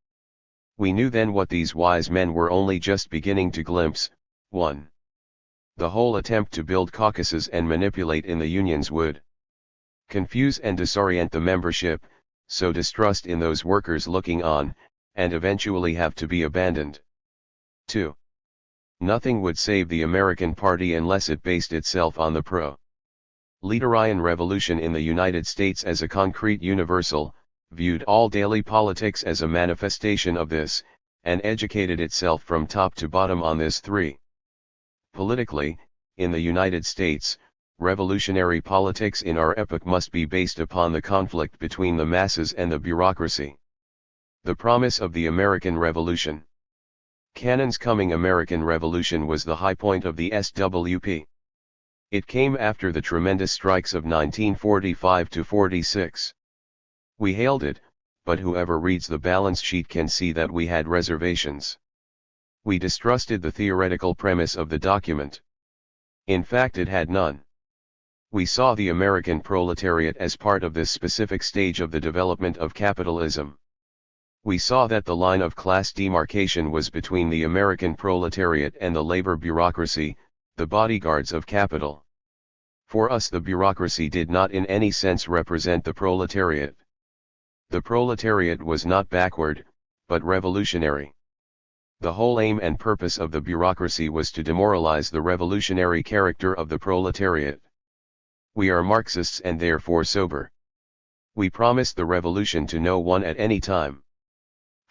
Speaker 1: We knew then what these wise men were only just beginning to glimpse. 1. The whole attempt to build caucuses and manipulate in the unions would confuse and disorient the membership, sow distrust in those workers looking on, and eventually have to be abandoned. 2. Nothing would save the American Party unless it based itself on the pro-Leaderian revolution in the United States as a concrete universal, viewed all daily politics as a manifestation of this, and educated itself from top to bottom on this. 3. Politically, in the United States, revolutionary politics in our epoch must be based upon the conflict between the masses and the bureaucracy. The promise of the American Revolution. Cannon's coming American Revolution was the high point of the SWP. It came after the tremendous strikes of 1945 to 46. We hailed it, but whoever reads the balance sheet can see that we had reservations. We distrusted the theoretical premise of the document. In fact, it had none. We saw the American proletariat as part of this specific stage of the development of capitalism. We saw that the line of class demarcation was between the American proletariat and the labor bureaucracy, the bodyguards of capital. For us, the bureaucracy did not in any sense represent the proletariat. The proletariat was not backward, but revolutionary. The whole aim and purpose of the bureaucracy was to demoralize the revolutionary character of the proletariat. We are Marxists and therefore sober. We promised the revolution to no one at any time.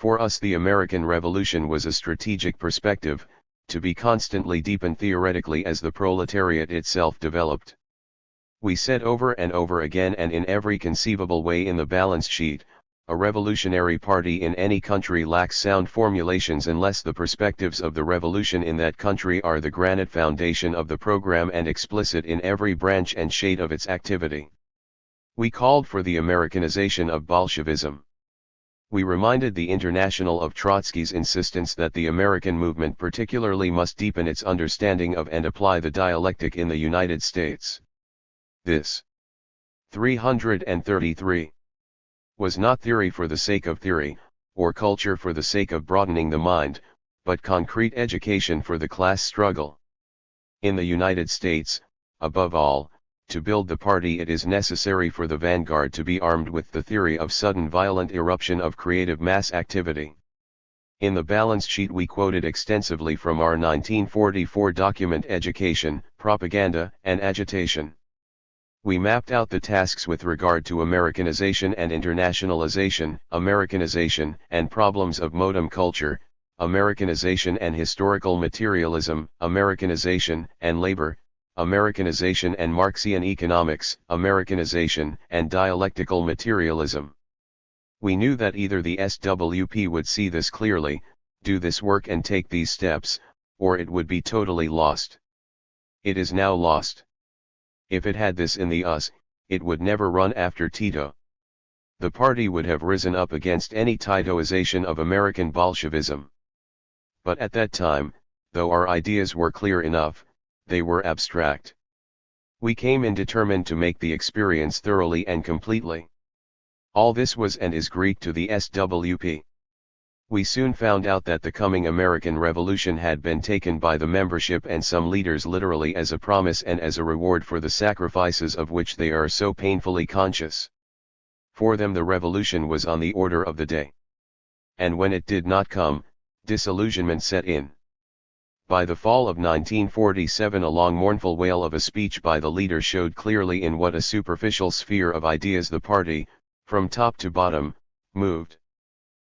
Speaker 1: For us, the American Revolution was a strategic perspective, to be constantly deepened theoretically as the proletariat itself developed. We said over and over again and in every conceivable way in the balance sheet, a revolutionary party in any country lacks sound formulations unless the perspectives of the revolution in that country are the granite foundation of the program and explicit in every branch and shade of its activity. We called for the Americanization of Bolshevism. We reminded the International of Trotsky's insistence that the American movement particularly must deepen its understanding of and apply the dialectic in the United States. This 333 was not theory for the sake of theory, or culture for the sake of broadening the mind, but concrete education for the class struggle. In the United States, above all, to build the party it is necessary for the vanguard to be armed with the theory of sudden violent eruption of creative mass activity. In the balance sheet we quoted extensively from our 1944 document Education, Propaganda, and Agitation. We mapped out the tasks with regard to Americanization and internationalization, Americanization and problems of modem culture, Americanization and historical materialism, Americanization and labor, Americanization and Marxian economics, Americanization and dialectical materialism. We knew that either the SWP would see this clearly, do this work and take these steps, or it would be totally lost. It is now lost. If it had this in the us, it would never run after Tito. The party would have risen up against any Titoization of American Bolshevism. But at that time, though our ideas were clear enough, they were abstract. We came in determined to make the experience thoroughly and completely. All this was and is Greek to the SWP. We soon found out that the coming American Revolution had been taken by the membership and some leaders literally as a promise and as a reward for the sacrifices of which they are so painfully conscious. For them the revolution was on the order of the day. And when it did not come, disillusionment set in. By the fall of 1947 a long mournful wail of a speech by the leader showed clearly in what a superficial sphere of ideas the party, from top to bottom, moved.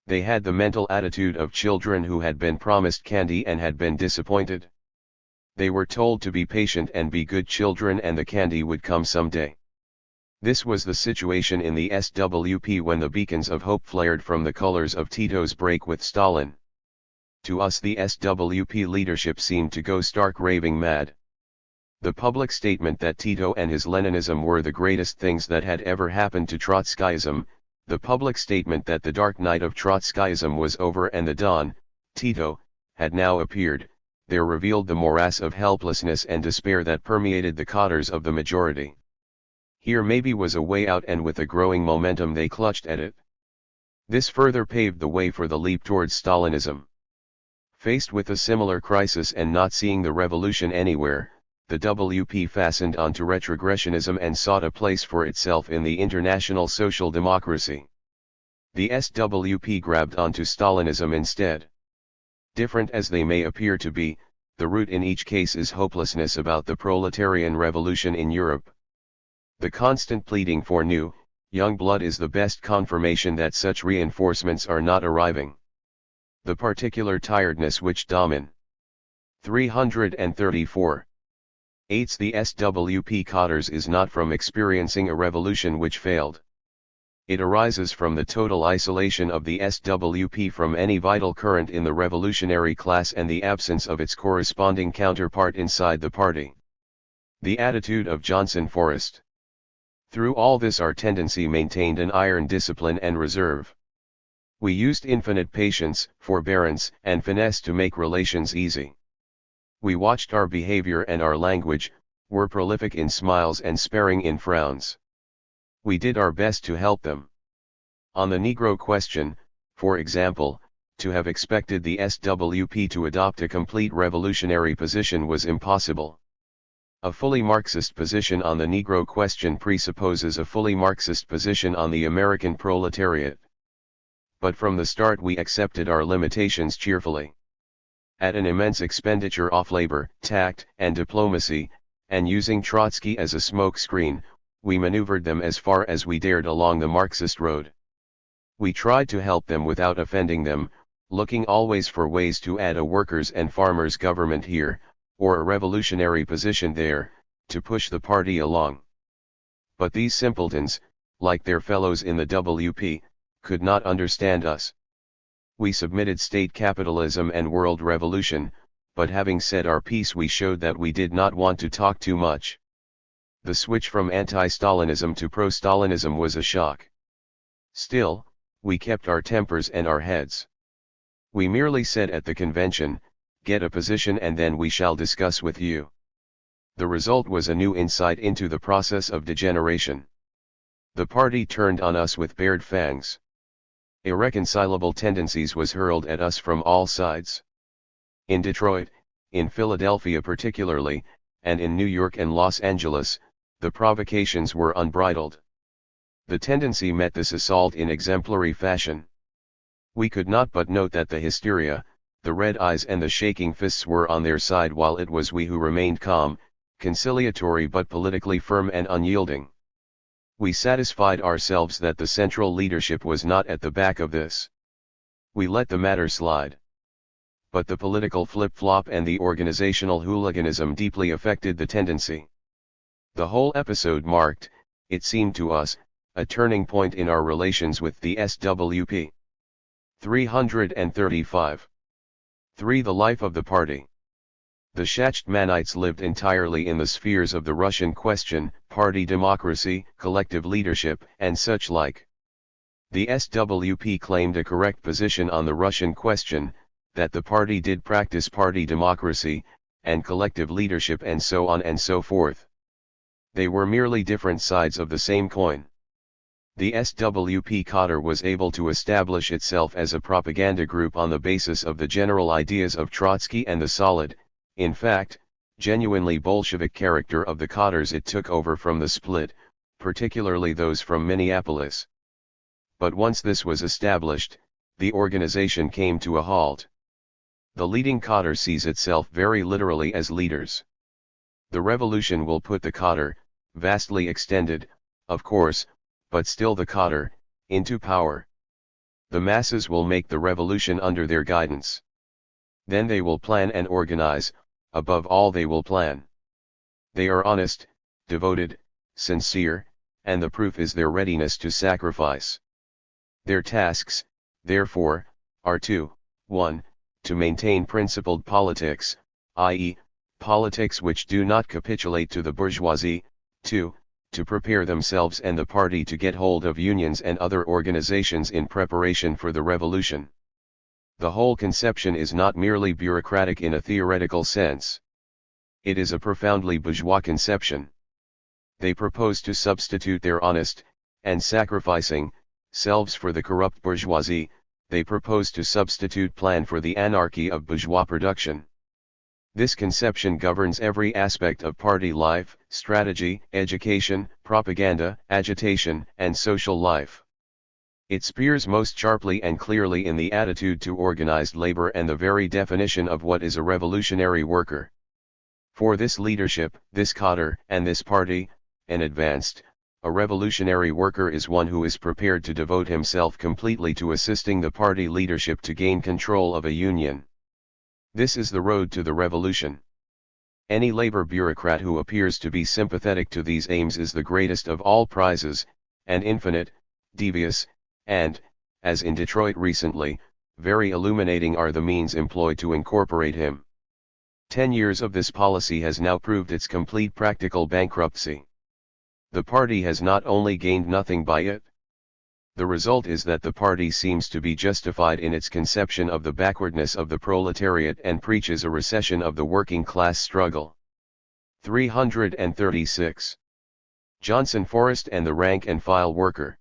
Speaker 1: They had the mental attitude of children who had been promised candy and had been disappointed. They were told to be patient and be good children and the candy would come someday. This was the situation in the SWP when the beacons of hope flared from the colors of Tito's break with Stalin. To us the SWP leadership seemed to go stark raving mad. The public statement that Tito and his Leninism were the greatest things that had ever happened to Trotskyism, the public statement that the dark night of Trotskyism was over and the dawn, Tito, had now appeared, there revealed the morass of helplessness and despair that permeated the cadres of the majority. Here maybe was a way out, and with a growing momentum they clutched at it. This further paved the way for the leap towards Stalinism. Faced with a similar crisis and not seeing the revolution anywhere, the WP fastened onto retrogressionism and sought a place for itself in the international social democracy. The SWP grabbed onto Stalinism instead. Different as they may appear to be, the root in each case is hopelessness about the proletarian revolution in Europe. The constant pleading for new, young blood is the best confirmation that such reinforcements are not arriving. The particular tiredness which Damin 334 aids the SWP cadres is not from experiencing a revolution which failed. It arises from the total isolation of the SWP from any vital current in the revolutionary class and the absence of its corresponding counterpart inside the party. The attitude of Johnson Forrest. Through all this our tendency maintained an iron discipline and reserve. We used infinite patience, forbearance, and finesse to make relations easy. We watched our behavior and our language, were prolific in smiles and sparing in frowns. We did our best to help them. On the Negro question, for example, to have expected the SWP to adopt a complete revolutionary position was impossible. A fully Marxist position on the Negro question presupposes a fully Marxist position on the American proletariat. But from the start we accepted our limitations cheerfully. At an immense expenditure of labor, tact, and diplomacy, and using Trotsky as a smokescreen, we maneuvered them as far as we dared along the Marxist road. We tried to help them without offending them, looking always for ways to add a workers' and farmers' government here, or a revolutionary position there, to push the party along. But these simpletons, like their fellows in the WP, could not understand us. We submitted state capitalism and world revolution, but having said our piece we showed that we did not want to talk too much. The switch from anti-Stalinism to pro-Stalinism was a shock. Still, we kept our tempers and our heads. We merely said at the convention, get a position and then we shall discuss with you. The result was a new insight into the process of degeneration. The party turned on us with bared fangs. Irreconcilable tendencies was hurled at us from all sides. In Detroit, in Philadelphia particularly, and in New York and Los Angeles, the provocations were unbridled. The tendency met this assault in exemplary fashion. We could not but note that the hysteria, the red eyes and the shaking fists were on their side while it was we who remained calm, conciliatory but politically firm and unyielding. We satisfied ourselves that the central leadership was not at the back of this. We let the matter slide. But the political flip-flop and the organizational hooliganism deeply affected the tendency. The whole episode marked, it seemed to us, a turning point in our relations with the SWP. 335. 3. The life of the party. The Shachtmanites lived entirely in the spheres of the Russian question, party democracy, collective leadership, and such like. The SWP claimed a correct position on the Russian question, that the party did practice party democracy, and collective leadership and so on and so forth. They were merely different sides of the same coin. The SWP cadre was able to establish itself as a propaganda group on the basis of the general ideas of Trotsky and the solid, in fact, genuinely Bolshevik character of the cadres it took over from the split, particularly those from Minneapolis. But once this was established, the organization came to a halt. The leading cadre sees itself very literally as leaders. The revolution will put the cadre, vastly extended, of course, but still the cadre, into power. The masses will make the revolution under their guidance. Then they will plan and organize, above all they will plan. They are honest, devoted, sincere, and the proof is their readiness to sacrifice. Their tasks, therefore, are 1. To maintain principled politics, i.e., politics which do not capitulate to the bourgeoisie, 2. To prepare themselves and the party to get hold of unions and other organizations in preparation for the revolution. The whole conception is not merely bureaucratic in a theoretical sense. It is a profoundly bourgeois conception. They propose to substitute their honest, and sacrificing, selves for the corrupt bourgeoisie. They propose to substitute plan for the anarchy of bourgeois production. This conception governs every aspect of party life, strategy, education, propaganda, agitation, and social life. It spears most sharply and clearly in the attitude to organized labor and the very definition of what is a revolutionary worker. For this leadership, this cadre, and this party, an revolutionary worker is one who is prepared to devote himself completely to assisting the party leadership to gain control of a union. This is the road to the revolution. Any labor bureaucrat who appears to be sympathetic to these aims is the greatest of all prizes, and infinite, devious, and, as in Detroit recently, very illuminating are the means employed to incorporate him. 10 years of this policy has now proved its complete practical bankruptcy. The party has not only gained nothing by it. The result is that the party seems to be justified in its conception of the backwardness of the proletariat and preaches a recession of the working class struggle. 336. Johnson Forrest and the rank-and-file worker.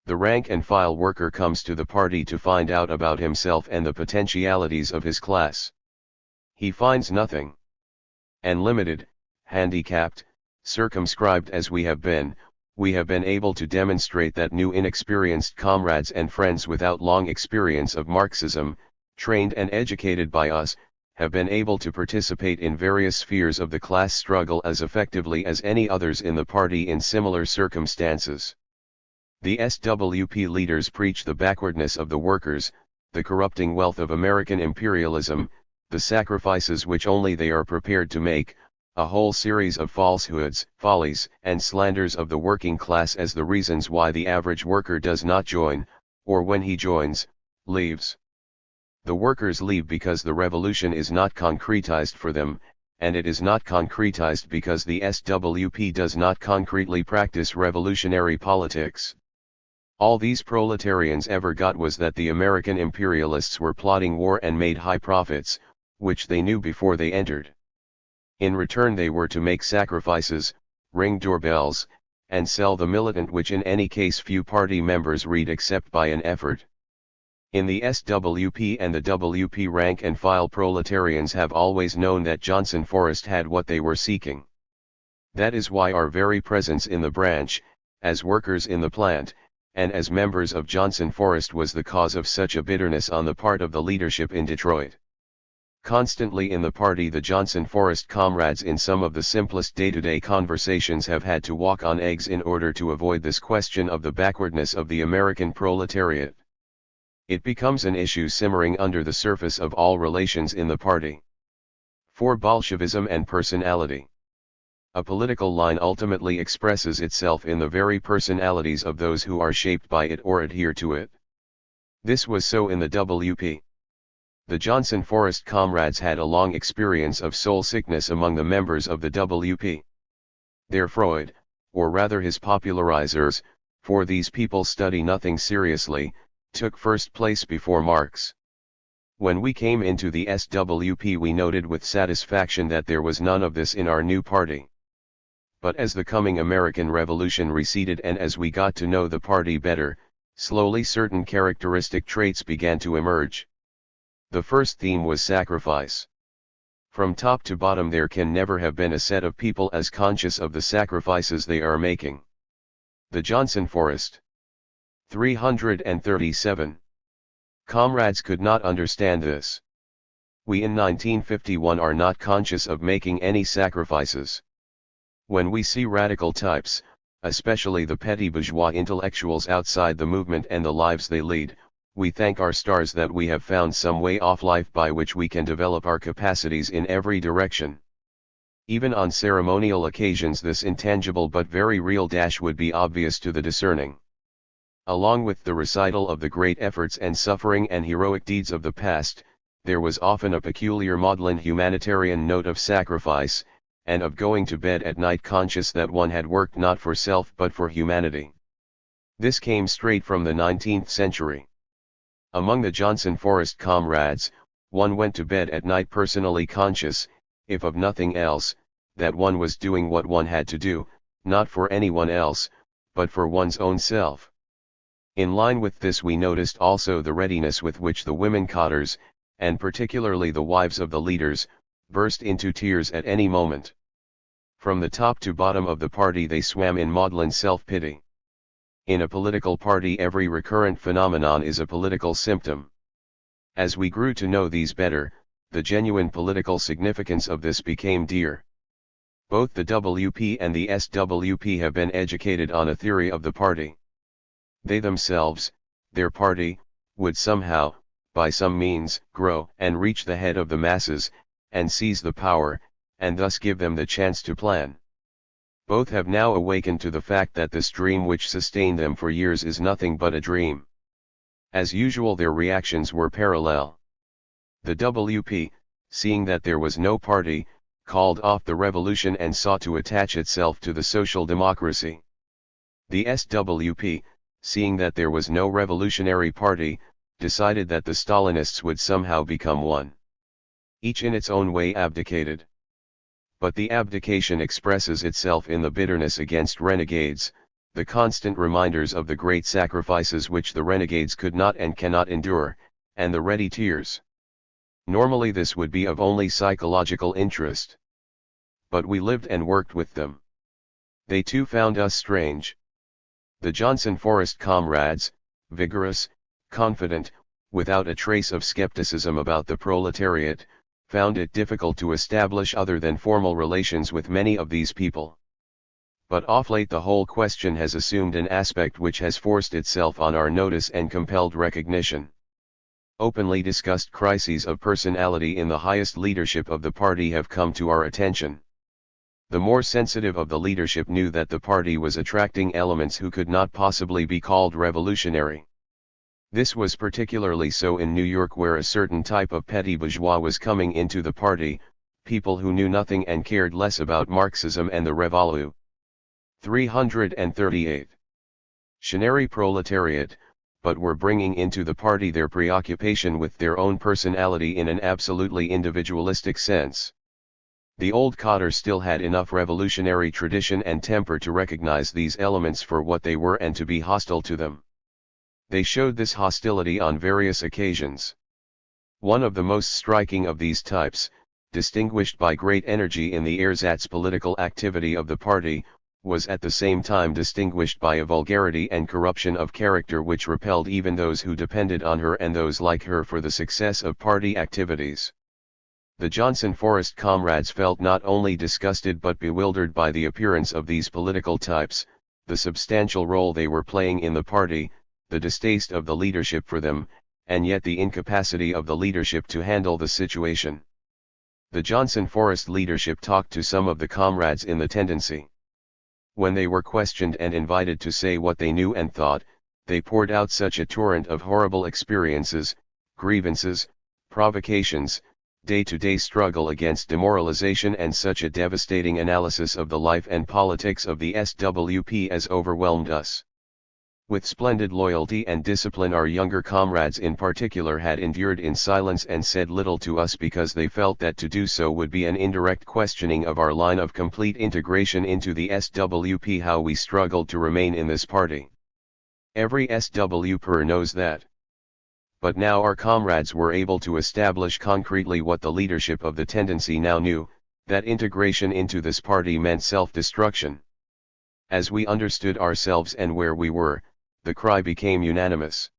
Speaker 1: The rank-and-file worker comes to the party to find out about himself and the potentialities of his class. He finds nothing. And limited, handicapped, circumscribed as we have been able to demonstrate that new inexperienced comrades and friends without long experience of Marxism, trained and educated by us, have been able to participate in various spheres of the class struggle as effectively as any others in the party in similar circumstances. The SWP leaders preach the backwardness of the workers, the corrupting wealth of American imperialism, the sacrifices which only they are prepared to make, a whole series of falsehoods, follies, and slanders of the working class as the reasons why the average worker does not join, or when he joins, leaves. The workers leave because the revolution is not concretized for them, and it is not concretized because the SWP does not concretely practice revolutionary politics. All these proletarians ever got was that the American imperialists were plotting war and made high profits, which they knew before they entered. In return they were to make sacrifices, ring doorbells, and sell the militant, which in any case few party members read except by an effort. In the SWP and the WP rank-and-file proletarians have always known that Johnson Forrest had what they were seeking. That is why our very presence in the branch, as workers in the plant, and as members of Johnson Forrest was the cause of such a bitterness on the part of the leadership in Detroit. Constantly in the party the Johnson Forrest comrades in some of the simplest day-to-day conversations have had to walk on eggs in order to avoid this question of the backwardness of the American proletariat. It becomes an issue simmering under the surface of all relations in the party. For Bolshevism and personality. A political line ultimately expresses itself in the very personalities of those who are shaped by it or adhere to it. This was so in the WP. The Johnson Forrest comrades had a long experience of soul sickness among the members of the WP. Their Freud, or rather his popularizers, for these people study nothing seriously, took first place before Marx. When we came into the SWP we noted with satisfaction that there was none of this in our new party. But as the coming American Revolution receded and as we got to know the party better, slowly certain characteristic traits began to emerge. The first theme was sacrifice. From top to bottom there can never have been a set of people as conscious of the sacrifices they are making. The Johnson Forrest. 337. Comrades could not understand this. We in 1951 are not conscious of making any sacrifices. When we see radical types, especially the petty bourgeois intellectuals outside the movement and the lives they lead, We thank our stars that we have found some way of life by which we can develop our capacities in every direction. Even on ceremonial occasions this intangible but very real dash would be obvious to the discerning. Along with the recital of the great efforts and suffering and heroic deeds of the past, there was often a peculiar maudlin humanitarian note of sacrifice, and of going to bed at night conscious that one had worked not for self but for humanity. This came straight from the 19th century. Among the Johnson Forest comrades, one went to bed at night personally conscious, if of nothing else, that one was doing what one had to do, not for anyone else, but for one's own self. In line with this we noticed also the readiness with which the women cotters, and particularly the wives of the leaders, burst into tears at any moment. From the top to bottom of the party they swam in maudlin self-pity. In a political party every recurrent phenomenon is a political symptom. As we grew to know these better, the genuine political significance of this became dear. Both the WP and the SWP have been educated on a theory of the party. They themselves, their party, would somehow, by some means, grow and reach the head of the masses, and seize the power, and thus give them the chance to plan. Both have now awakened to the fact that this dream which sustained them for years is nothing but a dream. As usual their reactions were parallel. The WP, seeing that there was no party, called off the revolution and sought to attach itself to the social democracy. The SWP, seeing that there was no revolutionary party, decided that the Stalinists would somehow become one. Each in its own way abdicated. But the abdication expresses itself in the bitterness against renegades, the constant reminders of the great sacrifices which the renegades could not and cannot endure, and the ready tears. Normally this would be of only psychological interest. But we lived and worked with them. They too found us strange. The Johnson Forest comrades, vigorous, confident, without a trace of skepticism about the proletariat, found it difficult to establish other than formal relations with many of these people. But off late the whole question has assumed an aspect which has forced itself on our notice and compelled recognition. Openly discussed crises of personality in the highest leadership of the party have come to our attention. The more sensitive of the leadership knew that the party was attracting elements who could not possibly be called revolutionary. This was particularly so in New York, where a certain type of petty bourgeois was coming into the party, people who knew nothing and cared less about Marxism and the Revolu. 338. Shinary proletariat, but were bringing into the party their preoccupation with their own personality in an absolutely individualistic sense. The old cotter still had enough revolutionary tradition and temper to recognize these elements for what they were and to be hostile to them. They showed this hostility on various occasions. One of the most striking of these types, distinguished by great energy in the ersatz political activity of the party, was at the same time distinguished by a vulgarity and corruption of character which repelled even those who depended on her and those like her for the success of party activities. The Johnson Forest comrades felt not only disgusted but bewildered by the appearance of these political types, the substantial role they were playing in the party, the distaste of the leadership for them, and yet the incapacity of the leadership to handle the situation. The Johnson Forest leadership talked to some of the comrades in the tendency. When they were questioned and invited to say what they knew and thought, they poured out such a torrent of horrible experiences, grievances, provocations, day-to-day struggle against demoralization and such a devastating analysis of the life and politics of the SWP as overwhelmed us. With splendid loyalty and discipline our younger comrades in particular had endured in silence and said little to us because they felt that to do so would be an indirect questioning of our line of complete integration into the SWP. How we struggled to remain in this party. Every SWPer knows that. But now our comrades were able to establish concretely what the leadership of the tendency now knew, that integration into this party meant self-destruction. As we understood ourselves and where we were, the cry became unanimous.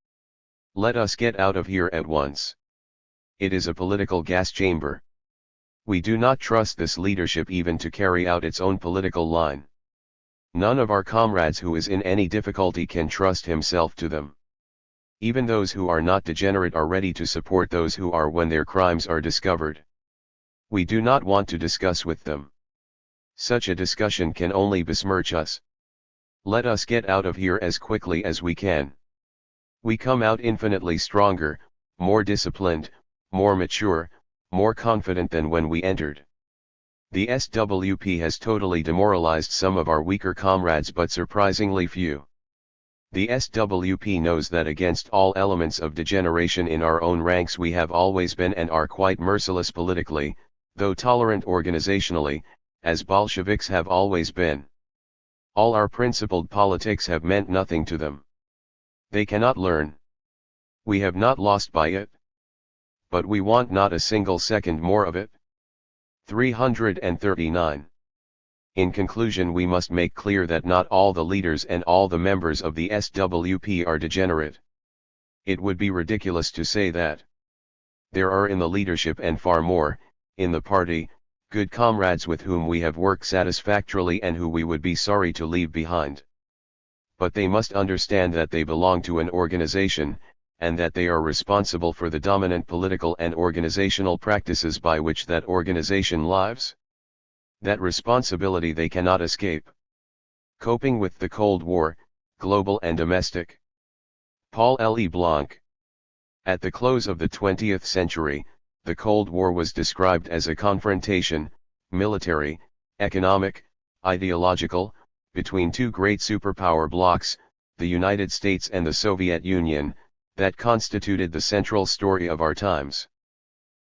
Speaker 1: Let us get out of here at once. It is a political gas chamber. We do not trust this leadership even to carry out its own political line. None of our comrades who is in any difficulty can trust himself to them. Even those who are not degenerate are ready to support those who are when their crimes are discovered. We do not want to discuss with them. Such a discussion can only besmirch us. Let us get out of here as quickly as we can. We come out infinitely stronger, more disciplined, more mature, more confident than when we entered. The SWP has totally demoralized some of our weaker comrades, but surprisingly few. The SWP knows that against all elements of degeneration in our own ranks we have always been and are quite merciless politically, though tolerant organizationally, as Bolsheviks have always been. All our principled politics have meant nothing to them. They cannot learn. We have not lost by it. But we want not a single second more of it. 339. In conclusion, we must make clear that not all the leaders and all the members of the SWP are degenerate. It would be ridiculous to say that. There are in the leadership and far more, in the party, good comrades with whom we have worked satisfactorily and who we would be sorry to leave behind. But they must understand that they belong to an organization, and that they are responsible for the dominant political and organizational practices by which that organization lives. That responsibility they cannot escape. Coping with the Cold War, global and domestic. Paul L. E. Blanc. At the close of the 20th century, the Cold War was described as a confrontation, military, economic, ideological, between two great superpower blocs, the United States and the Soviet Union, that constituted the central story of our times.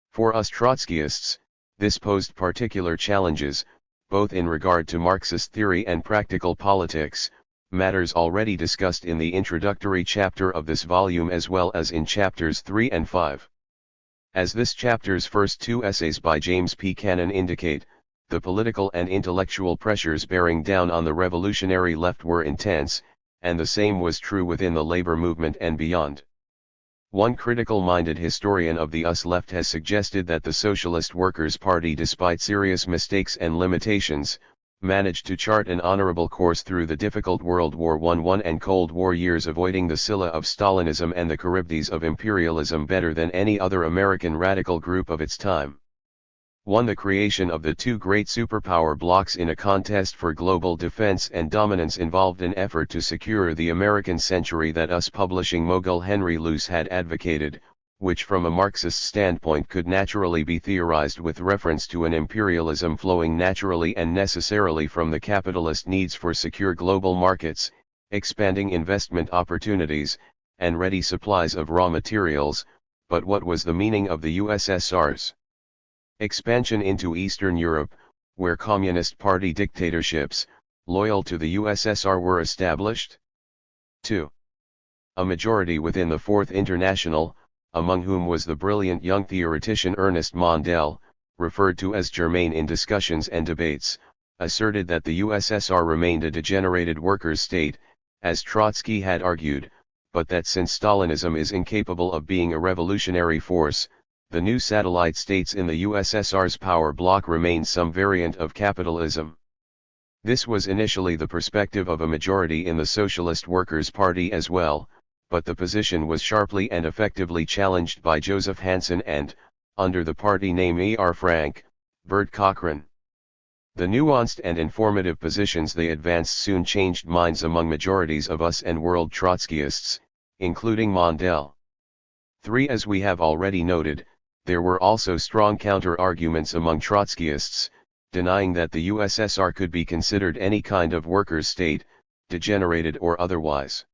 Speaker 1: For us Trotskyists, this posed particular challenges, both in regard to Marxist theory and practical politics, matters already discussed in the introductory chapter of this volume as well as in chapters 3 and 5. As this chapter's first two essays by James P. Cannon indicate, the political and intellectual pressures bearing down on the revolutionary left were intense, and the same was true within the labor movement and beyond. One critical-minded historian of the US left has suggested that the Socialist Workers' Party, despite serious mistakes and limitations, managed to chart an honorable course through the difficult World War I and Cold War years, avoiding the Scylla of Stalinism and the Charybdis of imperialism better than any other American radical group of its time. Won the creation of the two great superpower blocs in a contest for global defense and dominance involved an effort to secure the American century that US publishing mogul Henry Luce had advocated, which from a Marxist standpoint could naturally be theorized with reference to an imperialism flowing naturally and necessarily from the capitalist needs for secure global markets, expanding investment opportunities, and ready supplies of raw materials. But what was the meaning of the USSR's expansion into Eastern Europe, where Communist Party dictatorships, loyal to the USSR, were established? 2. A majority within the Fourth International, among whom was the brilliant young theoretician Ernest Mondale, referred to as Germain in discussions and debates, asserted that the USSR remained a degenerated workers' state, as Trotsky had argued, but that since Stalinism is incapable of being a revolutionary force, the new satellite states in the USSR's power bloc remained some variant of capitalism. This was initially the perspective of a majority in the Socialist Workers' Party as well, but the position was sharply and effectively challenged by Joseph Hansen and, under the party name E.R. Frank, Bert Cochran. The nuanced and informative positions they advanced soon changed minds among majorities of US and world Trotskyists, including Mondale. 3. As we have already noted, there were also strong counter-arguments among Trotskyists, denying that the USSR could be considered any kind of workers' state, degenerated or otherwise.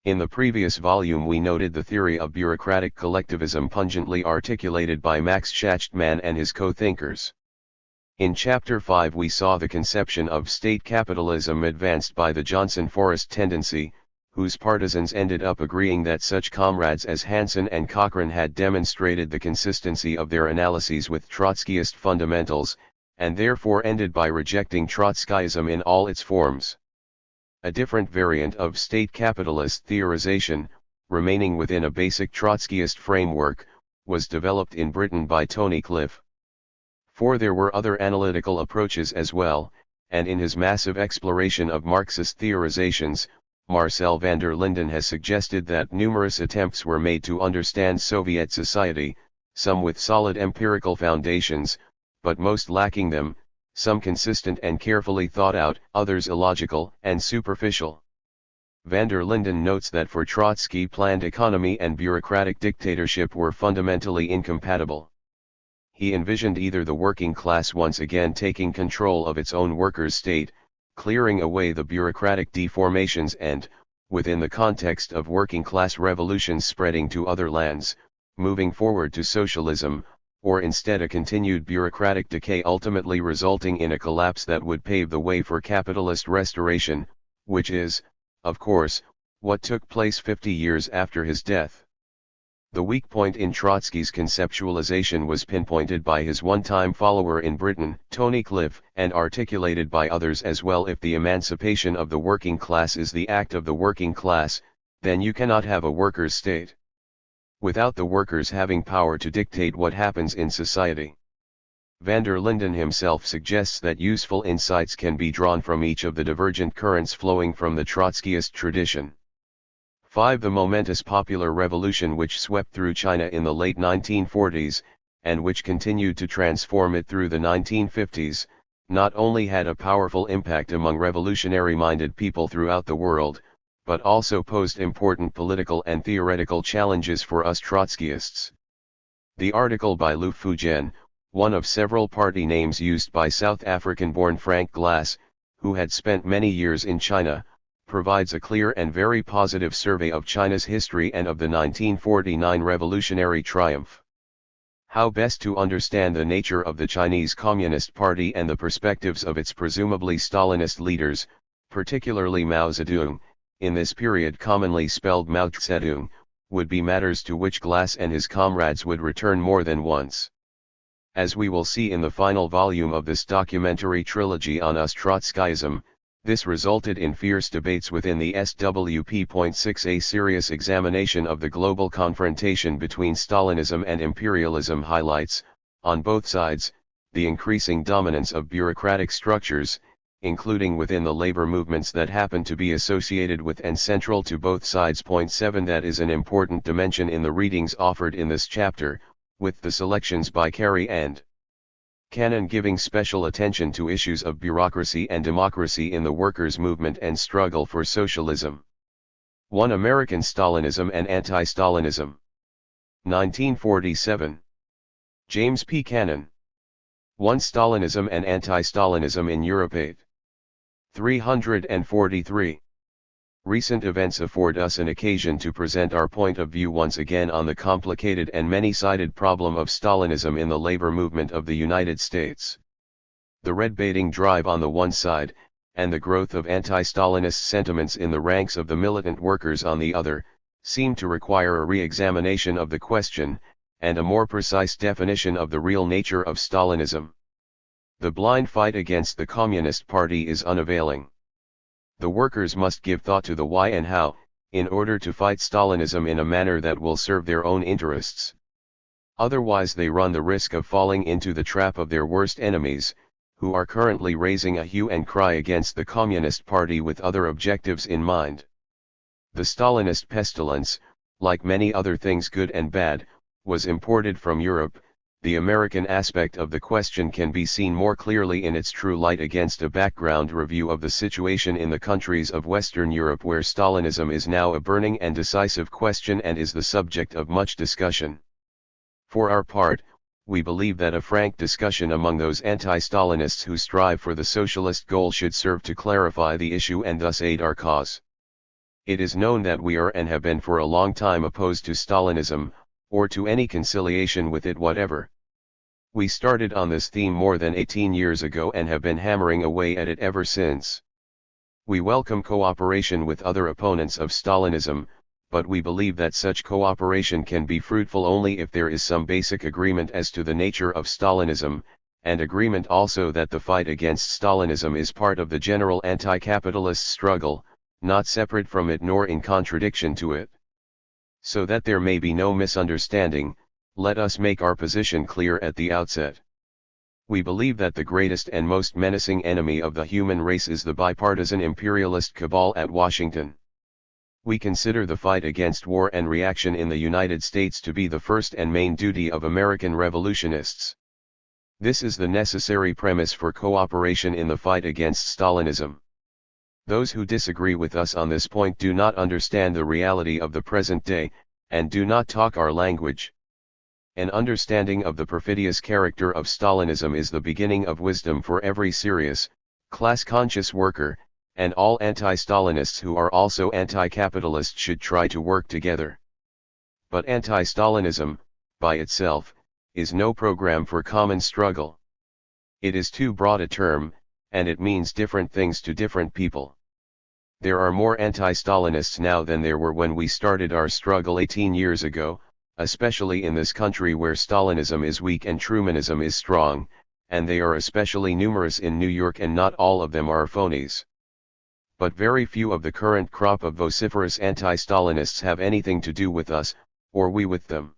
Speaker 1: In the previous volume we noted the theory of bureaucratic collectivism pungently articulated by Max Schachtman and his co-thinkers. In Chapter 5 we saw the conception of state capitalism advanced by the Johnson-Forrest tendency, whose partisans ended up agreeing that such comrades as Hansen and Cochran had demonstrated the consistency of their analyses with Trotskyist fundamentals, and therefore ended by rejecting Trotskyism in all its forms. A different variant of state capitalist theorization, remaining within a basic Trotskyist framework, was developed in Britain by Tony Cliff. For there were other analytical approaches as well, and in his massive exploration of Marxist theorizations, Marcel van der Linden has suggested that numerous attempts were made to understand Soviet society, some with solid empirical foundations, but most lacking them, some consistent and carefully thought out, others illogical and superficial. Van der Linden notes that for Trotsky planned economy and bureaucratic dictatorship were fundamentally incompatible. He envisioned either the working class once again taking control of its own workers' state, clearing away the bureaucratic deformations and, within the context of working class revolutions spreading to other lands, moving forward to socialism, or instead a continued bureaucratic decay ultimately resulting in a collapse that would pave the way for capitalist restoration, which is, of course, what took place 50 years after his death. The weak point in Trotsky's conceptualization was pinpointed by his one-time follower in Britain, Tony Cliff, and articulated by others as well. If the emancipation of the working class is the act of the working class, then you cannot have a workers' state without the workers having power to dictate what happens in society. Van der Linden himself suggests that useful insights can be drawn from each of the divergent currents flowing from the Trotskyist tradition. 5. The momentous popular revolution which swept through China in the late 1940s, and which continued to transform it through the 1950s, not only had a powerful impact among revolutionary-minded people throughout the world, but also posed important political and theoretical challenges for us Trotskyists. The article by Lu Fujian, one of several party names used by South African-born Frank Glass, who had spent many years in China, provides a clear and very positive survey of China's history and of the 1949 revolutionary triumph. How best to understand the nature of the Chinese Communist Party and the perspectives of its presumably Stalinist leaders, particularly Mao Zedong, in this period commonly spelled Mao Zedong, would be matters to which Glass and his comrades would return more than once. As we will see in the final volume of this documentary trilogy on us Trotskyism, this resulted in fierce debates within the SWP.6. A serious examination of the global confrontation between Stalinism and imperialism highlights, on both sides, the increasing dominance of bureaucratic structures, including within the labor movements that happen to be associated with and central to both sides. 7. That is an important dimension in the readings offered in this chapter, with the selections by Carey and Cannon giving special attention to issues of bureaucracy and democracy in the workers' movement and struggle for socialism. 1. American Stalinism and Anti-Stalinism. 1947. James P. Cannon. 1. Stalinism and Anti-Stalinism in Europe. 8. 343. Recent events afford us an occasion to present our point of view once again on the complicated and many-sided problem of Stalinism in the labor movement of the United States. The red-baiting drive on the one side, and the growth of anti-Stalinist sentiments in the ranks of the militant workers on the other, seem to require a re-examination of the question, and a more precise definition of the real nature of Stalinism. The blind fight against the Communist Party is unavailing. The workers must give thought to the why and how, in order to fight Stalinism in a manner that will serve their own interests. Otherwise they run the risk of falling into the trap of their worst enemies, who are currently raising a hue and cry against the Communist Party with other objectives in mind. The Stalinist pestilence, like many other things good and bad, was imported from Europe. The American aspect of the question can be seen more clearly in its true light against a background review of the situation in the countries of Western Europe, where Stalinism is now a burning and decisive question and is the subject of much discussion. For our part, we believe that a frank discussion among those anti-Stalinists who strive for the socialist goal should serve to clarify the issue and thus aid our cause. It is known that we are and have been for a long time opposed to Stalinism, or to any conciliation with it whatever. We started on this theme more than 18 years ago and have been hammering away at it ever since. We welcome cooperation with other opponents of Stalinism, but we believe that such cooperation can be fruitful only if there is some basic agreement as to the nature of Stalinism, and agreement also that the fight against Stalinism is part of the general anti-capitalist struggle, not separate from it nor in contradiction to it. So that there may be no misunderstanding, let us make our position clear at the outset. We believe that the greatest and most menacing enemy of the human race is the bipartisan imperialist cabal at Washington. We consider the fight against war and reaction in the United States to be the first and main duty of American revolutionists. This is the necessary premise for cooperation in the fight against Stalinism. Those who disagree with us on this point do not understand the reality of the present day, and do not talk our language. An understanding of the perfidious character of Stalinism is the beginning of wisdom for every serious, class-conscious worker, and all anti-Stalinists who are also anti-capitalist should try to work together. But anti-Stalinism, by itself, is no program for common struggle. It is too broad a term, and it means different things to different people. There are more anti-Stalinists now than there were when we started our struggle 18 years ago, especially in this country where Stalinism is weak and Trumanism is strong, and they are especially numerous in New York, and not all of them are phonies. But very few of the current crop of vociferous anti-Stalinists have anything to do with us, or we with them.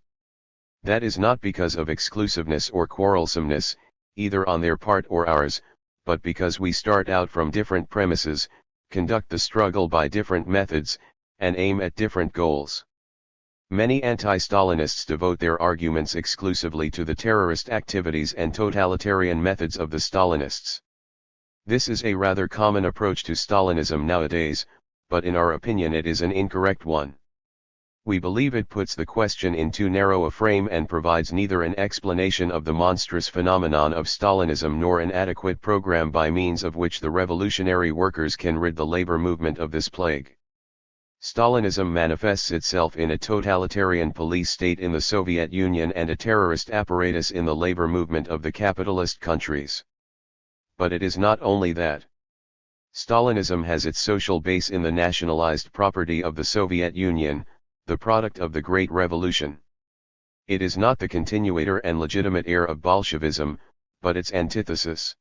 Speaker 1: That is not because of exclusiveness or quarrelsomeness, either on their part or ours, but because we start out from different premises, conduct the struggle by different methods, and aim at different goals. Many anti-Stalinists devote their arguments exclusively to the terrorist activities and totalitarian methods of the Stalinists. This is a rather common approach to Stalinism nowadays, but in our opinion it is an incorrect one. We believe it puts the question in too narrow a frame and provides neither an explanation of the monstrous phenomenon of Stalinism nor an adequate program by means of which the revolutionary workers can rid the labor movement of this plague. Stalinism manifests itself in a totalitarian police state in the Soviet Union and a terrorist apparatus in the labor movement of the capitalist countries. But it is not only that. Stalinism has its social base in the nationalized property of the Soviet Union, the product of the Great Revolution. It is not the continuator and legitimate heir of Bolshevism, but its antithesis.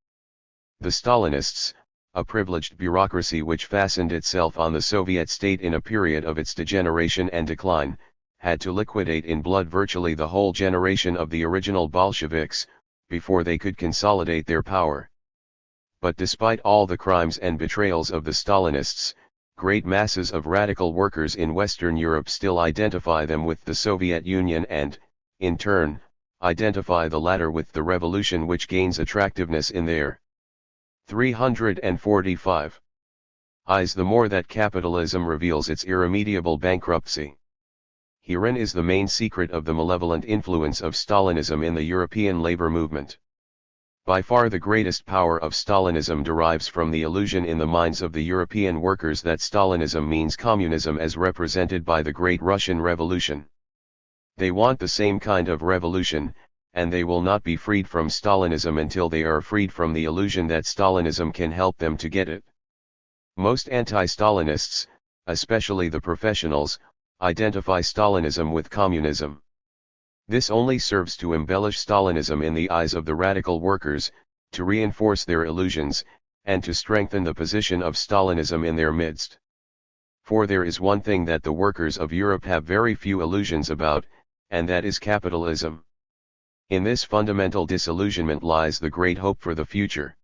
Speaker 1: The Stalinists, a privileged bureaucracy which fastened itself on the Soviet state in a period of its degeneration and decline, had to liquidate in blood virtually the whole generation of the original Bolsheviks, before they could consolidate their power. But despite all the crimes and betrayals of the Stalinists, great masses of radical workers in Western Europe still identify them with the Soviet Union and, in turn, identify the latter with the revolution which gains attractiveness in their 345 eyes the more that capitalism reveals its irremediable bankruptcy. Herein is the main secret of the malevolent influence of Stalinism in the European labor movement. By far the greatest power of Stalinism derives from the illusion in the minds of the European workers that Stalinism means communism as represented by the Great Russian Revolution. They want the same kind of revolution, and they will not be freed from Stalinism until they are freed from the illusion that Stalinism can help them to get it. Most anti-Stalinists, especially the professionals, identify Stalinism with communism. This only serves to embellish Stalinism in the eyes of the radical workers, to reinforce their illusions, and to strengthen the position of Stalinism in their midst. For there is one thing that the workers of Europe have very few illusions about, and that is capitalism. In this fundamental disillusionment lies the great hope for the future.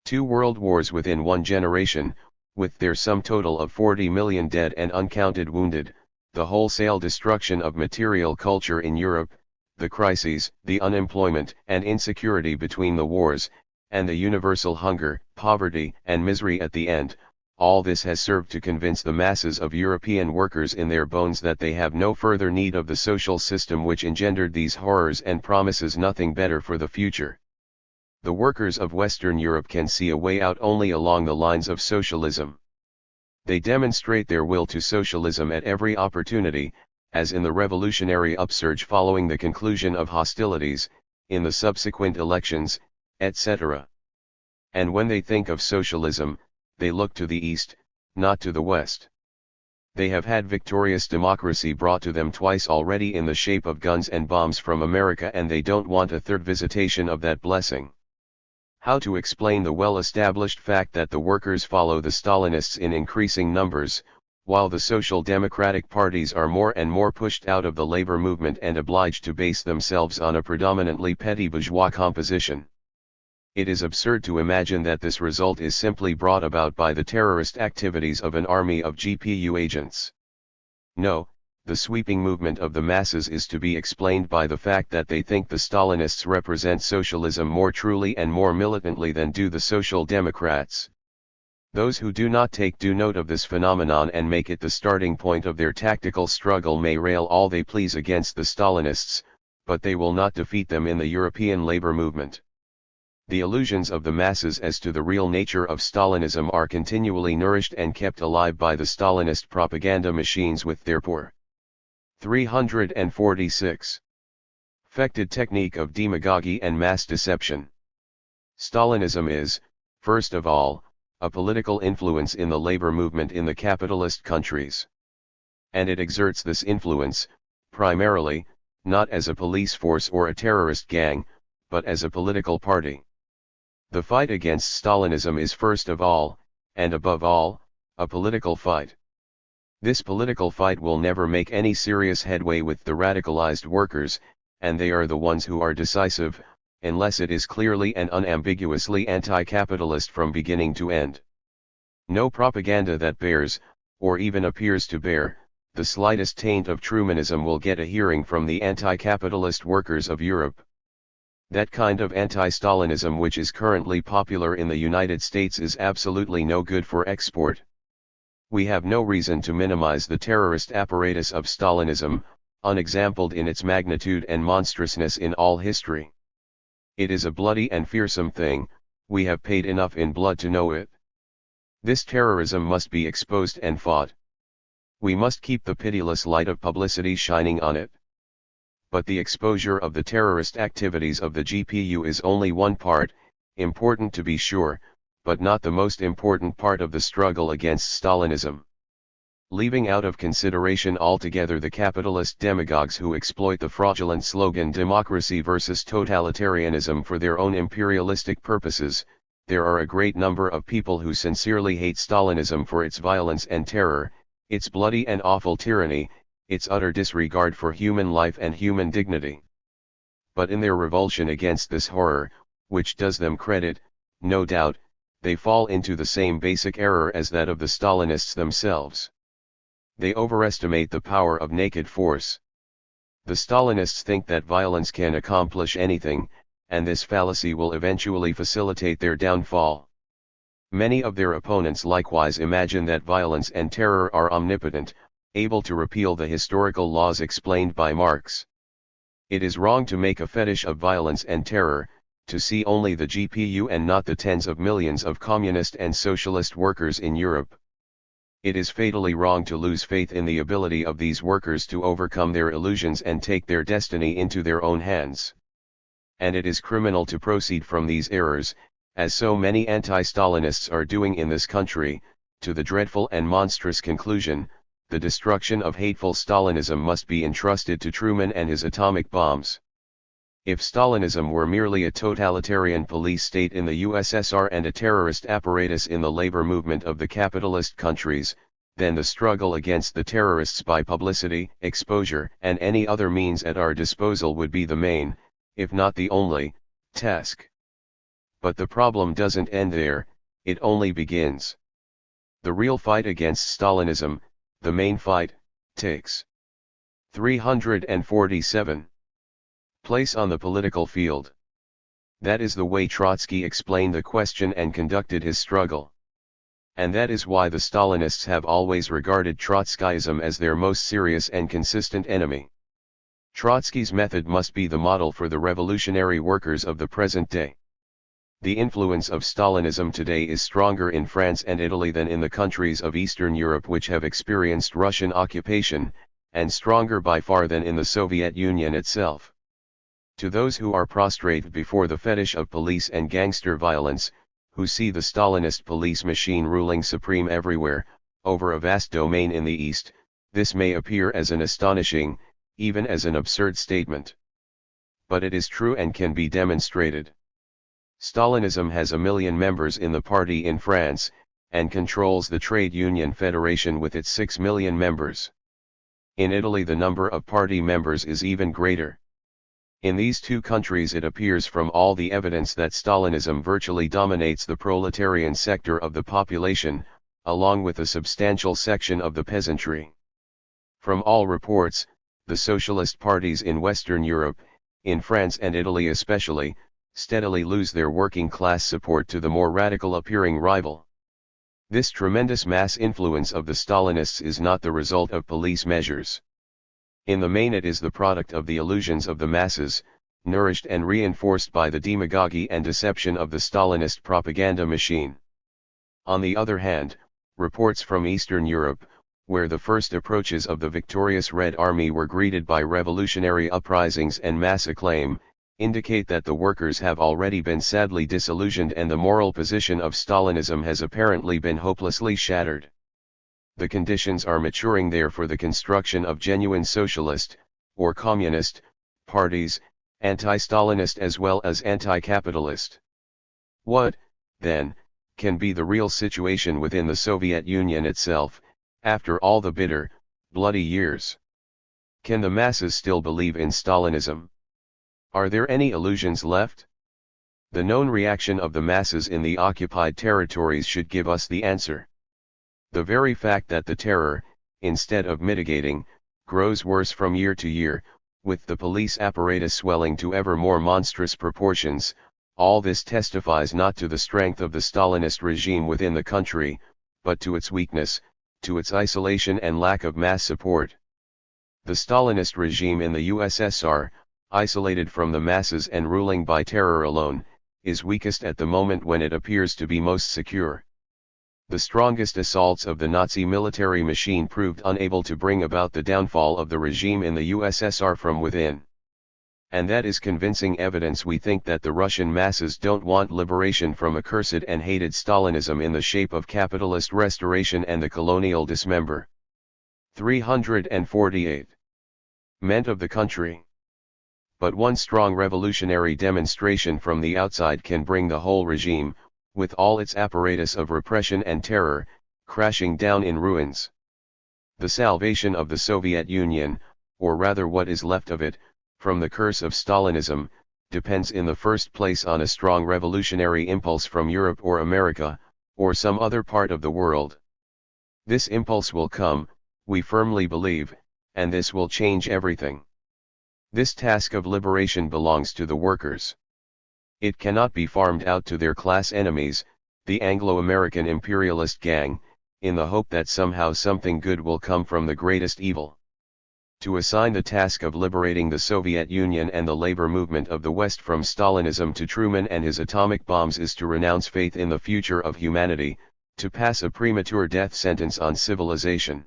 Speaker 1: 2 world wars within one generation, with their sum total of 40 million dead and uncounted wounded, the wholesale destruction of material culture in Europe, the crises, the unemployment and insecurity between the wars, and the universal hunger, poverty and misery at the end, all this has served to convince the masses of European workers in their bones that they have no further need of the social system which engendered these horrors and promises nothing better for the future. The workers of Western Europe can see a way out only along the lines of socialism. They demonstrate their will to socialism at every opportunity, as in the revolutionary upsurge following the conclusion of hostilities, in the subsequent elections, etc. And when they think of socialism, they look to the East, not to the West. They have had victorious democracy brought to them twice already in the shape of guns and bombs from America, and they don't want a third visitation of that blessing. How to explain the well-established fact that the workers follow the Stalinists in increasing numbers, while the social democratic parties are more and more pushed out of the labor movement and obliged to base themselves on a predominantly petty bourgeois composition? It is absurd to imagine that this result is simply brought about by the terrorist activities of an army of GPU agents. No, the sweeping movement of the masses is to be explained by the fact that they think the Stalinists represent socialism more truly and more militantly than do the Social Democrats. Those who do not take due note of this phenomenon and make it the starting point of their tactical struggle may rail all they please against the Stalinists, but they will not defeat them in the European labor movement. The illusions of the masses as to the real nature of Stalinism are continually nourished and kept alive by the Stalinist propaganda machines with their poor 346. Affected technique of demagogy and mass deception. Stalinism is, first of all, a political influence in the labor movement in the capitalist countries. And it exerts this influence, primarily, not as a police force or a terrorist gang, but as a political party. The fight against Stalinism is first of all, and above all, a political fight. This political fight will never make any serious headway with the radicalized workers, and they are the ones who are decisive, unless it is clearly and unambiguously anti-capitalist from beginning to end. No propaganda that bears, or even appears to bear, the slightest taint of Trumanism will get a hearing from the anti-capitalist workers of Europe. That kind of anti-Stalinism which is currently popular in the United States is absolutely no good for export. We have no reason to minimize the terrorist apparatus of Stalinism, unexampled in its magnitude and monstrousness in all history. It is a bloody and fearsome thing, we have paid enough in blood to know it. This terrorism must be exposed and fought. We must keep the pitiless light of publicity shining on it. But the exposure of the terrorist activities of the GPU is only one part, important to be sure, but not the most important part of the struggle against Stalinism. Leaving out of consideration altogether the capitalist demagogues who exploit the fraudulent slogan democracy versus totalitarianism for their own imperialistic purposes, there are a great number of people who sincerely hate Stalinism for its violence and terror, its bloody and awful tyranny, its utter disregard for human life and human dignity. But in their revulsion against this horror, which does them credit, no doubt, they fall into the same basic error as that of the Stalinists themselves. They overestimate the power of naked force. The Stalinists think that violence can accomplish anything, and this fallacy will eventually facilitate their downfall. Many of their opponents likewise imagine that violence and terror are omnipotent, able to repeal the historical laws explained by Marx. It is wrong to make a fetish of violence and terror, to see only the GPU and not the tens of millions of communist and socialist workers in Europe. It is fatally wrong to lose faith in the ability of these workers to overcome their illusions and take their destiny into their own hands. And it is criminal to proceed from these errors, as so many anti-Stalinists are doing in this country, to the dreadful and monstrous conclusion, the destruction of hateful Stalinism must be entrusted to Truman and his atomic bombs. If Stalinism were merely a totalitarian police state in the USSR and a terrorist apparatus in the labor movement of the capitalist countries, then the struggle against the terrorists by publicity, exposure, and any other means at our disposal would be the main, if not the only, task. But the problem doesn't end there, it only begins. The real fight against Stalinism, the main fight, takes 347. Place on the political field. That is the way Trotsky explained the question and conducted his struggle. And that is why the Stalinists have always regarded Trotskyism as their most serious and consistent enemy. Trotsky's method must be the model for the revolutionary workers of the present day. The influence of Stalinism today is stronger in France and Italy than in the countries of Eastern Europe which have experienced Russian occupation, and stronger by far than in the Soviet Union itself. To those who are prostrate before the fetish of police and gangster violence, who see the Stalinist police machine ruling supreme everywhere, over a vast domain in the East, this may appear as an astonishing, even as an absurd statement. But it is true and can be demonstrated. Stalinism has 1 million members in the party in France, and controls the trade union federation with its 6 million members. In Italy the number of party members is even greater. In these two countries it appears from all the evidence that Stalinism virtually dominates the proletarian sector of the population, along with a substantial section of the peasantry. From all reports, the socialist parties in Western Europe, in France and Italy especially, steadily lose their working class support to the more radical appearing rival. This tremendous mass influence of the Stalinists is not the result of police measures. In the main it is the product of the illusions of the masses, nourished and reinforced by the demagogy and deception of the Stalinist propaganda machine. On the other hand, reports from Eastern Europe, where the first approaches of the victorious Red Army were greeted by revolutionary uprisings and mass acclaim, indicate that the workers have already been sadly disillusioned and the moral position of Stalinism has apparently been hopelessly shattered. The conditions are maturing there for the construction of genuine socialist, or communist, parties, anti-Stalinist as well as anti-capitalist. What, then, can be the real situation within the Soviet Union itself, after all the bitter, bloody years? Can the masses still believe in Stalinism? Are there any illusions left? The known reaction of the masses in the occupied territories should give us the answer. The very fact that the terror, instead of mitigating, grows worse from year to year, with the police apparatus swelling to ever more monstrous proportions, all this testifies not to the strength of the Stalinist regime within the country, but to its weakness, to its isolation and lack of mass support. The Stalinist regime in the USSR, isolated from the masses and ruling by terror alone, is weakest at the moment when it appears to be most secure. The strongest assaults of the Nazi military machine proved unable to bring about the downfall of the regime in the USSR from within. And that is convincing evidence we think that the Russian masses don't want liberation from accursed and hated Stalinism in the shape of capitalist restoration and the colonial dismember. 348. Meant of the country. But one strong revolutionary demonstration from the outside can bring the whole regime, with all its apparatus of repression and terror, crashing down in ruins. The salvation of the Soviet Union, or rather what is left of it, from the curse of Stalinism, depends in the first place on a strong revolutionary impulse from Europe or America, or some other part of the world. This impulse will come, we firmly believe, and this will change everything. This task of liberation belongs to the workers. It cannot be farmed out to their class enemies, the Anglo-American imperialist gang, in the hope that somehow something good will come from the greatest evil. To assign the task of liberating the Soviet Union and the labor movement of the West from Stalinism to Truman and his atomic bombs is to renounce faith in the future of humanity, to pass a premature death sentence on civilization.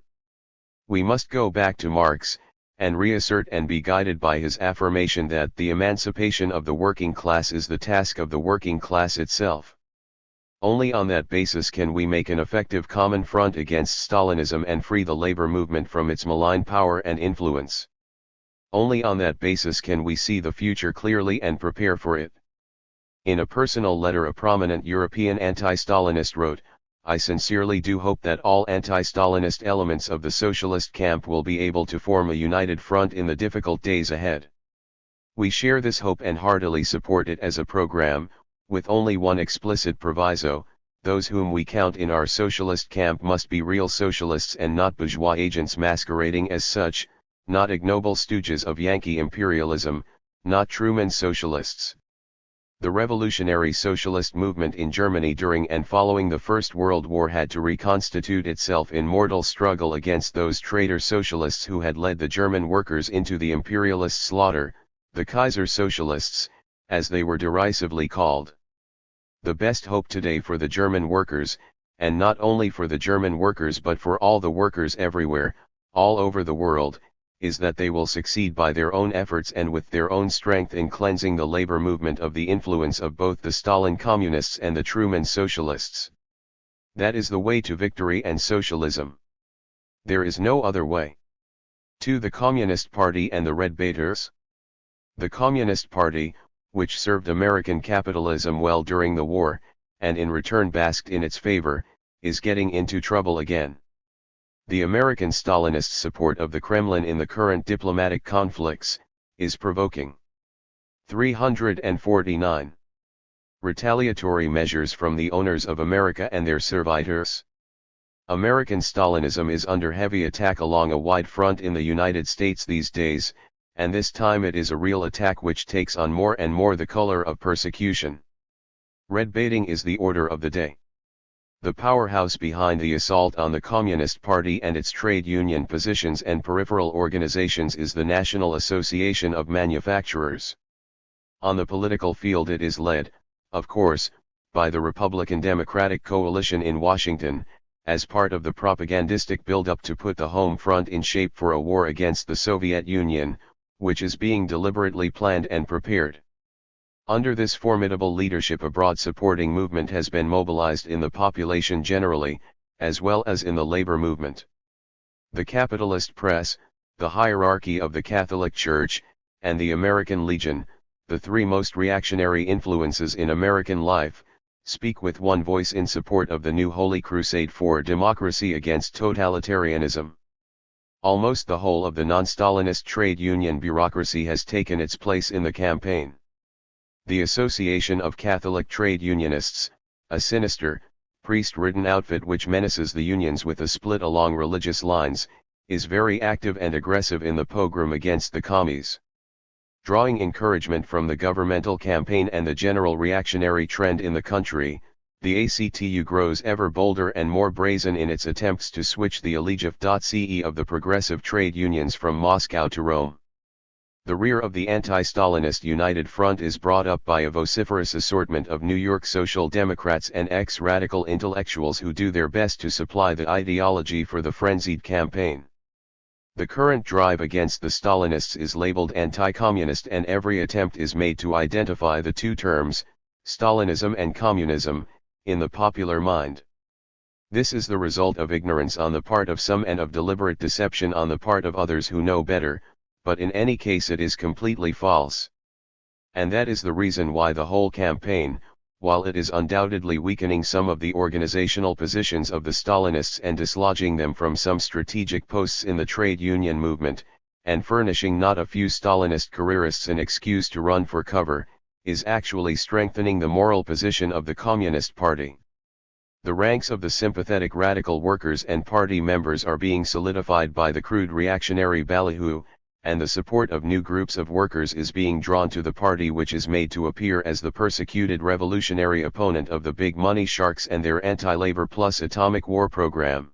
Speaker 1: We must go back to Marx, and reassert and be guided by his affirmation that the emancipation of the working class is the task of the working class itself. Only on that basis can we make an effective common front against Stalinism and free the labor movement from its malign power and influence. Only on that basis can we see the future clearly and prepare for it. In a personal letter a prominent European anti-Stalinist wrote, "I sincerely do hope that all anti-Stalinist elements of the socialist camp will be able to form a united front in the difficult days ahead. We share this hope and heartily support it as a program, with only one explicit proviso: those whom we count in our socialist camp must be real socialists and not bourgeois agents masquerading as such, not ignoble stooges of Yankee imperialism, not Truman socialists." The revolutionary socialist movement in Germany during and following the First World War had to reconstitute itself in mortal struggle against those traitor socialists who had led the German workers into the imperialist slaughter, the Kaiser socialists, as they were derisively called. The best hope today for the German workers, and not only for the German workers but for all the workers everywhere, all over the world, is that they will succeed by their own efforts and with their own strength in cleansing the labor movement of the influence of both the Stalin communists and the Truman socialists. That is the way to victory and socialism. There is no other way. To the Communist Party and the Red Baiters. The Communist Party, which served American capitalism well during the war, and in return basked in its favor, is getting into trouble again. The American Stalinist support of the Kremlin in the current diplomatic conflicts is provoking. 349. Retaliatory measures from the owners of America and their servitors. American Stalinism is under heavy attack along a wide front in the United States these days, and this time it is a real attack which takes on more and more the color of persecution. Red baiting is the order of the day. The powerhouse behind the assault on the Communist Party and its trade union positions and peripheral organizations is the National Association of Manufacturers. On the political field it is led, of course, by the Republican-Democratic coalition in Washington, as part of the propagandistic build-up to put the home front in shape for a war against the Soviet Union, which is being deliberately planned and prepared. Under this formidable leadership, a broad supporting movement has been mobilized in the population generally, as well as in the labor movement. The capitalist press, the hierarchy of the Catholic Church, and the American Legion, the three most reactionary influences in American life, speak with one voice in support of the new Holy Crusade for democracy against totalitarianism. Almost the whole of the non-Stalinist trade union bureaucracy has taken its place in the campaign. The Association of Catholic Trade Unionists, a sinister, priest-ridden outfit which menaces the unions with a split along religious lines, is very active and aggressive in the pogrom against the commies. Drawing encouragement from the governmental campaign and the general reactionary trend in the country, the ACTU grows ever bolder and more brazen in its attempts to switch the Allegiance.ce of the progressive trade unions from Moscow to Rome. The rear of the anti-Stalinist United Front is brought up by a vociferous assortment of New York Social Democrats and ex-radical intellectuals who do their best to supply the ideology for the frenzied campaign. The current drive against the Stalinists is labeled anti-communist, and every attempt is made to identify the two terms, Stalinism and communism, in the popular mind. This is the result of ignorance on the part of some and of deliberate deception on the part of others who know better, but in any case it is completely false. And that is the reason why the whole campaign, while it is undoubtedly weakening some of the organizational positions of the Stalinists and dislodging them from some strategic posts in the trade union movement, and furnishing not a few Stalinist careerists an excuse to run for cover, is actually strengthening the moral position of the Communist Party. The ranks of the sympathetic radical workers and party members are being solidified by the crude reactionary ballyhoo, and the support of new groups of workers is being drawn to the party, which is made to appear as the persecuted revolutionary opponent of the big money sharks and their anti-labor plus atomic war program.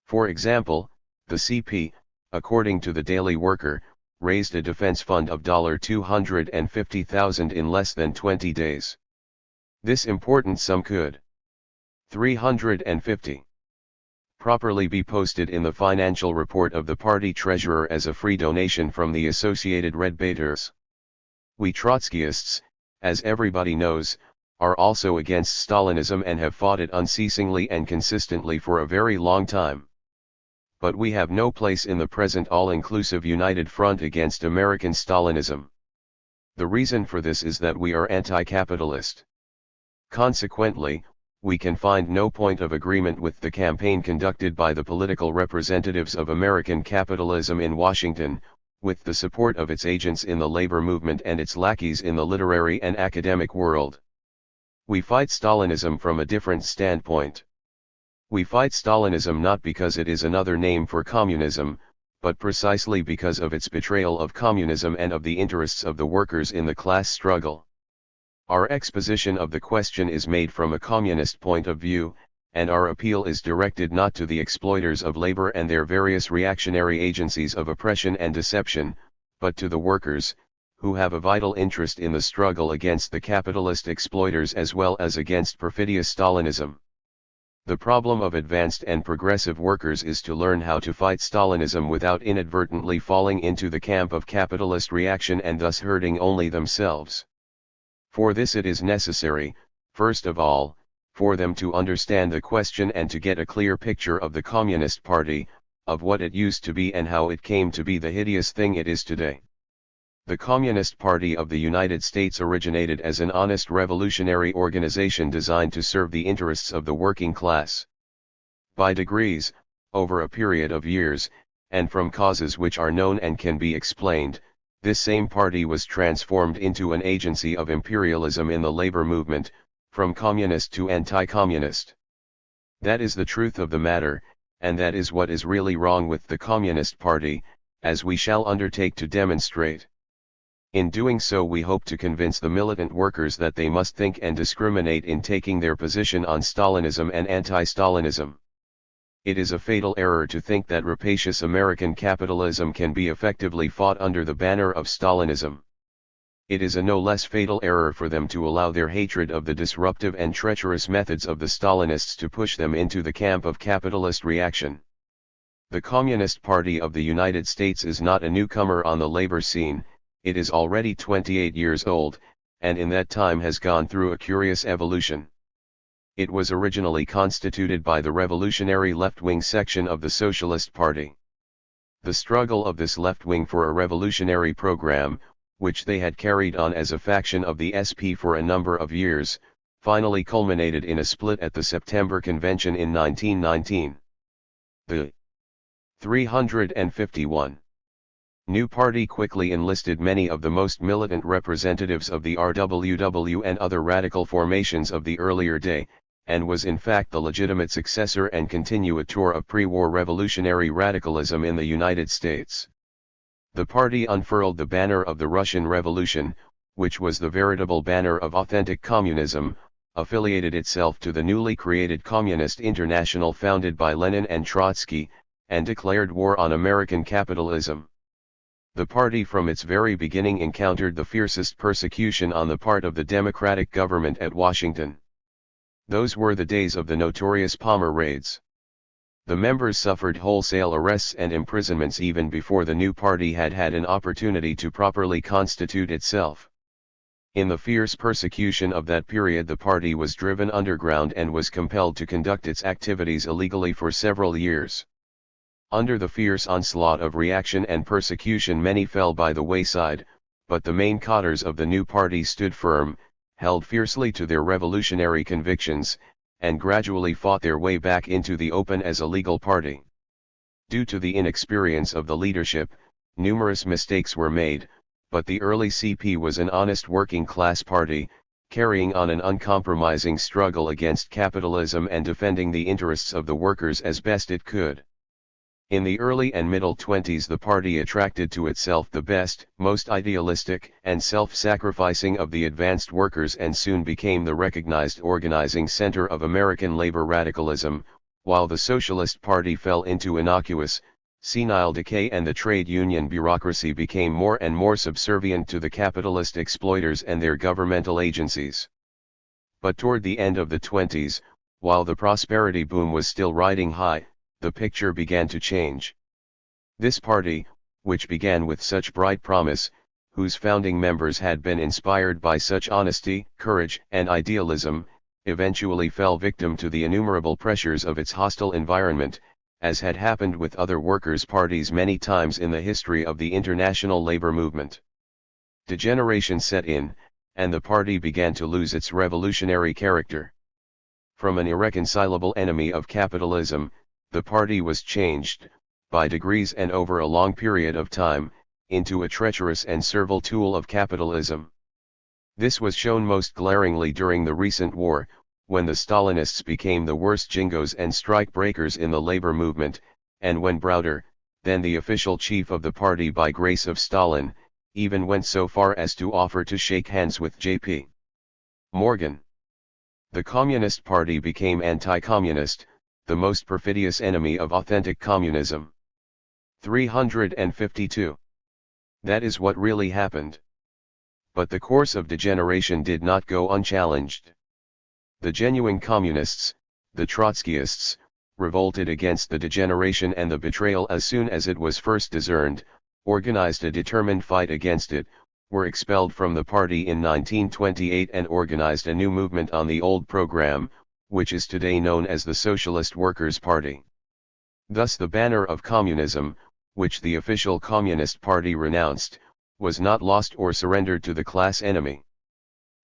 Speaker 1: For example, the CP, according to the Daily Worker, raised a defense fund of $250,000 in less than 20 days. This important sum could 350 properly be posted in the financial report of the party treasurer as a free donation from the associated red baiters. We Trotskyists, as everybody knows, are also against Stalinism and have fought it unceasingly and consistently for a very long time. But we have no place in the present all-inclusive united front against American Stalinism. The reason for this is that we are anti-capitalist. Consequently, we can find no point of agreement with the campaign conducted by the political representatives of American capitalism in Washington, with the support of its agents in the labor movement and its lackeys in the literary and academic world. We fight Stalinism from a different standpoint. We fight Stalinism not because it is another name for communism, but precisely because of its betrayal of communism and of the interests of the workers in the class struggle. Our exposition of the question is made from a communist point of view, and our appeal is directed not to the exploiters of labor and their various reactionary agencies of oppression and deception, but to the workers, who have a vital interest in the struggle against the capitalist exploiters as well as against perfidious Stalinism. The problem of advanced and progressive workers is to learn how to fight Stalinism without inadvertently falling into the camp of capitalist reaction and thus hurting only themselves. For this it is necessary, first of all, for them to understand the question and to get a clear picture of the Communist Party, of what it used to be and how it came to be the hideous thing it is today. The Communist Party of the United States originated as an honest revolutionary organization designed to serve the interests of the working class. By degrees, over a period of years, and from causes which are known and can be explained, this same party was transformed into an agency of imperialism in the labor movement, from communist to anti-communist. That is the truth of the matter, and that is what is really wrong with the Communist Party, as we shall undertake to demonstrate. In doing so we hope to convince the militant workers that they must think and discriminate in taking their position on Stalinism and anti-Stalinism. It is a fatal error to think that rapacious American capitalism can be effectively fought under the banner of Stalinism. It is a no less fatal error for them to allow their hatred of the disruptive and treacherous methods of the Stalinists to push them into the camp of capitalist reaction. The Communist Party of the United States is not a newcomer on the labor scene, it is already 28 years old, and in that time has gone through a curious evolution. It was originally constituted by the revolutionary left-wing section of the Socialist Party. The struggle of this left wing for a revolutionary program, which they had carried on as a faction of the SP for a number of years, finally culminated in a split at the September Convention in 1919. The 351 new party quickly enlisted many of the most militant representatives of the RWW and other radical formations of the earlier day, and was in fact the legitimate successor and continuator of pre-war revolutionary radicalism in the United States. The party unfurled the banner of the Russian Revolution, which was the veritable banner of authentic communism, affiliated itself to the newly created Communist International founded by Lenin and Trotsky, and declared war on American capitalism. The party from its very beginning encountered the fiercest persecution on the part of the Democratic government at Washington. Those were the days of the notorious Palmer raids. The members suffered wholesale arrests and imprisonments even before the new party had had an opportunity to properly constitute itself. In the fierce persecution of that period the party was driven underground and was compelled to conduct its activities illegally for several years. Under the fierce onslaught of reaction and persecution many fell by the wayside, but the main cadres of the new party stood firm, held fiercely to their revolutionary convictions, and gradually fought their way back into the open as a legal party. Due to the inexperience of the leadership, numerous mistakes were made, but the early CP was an honest working-class party, carrying on an uncompromising struggle against capitalism and defending the interests of the workers as best it could. In the early and middle 20s the party attracted to itself the best, most idealistic, and self-sacrificing of the advanced workers and soon became the recognized organizing center of American labor radicalism, while the Socialist Party fell into innocuous, senile decay and the trade union bureaucracy became more and more subservient to the capitalist exploiters and their governmental agencies. But toward the end of the 20s, while the prosperity boom was still riding high, the picture began to change. This party, which began with such bright promise, whose founding members had been inspired by such honesty, courage, and idealism, eventually fell victim to the innumerable pressures of its hostile environment, as had happened with other workers' parties many times in the history of the international labor movement. Degeneration set in, and the party began to lose its revolutionary character. From an irreconcilable enemy of capitalism, the party was changed, by degrees and over a long period of time, into a treacherous and servile tool of capitalism. This was shown most glaringly during the recent war, when the Stalinists became the worst jingoes and strike-breakers in the labor movement, and when Browder, then the official chief of the party by grace of Stalin, even went so far as to offer to shake hands with J.P. Morgan. The Communist Party became anti-communist, the most perfidious enemy of authentic communism. 352. That is what really happened. But the course of degeneration did not go unchallenged. The genuine communists, the Trotskyists, revolted against the degeneration and the betrayal as soon as it was first discerned, organized a determined fight against it, were expelled from the party in 1928 and organized a new movement on the old program, which is today known as the Socialist Workers' Party. Thus the banner of communism, which the official Communist Party renounced, was not lost or surrendered to the class enemy.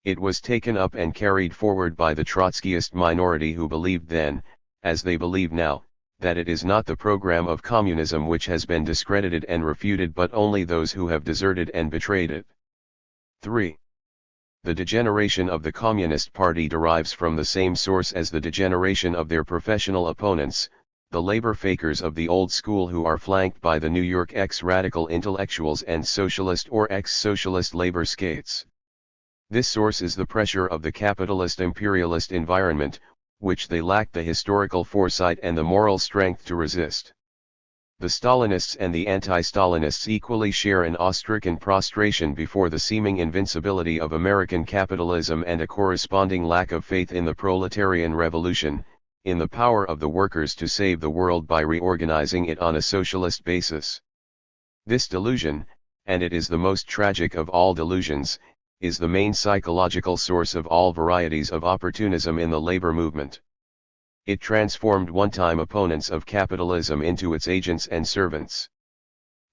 Speaker 1: It was taken up and carried forward by the Trotskyist minority who believed then, as they believe now, that it is not the program of communism which has been discredited and refuted but only those who have deserted and betrayed it. 3. The degeneration of the Communist Party derives from the same source as the degeneration of their professional opponents, the labor fakers of the old school who are flanked by the New York ex-radical intellectuals and socialist or ex-socialist labor skates. This source is the pressure of the capitalist imperialist environment, which they lack the historical foresight and the moral strength to resist. The Stalinists and the anti-Stalinists equally share an awe-stricken prostration before the seeming invincibility of American capitalism and a corresponding lack of faith in the proletarian revolution, in the power of the workers to save the world by reorganizing it on a socialist basis. This delusion, and it is the most tragic of all delusions, is the main psychological source of all varieties of opportunism in the labor movement. It transformed one-time opponents of capitalism into its agents and servants.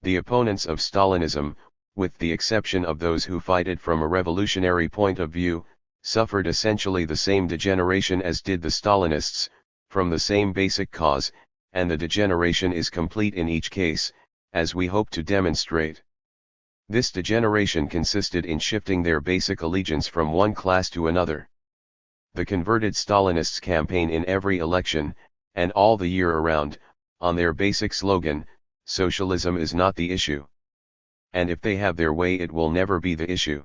Speaker 1: The opponents of Stalinism, with the exception of those who fight it from a revolutionary point of view, suffered essentially the same degeneration as did the Stalinists, from the same basic cause, and the degeneration is complete in each case, as we hope to demonstrate. This degeneration consisted in shifting their basic allegiance from one class to another. The converted Stalinists campaign in every election, and all the year around, on their basic slogan, "Socialism is not the issue." And if they have their way it will never be the issue.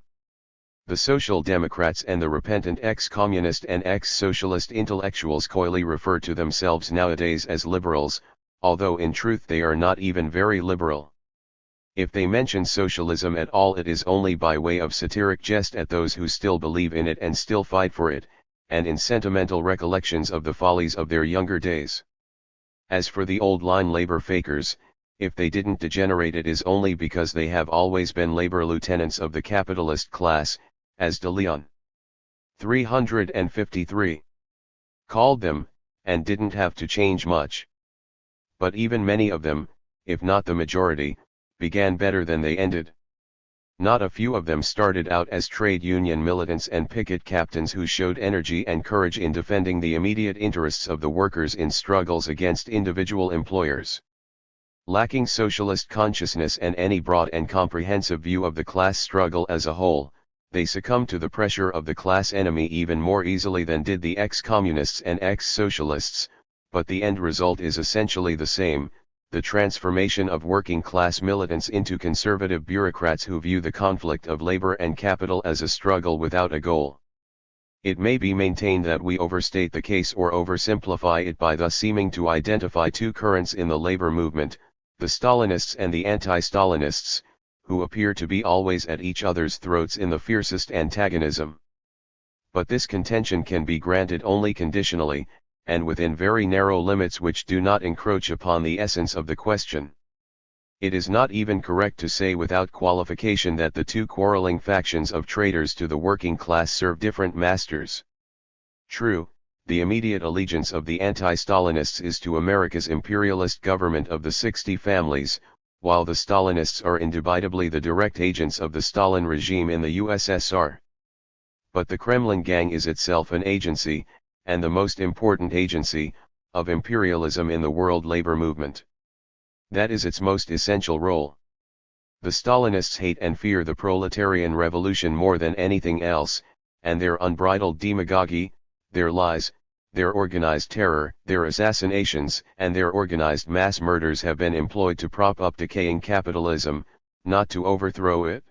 Speaker 1: The Social Democrats and the repentant ex-communist and ex-socialist intellectuals coyly refer to themselves nowadays as liberals, although in truth they are not even very liberal. If they mention socialism at all it is only by way of satiric jest at those who still believe in it and still fight for it, and in sentimental recollections of the follies of their younger days. As for the old-line labor fakers, if they didn't degenerate it is only because they have always been labor lieutenants of the capitalist class, as de Leon 353 called them, and didn't have to change much. But even many of them, if not the majority, began better than they ended. Not a few of them started out as trade union militants and picket captains who showed energy and courage in defending the immediate interests of the workers in struggles against individual employers. Lacking socialist consciousness and any broad and comprehensive view of the class struggle as a whole, they succumbed to the pressure of the class enemy even more easily than did the ex-communists and ex-socialists, but the end result is essentially the same: the transformation of working-class militants into conservative bureaucrats who view the conflict of labor and capital as a struggle without a goal. It may be maintained that we overstate the case or oversimplify it by thus seeming to identify two currents in the labor movement, the Stalinists and the anti-Stalinists, who appear to be always at each other's throats in the fiercest antagonism. But this contention can be granted only conditionally, and within very narrow limits which do not encroach upon the essence of the question. It is not even correct to say without qualification that the two quarreling factions of traitors to the working class serve different masters. True, the immediate allegiance of the anti-Stalinists is to America's imperialist government of the 60 families, while the Stalinists are indubitably the direct agents of the Stalin regime in the USSR. But the Kremlin gang is itself an agency, and the most important agency, of imperialism in the world labor movement. That is its most essential role. The Stalinists hate and fear the proletarian revolution more than anything else, and their unbridled demagogy, their lies, their organized terror, their assassinations, and their organized mass murders have been employed to prop up decaying capitalism, not to overthrow it.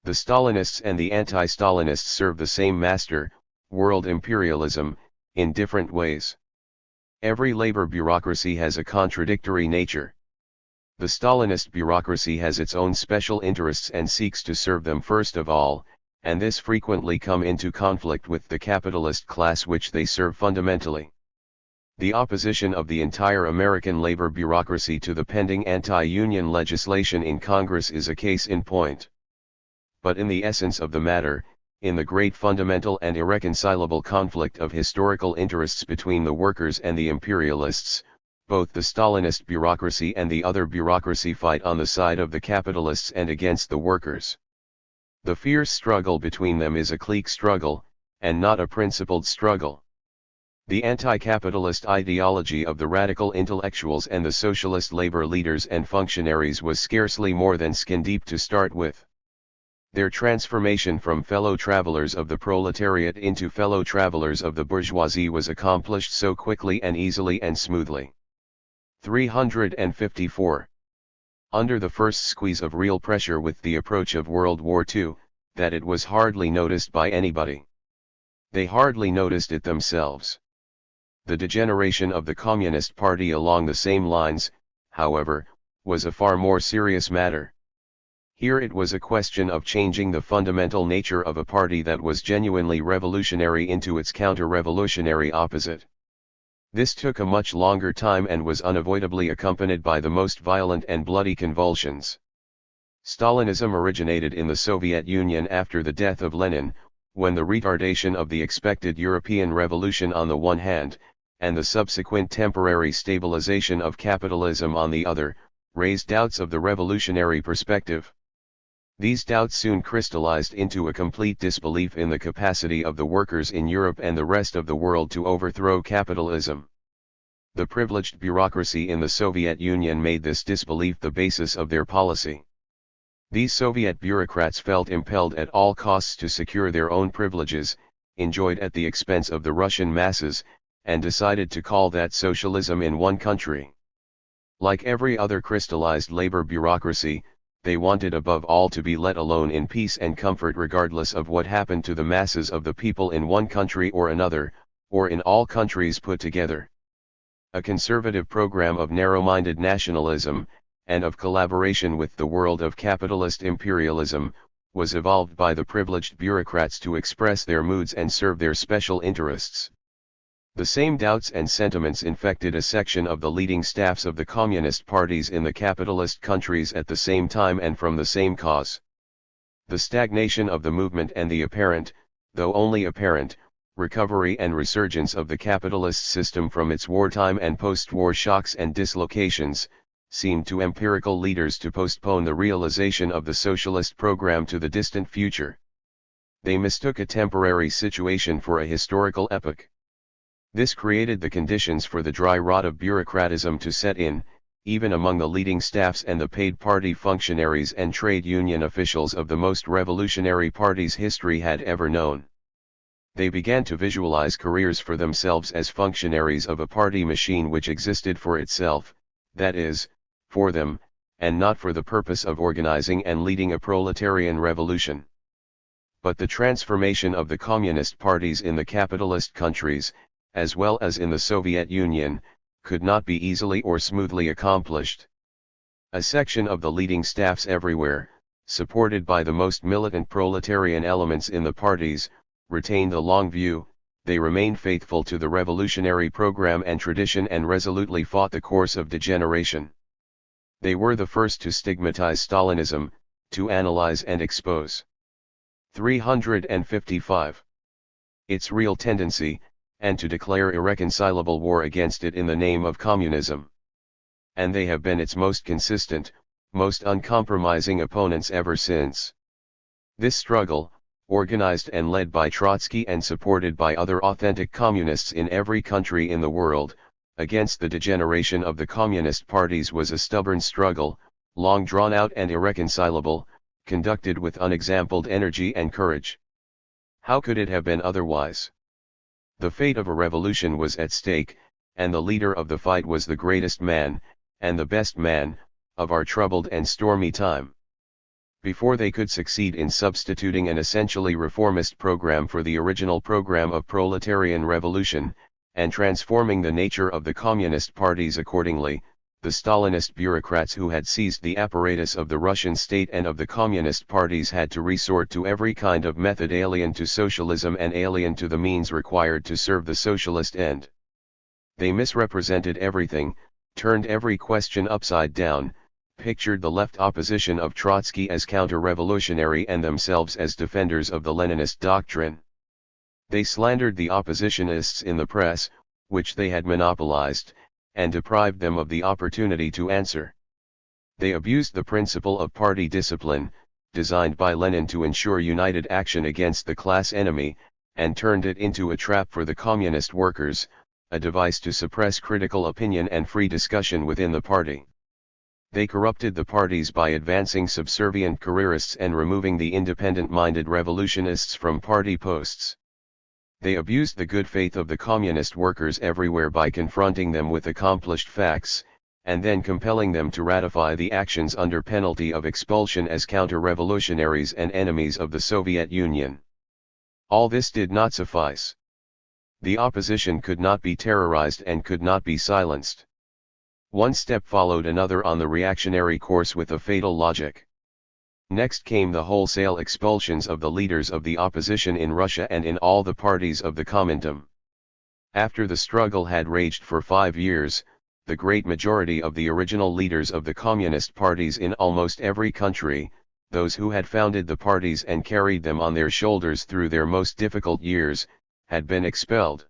Speaker 1: The Stalinists and the anti-Stalinists serve the same master, world imperialism, in different ways. Every labor bureaucracy has a contradictory nature. The Stalinist bureaucracy has its own special interests and seeks to serve them first of all, and this frequently come into conflict with the capitalist class which they serve fundamentally. The opposition of the entire American labor bureaucracy to the pending anti-union legislation in Congress is a case in point. But in the essence of the matter, in the great fundamental and irreconcilable conflict of historical interests between the workers and the imperialists, both the Stalinist bureaucracy and the other bureaucracy fight on the side of the capitalists and against the workers. The fierce struggle between them is a clique struggle, and not a principled struggle. The anti-capitalist ideology of the radical intellectuals and the socialist labor leaders and functionaries was scarcely more than skin deep to start with. Their transformation from fellow travelers of the proletariat into fellow travelers of the bourgeoisie was accomplished so quickly and easily and smoothly. 354. Under the first squeeze of real pressure with the approach of World War II, that it was hardly noticed by anybody. They hardly noticed it themselves. The degeneration of the Communist Party along the same lines, however, was a far more serious matter. Here it was a question of changing the fundamental nature of a party that was genuinely revolutionary into its counter-revolutionary opposite. This took a much longer time and was unavoidably accompanied by the most violent and bloody convulsions. Stalinism originated in the Soviet Union after the death of Lenin, when the retardation of the expected European revolution on the one hand, and the subsequent temporary stabilization of capitalism on the other, raised doubts of the revolutionary perspective. These doubts soon crystallized into a complete disbelief in the capacity of the workers in Europe and the rest of the world to overthrow capitalism. The privileged bureaucracy in the Soviet Union made this disbelief the basis of their policy. These Soviet bureaucrats felt impelled at all costs to secure their own privileges, enjoyed at the expense of the Russian masses, and decided to call that socialism in one country. Like every other crystallized labor bureaucracy, they wanted above all to be let alone in peace and comfort regardless of what happened to the masses of the people in one country or another, or in all countries put together. A conservative program of narrow-minded nationalism, and of collaboration with the world of capitalist imperialism, was evolved by the privileged bureaucrats to express their moods and serve their special interests. The same doubts and sentiments infected a section of the leading staffs of the communist parties in the capitalist countries at the same time and from the same cause. The stagnation of the movement and the apparent, though only apparent, recovery and resurgence of the capitalist system from its wartime and post-war shocks and dislocations, seemed to empirical leaders to postpone the realization of the socialist program to the distant future. They mistook a temporary situation for a historical epoch. This created the conditions for the dry rot of bureaucratism to set in, even among the leading staffs and the paid party functionaries and trade union officials of the most revolutionary parties history had ever known. They began to visualize careers for themselves as functionaries of a party machine which existed for itself, that is, for them, and not for the purpose of organizing and leading a proletarian revolution. But the transformation of the communist parties in the capitalist countries, as well as in the Soviet Union, could not be easily or smoothly accomplished. A section of the leading staffs everywhere, supported by the most militant proletarian elements in the parties, retained a long view. They remained faithful to the revolutionary program and tradition and resolutely fought the course of degeneration. They were the first to stigmatize Stalinism, to analyze and expose 355. its real tendency, and to declare irreconcilable war against it in the name of communism. And they have been its most consistent, most uncompromising opponents ever since. This struggle, organized and led by Trotsky and supported by other authentic communists in every country in the world, against the degeneration of the communist parties was a stubborn struggle, long drawn out and irreconcilable, conducted with unexampled energy and courage. How could it have been otherwise? The fate of a revolution was at stake, and the leader of the fight was the greatest man, and the best man, of our troubled and stormy time. Before they could succeed in substituting an essentially reformist program for the original program of proletarian revolution, and transforming the nature of the communist parties accordingly, the Stalinist bureaucrats who had seized the apparatus of the Russian state and of the communist parties had to resort to every kind of method alien to socialism and alien to the means required to serve the socialist end. They misrepresented everything, turned every question upside down, pictured the left opposition of Trotsky as counter-revolutionary and themselves as defenders of the Leninist doctrine. They slandered the oppositionists in the press, which they had monopolized, and deprived them of the opportunity to answer. They abused the principle of party discipline, designed by Lenin to ensure united action against the class enemy, and turned it into a trap for the communist workers, a device to suppress critical opinion and free discussion within the party. They corrupted the parties by advancing subservient careerists and removing the independent-minded revolutionists from party posts. They abused the good faith of the communist workers everywhere by confronting them with accomplished facts, and then compelling them to ratify the actions under penalty of expulsion as counter-revolutionaries and enemies of the Soviet Union. All this did not suffice. The opposition could not be terrorized and could not be silenced. One step followed another on the reactionary course with a fatal logic. Next came the wholesale expulsions of the leaders of the opposition in Russia and in all the parties of the Comintern. After the struggle had raged for 5 years, the great majority of the original leaders of the communist parties in almost every country, those who had founded the parties and carried them on their shoulders through their most difficult years, had been expelled.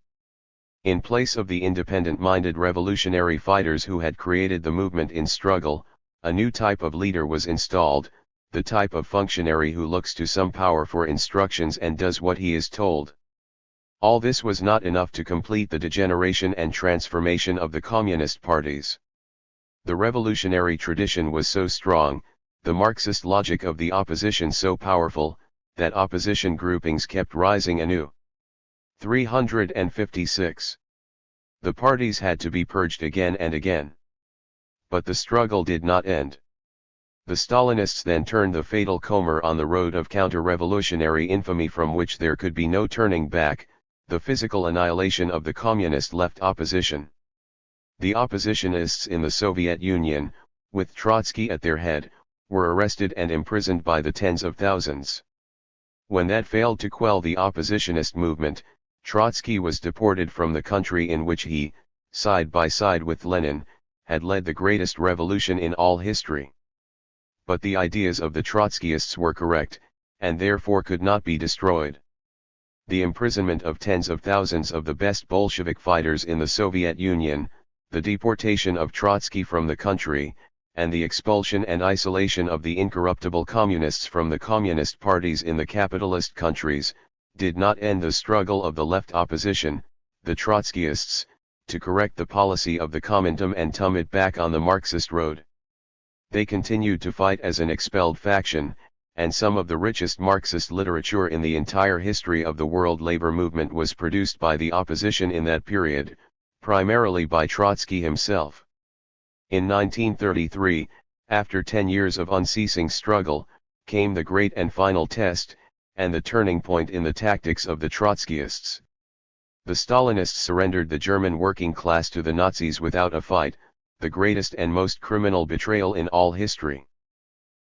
Speaker 1: In place of the independent-minded revolutionary fighters who had created the movement in struggle, a new type of leader was installed, the type of functionary who looks to some power for instructions and does what he is told. All this was not enough to complete the degeneration and transformation of the communist parties. The revolutionary tradition was so strong, the Marxist logic of the opposition so powerful, that opposition groupings kept rising anew. 356. The parties had to be purged again and again. But the struggle did not end. The Stalinists then turned the fatal comber on the road of counter-revolutionary infamy from which there could be no turning back, the physical annihilation of the communist left opposition. The oppositionists in the Soviet Union, with Trotsky at their head, were arrested and imprisoned by the tens of thousands. When that failed to quell the oppositionist movement, Trotsky was deported from the country in which he, side by side with Lenin, had led the greatest revolution in all history. But the ideas of the Trotskyists were correct, and therefore could not be destroyed. The imprisonment of tens of thousands of the best Bolshevik fighters in the Soviet Union, the deportation of Trotsky from the country, and the expulsion and isolation of the incorruptible communists from the communist parties in the capitalist countries, did not end the struggle of the left opposition, the Trotskyists, to correct the policy of the Comintern and turn it back on the Marxist road. They continued to fight as an expelled faction, and some of the richest Marxist literature in the entire history of the world labor movement was produced by the opposition in that period, primarily by Trotsky himself. In 1933, after 10 years of unceasing struggle, came the great and final test, and the turning point in the tactics of the Trotskyists. The Stalinists surrendered the German working class to the Nazis without a fight, the greatest and most criminal betrayal in all history.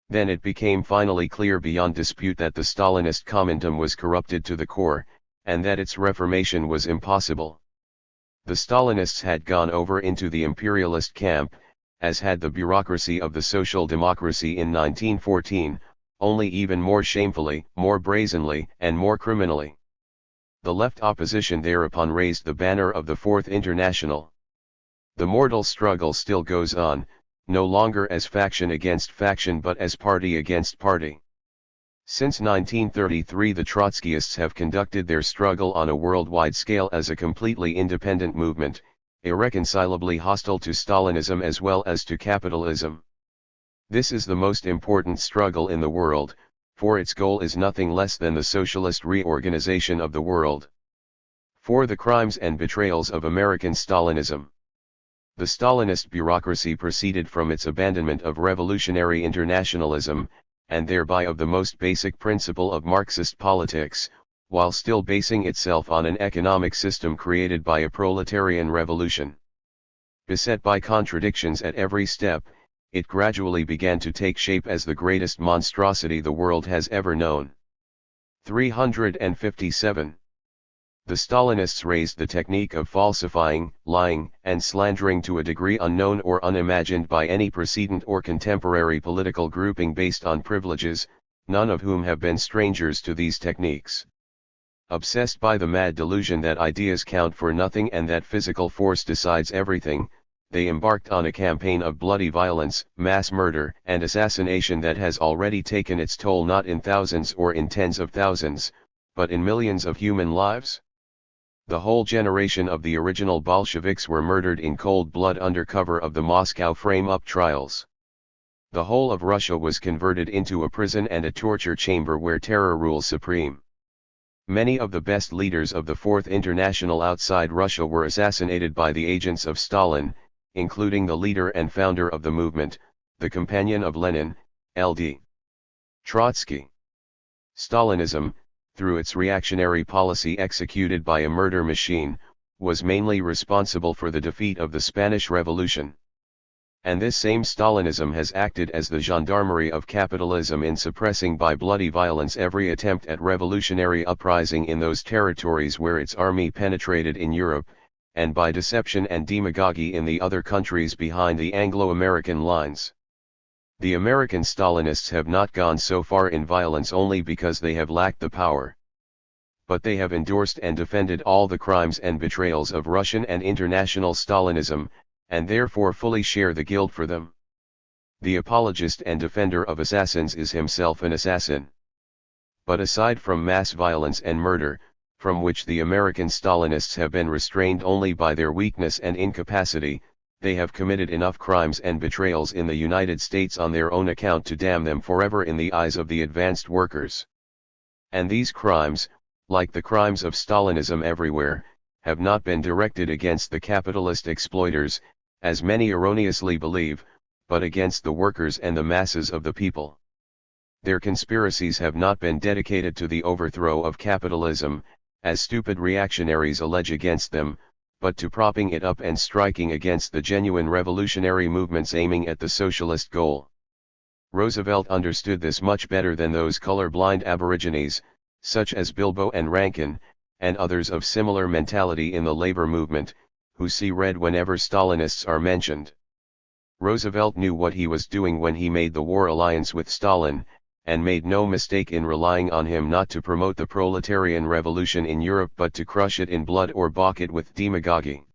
Speaker 1: Then it became finally clear beyond dispute that the Stalinist Comintern was corrupted to the core, and that its reformation was impossible. The Stalinists had gone over into the imperialist camp, as had the bureaucracy of the social democracy in 1914, only even more shamefully, more brazenly, and more criminally. The left opposition thereupon raised the banner of the Fourth International. The mortal struggle still goes on, no longer as faction against faction but as party against party. Since 1933 the Trotskyists have conducted their struggle on a worldwide scale as a completely independent movement, irreconcilably hostile to Stalinism as well as to capitalism. This is the most important struggle in the world, for its goal is nothing less than the socialist reorganization of the world. For the crimes and betrayals of American Stalinism. The Stalinist bureaucracy proceeded from its abandonment of revolutionary internationalism, and thereby of the most basic principle of Marxist politics, while still basing itself on an economic system created by a proletarian revolution. Beset by contradictions at every step, it gradually began to take shape as the greatest monstrosity the world has ever known. 357. The Stalinists raised the technique of falsifying, lying, and slandering to a degree unknown or unimagined by any precedent or contemporary political grouping based on privileges, none of whom have been strangers to these techniques. Obsessed by the mad delusion that ideas count for nothing and that physical force decides everything, they embarked on a campaign of bloody violence, mass murder, and assassination that has already taken its toll not in thousands or in tens of thousands, but in millions of human lives. The whole generation of the original Bolsheviks were murdered in cold blood under cover of the Moscow frame-up trials. The whole of Russia was converted into a prison and a torture chamber where terror rules supreme. Many of the best leaders of the Fourth International outside Russia were assassinated by the agents of Stalin, including the leader and founder of the movement, the companion of Lenin, L.D. Trotsky. Stalinism, through its reactionary policy executed by a murder machine, was mainly responsible for the defeat of the Spanish Revolution. And this same Stalinism has acted as the gendarmerie of capitalism in suppressing by bloody violence every attempt at revolutionary uprising in those territories where its army penetrated in Europe, and by deception and demagoguery in the other countries behind the Anglo-American lines. The American Stalinists have not gone so far in violence only because they have lacked the power. But they have endorsed and defended all the crimes and betrayals of Russian and international Stalinism, and therefore fully share the guilt for them. The apologist and defender of assassins is himself an assassin. But aside from mass violence and murder, from which the American Stalinists have been restrained only by their weakness and incapacity, they have committed enough crimes and betrayals in the United States on their own account to damn them forever in the eyes of the advanced workers. And these crimes, like the crimes of Stalinism everywhere, have not been directed against the capitalist exploiters, as many erroneously believe, but against the workers and the masses of the people. Their conspiracies have not been dedicated to the overthrow of capitalism, as stupid reactionaries allege against them, but to propping it up and striking against the genuine revolutionary movements aiming at the socialist goal. Roosevelt understood this much better than those color-blind aborigines, such as Bilbo and Rankin, and others of similar mentality in the labor movement, who see red whenever Stalinists are mentioned. Roosevelt knew what he was doing when he made the war alliance with Stalin, and made no mistake in relying on him not to promote the proletarian revolution in Europe but to crush it in blood or balk it with demagoguery.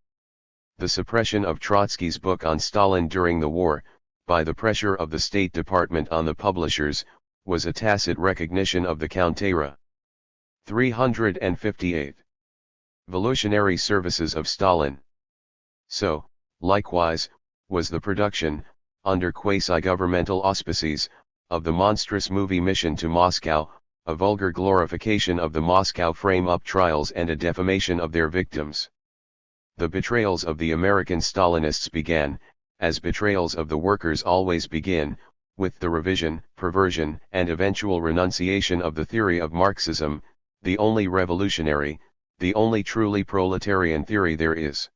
Speaker 1: The suppression of Trotsky's book on Stalin during the war, by the pressure of the State Department on the publishers, was a tacit recognition of the counter. 358. Revolutionary services of Stalin. So, likewise, was the production, under quasi-governmental auspices, of the monstrous movie Mission to Moscow, a vulgar glorification of the Moscow frame-up trials and a defamation of their victims. The betrayals of the American Stalinists began, as betrayals of the workers always begin, with the revision, perversion, and eventual renunciation of the theory of Marxism, the only revolutionary, the only truly proletarian theory there is.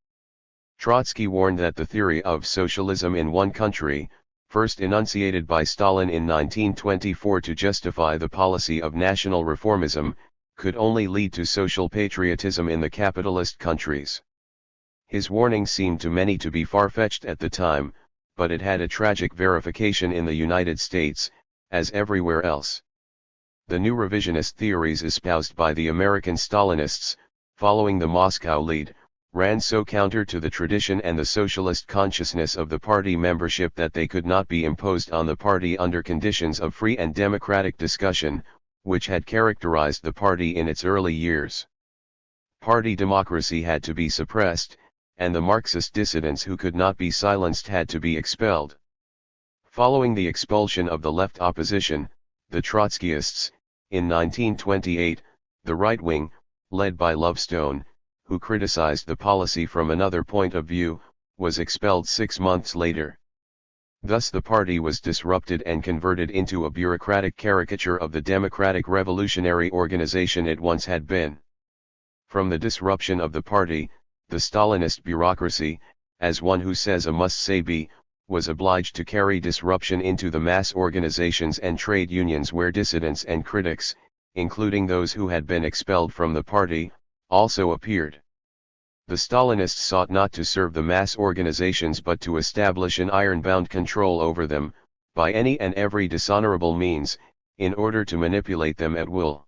Speaker 1: Trotsky warned that the theory of socialism in one country, first enunciated by Stalin in 1924 to justify the policy of national reformism, could only lead to social patriotism in the capitalist countries. His warning seemed to many to be far-fetched at the time, but it had a tragic verification in the United States, as everywhere else. The new revisionist theories espoused by the American Stalinists, following the Moscow lead, ran so counter to the tradition and the socialist consciousness of the party membership that they could not be imposed on the party under conditions of free and democratic discussion, which had characterized the party in its early years. Party democracy had to be suppressed, and the Marxist dissidents who could not be silenced had to be expelled. Following the expulsion of the left opposition, the Trotskyists, in 1928, the right wing, led by Lovestone, who criticized the policy from another point of view, was expelled 6 months later. Thus the party was disrupted and converted into a bureaucratic caricature of the democratic revolutionary organization it once had been. From the disruption of the party, the Stalinist bureaucracy, as one who says a must say be, was obliged to carry disruption into the mass organizations and trade unions where dissidents and critics, including those who had been expelled from the party, also appeared. The Stalinists sought not to serve the mass organizations but to establish an iron-bound control over them, by any and every dishonorable means, in order to manipulate them at will.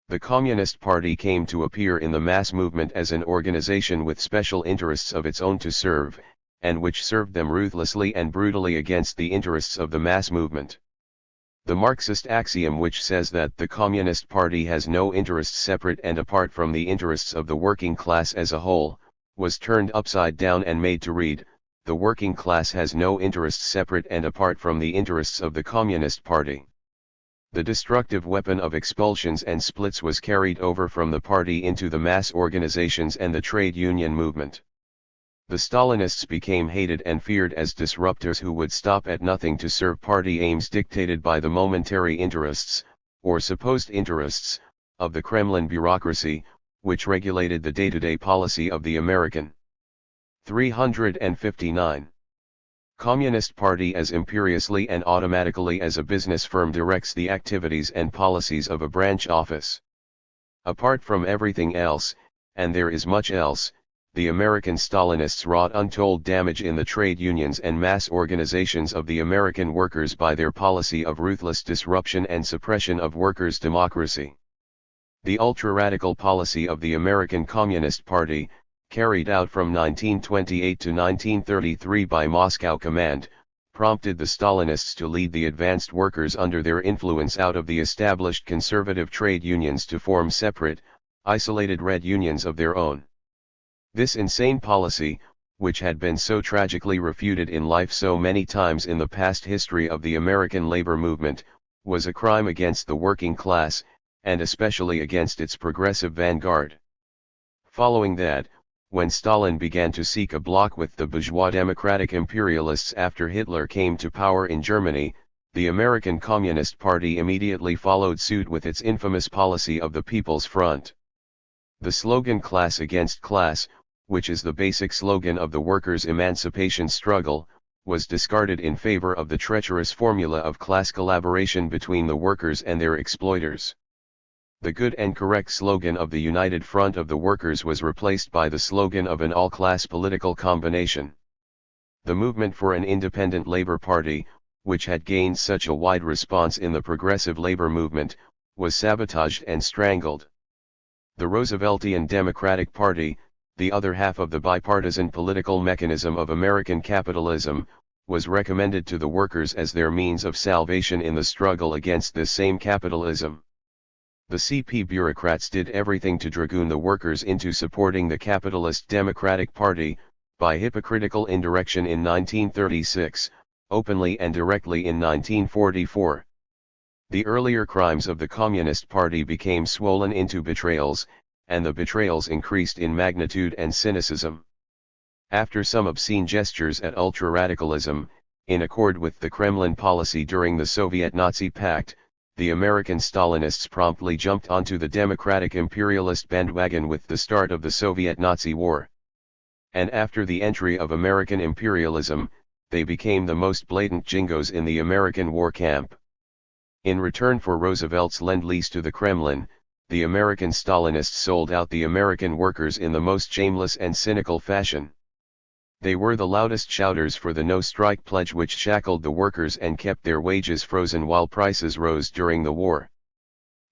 Speaker 1: The Communist Party came to appear in the mass movement as an organization with special interests of its own to serve, and which served them ruthlessly and brutally against the interests of the mass movement. The Marxist axiom which says that the Communist Party has no interests separate and apart from the interests of the working class as a whole, was turned upside down and made to read, the working class has no interests separate and apart from the interests of the Communist Party. The destructive weapon of expulsions and splits was carried over from the party into the mass organizations and the trade union movement. The Stalinists became hated and feared as disruptors who would stop at nothing to serve party aims dictated by the momentary interests, or supposed interests, of the Kremlin bureaucracy, which regulated the day-to-day policy of the American. 359. Communist Party as imperiously and automatically as a business firm directs the activities and policies of a branch office. Apart from everything else, and there is much else, the American Stalinists wrought untold damage in the trade unions and mass organizations of the American workers by their policy of ruthless disruption and suppression of workers' democracy. The ultra-radical policy of the American Communist Party, carried out from 1928 to 1933 by Moscow Command, prompted the Stalinists to lead the advanced workers under their influence out of the established conservative trade unions to form separate, isolated red unions of their own. This insane policy, which had been so tragically refuted in life so many times in the past history of the American labor movement, was a crime against the working class, and especially against its progressive vanguard. Following that, when Stalin began to seek a bloc with the bourgeois democratic imperialists after Hitler came to power in Germany, the American Communist Party immediately followed suit with its infamous policy of the People's Front. The slogan "Class Against Class," which is the basic slogan of the workers' emancipation struggle, was discarded in favor of the treacherous formula of class collaboration between the workers and their exploiters. The good and correct slogan of the United Front of the Workers was replaced by the slogan of an all-class political combination. The movement for an independent labor party, which had gained such a wide response in the progressive labor movement, was sabotaged and strangled. The Rooseveltian Democratic Party, the other half of the bipartisan political mechanism of American capitalism, was recommended to the workers as their means of salvation in the struggle against this same capitalism. The CP bureaucrats did everything to dragoon the workers into supporting the capitalist Democratic Party, by hypocritical indirection in 1936, openly and directly in 1944. The earlier crimes of the Communist Party became swollen into betrayals, and the betrayals increased in magnitude and cynicism. After some obscene gestures at ultra-radicalism, in accord with the Kremlin policy during the Soviet-Nazi Pact, the American Stalinists promptly jumped onto the democratic imperialist bandwagon with the start of the Soviet-Nazi War. And after the entry of American imperialism, they became the most blatant jingoes in the American war camp. In return for Roosevelt's lend-lease to the Kremlin, the American Stalinists sold out the American workers in the most shameless and cynical fashion. They were the loudest shouters for the no-strike pledge which shackled the workers and kept their wages frozen while prices rose during the war.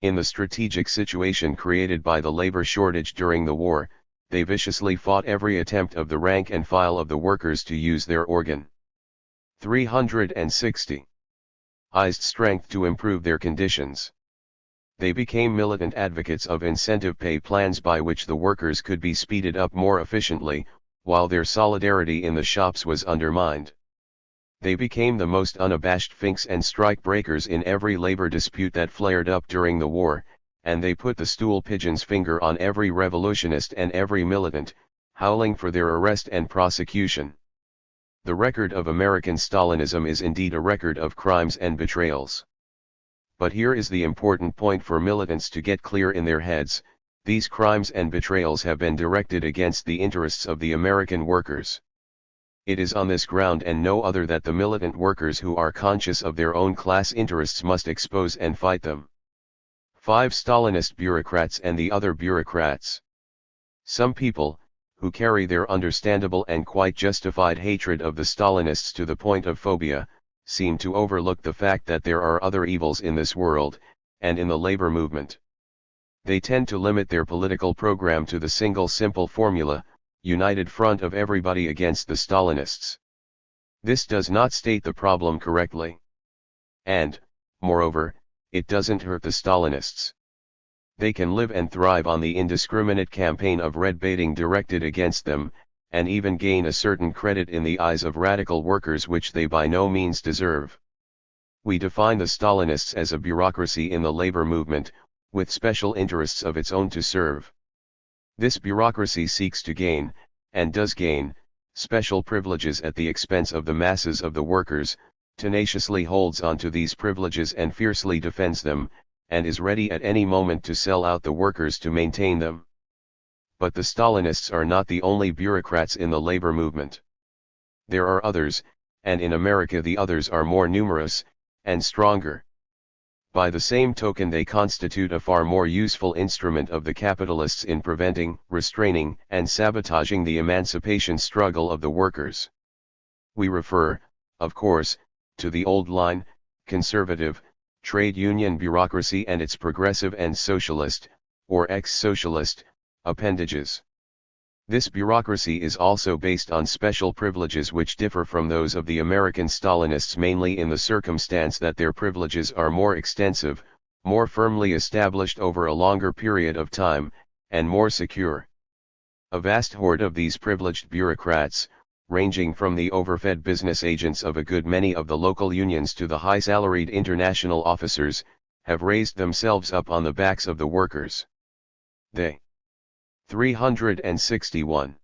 Speaker 1: In the strategic situation created by the labor shortage during the war, they viciously fought every attempt of the rank and file of the workers to use their organ. 360. Strength to improve their conditions. They became militant advocates of incentive pay plans by which the workers could be speeded up more efficiently, while their solidarity in the shops was undermined. They became the most unabashed finks and strike breakers in every labor dispute that flared up during the war, and they put the stool pigeon's finger on every revolutionist and every militant, howling for their arrest and prosecution. The record of American Stalinism is indeed a record of crimes and betrayals. But here is the important point for militants to get clear in their heads: these crimes and betrayals have been directed against the interests of the American workers. It is on this ground and no other that the militant workers who are conscious of their own class interests must expose and fight them. 5. Stalinist bureaucrats and the other bureaucrats. Some people, who carry their understandable and quite justified hatred of the Stalinists to the point of phobia, seem to overlook the fact that there are other evils in this world, and in the labor movement. They tend to limit their political program to the single simple formula, united front of everybody against the Stalinists. This does not state the problem correctly. And, moreover, it doesn't hurt the Stalinists. They can live and thrive on the indiscriminate campaign of red baiting directed against them, and even gain a certain credit in the eyes of radical workers which they by no means deserve. We define the Stalinists as a bureaucracy in the labor movement, with special interests of its own to serve. This bureaucracy seeks to gain, and does gain, special privileges at the expense of the masses of the workers, tenaciously holds on to these privileges and fiercely defends them, and is ready at any moment to sell out the workers to maintain them. But the Stalinists are not the only bureaucrats in the labor movement. There are others, and in America the others are more numerous, and stronger. By the same token they constitute a far more useful instrument of the capitalists in preventing, restraining, and sabotaging the emancipation struggle of the workers. We refer, of course, to the old line, conservative, trade union bureaucracy and its progressive and socialist, or ex-socialist, appendages. This bureaucracy is also based on special privileges which differ from those of the American Stalinists mainly in the circumstance that their privileges are more extensive, more firmly established over a longer period of time, and more secure. A vast horde of these privileged bureaucrats, ranging from the overfed business agents of a good many of the local unions to the high-salaried international officers, have raised themselves up on the backs of the workers. They 361.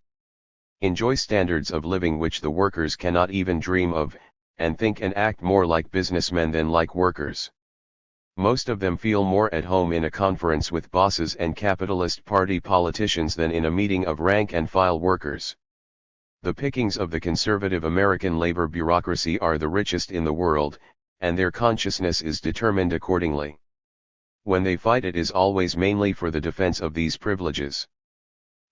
Speaker 1: Enjoy standards of living which the workers cannot even dream of, and think and act more like businessmen than like workers. Most of them feel more at home in a conference with bosses and capitalist party politicians than in a meeting of rank-and-file workers. The pickings of the conservative American labor bureaucracy are the richest in the world, and their consciousness is determined accordingly. When they fight it is always mainly for the defense of these privileges.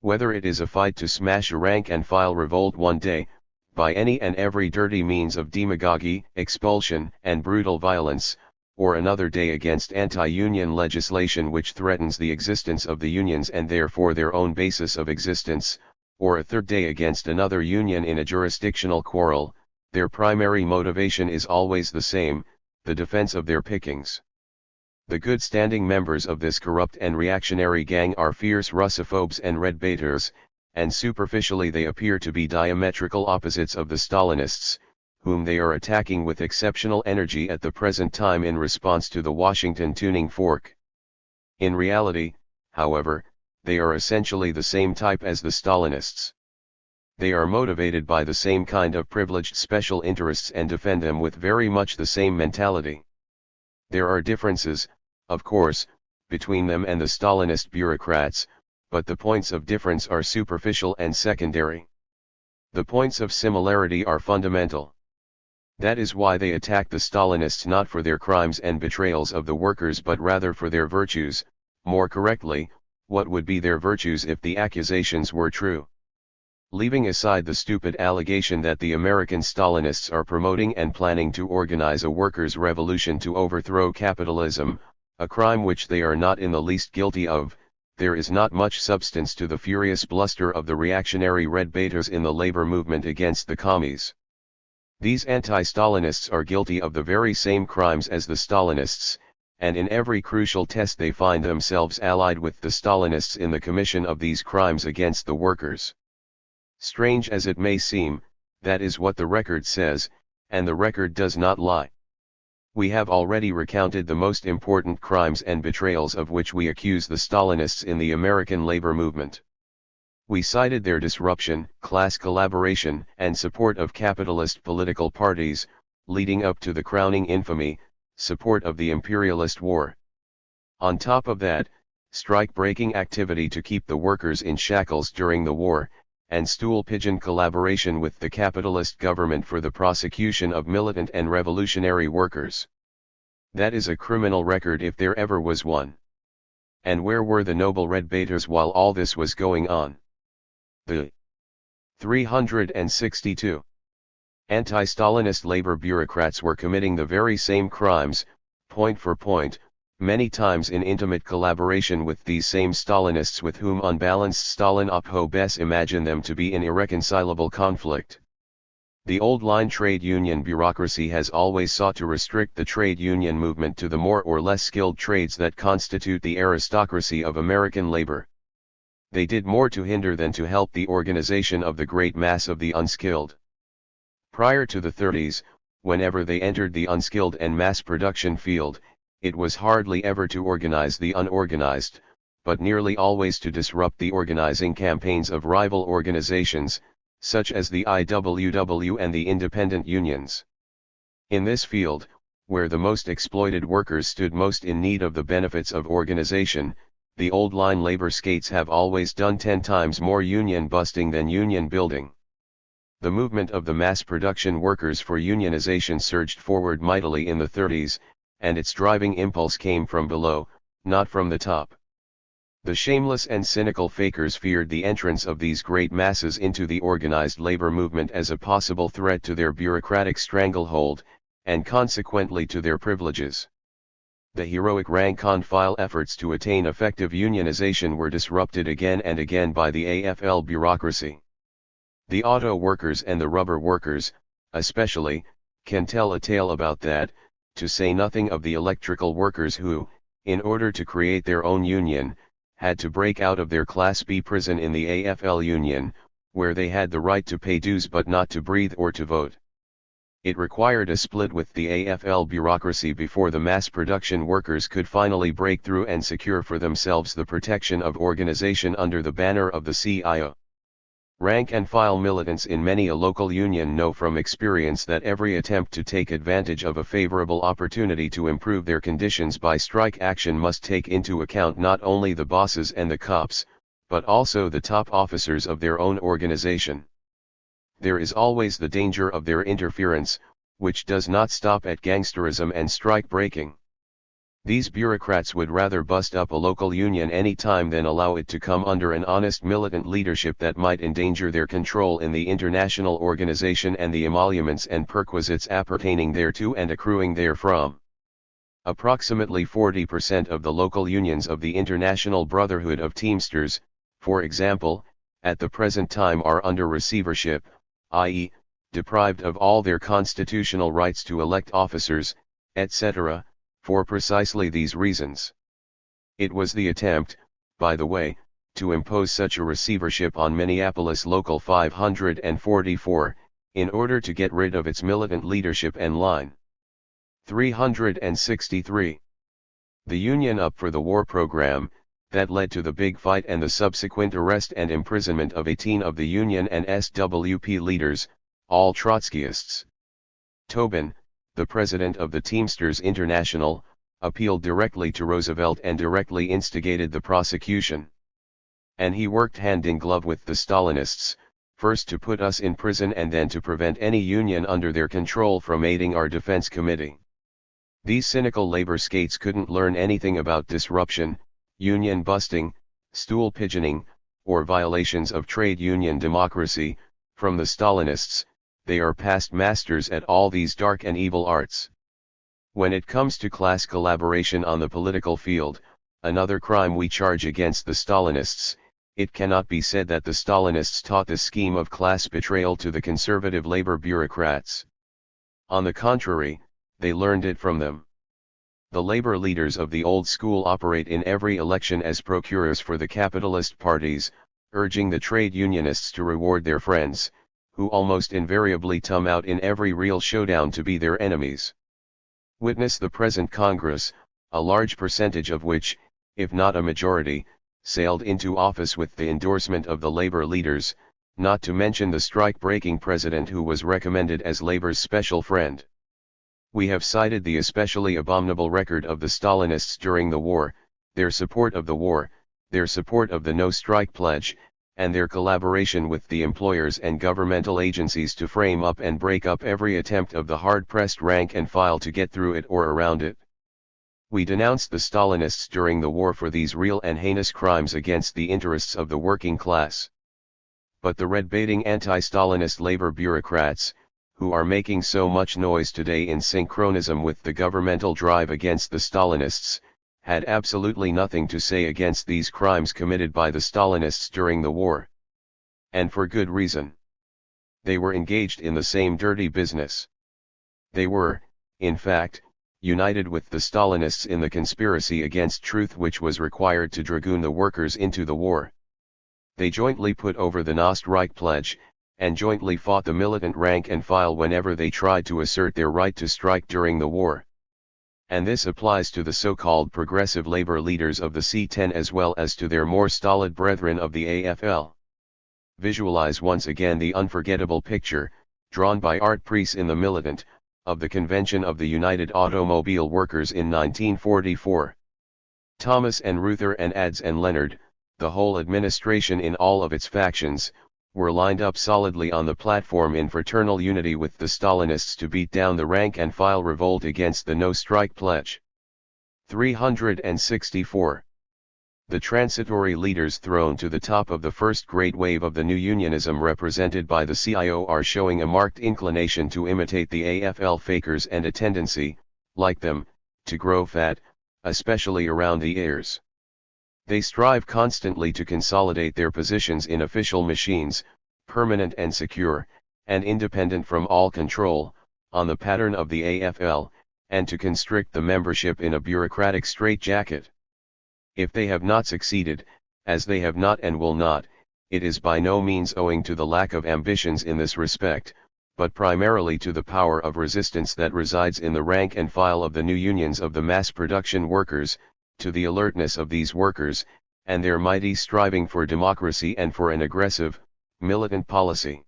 Speaker 1: Whether it is a fight to smash a rank-and-file revolt one day, by any and every dirty means of demagogy, expulsion, and brutal violence, or another day against anti-union legislation which threatens the existence of the unions and therefore their own basis of existence, or a third day against another union in a jurisdictional quarrel, their primary motivation is always the same, the defense of their pickings. The good-standing members of this corrupt and reactionary gang are fierce Russophobes and red baiters, and superficially they appear to be diametrical opposites of the Stalinists, whom they are attacking with exceptional energy at the present time in response to the Washington tuning fork. In reality, however, they are essentially the same type as the Stalinists. They are motivated by the same kind of privileged special interests and defend them with very much the same mentality. There are differences, of course, between them and the Stalinist bureaucrats, but the points of difference are superficial and secondary. The points of similarity are fundamental. That is why they attack the Stalinists not for their crimes and betrayals of the workers but rather for their virtues, more correctly, what would be their virtues if the accusations were true. Leaving aside the stupid allegation that the American Stalinists are promoting and planning to organize a workers' revolution to overthrow capitalism, a crime which they are not in the least guilty of, there is not much substance to the furious bluster of the reactionary red baiters in the labor movement against the commies. These anti-Stalinists are guilty of the very same crimes as the Stalinists, and in every crucial test they find themselves allied with the Stalinists in the commission of these crimes against the workers. Strange as it may seem, that is what the record says, and the record does not lie. We have already recounted the most important crimes and betrayals of which we accuse the Stalinists in the American labor movement. We cited their disruption, class collaboration, and support of capitalist political parties, leading up to the crowning infamy, support of the imperialist war. On top of that, strike-breaking activity to keep the workers in shackles during the war, and stool-pigeon collaboration with the capitalist government for the prosecution of militant and revolutionary workers. That is a criminal record if there ever was one. And where were the noble red baiters while all this was going on? The 362. Anti-Stalinist labor bureaucrats were committing the very same crimes, point for point, many times in intimate collaboration with these same Stalinists with whom unbalanced Stalin-ophobes imagine them to be in irreconcilable conflict. The old-line trade union bureaucracy has always sought to restrict the trade union movement to the more or less skilled trades that constitute the aristocracy of American labor. They did more to hinder than to help the organization of the great mass of the unskilled. Prior to the 30s, whenever they entered the unskilled and mass production field, it was hardly ever to organize the unorganized, but nearly always to disrupt the organizing campaigns of rival organizations, such as the IWW and the independent unions. In this field, where the most exploited workers stood most in need of the benefits of organization, the old line labor skates have always done 10 times more union busting than union building. The movement of the mass production workers for unionization surged forward mightily in the 30s, and its driving impulse came from below, not from the top. The shameless and cynical fakers feared the entrance of these great masses into the organized labor movement as a possible threat to their bureaucratic stranglehold, and consequently to their privileges. The heroic rank-and-file efforts to attain effective unionization were disrupted again and again by the AFL bureaucracy. The auto workers and the rubber workers, especially, can tell a tale about that, to say nothing of the electrical workers who, in order to create their own union, had to break out of their Class B prison in the AFL union, where they had the right to pay dues but not to breathe or to vote. It required a split with the AFL bureaucracy before the mass production workers could finally break through and secure for themselves the protection of organization under the banner of the CIO. Rank-and-file militants in many a local union know from experience that every attempt to take advantage of a favorable opportunity to improve their conditions by strike action must take into account not only the bosses and the cops, but also the top officers of their own organization. There is always the danger of their interference, which does not stop at gangsterism and strike breaking. These bureaucrats would rather bust up a local union any time than allow it to come under an honest militant leadership that might endanger their control in the international organization and the emoluments and perquisites appertaining thereto and accruing therefrom. Approximately 40% of the local unions of the International Brotherhood of Teamsters, for example, at the present time are under receivership, i.e., deprived of all their constitutional rights to elect officers, etc., for precisely these reasons. It was the attempt, by the way, to impose such a receivership on Minneapolis Local 544, in order to get rid of its militant leadership and line. 363. The Union Up for the War program, that led to the big fight and the subsequent arrest and imprisonment of 18 of the Union and SWP leaders, all Trotskyists. Tobin, the president of the Teamsters International, appealed directly to Roosevelt and directly instigated the prosecution. And he worked hand in glove with the Stalinists, first to put us in prison and then to prevent any union under their control from aiding our defense committee. These cynical labor skates couldn't learn anything about disruption, union busting, stool pigeoning, or violations of trade union democracy, from the Stalinists. They are past masters at all these dark and evil arts. When it comes to class collaboration on the political field, another crime we charge against the Stalinists, it cannot be said that the Stalinists taught the scheme of class betrayal to the conservative labor bureaucrats. On the contrary, they learned it from them. The labor leaders of the old school operate in every election as procurers for the capitalist parties, urging the trade unionists to reward their friends, who almost invariably come out in every real showdown to be their enemies. Witness the present Congress, a large percentage of which, if not a majority, sailed into office with the endorsement of the labor leaders, not to mention the strike-breaking president who was recommended as labor's special friend. We have cited the especially abominable record of the Stalinists during the war, their support of the war, their support of the no-strike pledge, and their collaboration with the employers and governmental agencies to frame up and break up every attempt of the hard-pressed rank and file to get through it or around it. We denounced the Stalinists during the war for these real and heinous crimes against the interests of the working class. But the red-baiting anti-Stalinist labor bureaucrats, who are making so much noise today in synchronism with the governmental drive against the Stalinists, had absolutely nothing to say against these crimes committed by the Stalinists during the war. And for good reason. They were engaged in the same dirty business. They were, in fact, united with the Stalinists in the conspiracy against truth which was required to dragoon the workers into the war. They jointly put over the No-Strike pledge, and jointly fought the militant rank and file whenever they tried to assert their right to strike during the war. And this applies to the so-called progressive labor leaders of the C-10 as well as to their more stolid brethren of the AFL. Visualize once again the unforgettable picture, drawn by Art Preece in The Militant, of the convention of the United Automobile Workers in 1944. Thomas and Reuther and Adz and Leonard, the whole administration in all of its factions, were lined up solidly on the platform in fraternal unity with the Stalinists to beat down the rank-and-file revolt against the no-strike pledge. 364. The transitory leaders thrown to the top of the first great wave of the new unionism represented by the CIO are showing a marked inclination to imitate the AFL fakers and a tendency, like them, to grow fat, especially around the ears. They strive constantly to consolidate their positions in official machines, permanent and secure, and independent from all control, on the pattern of the AFL, and to constrict the membership in a bureaucratic straitjacket. If they have not succeeded, as they have not and will not, it is by no means owing to the lack of ambitions in this respect, but primarily to the power of resistance that resides in the rank and file of the new unions of the mass production workers, to the alertness of these workers, and their mighty striving for democracy and for an aggressive, militant policy.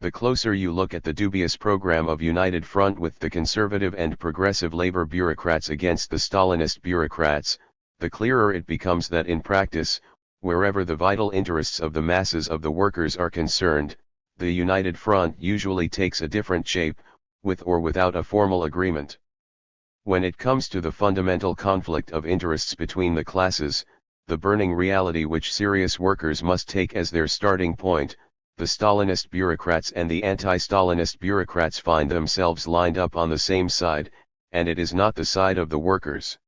Speaker 1: The closer you look at the dubious program of United Front with the conservative and progressive labor bureaucrats against the Stalinist bureaucrats, the clearer it becomes that in practice, wherever the vital interests of the masses of the workers are concerned, the United Front usually takes a different shape, with or without a formal agreement. When it comes to the fundamental conflict of interests between the classes, the burning reality which serious workers must take as their starting point, the Stalinist bureaucrats and the anti-Stalinist bureaucrats find themselves lined up on the same side, and it is not the side of the workers.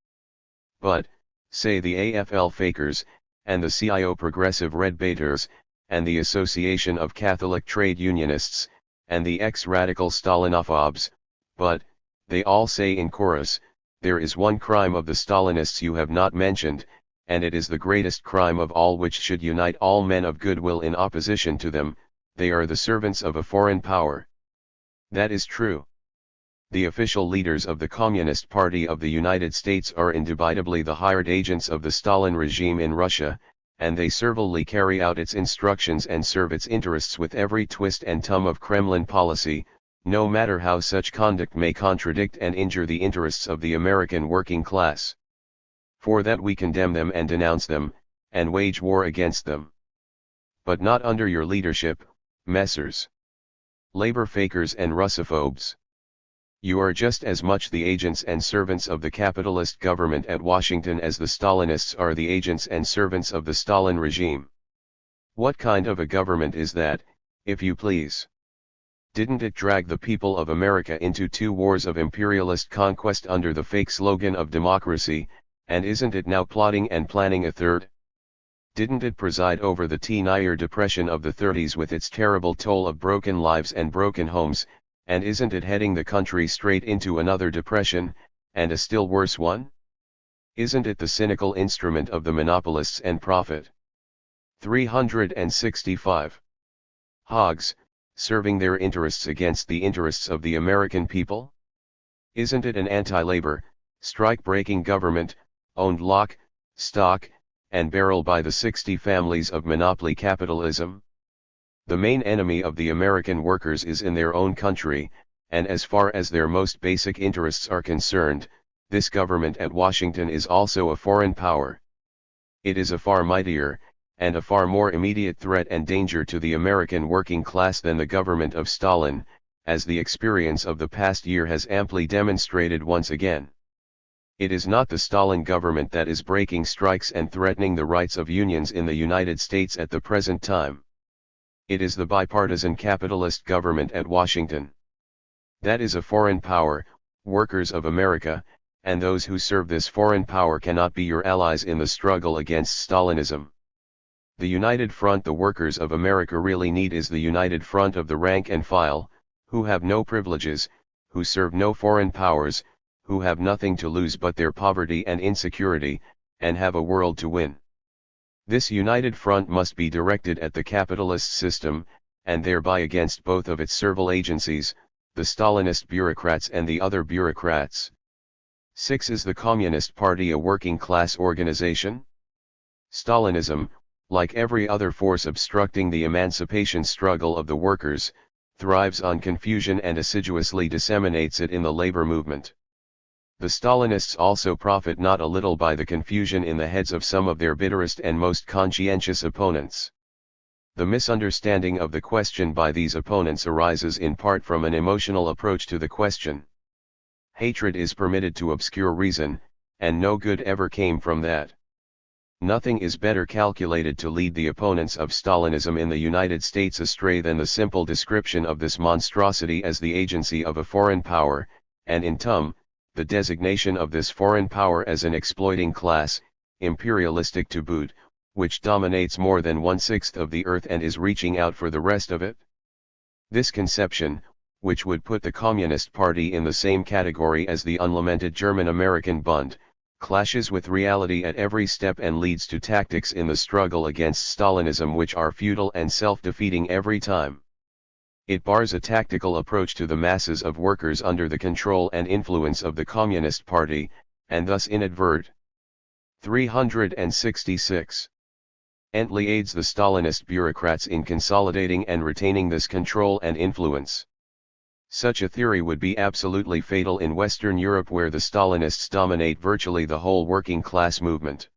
Speaker 1: But, say the AFL fakers, and the CIO progressive red-baiters, and the Association of Catholic Trade Unionists, and the ex-radical Stalinophobes, but, they all say in chorus, there is one crime of the Stalinists you have not mentioned, and it is the greatest crime of all which should unite all men of goodwill in opposition to them, they are the servants of a foreign power. That is true. The official leaders of the Communist Party of the United States are indubitably the hired agents of the Stalin regime in Russia, and they servilely carry out its instructions and serve its interests with every twist and turn of Kremlin policy, no matter how such conduct may contradict and injure the interests of the American working class. For that we condemn them and denounce them, and wage war against them. But not under your leadership, Messrs. Labor fakers and Russophobes. You are just as much the agents and servants of the capitalist government at Washington as the Stalinists are the agents and servants of the Stalin regime. What kind of a government is that, if you please? Didn't it drag the people of America into 2 wars of imperialist conquest under the fake slogan of democracy, and isn't it now plotting and planning a third? Didn't it preside over the teen-year depression of the 30s with its terrible toll of broken lives and broken homes, and isn't it heading the country straight into another depression, and a still worse one? Isn't it the cynical instrument of the monopolists and profit? 365. Hogs, serving their interests against the interests of the American people? Isn't it an anti-labor, strike-breaking government, owned lock, stock, and barrel by the 60 families of monopoly capitalism? The main enemy of the American workers is in their own country, and as far as their most basic interests are concerned, this government at Washington is also a foreign power. It is a far mightier, and a far more immediate threat and danger to the American working class than the government of Stalin, as the experience of the past year has amply demonstrated once again. It is not the Stalin government that is breaking strikes and threatening the rights of unions in the United States at the present time. It is the bipartisan capitalist government at Washington. That is a foreign power, workers of America, and those who serve this foreign power cannot be your allies in the struggle against Stalinism. The united front the workers of America really need is the united front of the rank and file, who have no privileges, who serve no foreign powers, who have nothing to lose but their poverty and insecurity, and have a world to win. This united front must be directed at the capitalist system, and thereby against both of its servile agencies, the Stalinist bureaucrats and the other bureaucrats. 6. Is the Communist Party a working-class organization? Stalinism, like every other force obstructing the emancipation struggle of the workers, thrives on confusion and assiduously disseminates it in the labor movement. The Stalinists also profit not a little by the confusion in the heads of some of their bitterest and most conscientious opponents. The misunderstanding of the question by these opponents arises in part from an emotional approach to the question. Hatred is permitted to obscure reason, and no good ever came from that. Nothing is better calculated to lead the opponents of Stalinism in the United States astray than the simple description of this monstrosity as the agency of a foreign power, and in turn, the designation of this foreign power as an exploiting class, imperialistic to boot, which dominates more than 1/6 of the earth and is reaching out for the rest of it. This conception, which would put the Communist Party in the same category as the unlamented German-American Bund, clashes with reality at every step and leads to tactics in the struggle against Stalinism which are futile and self-defeating every time. It bars a tactical approach to the masses of workers under the control and influence of the Communist Party, and thus inadvert. 366. Ently aids the Stalinist bureaucrats in consolidating and retaining this control and influence. Such a theory would be absolutely fatal in Western Europe where the Stalinists dominate virtually the whole working class movement.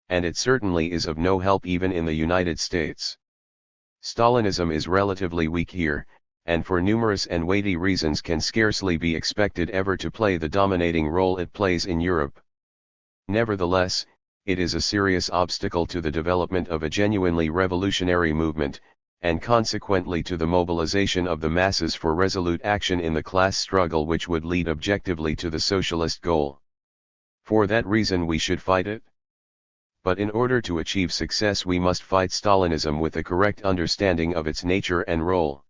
Speaker 1: And it certainly is of no help even in the United States. Stalinism is relatively weak here, and for numerous and weighty reasons can scarcely be expected ever to play the dominating role it plays in Europe. Nevertheless, it is a serious obstacle to the development of a genuinely revolutionary movement, and consequently to the mobilization of the masses for resolute action in the class struggle which would lead objectively to the socialist goal. For that reason we should fight it. But in order to achieve success we must fight Stalinism with a correct understanding of its nature and role.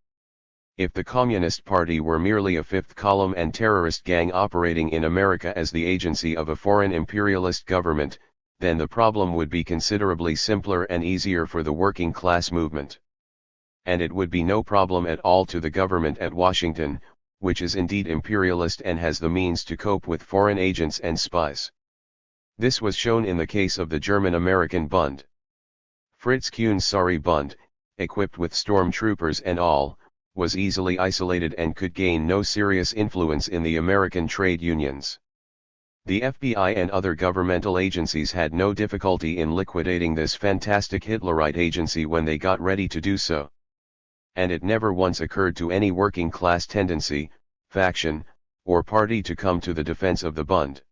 Speaker 1: If the Communist Party were merely a fifth column and terrorist gang operating in America as the agency of a foreign imperialist government, then the problem would be considerably simpler and easier for the working class movement. And it would be no problem at all to the government at Washington, which is indeed imperialist and has the means to cope with foreign agents and spies. This was shown in the case of the German-American Bund. Fritz Kuhn's sorry Bund, equipped with stormtroopers and all, was easily isolated and could gain no serious influence in the American trade unions. The FBI and other governmental agencies had no difficulty in liquidating this fantastic Hitlerite agency when they got ready to do so. And it never once occurred to any working class tendency, faction, or party to come to the defense of the Bund.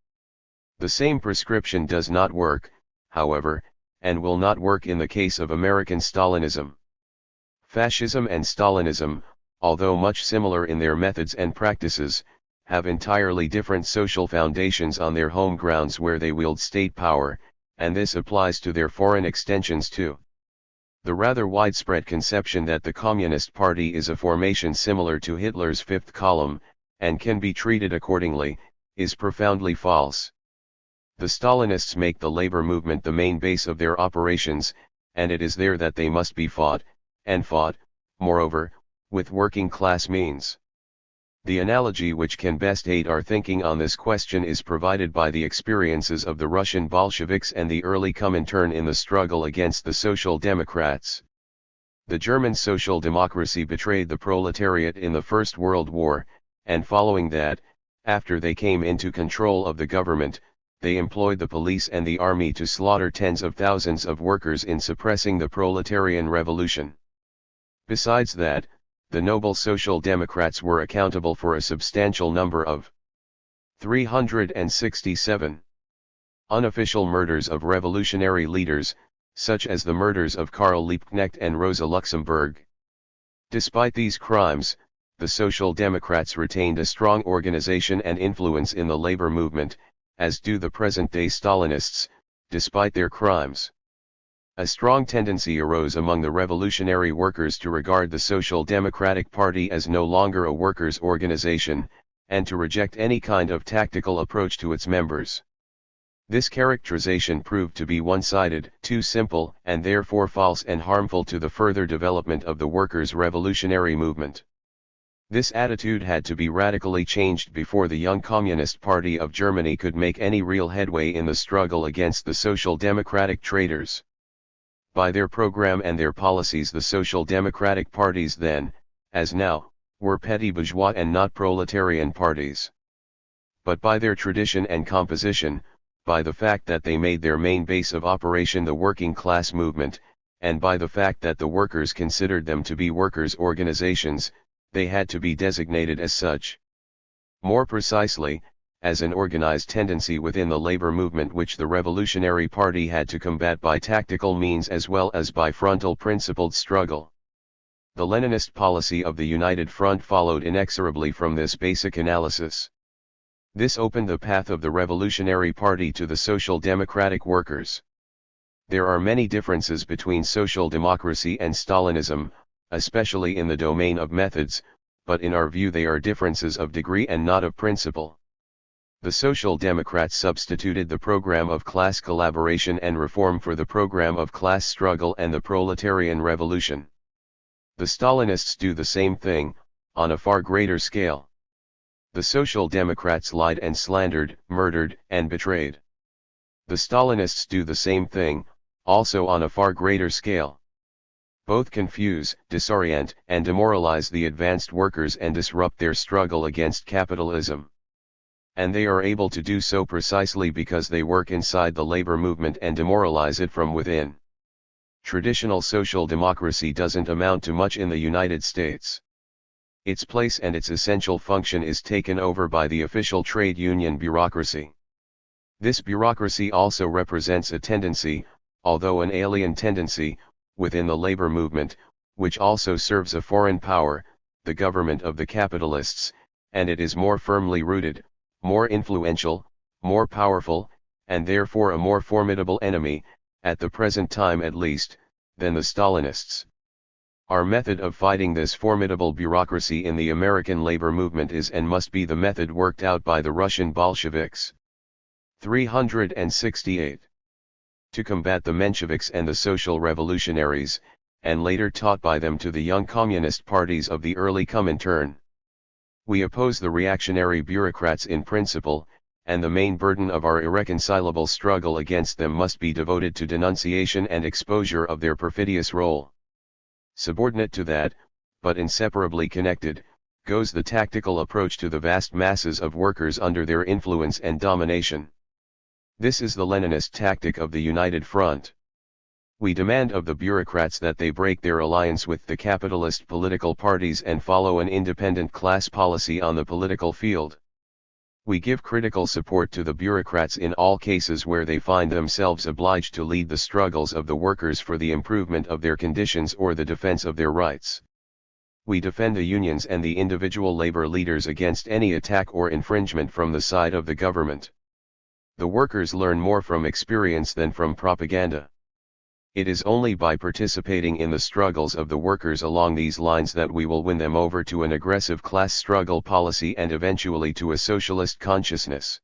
Speaker 1: The same prescription does not work, however, and will not work in the case of American Stalinism. Fascism and Stalinism, although much similar in their methods and practices, have entirely different social foundations on their home grounds where they wield state power, and this applies to their foreign extensions too. The rather widespread conception that the Communist Party is a formation similar to Hitler's Fifth Column, and can be treated accordingly, is profoundly false. The Stalinists make the labor movement the main base of their operations, and it is there that they must be fought, and fought, moreover, with working class means. The analogy which can best aid our thinking on this question is provided by the experiences of the Russian Bolsheviks and the early Comintern in the struggle against the Social Democrats. The German Social Democracy betrayed the proletariat in the First World War, and following that, after they came into control of the government, they employed the police and the army to slaughter tens of thousands of workers in suppressing the proletarian revolution. Besides that, the noble Social Democrats were accountable for a substantial number of 367 unofficial murders of revolutionary leaders, such as the murders of Karl Liebknecht and Rosa Luxemburg. Despite these crimes, the Social Democrats retained a strong organization and influence in the labor movement, as do the present-day Stalinists, despite their crimes. A strong tendency arose among the revolutionary workers to regard the Social Democratic Party as no longer a workers' organization, and to reject any kind of tactical approach to its members. This characterization proved to be one-sided, too simple, and therefore false and harmful to the further development of the workers' revolutionary movement. This attitude had to be radically changed before the young Communist Party of Germany could make any real headway in the struggle against the social democratic traitors. By their program and their policies, the social democratic parties then, as now, were petty bourgeois and not proletarian parties. But by their tradition and composition, by the fact that they made their main base of operation the working class movement, and by the fact that the workers considered them to be workers' organizations, they had to be designated as such. More precisely, as an organized tendency within the labor movement which the Revolutionary Party had to combat by tactical means as well as by frontal principled struggle. The Leninist policy of the United Front followed inexorably from this basic analysis. This opened the path of the Revolutionary Party to the social democratic workers. There are many differences between social democracy and Stalinism, especially in the domain of methods, but in our view they are differences of degree and not of principle. The Social Democrats substituted the program of class collaboration and reform for the program of class struggle and the proletarian revolution. The Stalinists do the same thing, on a far greater scale. The Social Democrats lied and slandered, murdered, and betrayed. The Stalinists do the same thing, also on a far greater scale. Both confuse, disorient, and demoralize the advanced workers and disrupt their struggle against capitalism. And they are able to do so precisely because they work inside the labor movement and demoralize it from within. Traditional social democracy doesn't amount to much in the United States. Its place and its essential function is taken over by the official trade union bureaucracy. This bureaucracy also represents a tendency, although an alien tendency, within the labor movement, which also serves a foreign power, the government of the capitalists, and it is more firmly rooted, more influential, more powerful, and therefore a more formidable enemy, at the present time at least, than the Stalinists. Our method of fighting this formidable bureaucracy in the American labor movement is and must be the method worked out by the Russian Bolsheviks. 368. To combat the Mensheviks and the social revolutionaries, and later taught by them to the young communist parties of the early Comintern. We oppose the reactionary bureaucrats in principle, and the main burden of our irreconcilable struggle against them must be devoted to denunciation and exposure of their perfidious role. Subordinate to that, but inseparably connected, goes the tactical approach to the vast masses of workers under their influence and domination. This is the Leninist tactic of the United Front. We demand of the bureaucrats that they break their alliance with the capitalist political parties and follow an independent class policy on the political field. We give critical support to the bureaucrats in all cases where they find themselves obliged to lead the struggles of the workers for the improvement of their conditions or the defense of their rights. We defend the unions and the individual labor leaders against any attack or infringement from the side of the government. The workers learn more from experience than from propaganda. It is only by participating in the struggles of the workers along these lines that we will win them over to an aggressive class struggle policy and eventually to a socialist consciousness.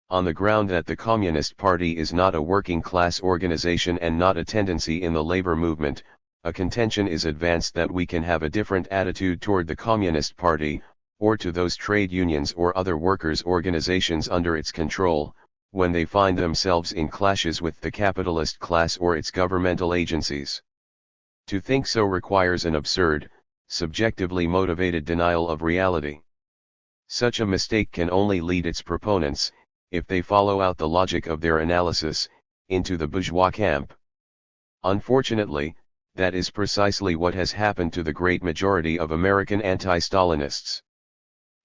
Speaker 1: On the ground that the Communist Party is not a working class organization and not a tendency in the labor movement, a contention is advanced that we can have a different attitude toward the Communist Party, or to those trade unions or other workers' organizations under its control, when they find themselves in clashes with the capitalist class or its governmental agencies. To think so requires an absurd, subjectively motivated denial of reality. Such a mistake can only lead its proponents, if they follow out the logic of their analysis, into the bourgeois camp. Unfortunately, that is precisely what has happened to the great majority of American anti-Stalinists.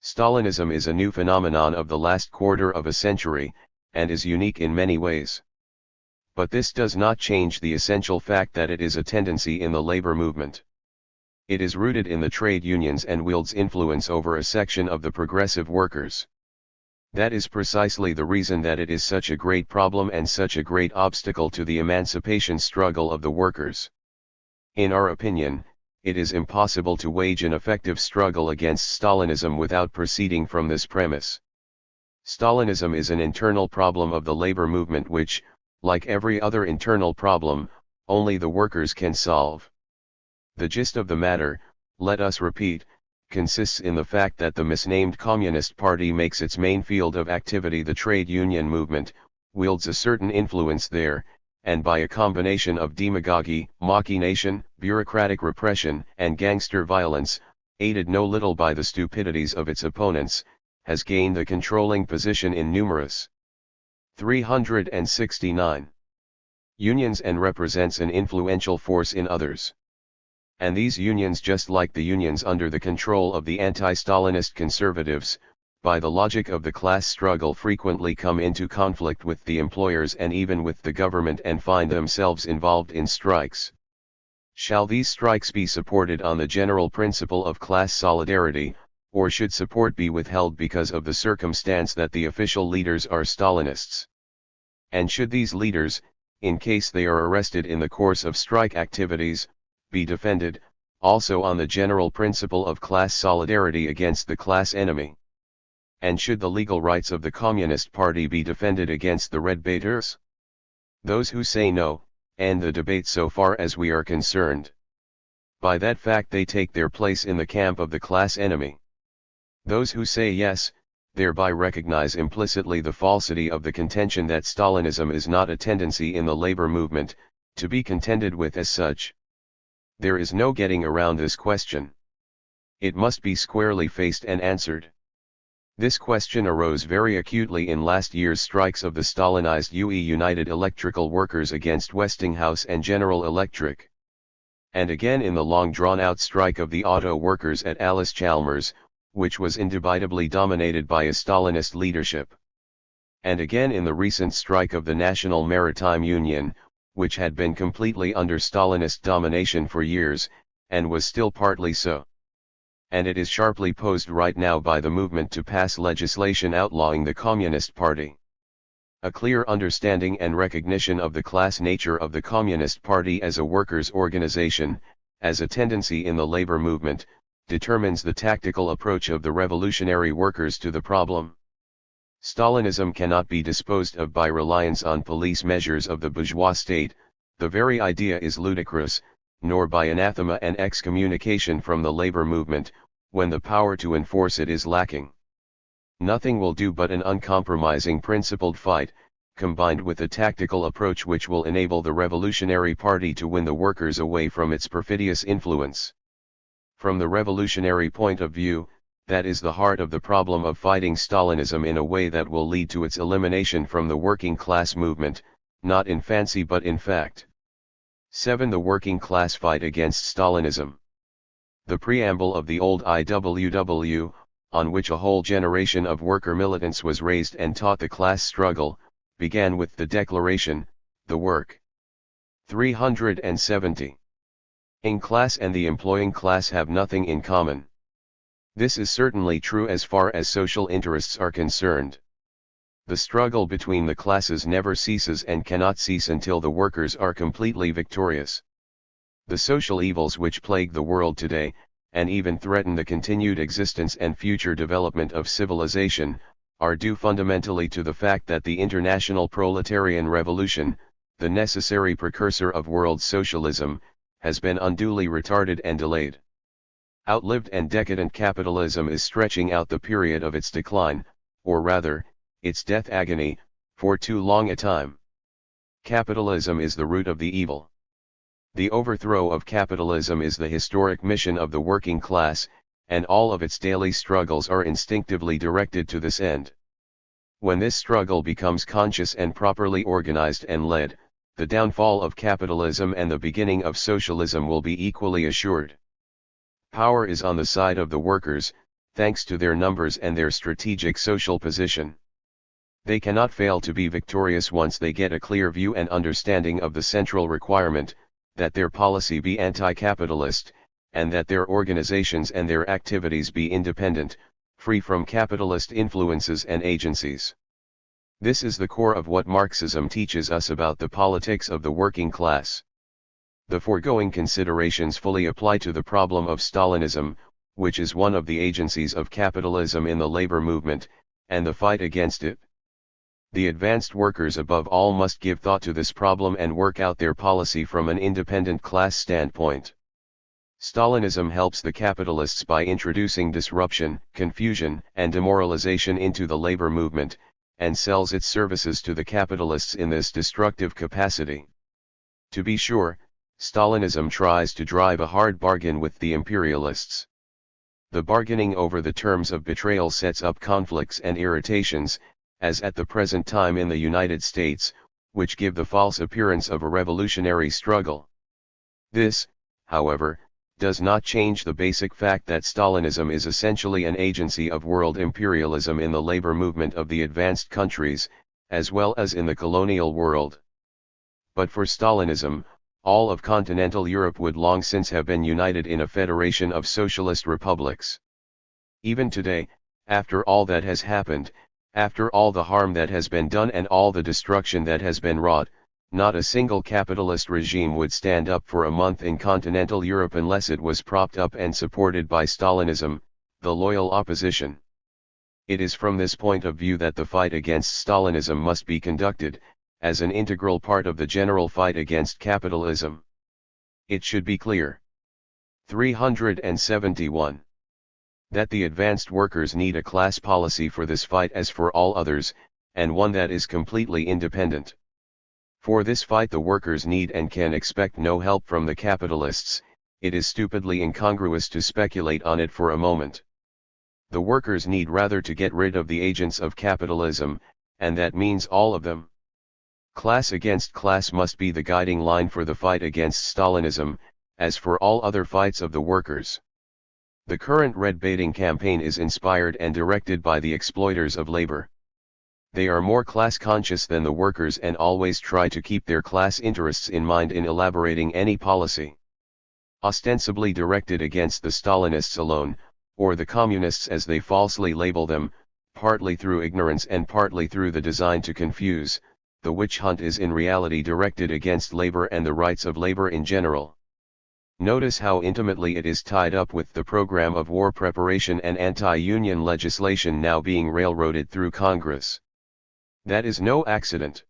Speaker 1: Stalinism is a new phenomenon of the last quarter of a century, and is unique in many ways. But this does not change the essential fact that it is a tendency in the labor movement. It is rooted in the trade unions and wields influence over a section of the progressive workers. That is precisely the reason that it is such a great problem and such a great obstacle to the emancipation struggle of the workers. In our opinion, it is impossible to wage an effective struggle against Stalinism without proceeding from this premise. Stalinism is an internal problem of the labor movement which, like every other internal problem, only the workers can solve. The gist of the matter, let us repeat, consists in the fact that the misnamed Communist Party makes its main field of activity the trade union movement, wields a certain influence there, and by a combination of demagogy, machination, bureaucratic repression, and gangster violence, aided no little by the stupidities of its opponents, has gained the controlling position in numerous 369 unions and represents an influential force in others. And these unions, just like the unions under the control of the anti-Stalinist conservatives, by the logic of the class struggle frequently come into conflict with the employers and even with the government and find themselves involved in strikes. Shall these strikes be supported on the general principle of class solidarity, or should support be withheld because of the circumstance that the official leaders are Stalinists? And should these leaders, in case they are arrested in the course of strike activities, be defended, also on the general principle of class solidarity against the class enemy? And should the legal rights of the Communist Party be defended against the Red Baiters? Those who say no, end the debate so far as we are concerned. By that fact they take their place in the camp of the class enemy. Those who say yes, thereby recognize implicitly the falsity of the contention that Stalinism is not a tendency in the labor movement, to be contended with as such. There is no getting around this question. It must be squarely faced and answered. This question arose very acutely in last year's strikes of the Stalinized United Electrical Workers against Westinghouse and General Electric. And again in the long drawn-out strike of the auto workers at Alice Chalmers, which was indubitably dominated by a Stalinist leadership. And again in the recent strike of the National Maritime Union, which had been completely under Stalinist domination for years, and was still partly so. And it is sharply posed right now by the movement to pass legislation outlawing the Communist Party. A clear understanding and recognition of the class nature of the Communist Party as a workers' organization, as a tendency in the labor movement, determines the tactical approach of the revolutionary workers to the problem. Stalinism cannot be disposed of by reliance on police measures of the bourgeois state, the very idea is ludicrous, nor by anathema and excommunication from the labor movement, when the power to enforce it is lacking. Nothing will do but an uncompromising principled fight, combined with a tactical approach which will enable the revolutionary party to win the workers away from its perfidious influence. From the revolutionary point of view, that is the heart of the problem of fighting Stalinism in a way that will lead to its elimination from the working class movement, not in fancy but in fact. 7. The working class fight against Stalinism. The preamble of the old IWW, on which a whole generation of worker militants was raised and taught the class struggle, began with the declaration, "The work." 370. In class and the employing class have nothing in common. This is certainly true as far as social interests are concerned. The struggle between the classes never ceases and cannot cease until the workers are completely victorious. The social evils which plague the world today, and even threaten the continued existence and future development of civilization, are due fundamentally to the fact that the international proletarian revolution, the necessary precursor of world socialism, has been unduly retarded and delayed. Outlived and decadent capitalism is stretching out the period of its decline, or rather, its death agony, for too long a time. Capitalism is the root of the evil. The overthrow of capitalism is the historic mission of the working class, and all of its daily struggles are instinctively directed to this end. When this struggle becomes conscious and properly organized and led, the downfall of capitalism and the beginning of socialism will be equally assured. Power is on the side of the workers, thanks to their numbers and their strategic social position. They cannot fail to be victorious once they get a clear view and understanding of the central requirement, that their policy be anti-capitalist, and that their organizations and their activities be independent, free from capitalist influences and agencies. This is the core of what Marxism teaches us about the politics of the working class. The foregoing considerations fully apply to the problem of Stalinism, which is one of the agencies of capitalism in the labor movement, and the fight against it. The advanced workers above all must give thought to this problem and work out their policy from an independent class standpoint. Stalinism helps the capitalists by introducing disruption, confusion, and demoralization into the labor movement, and sells its services to the capitalists in this destructive capacity. To be sure, Stalinism tries to drive a hard bargain with the imperialists. The bargaining over the terms of betrayal sets up conflicts and irritations, as at the present time in the United States, which give the false appearance of a revolutionary struggle. This, however, does not change the basic fact that Stalinism is essentially an agency of world imperialism in the labor movement of the advanced countries, as well as in the colonial world. But for Stalinism, all of continental Europe would long since have been united in a federation of socialist republics. Even today, after all that has happened, after all the harm that has been done and all the destruction that has been wrought, not a single capitalist regime would stand up for a month in continental Europe unless it was propped up and supported by Stalinism, the loyal opposition. It is from this point of view that the fight against Stalinism must be conducted, as an integral part of the general fight against capitalism. It should be clear. 371. That the advanced workers need a class policy for this fight as for all others, and one that is completely independent. For this fight the workers need and can expect no help from the capitalists. It is stupidly incongruous to speculate on it for a moment. The workers need rather to get rid of the agents of capitalism, and that means all of them. Class against class must be the guiding line for the fight against Stalinism, as for all other fights of the workers. The current red baiting campaign is inspired and directed by the exploiters of labor. They are more class conscious than the workers and always try to keep their class interests in mind in elaborating any policy. Ostensibly directed against the Stalinists alone, or the communists as they falsely label them, partly through ignorance and partly through the design to confuse, the witch hunt is in reality directed against labor and the rights of labor in general. Notice how intimately it is tied up with the program of war preparation and anti-union legislation now being railroaded through Congress. That is no accident.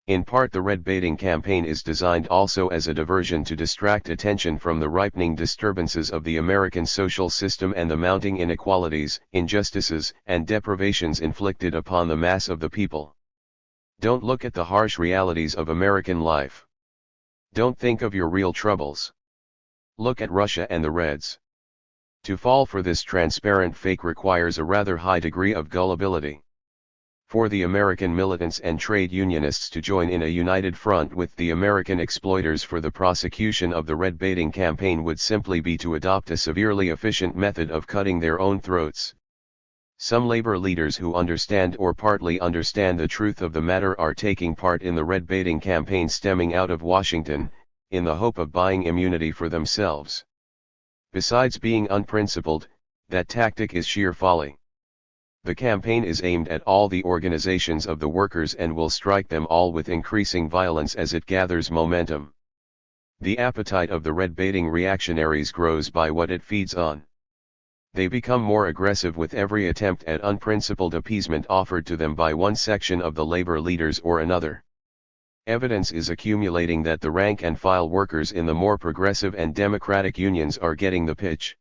Speaker 1: In part the red baiting campaign is designed also as a diversion to distract attention from the ripening disturbances of the American social system and the mounting inequalities, injustices, and deprivations inflicted upon the mass of the people. Don't look at the harsh realities of American life. Don't think of your real troubles. Look at Russia and the Reds. To fall for this transparent fake requires a rather high degree of gullibility. For the American militants and trade unionists to join in a united front with the American exploiters for the prosecution of the red baiting campaign would simply be to adopt a severely efficient method of cutting their own throats. Some labor leaders who understand or partly understand the truth of the matter are taking part in the red baiting campaign stemming out of Washington, in the hope of buying immunity for themselves. Besides being unprincipled, that tactic is sheer folly. The campaign is aimed at all the organizations of the workers and will strike them all with increasing violence as it gathers momentum. The appetite of the red baiting reactionaries grows by what it feeds on. They become more aggressive with every attempt at unprincipled appeasement offered to them by one section of the labor leaders or another. Evidence is accumulating that the rank and file workers in the more progressive and democratic unions are getting the pitch.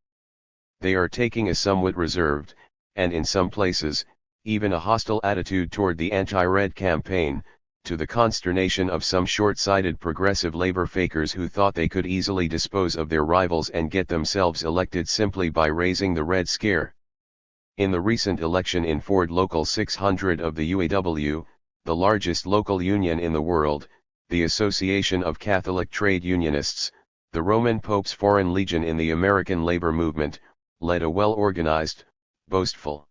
Speaker 1: They are taking a somewhat reserved, and in some places, even a hostile attitude toward the anti-red campaign, to the consternation of some short-sighted progressive labor fakers who thought they could easily dispose of their rivals and get themselves elected simply by raising the red scare. In the recent election in Ford Local 600 of the UAW, the largest local union in the world, the Association of Catholic Trade Unionists, the Roman Pope's Foreign Legion in the American labor movement, led a well-organized, boastful,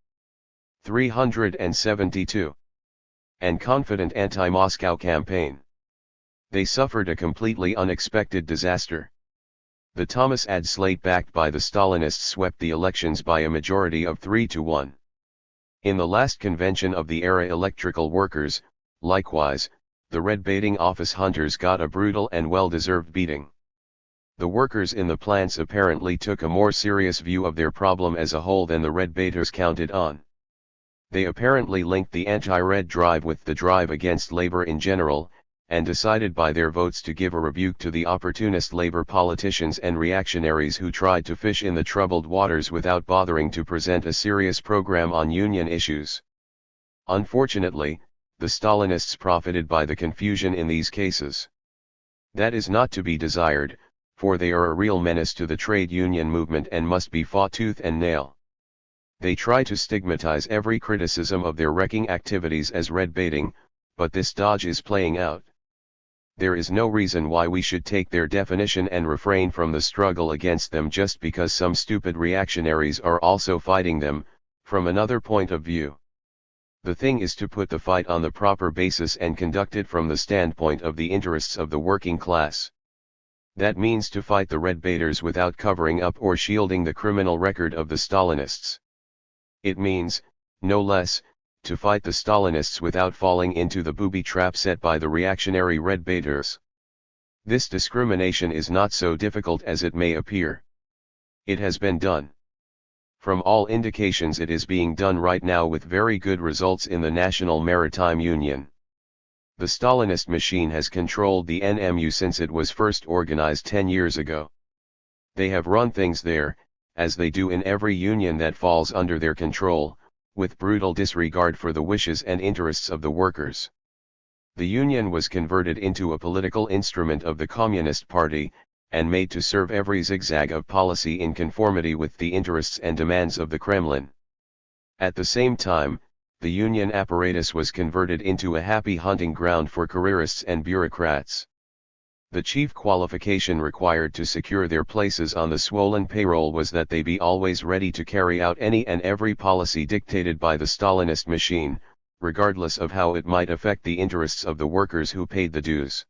Speaker 1: 372, and confident anti-Moscow campaign. They suffered a completely unexpected disaster. The Thomas Ad slate backed by the Stalinists swept the elections by a majority of 3-1. In the last convention of the era electrical workers, likewise, the red baiting office hunters got a brutal and well-deserved beating. The workers in the plants apparently took a more serious view of their problem as a whole than the red baiters counted on. They apparently linked the anti-red drive with the drive against labor in general, and decided by their votes to give a rebuke to the opportunist labor politicians and reactionaries who tried to fish in the troubled waters without bothering to present a serious program on union issues. Unfortunately, the Stalinists profited by the confusion in these cases. That is not to be desired, for they are a real menace to the trade union movement and must be fought tooth and nail. They try to stigmatize every criticism of their wrecking activities as red baiting, but this dodge is playing out. There is no reason why we should take their definition and refrain from the struggle against them just because some stupid reactionaries are also fighting them, from another point of view. The thing is to put the fight on the proper basis and conduct it from the standpoint of the interests of the working class. That means to fight the red baiters without covering up or shielding the criminal record of the Stalinists. It means, no less, to fight the Stalinists without falling into the booby trap set by the reactionary red baiters. This discrimination is not so difficult as it may appear. It has been done. From all indications it is being done right now with very good results in the National Maritime Union. The Stalinist machine has controlled the NMU since it was first organized 10 years ago. They have run things there, as they do in every union that falls under their control, with brutal disregard for the wishes and interests of the workers. The union was converted into a political instrument of the Communist Party, and made to serve every zigzag of policy in conformity with the interests and demands of the Kremlin. At the same time, the union apparatus was converted into a happy hunting ground for careerists and bureaucrats. The chief qualification required to secure their places on the swollen payroll was that they be always ready to carry out any and every policy dictated by the Stalinist machine, regardless of how it might affect the interests of the workers who paid the dues.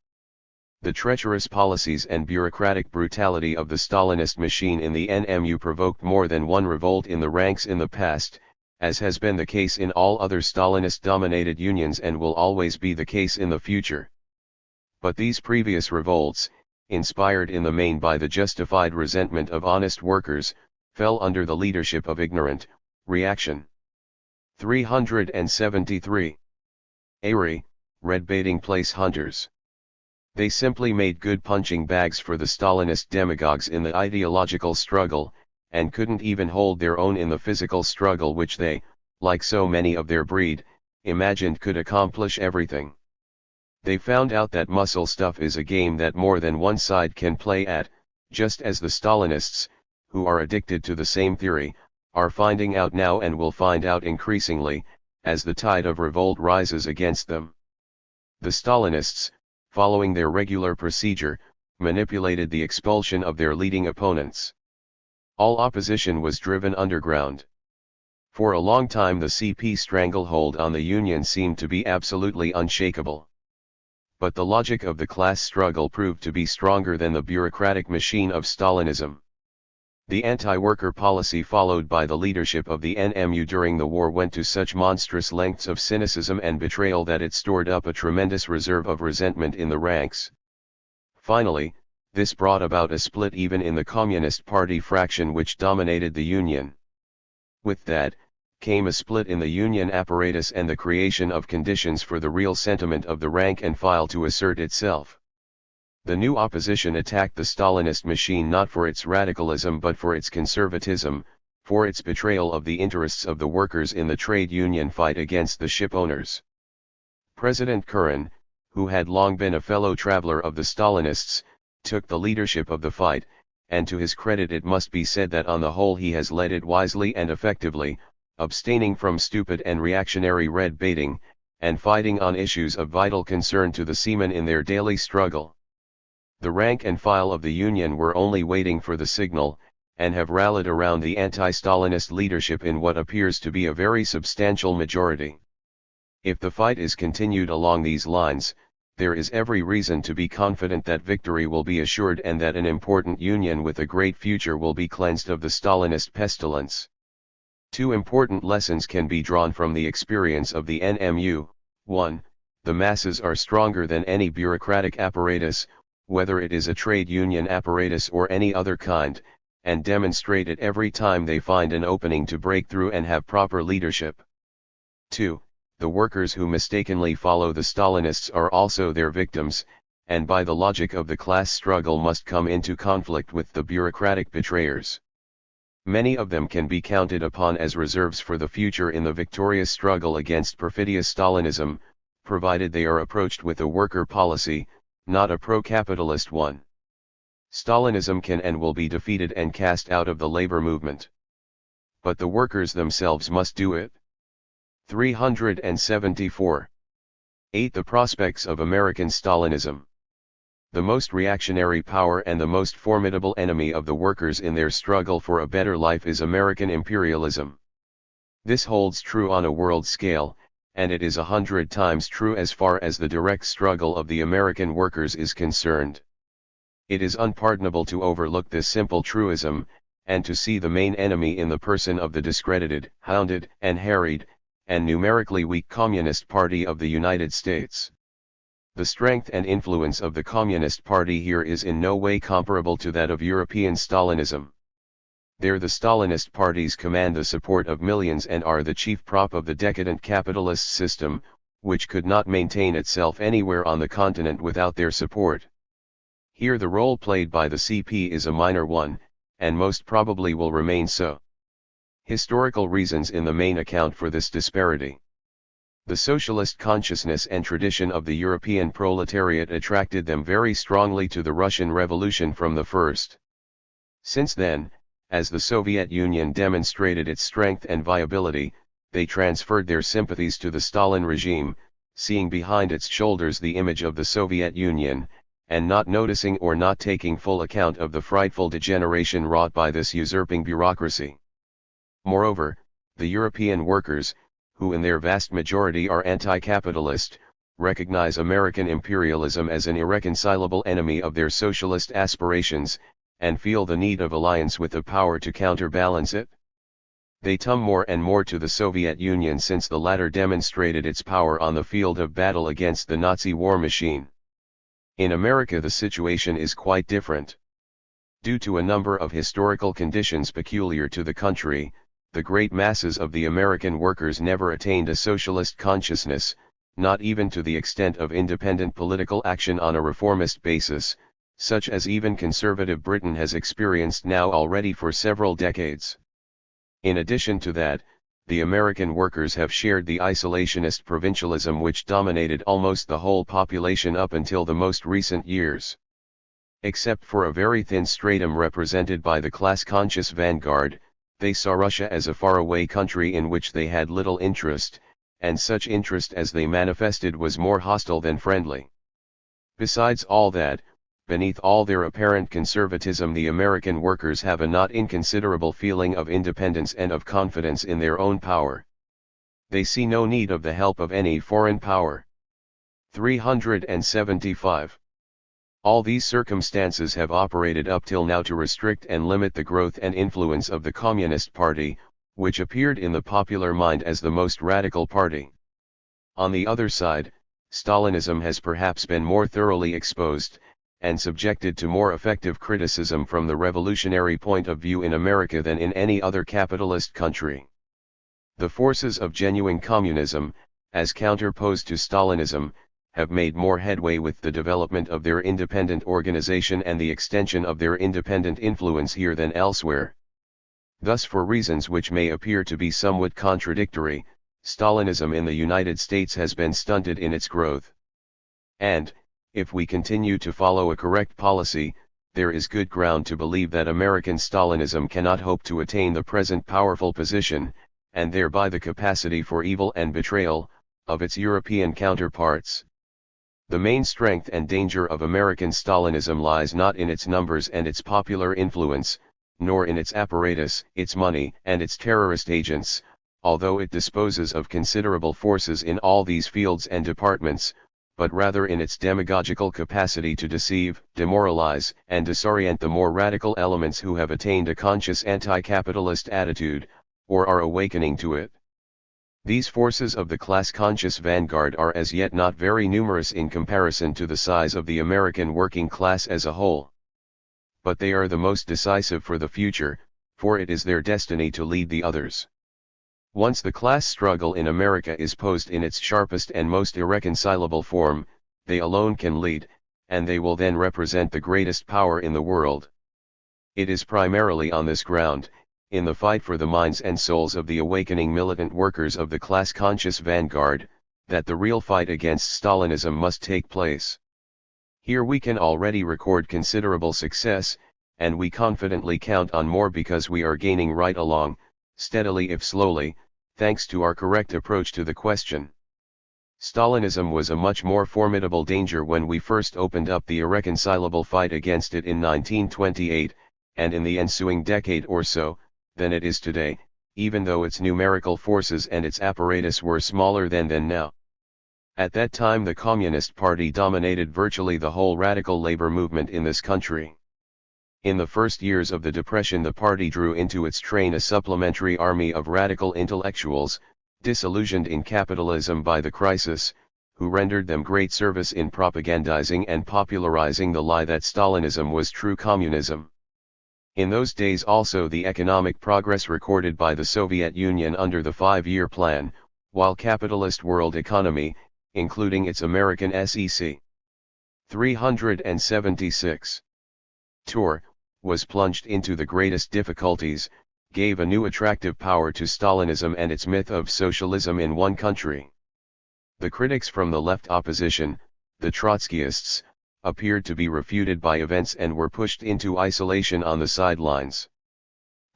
Speaker 1: The treacherous policies and bureaucratic brutality of the Stalinist machine in the NMU provoked more than one revolt in the ranks in the past, as has been the case in all other Stalinist-dominated unions and will always be the case in the future. But these previous revolts, inspired in the main by the justified resentment of honest workers, fell under the leadership of ignorant reaction. 373. Ari, red-baiting place hunters. They simply made good punching bags for the Stalinist demagogues in the ideological struggle, and couldn't even hold their own in the physical struggle which they, like so many of their breed, imagined could accomplish everything. They found out that muscle stuff is a game that more than one side can play at, just as the Stalinists, who are addicted to the same theory, are finding out now and will find out increasingly, as the tide of revolt rises against them. The Stalinists, following their regular procedure, manipulated the expulsion of their leading opponents. All opposition was driven underground. For a long time the CP stranglehold on the Union seemed to be absolutely unshakable. But the logic of the class struggle proved to be stronger than the bureaucratic machine of Stalinism. The anti-worker policy followed by the leadership of the NMU during the war went to such monstrous lengths of cynicism and betrayal that it stored up a tremendous reserve of resentment in the ranks. Finally, this brought about a split even in the Communist Party fraction which dominated the Union. With that, came a split in the Union apparatus and the creation of conditions for the real sentiment of the rank and file to assert itself. The new opposition attacked the Stalinist machine not for its radicalism but for its conservatism, for its betrayal of the interests of the workers in the trade union fight against the ship owners. President Kurin, who had long been a fellow traveler of the Stalinists, took the leadership of the fight, and to his credit it must be said that on the whole he has led it wisely and effectively, abstaining from stupid and reactionary red baiting, and fighting on issues of vital concern to the seamen in their daily struggle. The rank and file of the Union were only waiting for the signal, and have rallied around the anti-Stalinist leadership in what appears to be a very substantial majority. If the fight is continued along these lines, there is every reason to be confident that victory will be assured and that an important Union with a great future will be cleansed of the Stalinist pestilence. Two important lessons can be drawn from the experience of the NMU. 1. The masses are stronger than any bureaucratic apparatus, whether it is a trade union apparatus or any other kind, and demonstrate it every time they find an opening to break through and have proper leadership. 2. The workers who mistakenly follow the Stalinists are also their victims, and by the logic of the class struggle must come into conflict with the bureaucratic betrayers. Many of them can be counted upon as reserves for the future in the victorious struggle against perfidious Stalinism, provided they are approached with a worker policy, not a pro-capitalist one. Stalinism can and will be defeated and cast out of the labor movement. But the workers themselves must do it. 374. 8. The prospects of American Stalinism. The most reactionary power and the most formidable enemy of the workers in their struggle for a better life is American imperialism. This holds true on a world scale, and it is 100 times true as far as the direct struggle of the American workers is concerned. It is unpardonable to overlook this simple truism, and to see the main enemy in the person of the discredited, hounded, and harried, and numerically weak Communist Party of the United States. The strength and influence of the Communist Party here is in no way comparable to that of European Stalinism. There the Stalinist parties command the support of millions and are the chief prop of the decadent capitalist system, which could not maintain itself anywhere on the continent without their support. Here the role played by the CP is a minor one, and most probably will remain so. Historical reasons in the main account for this disparity. The socialist consciousness and tradition of the European proletariat attracted them very strongly to the Russian Revolution from the first. Since then, as the Soviet Union demonstrated its strength and viability, they transferred their sympathies to the Stalin regime, seeing behind its shoulders the image of the Soviet Union, and not noticing or not taking full account of the frightful degeneration wrought by this usurping bureaucracy. Moreover, the European workers, who in their vast majority are anti-capitalist, recognize American imperialism as an irreconcilable enemy of their socialist aspirations, and feel the need of alliance with the power to counterbalance it. They turn more and more to the Soviet Union since the latter demonstrated its power on the field of battle against the Nazi war machine. In America the situation is quite different. Due to a number of historical conditions peculiar to the country, the great masses of the American workers never attained a socialist consciousness, not even to the extent of independent political action on a reformist basis, such as even conservative Britain has experienced now already for several decades. In addition to that, the American workers have shared the isolationist provincialism which dominated almost the whole population up until the most recent years. Except for a very thin stratum represented by the class-conscious vanguard, they saw Russia as a faraway country in which they had little interest, and such interest as they manifested was more hostile than friendly. Besides all that, beneath all their apparent conservatism the American workers have a not inconsiderable feeling of independence and of confidence in their own power. They see no need of the help of any foreign power. 375. All these circumstances have operated up till now to restrict and limit the growth and influence of the Communist Party, which appeared in the popular mind as the most radical party. On the other side, Stalinism has perhaps been more thoroughly exposed, and subjected to more effective criticism from the revolutionary point of view in America than in any other capitalist country. The forces of genuine communism, as counterposed to Stalinism, have made more headway with the development of their independent organization and the extension of their independent influence here than elsewhere. Thus, for reasons which may appear to be somewhat contradictory, Stalinism in the United States has been stunted in its growth. And, if we continue to follow a correct policy, there is good ground to believe that American Stalinism cannot hope to attain the present powerful position, and thereby the capacity for evil and betrayal, of its European counterparts. The main strength and danger of American Stalinism lies not in its numbers and its popular influence, nor in its apparatus, its money, and its terrorist agents, although it disposes of considerable forces in all these fields and departments, but rather in its demagogical capacity to deceive, demoralize, and disorient the more radical elements who have attained a conscious anti-capitalist attitude, or are awakening to it. These forces of the class-conscious vanguard are as yet not very numerous in comparison to the size of the American working class as a whole. But they are the most decisive for the future, for it is their destiny to lead the others. Once the class struggle in America is posed in its sharpest and most irreconcilable form, they alone can lead, and they will then represent the greatest power in the world. It is primarily on this ground, in the fight for the minds and souls of the awakening militant workers of the class-conscious vanguard, that the real fight against Stalinism must take place. Here we can already record considerable success, and we confidently count on more because we are gaining right along, steadily if slowly, thanks to our correct approach to the question. Stalinism was a much more formidable danger when we first opened up the irreconcilable fight against it in 1928, and in the ensuing decade or so, than it is today, even though its numerical forces and its apparatus were smaller then than now. At that time the Communist Party dominated virtually the whole radical labor movement in this country. In the first years of the Depression the party drew into its train a supplementary army of radical intellectuals, disillusioned in capitalism by the crisis, who rendered them great service in propagandizing and popularizing the lie that Stalinism was true communism. In those days also the economic progress recorded by the Soviet Union under the 5-year plan, while capitalist world economy, including its American SEC 376 tour, was plunged into the greatest difficulties, gave a new attractive power to Stalinism and its myth of socialism in one country. The critics from the left opposition, the Trotskyists, appeared to be refuted by events and were pushed into isolation on the sidelines.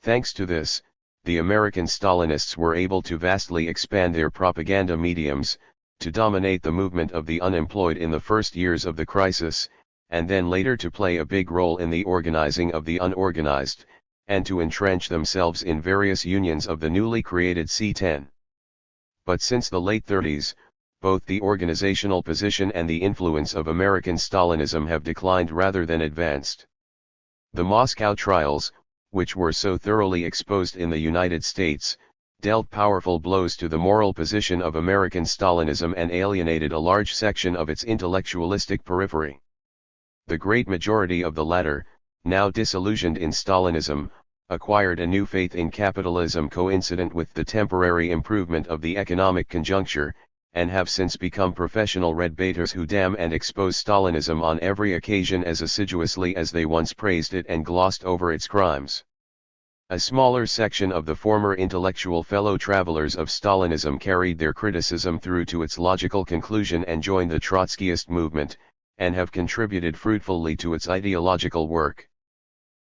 Speaker 1: Thanks to this, the American Stalinists were able to vastly expand their propaganda mediums, to dominate the movement of the unemployed in the first years of the crisis, and then later to play a big role in the organizing of the unorganized, and to entrench themselves in various unions of the newly created C10. But since the late 30s, both the organizational position and the influence of American Stalinism have declined rather than advanced. The Moscow trials, which were so thoroughly exposed in the United States, dealt powerful blows to the moral position of American Stalinism and alienated a large section of its intellectualistic periphery. The great majority of the latter, now disillusioned in Stalinism, acquired a new faith in capitalism coincident with the temporary improvement of the economic conjuncture, and have since become professional red baiters who damn and expose Stalinism on every occasion as assiduously as they once praised it and glossed over its crimes. A smaller section of the former intellectual fellow travelers of Stalinism carried their criticism through to its logical conclusion and joined the Trotskyist movement, and have contributed fruitfully to its ideological work.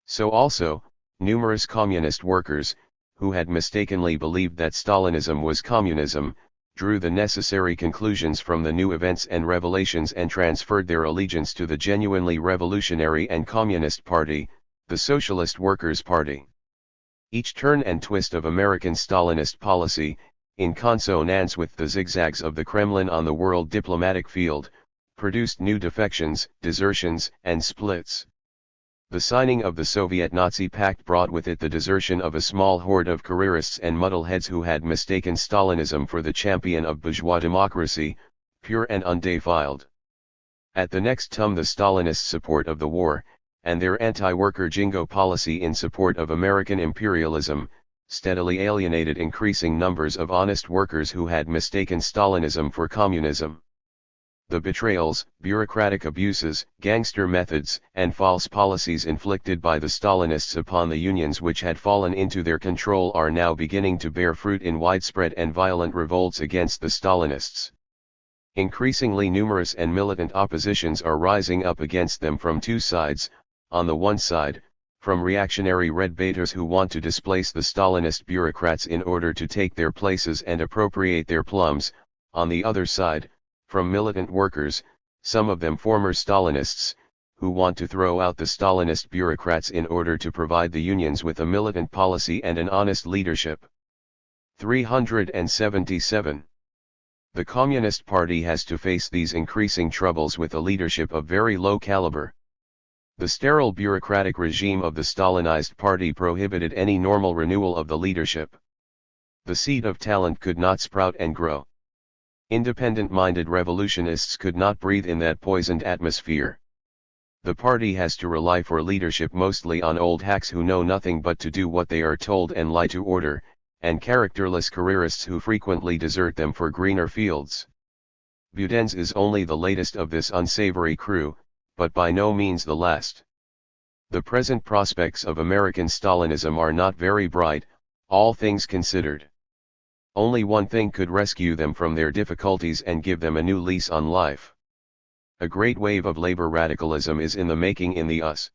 Speaker 1: So also, numerous communist workers, who had mistakenly believed that Stalinism was communism, drew the necessary conclusions from the new events and revelations and transferred their allegiance to the genuinely revolutionary and communist party, the Socialist Workers' Party. Each turn and twist of American Stalinist policy, in consonance with the zigzags of the Kremlin on the world diplomatic field, produced new defections, desertions, and splits. The signing of the Soviet-Nazi pact brought with it the desertion of a small horde of careerists and muddleheads who had mistaken Stalinism for the champion of bourgeois democracy, pure and undefiled. At the next come the Stalinist support of the war, and their anti-worker jingo policy in support of American imperialism, steadily alienated increasing numbers of honest workers who had mistaken Stalinism for communism. The betrayals, bureaucratic abuses, gangster methods, and false policies inflicted by the Stalinists upon the unions which had fallen into their control are now beginning to bear fruit in widespread and violent revolts against the Stalinists. Increasingly numerous and militant oppositions are rising up against them from two sides. On the one side, from reactionary red baiters who want to displace the Stalinist bureaucrats in order to take their places and appropriate their plums, on the other side, from militant workers, some of them former Stalinists, who want to throw out the Stalinist bureaucrats in order to provide the unions with a militant policy and an honest leadership. 377. The Communist Party has to face these increasing troubles with a leadership of very low caliber. The sterile bureaucratic regime of the Stalinized party prohibited any normal renewal of the leadership. The seed of talent could not sprout and grow. Independent-minded revolutionists could not breathe in that poisoned atmosphere. The party has to rely for leadership mostly on old hacks who know nothing but to do what they are told and lie to order, and characterless careerists who frequently desert them for greener fields. Budenz is only the latest of this unsavory crew, but by no means the last. The present prospects of American Stalinism are not very bright, all things considered. Only one thing could rescue them from their difficulties and give them a new lease on life. A great wave of labor radicalism is in the making in the US.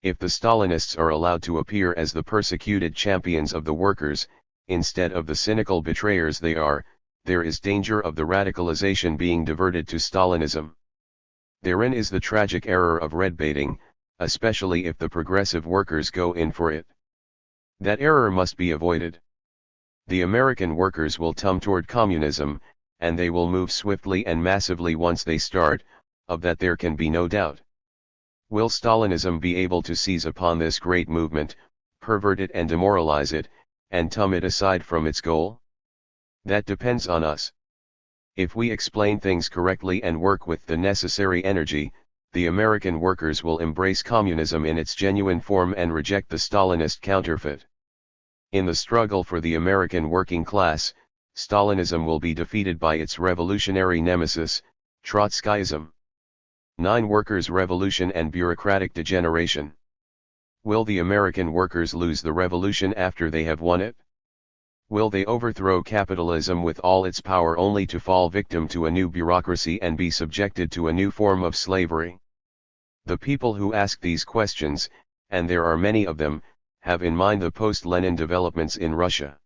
Speaker 1: If the Stalinists are allowed to appear as the persecuted champions of the workers, instead of the cynical betrayers they are, there is danger of the radicalization being diverted to Stalinism. Therein is the tragic error of red baiting, especially if the progressive workers go in for it. That error must be avoided. The American workers will tum toward communism, and they will move swiftly and massively once they start, of that there can be no doubt. Will Stalinism be able to seize upon this great movement, pervert it and demoralize it, and tum it aside from its goal? That depends on us. If we explain things correctly and work with the necessary energy, the American workers will embrace communism in its genuine form and reject the Stalinist counterfeit. In the struggle for the American working class, Stalinism will be defeated by its revolutionary nemesis, Trotskyism. 9. Workers' revolution and bureaucratic degeneration. Will the American workers lose the revolution after they have won it? Will they overthrow capitalism with all its power only to fall victim to a new bureaucracy and be subjected to a new form of slavery? The people who ask these questions, and there are many of them, have in mind the post-Lenin developments in Russia.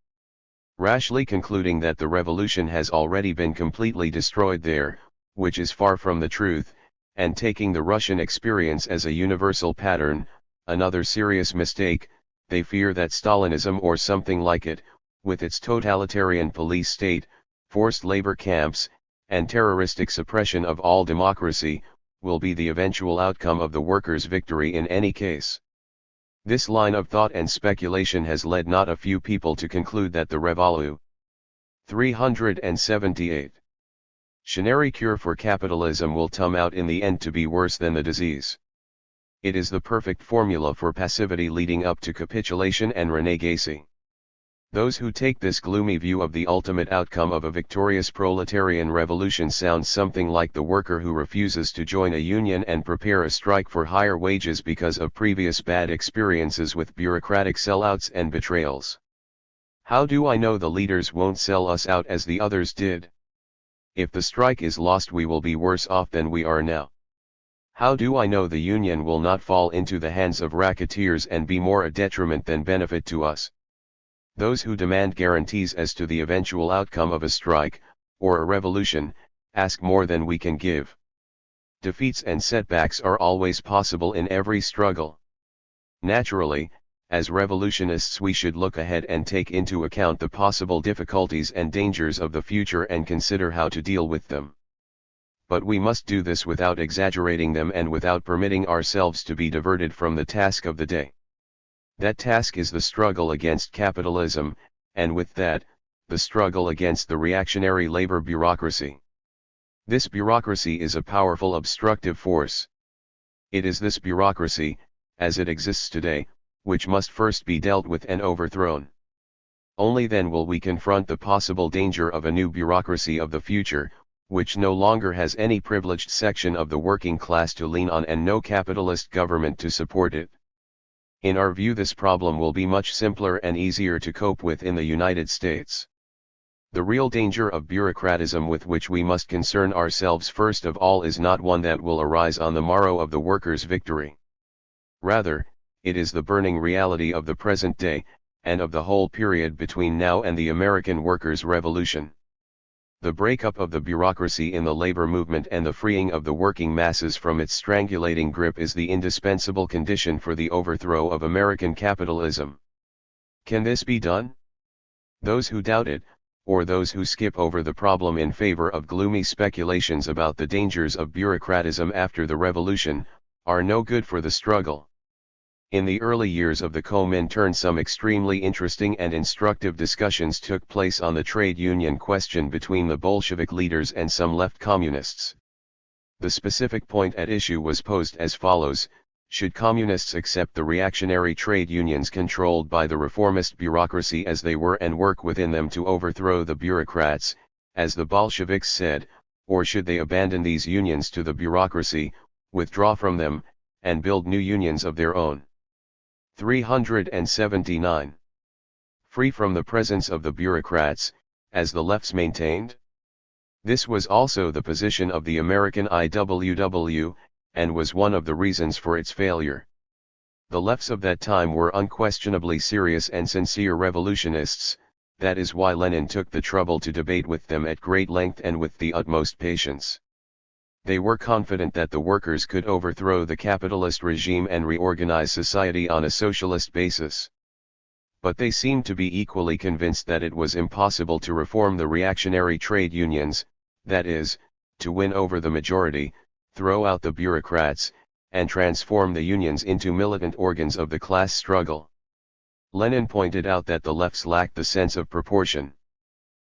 Speaker 1: Rashly concluding that the revolution has already been completely destroyed there, which is far from the truth, and taking the Russian experience as a universal pattern, another serious mistake, they fear that Stalinism or something like it, with its totalitarian police state, forced labor camps, and terroristic suppression of all democracy, will be the eventual outcome of the workers' victory in any case. This line of thought and speculation has led not a few people to conclude that the Revolu. 378. Shonary cure for capitalism will come out in the end to be worse than the disease. It is the perfect formula for passivity leading up to capitulation and renegacy. Those who take this gloomy view of the ultimate outcome of a victorious proletarian revolution sound something like the worker who refuses to join a union and prepare a strike for higher wages because of previous bad experiences with bureaucratic sellouts and betrayals. How do I know the leaders won't sell us out as the others did? If the strike is lost, we will be worse off than we are now. How do I know the union will not fall into the hands of racketeers and be more a detriment than benefit to us? Those who demand guarantees as to the eventual outcome of a strike, or a revolution, ask more than we can give. Defeats and setbacks are always possible in every struggle. Naturally, as revolutionists we should look ahead and take into account the possible difficulties and dangers of the future and consider how to deal with them. But we must do this without exaggerating them and without permitting ourselves to be diverted from the task of the day. That task is the struggle against capitalism, and with that, the struggle against the reactionary labor bureaucracy. This bureaucracy is a powerful obstructive force. It is this bureaucracy, as it exists today, which must first be dealt with and overthrown. Only then will we confront the possible danger of a new bureaucracy of the future, which no longer has any privileged section of the working class to lean on and no capitalist government to support it. In our view, this problem will be much simpler and easier to cope with in the United States. The real danger of bureaucratism with which we must concern ourselves first of all is not one that will arise on the morrow of the workers' victory. Rather, it is the burning reality of the present day, and of the whole period between now and the American workers' revolution. The breakup of the bureaucracy in the labor movement and the freeing of the working masses from its strangulating grip is the indispensable condition for the overthrow of American capitalism. Can this be done? Those who doubt it, or those who skip over the problem in favor of gloomy speculations about the dangers of bureaucratism after the revolution, are no good for the struggle. In the early years of the Comintern, some extremely interesting and instructive discussions took place on the trade union question between the Bolshevik leaders and some left communists. The specific point at issue was posed as follows: Should communists accept the reactionary trade unions controlled by the reformist bureaucracy as they were and work within them to overthrow the bureaucrats, as the Bolsheviks said, or should they abandon these unions to the bureaucracy, withdraw from them, and build new unions of their own? 379. Free from the presence of the bureaucrats, as the lefts maintained? This was also the position of the American IWW, and was one of the reasons for its failure. The lefts of that time were unquestionably serious and sincere revolutionists. That is why Lenin took the trouble to debate with them at great length and with the utmost patience. They were confident that the workers could overthrow the capitalist regime and reorganize society on a socialist basis. But they seemed to be equally convinced that it was impossible to reform the reactionary trade unions, that is, to win over the majority, throw out the bureaucrats, and transform the unions into militant organs of the class struggle. Lenin pointed out that the lefts lacked the sense of proportion.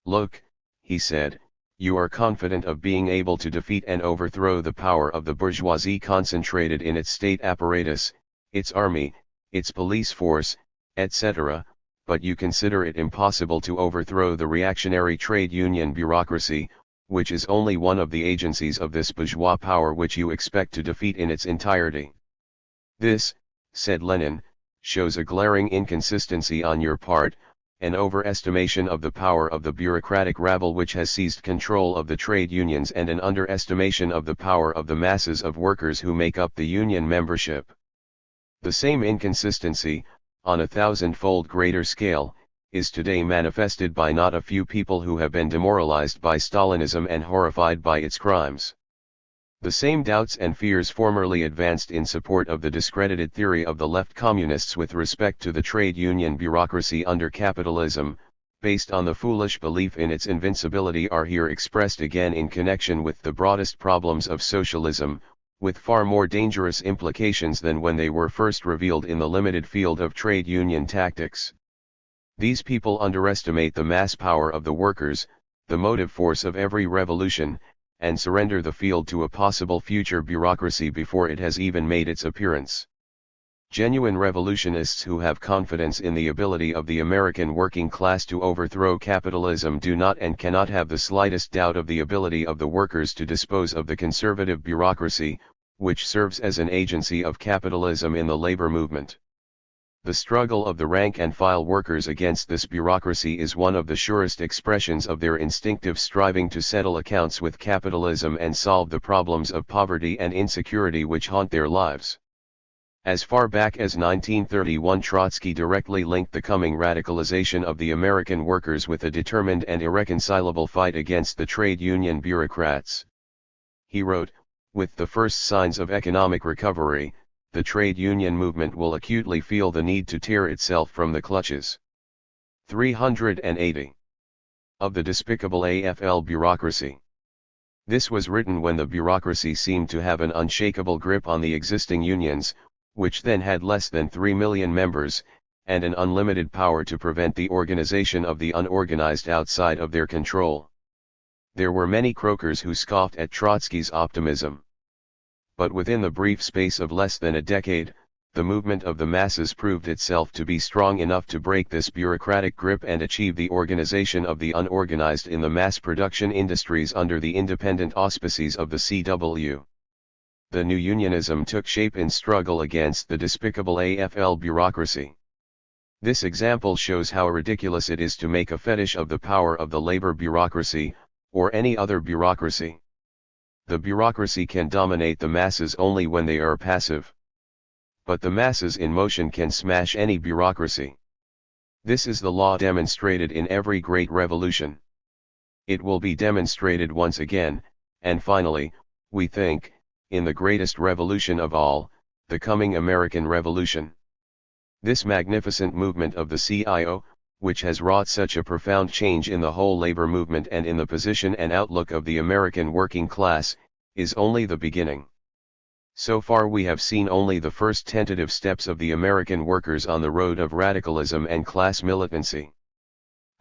Speaker 1: Look, he said, you are confident of being able to defeat and overthrow the power of the bourgeoisie concentrated in its state apparatus, its army, its police force, etc., but you consider it impossible to overthrow the reactionary trade union bureaucracy, which is only one of the agencies of this bourgeois power which you expect to defeat in its entirety. This, said Lenin, shows a glaring inconsistency on your part, an overestimation of the power of the bureaucratic rabble which has seized control of the trade unions and an underestimation of the power of the masses of workers who make up the union membership. The same inconsistency, on a thousand-fold greater scale, is today manifested by not a few people who have been demoralized by Stalinism and horrified by its crimes. The same doubts and fears formerly advanced in support of the discredited theory of the left communists with respect to the trade union bureaucracy under capitalism, based on the foolish belief in its invincibility, are here expressed again in connection with the broadest problems of socialism, with far more dangerous implications than when they were first revealed in the limited field of trade union tactics. These people underestimate the mass power of the workers, the motive force of every revolution, and surrender the field to a possible future bureaucracy before it has even made its appearance. Genuine revolutionists who have confidence in the ability of the American working class to overthrow capitalism do not and cannot have the slightest doubt of the ability of the workers to dispose of the conservative bureaucracy, which serves as an agency of capitalism in the labor movement. The struggle of the rank-and-file workers against this bureaucracy is one of the surest expressions of their instinctive striving to settle accounts with capitalism and solve the problems of poverty and insecurity which haunt their lives. As far back as 1931, Trotsky directly linked the coming radicalization of the American workers with a determined and irreconcilable fight against the trade union bureaucrats. He wrote, "With the first signs of economic recovery, the trade union movement will acutely feel the need to tear itself from the clutches." 380. Of the despicable AFL bureaucracy. This was written when the bureaucracy seemed to have an unshakable grip on the existing unions, which then had less than 3 million members, and an unlimited power to prevent the organization of the unorganized outside of their control. There were many croakers who scoffed at Trotsky's optimism. But within the brief space of less than a decade, the movement of the masses proved itself to be strong enough to break this bureaucratic grip and achieve the organization of the unorganized in the mass production industries under the independent auspices of the CW. The new unionism took shape in struggle against the despicable AFL bureaucracy. This example shows how ridiculous it is to make a fetish of the power of the labor bureaucracy, or any other bureaucracy. The bureaucracy can dominate the masses only when they are passive. But the masses in motion can smash any bureaucracy. This is the law demonstrated in every great revolution. It will be demonstrated once again, and finally, we think, in the greatest revolution of all, the coming American Revolution. This magnificent movement of the CIO, which has wrought such a profound change in the whole labor movement and in the position and outlook of the American working class, is only the beginning. So far we have seen only the first tentative steps of the American workers on the road of radicalism and class militancy.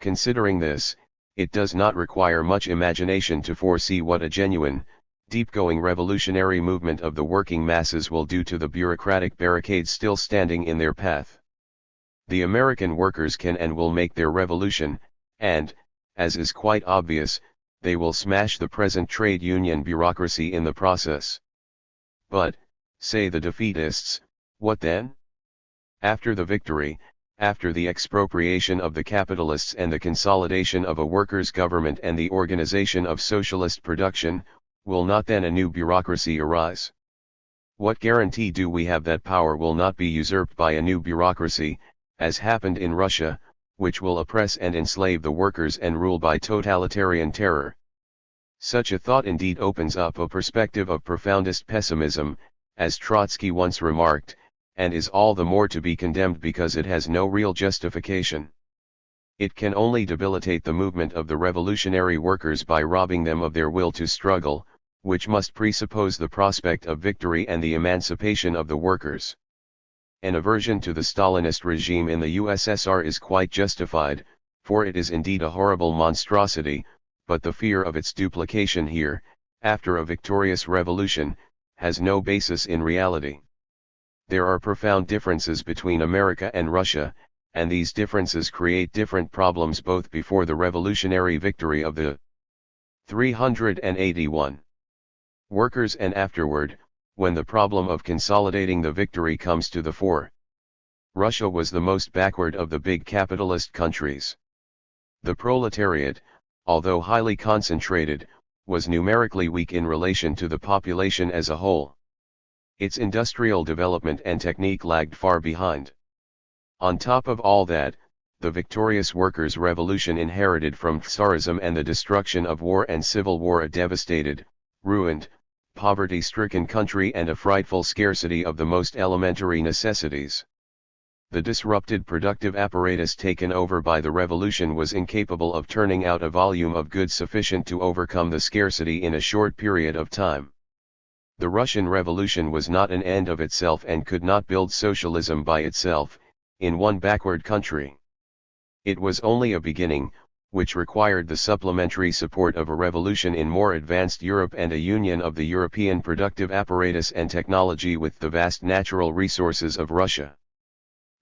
Speaker 1: Considering this, it does not require much imagination to foresee what a genuine, Deep-going revolutionary movement of the working masses will due to the bureaucratic barricades still standing in their path. The American workers can and will make their revolution, and, as is quite obvious, they will smash the present trade union bureaucracy in the process. But, say the defeatists, what then? After the victory, after the expropriation of the capitalists and the consolidation of a workers' government and the organization of socialist production, will not then a new bureaucracy arise? What guarantee do we have that power will not be usurped by a new bureaucracy, as happened in Russia, which will oppress and enslave the workers and rule by totalitarian terror? Such a thought indeed opens up a perspective of profoundest pessimism, as Trotsky once remarked, and is all the more to be condemned because it has no real justification. It can only debilitate the movement of the revolutionary workers by robbing them of their will to struggle, which must presuppose the prospect of victory and the emancipation of the workers. An aversion to the Stalinist regime in the USSR is quite justified, for it is indeed a horrible monstrosity, but the fear of its duplication here, after a victorious revolution, has no basis in reality. There are profound differences between America and Russia, and these differences create different problems both before the revolutionary victory of the 381 workers and afterward, when the problem of consolidating the victory comes to the fore. Russia was the most backward of the big capitalist countries. The proletariat, although highly concentrated, was numerically weak in relation to the population as a whole. Its industrial development and technique lagged far behind. On top of all that, the victorious workers' revolution inherited from Tsarism and the destruction of war and civil war a devastated, ruined, poverty-stricken country and a frightful scarcity of the most elementary necessities. The disrupted productive apparatus taken over by the revolution was incapable of turning out a volume of goods sufficient to overcome the scarcity in a short period of time. The Russian Revolution was not an end of itself and could not build socialism by itself, in one backward country. It was only a beginning, which required the supplementary support of a revolution in more advanced Europe and a union of the European productive apparatus and technology with the vast natural resources of Russia.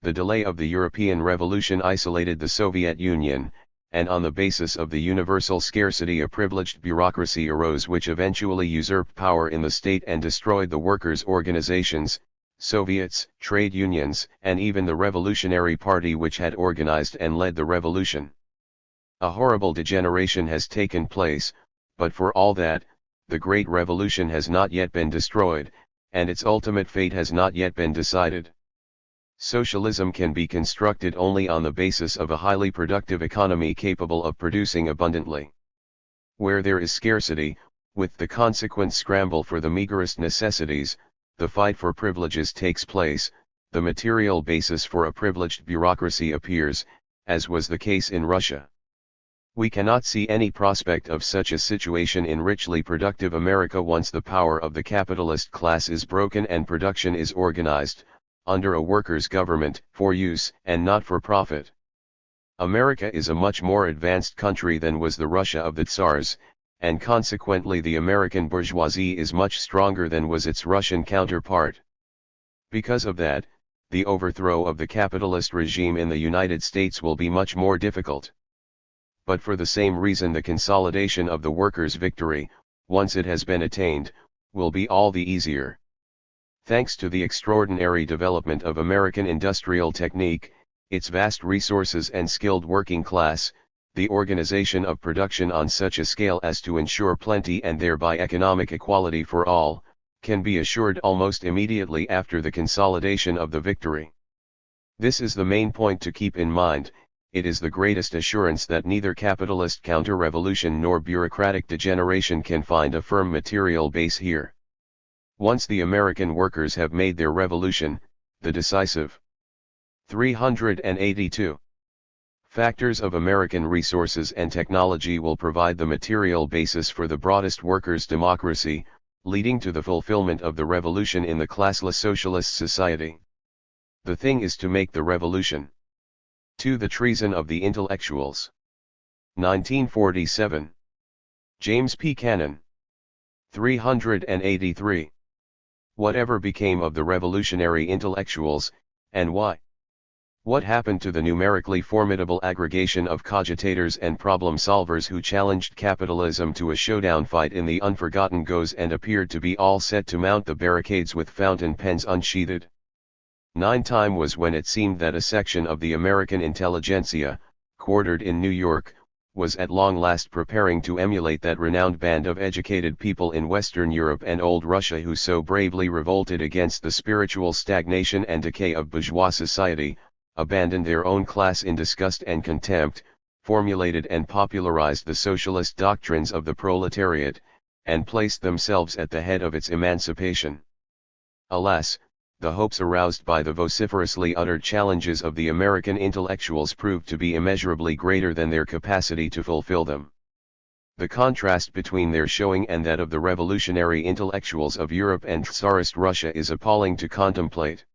Speaker 1: The delay of the European Revolution isolated the Soviet Union, and on the basis of the universal scarcity a privileged bureaucracy arose which eventually usurped power in the state and destroyed the workers' organizations, Soviets, trade unions, and even the Revolutionary Party which had organized and led the revolution. A horrible degeneration has taken place, but for all that, the Great Revolution has not yet been destroyed, and its ultimate fate has not yet been decided. Socialism can be constructed only on the basis of a highly productive economy capable of producing abundantly. Where there is scarcity, with the consequent scramble for the meagerest necessities, the fight for privileges takes place, the material basis for a privileged bureaucracy appears, as was the case in Russia. We cannot see any prospect of such a situation in richly productive America once the power of the capitalist class is broken and production is organized, under a workers' government, for use and not for profit. America is a much more advanced country than was the Russia of the Tsars, and consequently the American bourgeoisie is much stronger than was its Russian counterpart. Because of that, the overthrow of the capitalist regime in the United States will be much more difficult. But for the same reason the consolidation of the workers' victory, once it has been attained, will be all the easier. Thanks to the extraordinary development of American industrial technique, its vast resources and skilled working class, the organization of production on such a scale as to ensure plenty and thereby economic equality for all, can be assured almost immediately after the consolidation of the victory. This is the main point to keep in mind. It is the greatest assurance that neither capitalist counter-revolution nor bureaucratic degeneration can find a firm material base here. Once the American workers have made their revolution, the decisive 382 factors of American resources and technology will provide the material basis for the broadest workers' democracy, leading to the fulfillment of the revolution in the classless socialist society. The thing is to make the revolution. To the treason of the intellectuals. 1947. James P. Cannon. 383. Whatever became of the revolutionary intellectuals, and why? What happened to the numerically formidable aggregation of cogitators and problem solvers who challenged capitalism to a showdown fight in the unforgotten goes and appeared to be all set to mount the barricades with fountain pens unsheathed? Time was when it seemed that a section of the American intelligentsia, quartered in New York, was at long last preparing to emulate that renowned band of educated people in Western Europe and Old Russia who so bravely revolted against the spiritual stagnation and decay of bourgeois society, abandoned their own class in disgust and contempt, formulated and popularized the socialist doctrines of the proletariat, and placed themselves at the head of its emancipation. Alas, the hopes aroused by the vociferously uttered challenges of the American intellectuals proved to be immeasurably greater than their capacity to fulfill them. The contrast between their showing and that of the revolutionary intellectuals of Europe and Tsarist Russia is appalling to contemplate.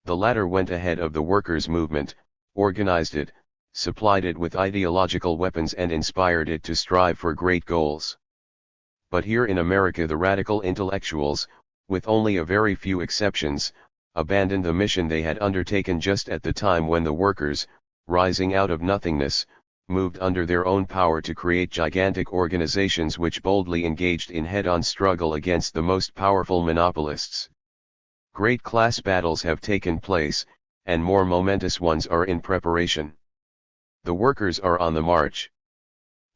Speaker 1: The latter went ahead of the workers' movement, organized it, supplied it with ideological weapons and inspired it to strive for great goals. But here in America the radical intellectuals, with only a very few exceptions, abandoned the mission they had undertaken just at the time when the workers, rising out of nothingness, moved under their own power to create gigantic organizations which boldly engaged in head-on struggle against the most powerful monopolists. Great class battles have taken place, and more momentous ones are in preparation. The workers are on the march.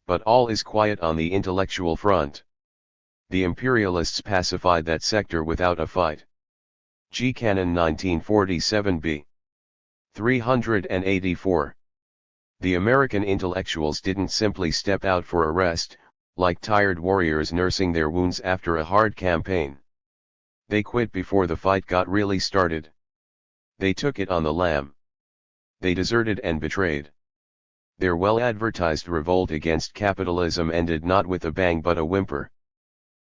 Speaker 1: But all is quiet on the intellectual front. The imperialists pacified that sector without a fight. G. Cannon 1947b. 384. The American intellectuals didn't simply step out for a rest, like tired warriors nursing their wounds after a hard campaign. They quit before the fight got really started. They took it on the lam. They deserted and betrayed. Their well-advertised revolt against capitalism ended not with a bang but a whimper.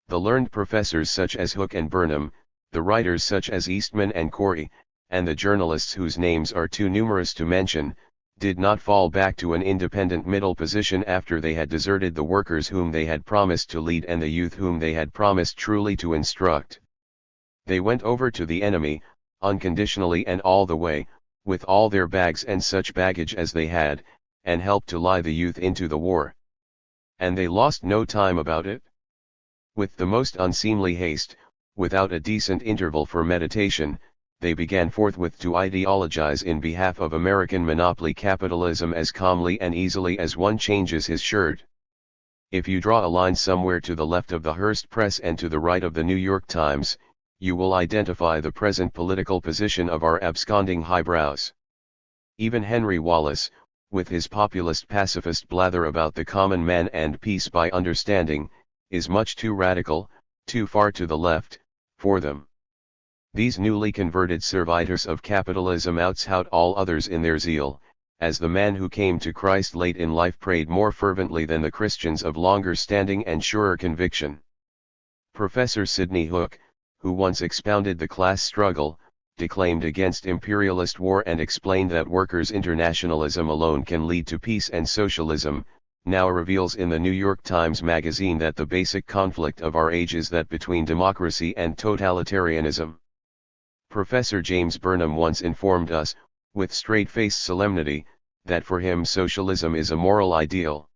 Speaker 1: The learned professors such as Hooke and Burnham, the writers such as Eastman and Corey, and the journalists whose names are too numerous to mention, did not fall back to an independent middle position after they had deserted the workers whom they had promised to lead and the youth whom they had promised truly to instruct. They went over to the enemy, unconditionally and all the way, with all their bags and such baggage as they had, and helped to lie the youth into the war. And they lost no time about it. With the most unseemly haste, without a decent interval for meditation, they began forthwith to ideologize in behalf of American monopoly capitalism as calmly and easily as one changes his shirt. If you draw a line somewhere to the left of the Hearst Press and to the right of the New York Times, you will identify the present political position of our absconding highbrows. Even Henry Wallace, with his populist pacifist blather about the common man and peace by understanding, is much too radical, too far to the left, for them. These newly converted servitors of capitalism outshout all others in their zeal, as the man who came to Christ late in life prayed more fervently than the Christians of longer standing and surer conviction. Professor Sidney Hook, who once expounded the class struggle, declaimed against imperialist war and explained that workers' internationalism alone can lead to peace and socialism, now reveals in the New York Times Magazine that the basic conflict of our age is that between democracy and totalitarianism. Professor James Burnham once informed us, with straight-faced solemnity, that for him socialism is a moral ideal.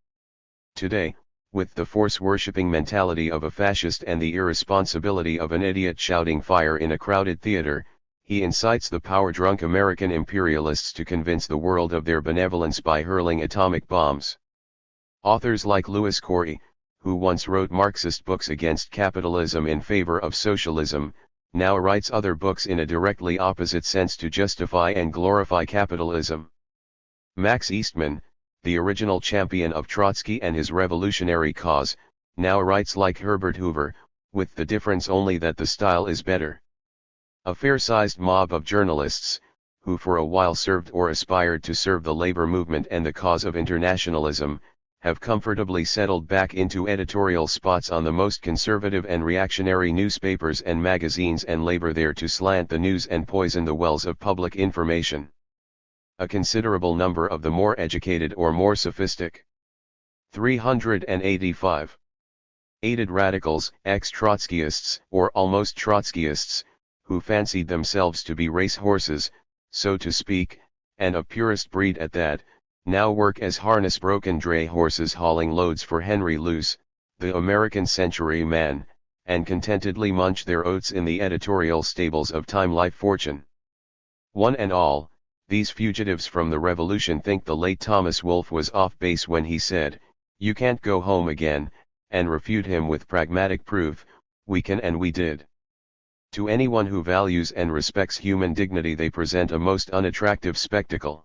Speaker 1: Today, with the force-worshipping mentality of a fascist and the irresponsibility of an idiot shouting fire in a crowded theater, he incites the power-drunk American imperialists to convince the world of their benevolence by hurling atomic bombs. Authors like Louis Corey, who once wrote Marxist books against capitalism in favor of socialism, now writes other books in a directly opposite sense to justify and glorify capitalism. Max Eastman, the original champion of Trotsky and his revolutionary cause, now writes like Herbert Hoover, with the difference only that the style is better. A fair-sized mob of journalists, who for a while served or aspired to serve the labor movement and the cause of internationalism, have comfortably settled back into editorial spots on the most conservative and reactionary newspapers and magazines and labor there to slant the news and poison the wells of public information. A considerable number of the more educated or more sophistic. 385. aided radicals, ex-Trotskyists or almost Trotskyists, who fancied themselves to be race horses, so to speak, and of purest breed at that, now work as harness-broken dray horses hauling loads for Henry Luce, the American Century Man, and contentedly munch their oats in the editorial stables of Time Life Fortune. One and all, these fugitives from the revolution think the late Thomas Wolfe was off base when he said, "You can't go home again," and refute him with pragmatic proof, "We can and we did." To anyone who values and respects human dignity they present a most unattractive spectacle.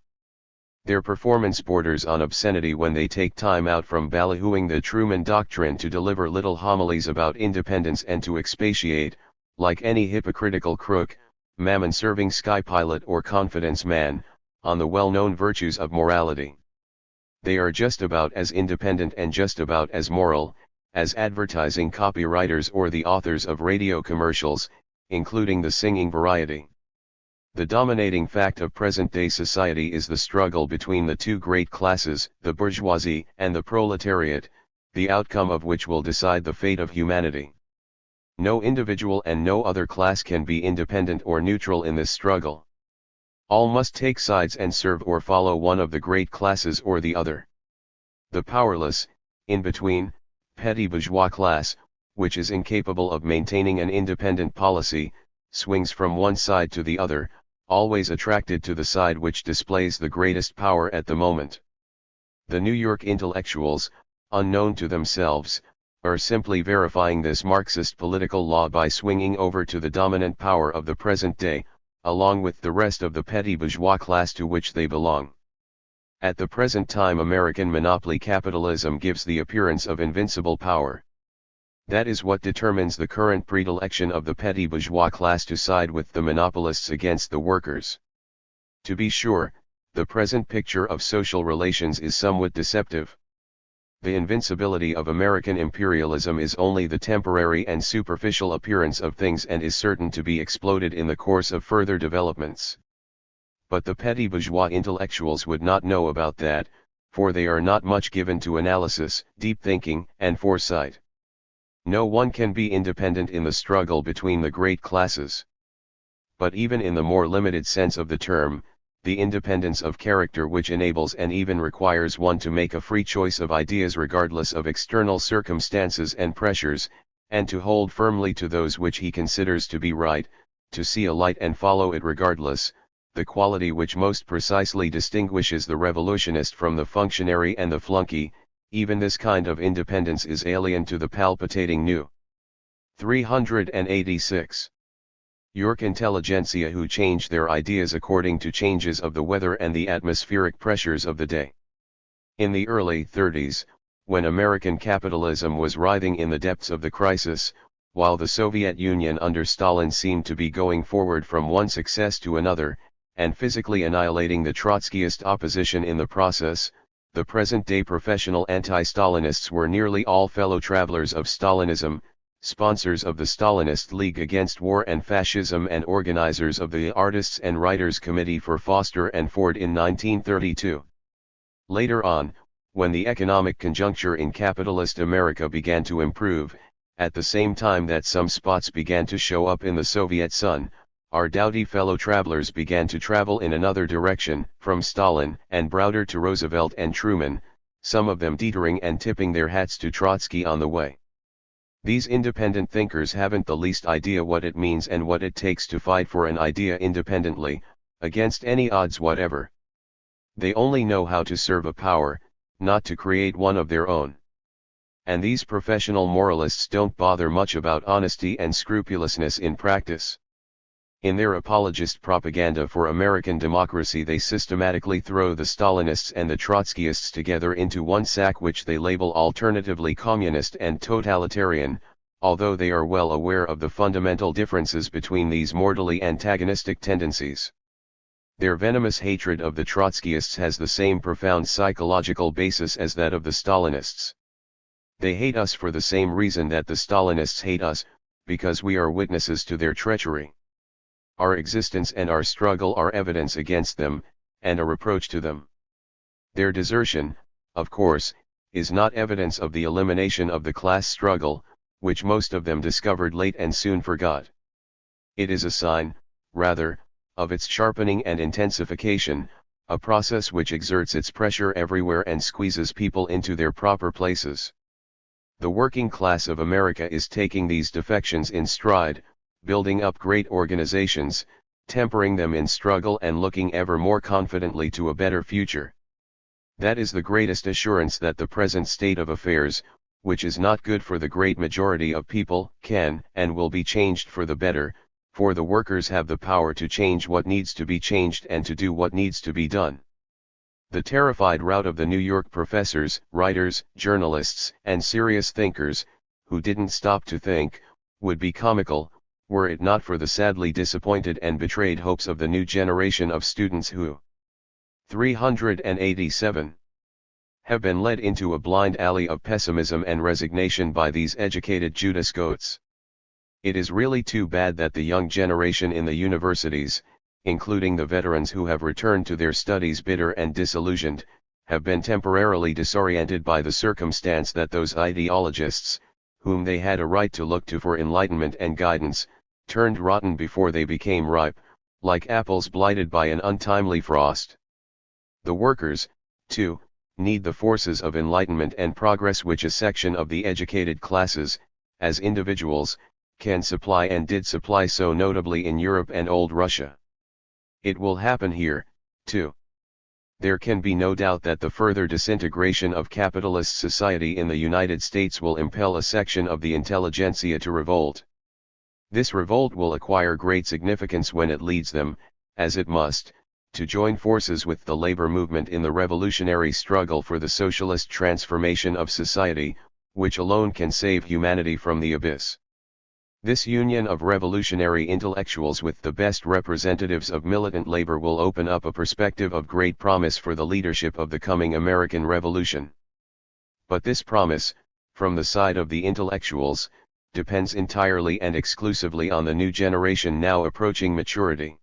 Speaker 1: Their performance borders on obscenity when they take time out from ballyhooing the Truman Doctrine to deliver little homilies about independence and to expatiate, like any hypocritical crook, mammon-serving sky pilot or confidence man, on the well-known virtues of morality. They are just about as independent and just about as moral, as advertising copywriters or the authors of radio commercials, including the singing variety. The dominating fact of present-day society is the struggle between the two great classes, the bourgeoisie and the proletariat, the outcome of which will decide the fate of humanity. No individual and no other class can be independent or neutral in this struggle. All must take sides and serve or follow one of the great classes or the other. The powerless, in between, petty bourgeois class, which is incapable of maintaining an independent policy, swings from one side to the other, always attracted to the side which displays the greatest power at the moment. The New York intellectuals, unknown to themselves, are simply verifying this Marxist political law by swinging over to the dominant power of the present day, along with the rest of the petty bourgeois class to which they belong. At the present time American monopoly capitalism gives the appearance of invincible power. That is what determines the current predilection of the petty bourgeois class to side with the monopolists against the workers. To be sure, the present picture of social relations is somewhat deceptive. The invincibility of American imperialism is only the temporary and superficial appearance of things and is certain to be exploded in the course of further developments. But the petty bourgeois intellectuals would not know about that, for they are not much given to analysis, deep thinking, and foresight. No one can be independent in the struggle between the great classes. But even in the more limited sense of the term, the independence of character which enables and even requires one to make a free choice of ideas regardless of external circumstances and pressures, and to hold firmly to those which he considers to be right, to see a light and follow it regardless, the quality which most precisely distinguishes the revolutionist from the functionary and the flunky, even this kind of independence is alien to the palpitating new. 386. York intelligentsia who change their ideas according to changes of the weather and the atmospheric pressures of the day. In the early 30s, when American capitalism was writhing in the depths of the crisis, while the Soviet Union under Stalin seemed to be going forward from one success to another, and physically annihilating the Trotskyist opposition in the process, the present-day professional anti-Stalinists were nearly all fellow travelers of Stalinism, sponsors of the Stalinist League Against War and Fascism and organizers of the Artists and Writers Committee for Foster and Ford in 1932. Later on, when the economic conjuncture in capitalist America began to improve, at the same time that some spots began to show up in the Soviet sun, our doughty fellow travelers began to travel in another direction, from Stalin and Browder to Roosevelt and Truman, some of them teetering and tipping their hats to Trotsky on the way. These independent thinkers haven't the least idea what it means and what it takes to fight for an idea independently, against any odds whatever. They only know how to serve a power, not to create one of their own. And these professional moralists don't bother much about honesty and scrupulousness in practice. In their apologist propaganda for American democracy they systematically throw the Stalinists and the Trotskyists together into one sack which they label alternatively communist and totalitarian, although they are well aware of the fundamental differences between these mortally antagonistic tendencies. Their venomous hatred of the Trotskyists has the same profound psychological basis as that of the Stalinists. They hate us for the same reason that the Stalinists hate us, because we are witnesses to their treachery. Our existence and our struggle are evidence against them, and a reproach to them. Their desertion, of course, is not evidence of the elimination of the class struggle, which most of them discovered late and soon forgot. It is a sign, rather, of its sharpening and intensification, a process which exerts its pressure everywhere and squeezes people into their proper places. The working class of America is taking these defections in stride, building up great organizations, tempering them in struggle and looking ever more confidently to a better future. That is the greatest assurance that the present state of affairs, which is not good for the great majority of people, can and will be changed for the better, for the workers have the power to change what needs to be changed and to do what needs to be done. The terrified rout of the New York professors, writers, journalists, and serious thinkers, who didn't stop to think, would be comical, were it not for the sadly disappointed and betrayed hopes of the new generation of students who, 387, have been led into a blind alley of pessimism and resignation by these educated Judas goats. It is really too bad that the young generation in the universities, including the veterans who have returned to their studies bitter and disillusioned, have been temporarily disoriented by the circumstance that those ideologists, whom they had a right to look to for enlightenment and guidance, turned rotten before they became ripe, like apples blighted by an untimely frost. The workers, too, need the forces of enlightenment and progress which a section of the educated classes, as individuals, can supply and did supply so notably in Europe and old Russia. It will happen here, too. There can be no doubt that the further disintegration of capitalist society in the United States will impel a section of the intelligentsia to revolt. This revolt will acquire great significance when it leads them, as it must, to join forces with the labor movement in the revolutionary struggle for the socialist transformation of society, which alone can save humanity from the abyss. This union of revolutionary intellectuals with the best representatives of militant labor will open up a perspective of great promise for the leadership of the coming American Revolution. But this promise, from the side of the intellectuals, depends entirely and exclusively on the new generation now approaching maturity.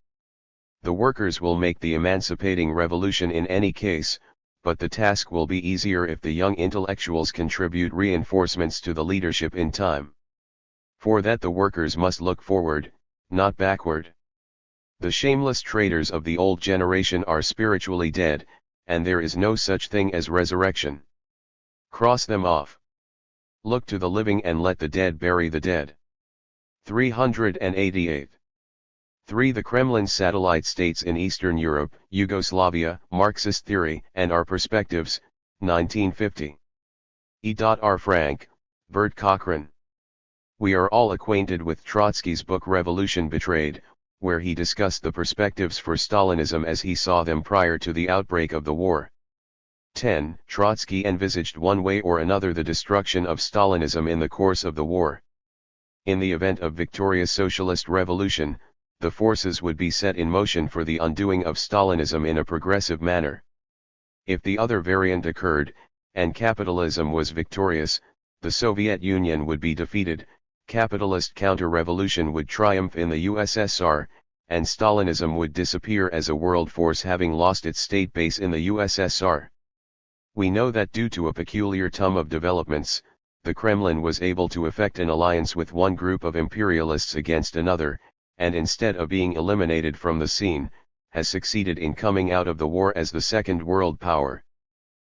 Speaker 1: The workers will make the emancipating revolution in any case, but the task will be easier if the young intellectuals contribute reinforcements to the leadership in time. For that the workers must look forward, not backward. The shameless traitors of the old generation are spiritually dead, and there is no such thing as resurrection. Cross them off. Look to the living and let the dead bury the dead. 388. 3. The Kremlin's satellite states in Eastern Europe, Yugoslavia, Marxist Theory and Our Perspectives, 1950. E.R. Frank, Bert Cochran. We are all acquainted with Trotsky's book Revolution Betrayed, where he discussed the perspectives for Stalinism as he saw them prior to the outbreak of the war. 10. Trotsky envisaged one way or another the destruction of Stalinism in the course of the war. In the event of victorious socialist revolution, the forces would be set in motion for the undoing of Stalinism in a progressive manner. If the other variant occurred, and capitalism was victorious, the Soviet Union would be defeated, capitalist counter-revolution would triumph in the USSR, and Stalinism would disappear as a world force having lost its state base in the USSR. We know that due to a peculiar turn of developments, the Kremlin was able to effect an alliance with one group of imperialists against another, and instead of being eliminated from the scene, has succeeded in coming out of the war as the second world power.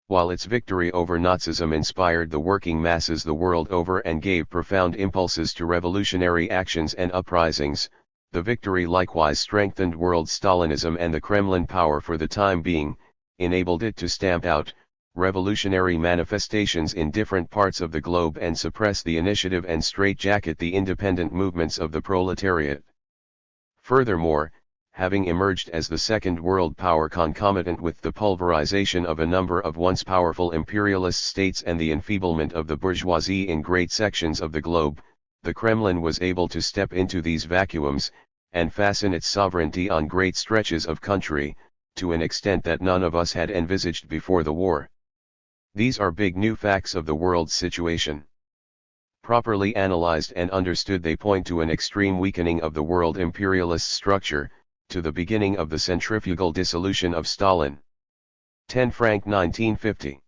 Speaker 1: While its victory over Nazism inspired the working masses the world over and gave profound impulses to revolutionary actions and uprisings, the victory likewise strengthened world Stalinism, and the Kremlin power for the time being, enabled it to stamp out revolutionary manifestations in different parts of the globe and suppress the initiative and straitjacket the independent movements of the proletariat. Furthermore, having emerged as the second world power concomitant with the pulverization of a number of once powerful imperialist states and the enfeeblement of the bourgeoisie in great sections of the globe, the Kremlin was able to step into these vacuums, and fasten its sovereignty on great stretches of country, to an extent that none of us had envisaged before the war. These are big new facts of the world's situation. Properly analyzed and understood, they point to an extreme weakening of the world imperialist structure, to the beginning of the centrifugal dissolution of Stalin. 10 Frank 1950.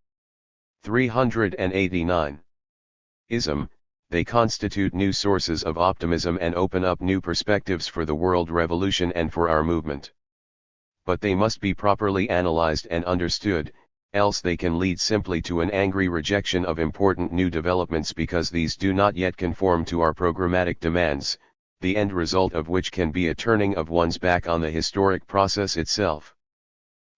Speaker 1: 389. Ism, they constitute new sources of optimism and open up new perspectives for the world revolution and for our movement. But they must be properly analyzed and understood, else they can lead simply to an angry rejection of important new developments because these do not yet conform to our programmatic demands, the end result of which can be a turning of one's back on the historic process itself.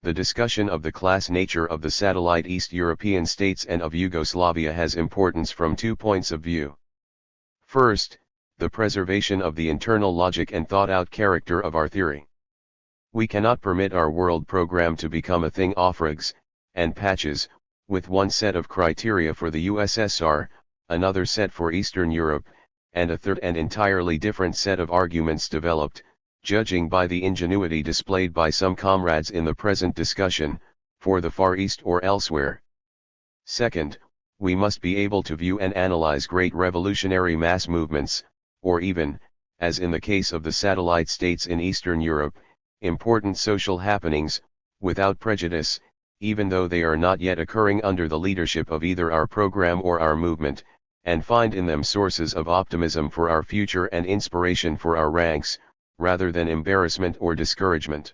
Speaker 1: The discussion of the class nature of the satellite East European states and of Yugoslavia has importance from 2 points of view. First, the preservation of the internal logic and thought-out character of our theory. We cannot permit our world program to become a thing of rigs and patches, with one set of criteria for the USSR, another set for Eastern Europe, and a third and entirely different set of arguments developed, judging by the ingenuity displayed by some comrades in the present discussion, for the Far East or elsewhere. Second, we must be able to view and analyze great revolutionary mass movements, or even, as in the case of the satellite states in Eastern Europe, important social happenings, without prejudice, even though they are not yet occurring under the leadership of either our program or our movement, and find in them sources of optimism for our future and inspiration for our ranks, rather than embarrassment or discouragement.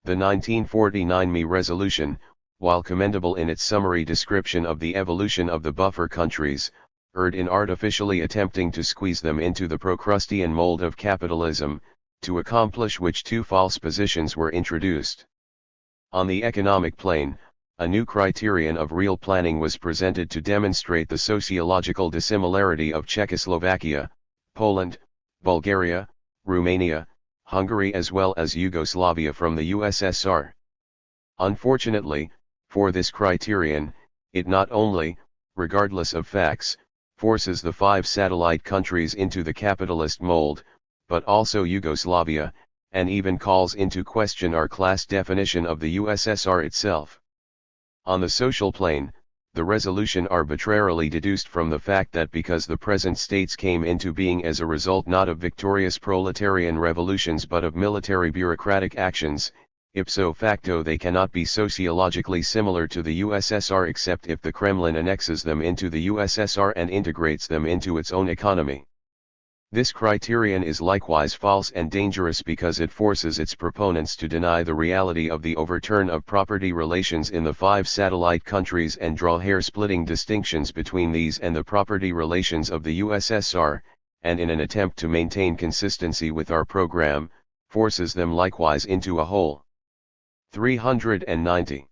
Speaker 1: The 1949 ME resolution, while commendable in its summary description of the evolution of the buffer countries, erred in artificially attempting to squeeze them into the Procrustean mold of capitalism, to accomplish which two false positions were introduced. On the economic plane, a new criterion of real planning was presented to demonstrate the sociological dissimilarity of Czechoslovakia, Poland, Bulgaria, Romania, Hungary as well as Yugoslavia from the USSR. Unfortunately, for this criterion, it not only, regardless of facts, forces the 5 satellite countries into the capitalist mold, but also Yugoslavia, and even calls into question our class definition of the USSR itself. On the social plane, the resolution arbitrarily deduced from the fact that because the present states came into being as a result not of victorious proletarian revolutions but of military bureaucratic actions, ipso facto they cannot be sociologically similar to the USSR except if the Kremlin annexes them into the USSR and integrates them into its own economy. This criterion is likewise false and dangerous because it forces its proponents to deny the reality of the overturn of property relations in the 5 satellite countries and draw hair-splitting distinctions between these and the property relations of the USSR, and in an attempt to maintain consistency with our program, forces them likewise into a hole. 390.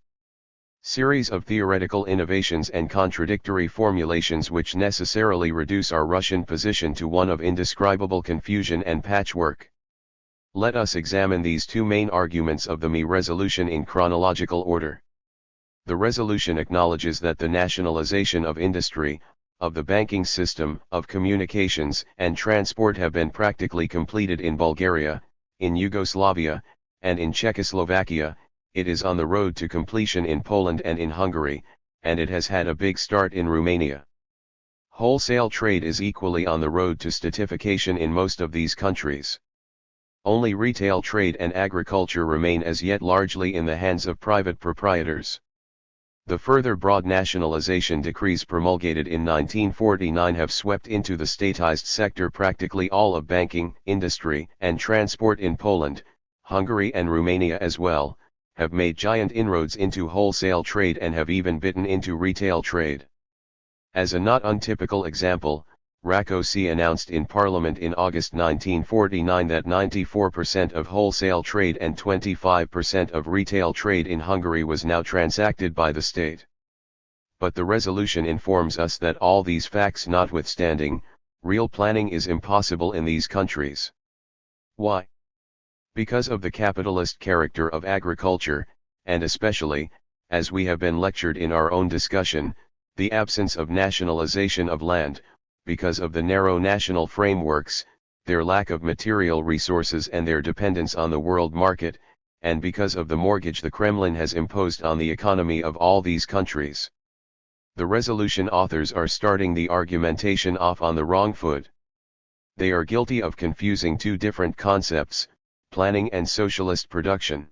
Speaker 1: Series of theoretical innovations and contradictory formulations which necessarily reduce our Russian position to one of indescribable confusion and patchwork. Let us examine these 2 main arguments of the ME resolution in chronological order. The resolution acknowledges that the nationalization of industry, of the banking system, of communications and transport have been practically completed in Bulgaria, in Yugoslavia, and in Czechoslovakia. It is on the road to completion in Poland and in Hungary, and it has had a big start in Romania. Wholesale trade is equally on the road to statification in most of these countries. Only retail trade and agriculture remain as yet largely in the hands of private proprietors. The further broad nationalization decrees promulgated in 1949 have swept into the statized sector practically all of banking, industry, and transport in Poland, Hungary and Romania as well, have made giant inroads into wholesale trade and have even bitten into retail trade. As a not untypical example, Rákosi announced in Parliament in August 1949 that 94% of wholesale trade and 25% of retail trade in Hungary was now transacted by the state. But the resolution informs us that all these facts notwithstanding, real planning is impossible in these countries. Why? Because of the capitalist character of agriculture, and especially, as we have been lectured in our own discussion, the absence of nationalization of land, because of the narrow national frameworks, their lack of material resources and their dependence on the world market, and because of the mortgage the Kremlin has imposed on the economy of all these countries. The resolution authors are starting the argumentation off on the wrong foot. They are guilty of confusing 2 different concepts, planning and socialist production.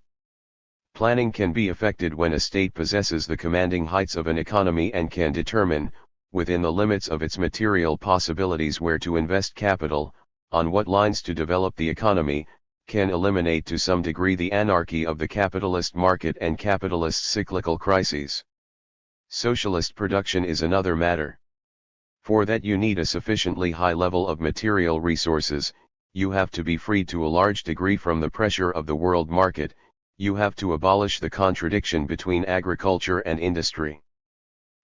Speaker 1: Planning can be effected when a state possesses the commanding heights of an economy and can determine, within the limits of its material possibilities where to invest capital, on what lines to develop the economy, can eliminate to some degree the anarchy of the capitalist market and capitalist cyclical crises. Socialist production is another matter. For that you need a sufficiently high level of material resources, you have to be freed to a large degree from the pressure of the world market, you have to abolish the contradiction between agriculture and industry.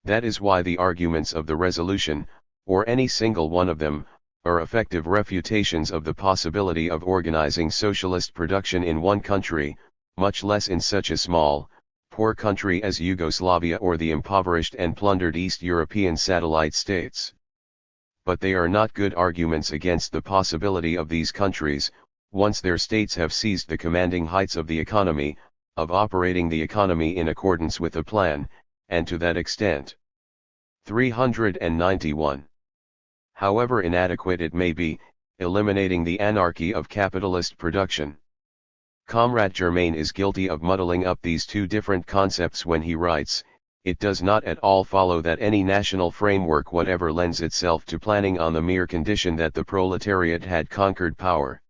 Speaker 1: That is why the arguments of the resolution, or any single one of them, are effective refutations of the possibility of organizing socialist production in one country, much less in such a small, poor country as Yugoslavia or the impoverished and plundered East European satellite states. But they are not good arguments against the possibility of these countries, once their states have seized the commanding heights of the economy, of operating the economy in accordance with a plan, and to that extent. 391. However inadequate it may be, eliminating the anarchy of capitalist production. Comrade Germain is guilty of muddling up these two different concepts when he writes, "It does not at all follow that any national framework whatever lends itself to planning on the mere condition that the proletariat had conquered power.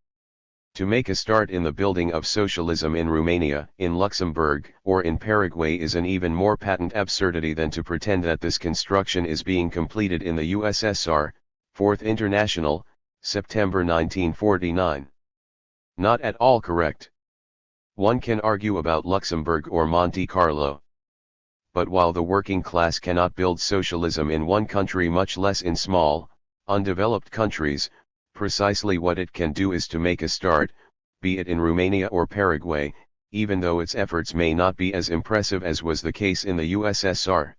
Speaker 1: To make a start in the building of socialism in Romania, in Luxembourg, or in Paraguay is an even more patent absurdity than to pretend that this construction is being completed in the USSR, 4th International, September 1949. Not at all correct. One can argue about Luxembourg or Monte Carlo. But while the working class cannot build socialism in one country, much less in small, undeveloped countries, precisely what it can do is to make a start, be it in Romania or Paraguay, even though its efforts may not be as impressive as was the case in the USSR.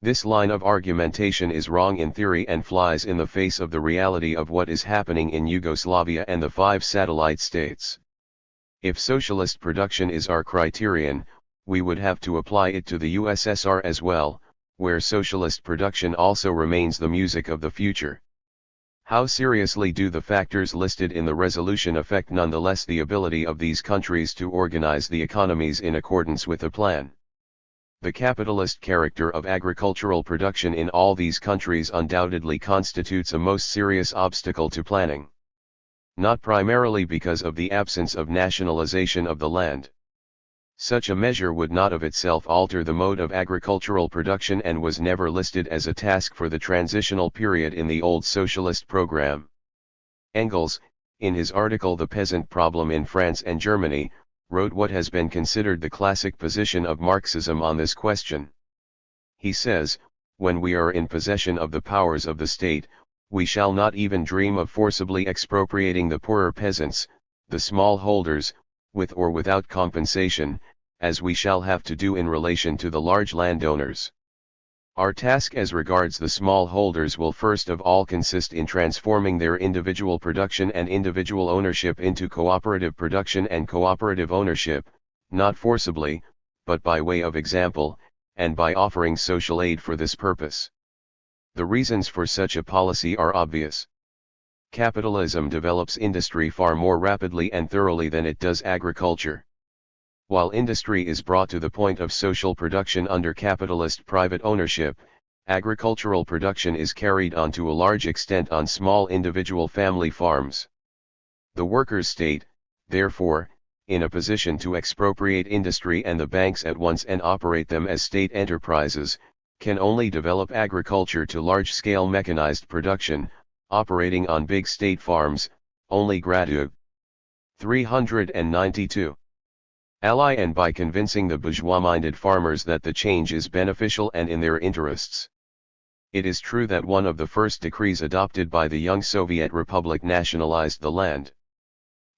Speaker 1: This line of argumentation is wrong in theory and flies in the face of the reality of what is happening in Yugoslavia and the 5 satellite states. If socialist production is our criterion, we would have to apply it to the USSR as well, where socialist production also remains the music of the future. How seriously do the factors listed in the resolution affect nonetheless the ability of these countries to organize the economies in accordance with a plan? The capitalist character of agricultural production in all these countries undoubtedly constitutes a most serious obstacle to planning. Not primarily because of the absence of nationalization of the land. Such a measure would not of itself alter the mode of agricultural production and was never listed as a task for the transitional period in the old socialist program. Engels, in his article The Peasant Problem in France and Germany, wrote what has been considered the classic position of Marxism on this question. He says, "When we are in possession of the powers of the state, we shall not even dream of forcibly expropriating the poorer peasants, the small holders, with or without compensation, as we shall have to do in relation to the large landowners. Our task as regards the small holders will first of all consist in transforming their individual production and individual ownership into cooperative production and cooperative ownership, not forcibly, but by way of example, and by offering social aid for this purpose. The reasons for such a policy are obvious. Capitalism develops industry far more rapidly and thoroughly than it does agriculture. While industry is brought to the point of social production under capitalist private ownership, agricultural production is carried on to a large extent on small individual family farms. The workers' state, therefore, in a position to expropriate industry and the banks at once and operate them as state enterprises, can only develop agriculture to large-scale mechanized production, operating on big state farms, only gradually. 392. Ally and by convincing the bourgeois-minded farmers that the change is beneficial and in their interests. It is true that one of the first decrees adopted by the young Soviet Republic nationalized the land.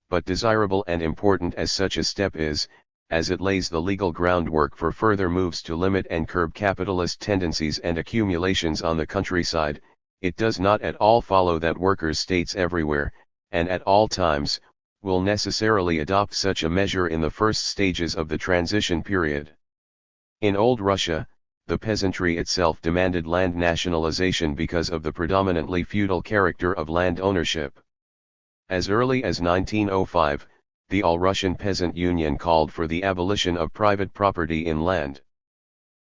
Speaker 1: But desirable and important as such a step is, as it lays the legal groundwork for further moves to limit and curb capitalist tendencies and accumulations on the countryside, it does not at all follow that workers' states everywhere, and at all times, will necessarily adopt such a measure in the first stages of the transition period. In old Russia, the peasantry itself demanded land nationalization because of the predominantly feudal character of land ownership. As early as 1905, the All-Russian Peasant Union called for the abolition of private property in land.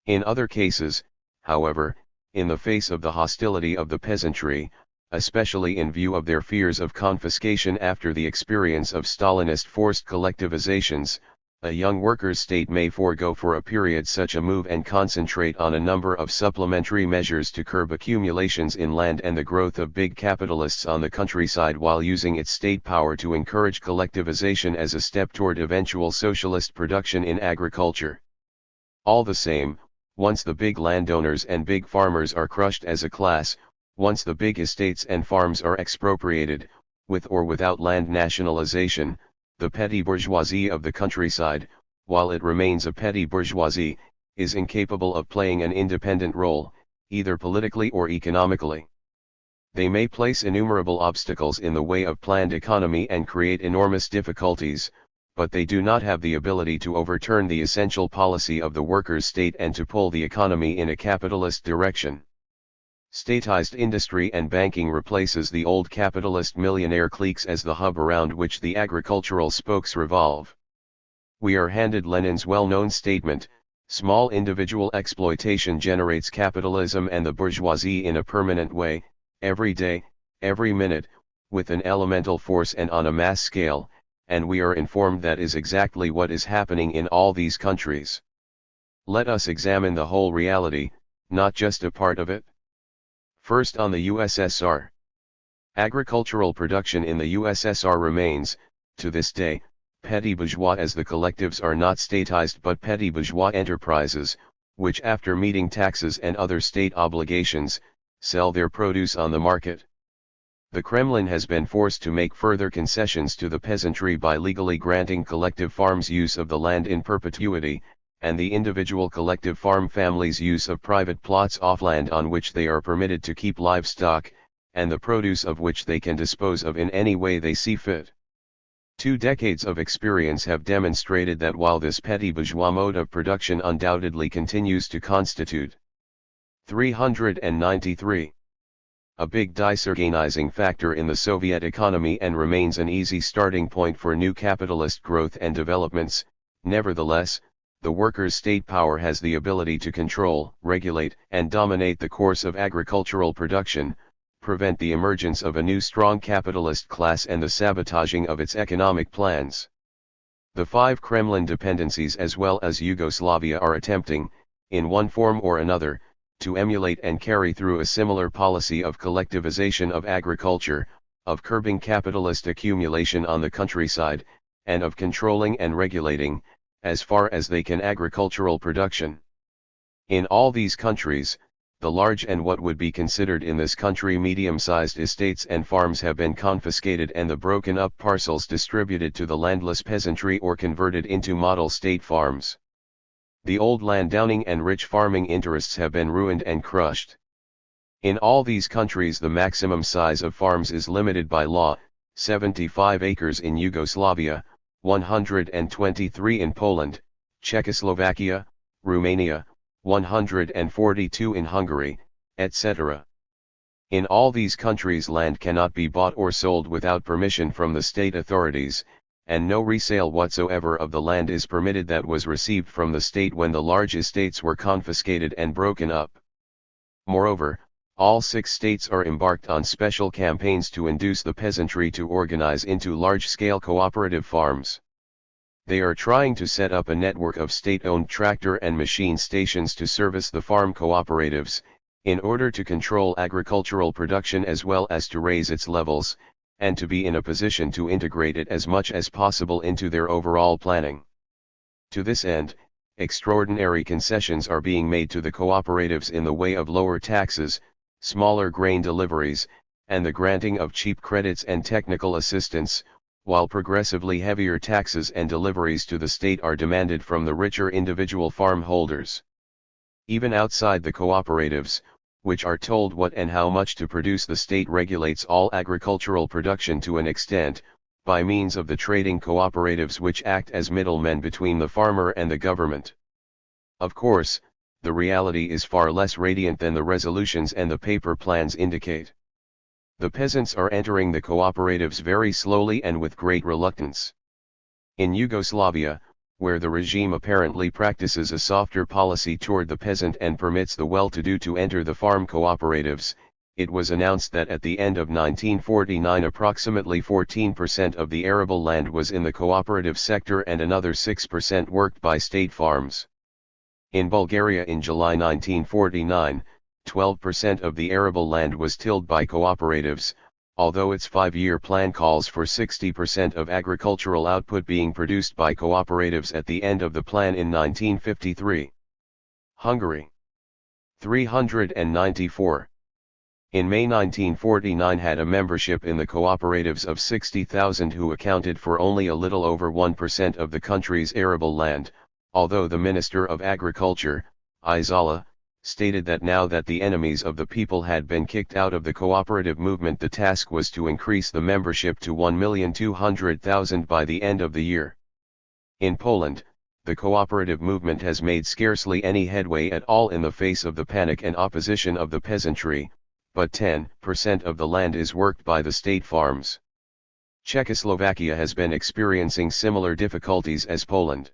Speaker 1: In other cases, however, in the face of the hostility of the peasantry, especially in view of their fears of confiscation after the experience of Stalinist forced collectivizations, a young workers' state may forego for a period such a move and concentrate on a number of supplementary measures to curb accumulations in land and the growth of big capitalists on the countryside, while using its state power to encourage collectivization as a step toward eventual socialist production in agriculture. All the same, once the big landowners and big farmers are crushed as a class, once the big estates and farms are expropriated, with or without land nationalization, the petty bourgeoisie of the countryside, while it remains a petty bourgeoisie, is incapable of playing an independent role, either politically or economically. They may place innumerable obstacles in the way of planned economy and create enormous difficulties, but they do not have the ability to overturn the essential policy of the workers' state and to pull the economy in a capitalist direction. Statized industry and banking replaces the old capitalist millionaire cliques as the hub around which the agricultural spokes revolve. We are handed Lenin's well-known statement, "Small individual exploitation generates capitalism and the bourgeoisie in a permanent way, every day, every minute, with an elemental force and on a mass scale," and we are informed that is exactly what is happening in all these countries. Let us examine the whole reality, not just a part of it. First, on the USSR. Agricultural production in the USSR remains, to this day, petty bourgeois, as the collectives are not statized but petty bourgeois enterprises, which after meeting taxes and other state obligations, sell their produce on the market. The Kremlin has been forced to make further concessions to the peasantry by legally granting collective farms use of the land in perpetuity, and the individual collective farm families use of private plots off land on which they are permitted to keep livestock, and the produce of which they can dispose of in any way they see fit. 2 decades of experience have demonstrated that while this petty bourgeois mode of production undoubtedly continues to constitute 393 a big disorganizing factor in the Soviet economy and remains an easy starting point for new capitalist growth and developments, nevertheless, the workers' state power has the ability to control, regulate, and dominate the course of agricultural production, prevent the emergence of a new strong capitalist class and the sabotaging of its economic plans. The 5 Kremlin dependencies as well as Yugoslavia are attempting, in one form or another, to emulate and carry through a similar policy of collectivization of agriculture, of curbing capitalist accumulation on the countryside, and of controlling and regulating, as far as they can, agricultural production. In all these countries, the large and what would be considered in this country medium-sized estates and farms have been confiscated and the broken up parcels distributed to the landless peasantry or converted into model state farms. The old landowning and rich farming interests have been ruined and crushed. In all these countries the maximum size of farms is limited by law, 75 acres in Yugoslavia, 123 in Poland, Czechoslovakia, Romania, 142 in Hungary, etc. In all these countries land cannot be bought or sold without permission from the state authorities, and no resale whatsoever of the land is permitted that was received from the state when the large estates were confiscated and broken up. Moreover, all 6 states are embarked on special campaigns to induce the peasantry to organize into large-scale cooperative farms. They are trying to set up a network of state-owned tractor and machine stations to service the farm cooperatives, in order to control agricultural production as well as to raise its levels, and to be in a position to integrate it as much as possible into their overall planning. To this end, extraordinary concessions are being made to the cooperatives in the way of lower taxes, smaller grain deliveries, and the granting of cheap credits and technical assistance, while progressively heavier taxes and deliveries to the state are demanded from the richer individual farm holders. Even outside the cooperatives, which are told what and how much to produce, the state regulates all agricultural production to an extent, by means of the trading cooperatives which act as middlemen between the farmer and the government. Of course, the reality is far less radiant than the resolutions and the paper plans indicate. The peasants are entering the cooperatives very slowly and with great reluctance. In Yugoslavia, where the regime apparently practices a softer policy toward the peasant and permits the well-to-do to enter the farm cooperatives, it was announced that at the end of 1949 approximately 14% of the arable land was in the cooperative sector and another 6% worked by state farms. In Bulgaria in July 1949, 12% of the arable land was tilled by cooperatives, although its 5-year plan calls for 60% of agricultural output being produced by cooperatives at the end of the plan in 1953. Hungary. 394. In May 1949 had a membership in the cooperatives of 60,000 who accounted for only a little over 1% of the country's arable land, although the Minister of Agriculture, Izola, stated that now that the enemies of the people had been kicked out of the cooperative movement, the task was to increase the membership to 1,200,000 by the end of the year. In Poland, the cooperative movement has made scarcely any headway at all in the face of the panic and opposition of the peasantry, but 10% of the land is worked by the state farms. Czechoslovakia has been experiencing similar difficulties as Poland.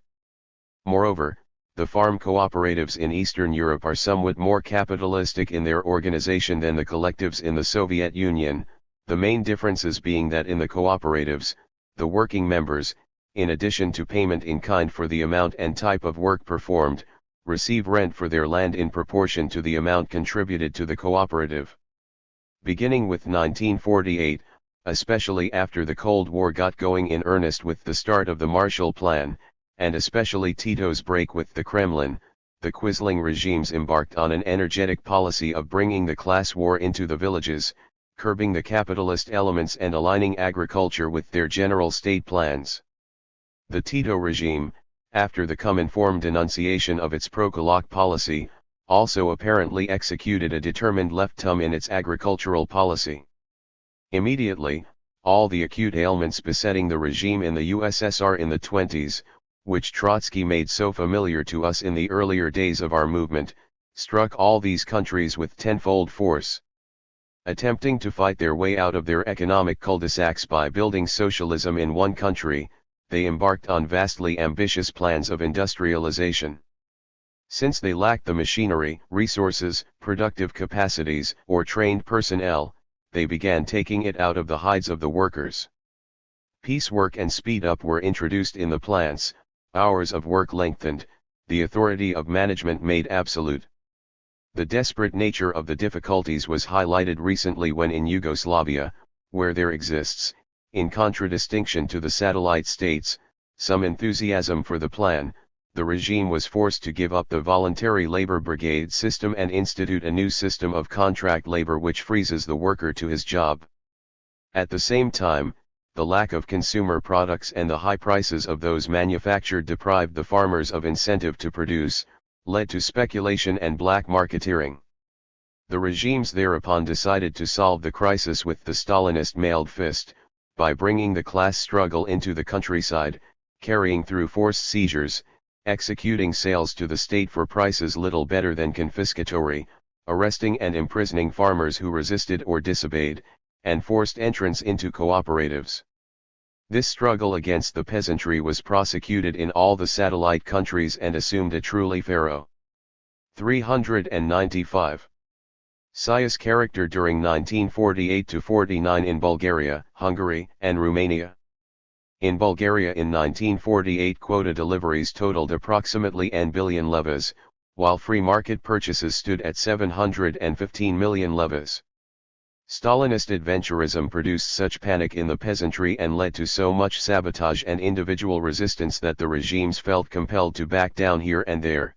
Speaker 1: Moreover, the farm cooperatives in Eastern Europe are somewhat more capitalistic in their organization than the collectives in the Soviet Union, the main differences being that in the cooperatives, the working members, in addition to payment in kind for the amount and type of work performed, receive rent for their land in proportion to the amount contributed to the cooperative. Beginning with 1948, especially after the Cold War got going in earnest with the start of the Marshall Plan, and especially Tito's break with the Kremlin, the Quisling regimes embarked on an energetic policy of bringing the class war into the villages, curbing the capitalist elements and aligning agriculture with their general state plans. The Tito regime, after the Cominform denunciation of its pro-Kulak policy, also apparently executed a determined left turn in its agricultural policy. Immediately, all the acute ailments besetting the regime in the USSR in the 20s, which Trotsky made so familiar to us in the earlier days of our movement, struck all these countries with tenfold force. Attempting to fight their way out of their economic cul-de-sacs by building socialism in one country, they embarked on vastly ambitious plans of industrialization. Since they lacked the machinery, resources, productive capacities, or trained personnel, they began taking it out of the hides of the workers. Piecework and speed-up were introduced in the plants, hours of work lengthened, the authority of management made absolute. The desperate nature of the difficulties was highlighted recently when in Yugoslavia, where there exists, in contradistinction to the satellite states, some enthusiasm for the plan, the regime was forced to give up the voluntary labor brigade system and institute a new system of contract labor which freezes the worker to his job. At the same time, the lack of consumer products and the high prices of those manufactured deprived the farmers of incentive to produce, led to speculation and black marketeering. The regimes thereupon decided to solve the crisis with the Stalinist mailed fist, by bringing the class struggle into the countryside, carrying through forced seizures, executing sales to the state for prices little better than confiscatory, arresting and imprisoning farmers who resisted or disobeyed, and forced entrance into cooperatives. This struggle against the peasantry was prosecuted in all the satellite countries and assumed a truly pharaoh. 395. Sias character during 1948–49 in Bulgaria, Hungary, and Romania. In Bulgaria in 1948 quota deliveries totaled approximately n billion levas, while free market purchases stood at 715 million levas. Stalinist adventurism produced such panic in the peasantry and led to so much sabotage and individual resistance that the regimes felt compelled to back down here and there.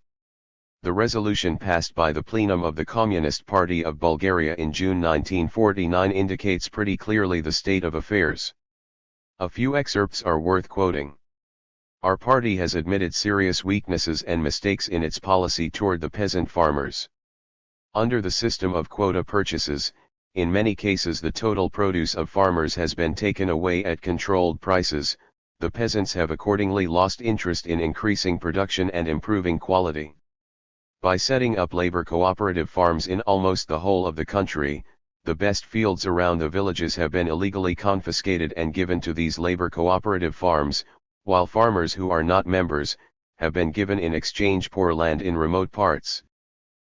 Speaker 1: The resolution passed by the plenum of the Communist Party of Bulgaria in June 1949 indicates pretty clearly the state of affairs. A few excerpts are worth quoting. Our party has admitted serious weaknesses and mistakes in its policy toward the peasant farmers. Under the system of quota purchases, in many cases the total produce of farmers has been taken away at controlled prices, the peasants have accordingly lost interest in increasing production and improving quality. By setting up labor cooperative farms in almost the whole of the country, the best fields around the villages have been illegally confiscated and given to these labor cooperative farms, while farmers who are not members, have been given in exchange poor land in remote parts.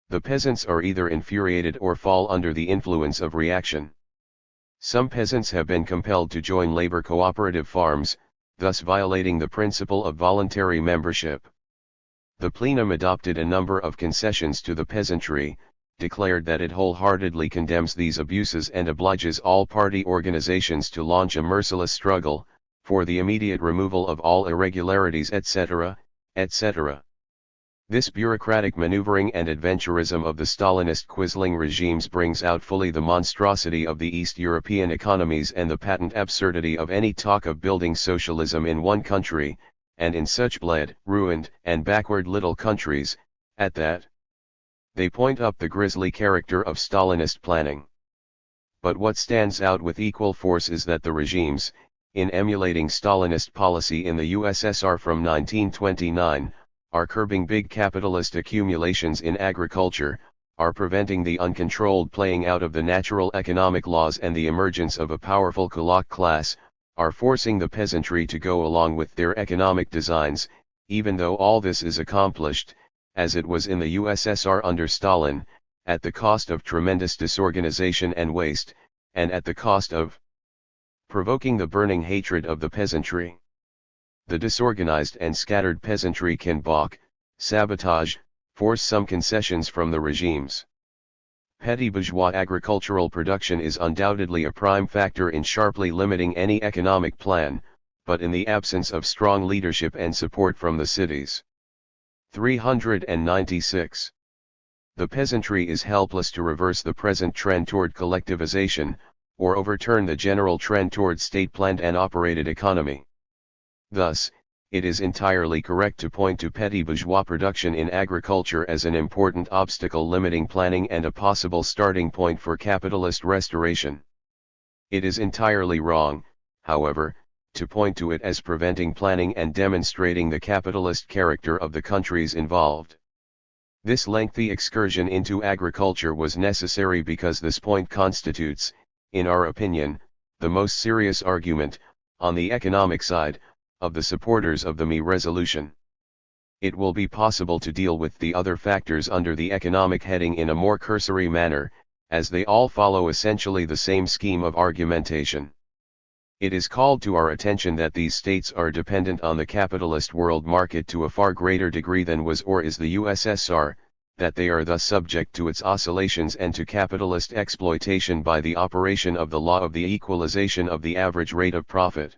Speaker 1: The peasants are either infuriated or fall under the influence of reaction. Some peasants have been compelled to join labor cooperative farms, thus violating the principle of voluntary membership. The plenum adopted a number of concessions to the peasantry, declared that it wholeheartedly condemns these abuses and obliges all party organizations to launch a merciless struggle, for the immediate removal of all irregularities etc., etc. This bureaucratic maneuvering and adventurism of the Stalinist Quisling regimes brings out fully the monstrosity of the East European economies and the patent absurdity of any talk of building socialism in one country, and in such bled, ruined, and backward little countries, at that. They point up the grisly character of Stalinist planning. But what stands out with equal force is that the regimes, in emulating Stalinist policy in the USSR from 1929, are curbing big capitalist accumulations in agriculture, are preventing the uncontrolled playing out of the natural economic laws and the emergence of a powerful kulak class, are forcing the peasantry to go along with their economic designs, even though all this is accomplished, as it was in the USSR under Stalin, at the cost of tremendous disorganization and waste, and at the cost of provoking the burning hatred of the peasantry. The disorganized and scattered peasantry can balk, sabotage, force some concessions from the regimes. Petty bourgeois agricultural production is undoubtedly a prime factor in sharply limiting any economic plan, but in the absence of strong leadership and support from the cities. 396. The peasantry is helpless to reverse the present trend toward collectivization, or overturn the general trend toward state-planned and operated economy. Thus, it is entirely correct to point to petty bourgeois production in agriculture as an important obstacle limiting planning and a possible starting point for capitalist restoration. It is entirely wrong, however, to point to it as preventing planning and demonstrating the capitalist character of the countries involved. This lengthy excursion into agriculture was necessary because this point constitutes, in our opinion, the most serious argument, on the economic side, of the supporters of the ME resolution. It will be possible to deal with the other factors under the economic heading in a more cursory manner, as they all follow essentially the same scheme of argumentation. It is called to our attention that these states are dependent on the capitalist world market to a far greater degree than was or is the USSR, that they are thus subject to its oscillations and to capitalist exploitation by the operation of the law of the equalization of the average rate of profit.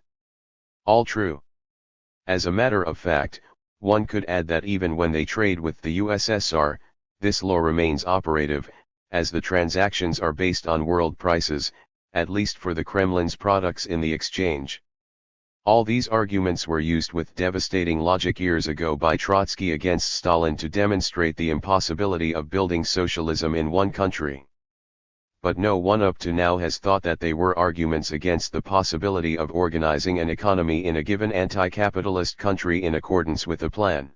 Speaker 1: All true. As a matter of fact, one could add that even when they trade with the USSR, this law remains operative, as the transactions are based on world prices, at least for the Kremlin's products in the exchange. All these arguments were used with devastating logic years ago by Trotsky against Stalin to demonstrate the impossibility of building socialism in one country. But no one up to now has thought that they were arguments against the possibility of organizing an economy in a given anti-capitalist country in accordance with a plan.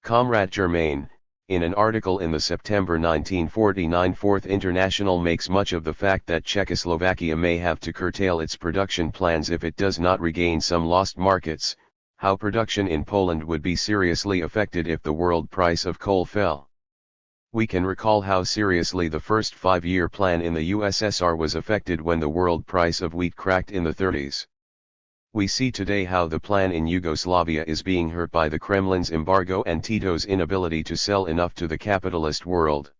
Speaker 1: Comrade Germain, in an article in the September 1949 Fourth International, makes much of the fact that Czechoslovakia may have to curtail its production plans if it does not regain some lost markets, how production in Poland would be seriously affected if the world price of coal fell. We can recall how seriously the first 5-year plan in the USSR was affected when the world price of wheat cracked in the 30s. We see today how the plan in Yugoslavia is being hurt by the Kremlin's embargo and Tito's inability to sell enough to the capitalist world.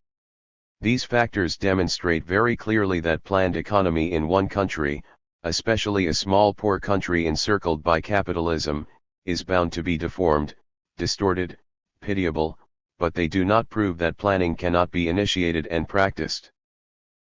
Speaker 1: These factors demonstrate very clearly that planned economy in one country, especially a small poor country encircled by capitalism, is bound to be deformed, distorted, pitiable, but they do not prove that planning cannot be initiated and practiced.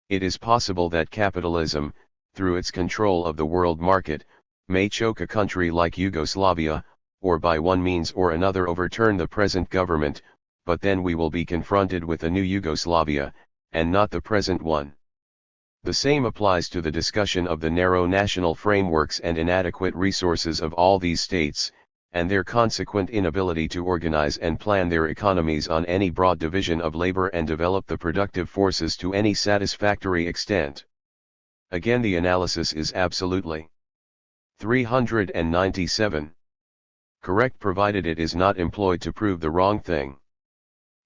Speaker 1: It is possible that capitalism, through its control of the world market, may choke a country like Yugoslavia, or by one means or another overturn the present government, but then we will be confronted with a new Yugoslavia, and not the present one. The same applies to the discussion of the narrow national frameworks and inadequate resources of all these states, and their consequent inability to organize and plan their economies on any broad division of labor and develop the productive forces to any satisfactory extent. Again, the analysis is absolutely 397. Correct provided it is not employed to prove the wrong thing.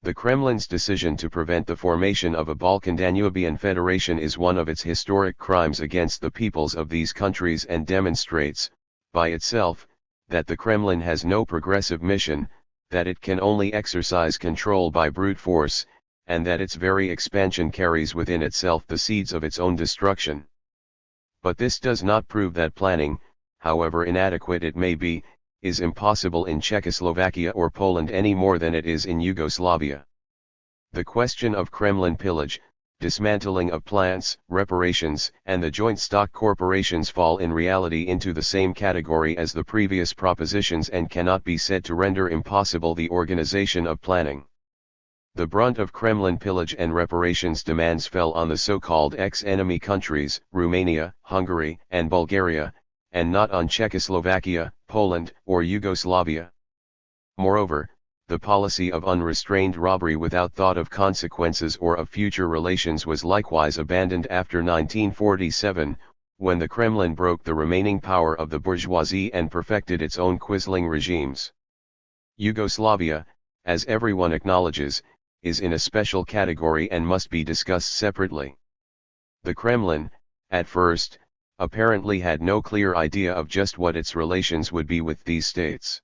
Speaker 1: The Kremlin's decision to prevent the formation of a Balkan-Danubian federation is one of its historic crimes against the peoples of these countries and demonstrates, by itself, that the Kremlin has no progressive mission, that it can only exercise control by brute force, and that its very expansion carries within itself the seeds of its own destruction. But this does not prove that planning, however inadequate it may be, is impossible in Czechoslovakia or Poland any more than it is in Yugoslavia. The question of Kremlin pillage, dismantling of plants, reparations, and the joint stock corporations fall in reality into the same category as the previous propositions and cannot be said to render impossible the organization of planning. The brunt of Kremlin pillage and reparations demands fell on the so-called ex-enemy countries, Romania, Hungary, and Bulgaria, and not on Czechoslovakia, Poland, or Yugoslavia. Moreover, the policy of unrestrained robbery without thought of consequences or of future relations was likewise abandoned after 1947, when the Kremlin broke the remaining power of the bourgeoisie and perfected its own quisling regimes. Yugoslavia, as everyone acknowledges, is in a special category and must be discussed separately. The Kremlin, at first, apparently had no clear idea of just what its relations would be with these states.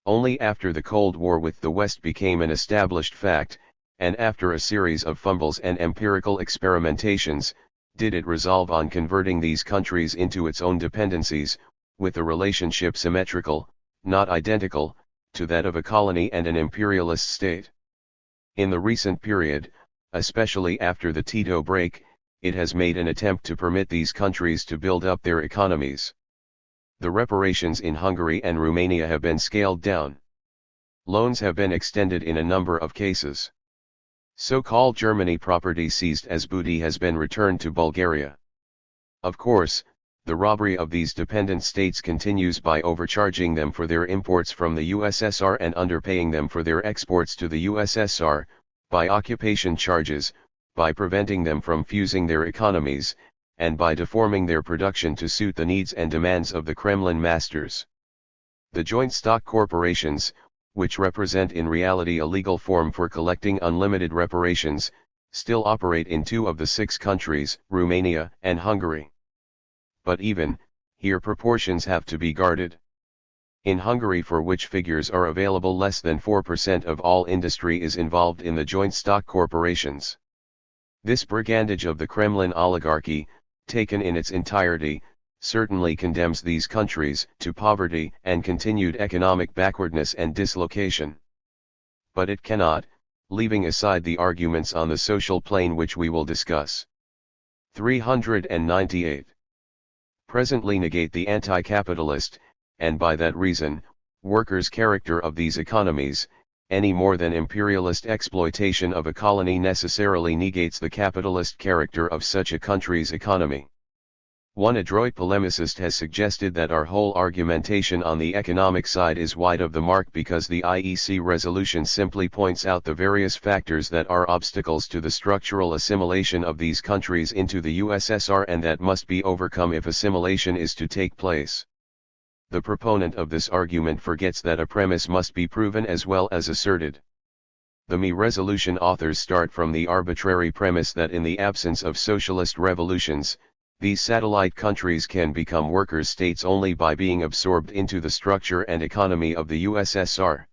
Speaker 1: Only after the Cold War with the West became an established fact, and after a series of fumbles and empirical experimentations, did it resolve on converting these countries into its own dependencies, with a relationship symmetrical, not identical, to that of a colony and an imperialist state. In the recent period, especially after the Tito break, it has made an attempt to permit these countries to build up their economies. The reparations in Hungary and Romania have been scaled down. Loans have been extended in a number of cases. So-called Germany property seized as booty has been returned to Bulgaria. Of course, the robbery of these dependent states continues by overcharging them for their imports from the USSR and underpaying them for their exports to the USSR, by occupation charges, by preventing them from fusing their economies, and by deforming their production to suit the needs and demands of the Kremlin masters. The joint stock corporations, which represent in reality a legal form for collecting unlimited reparations, still operate in 2 of the 6 countries, Romania and Hungary. But even here proportions have to be guarded. In Hungary, for which figures are available, less than 4% of all industry is involved in the joint stock corporations. This brigandage of the Kremlin oligarchy, taken in its entirety, certainly condemns these countries to poverty and continued economic backwardness and dislocation. But it cannot, leaving aside the arguments on the social plane which we will discuss. 398. Presently negate the anti-capitalist, and by that reason, workers' character of these economies, any more than imperialist exploitation of a colony necessarily negates the capitalist character of such a country's economy. One adroit polemicist has suggested that our whole argumentation on the economic side is wide of the mark because the IEC resolution simply points out the various factors that are obstacles to the structural assimilation of these countries into the USSR and that must be overcome if assimilation is to take place. The proponent of this argument forgets that a premise must be proven as well as asserted. The ME resolution authors start from the arbitrary premise that in the absence of socialist revolutions, these satellite countries can become worker states only by being absorbed into the structure and economy of the USSR.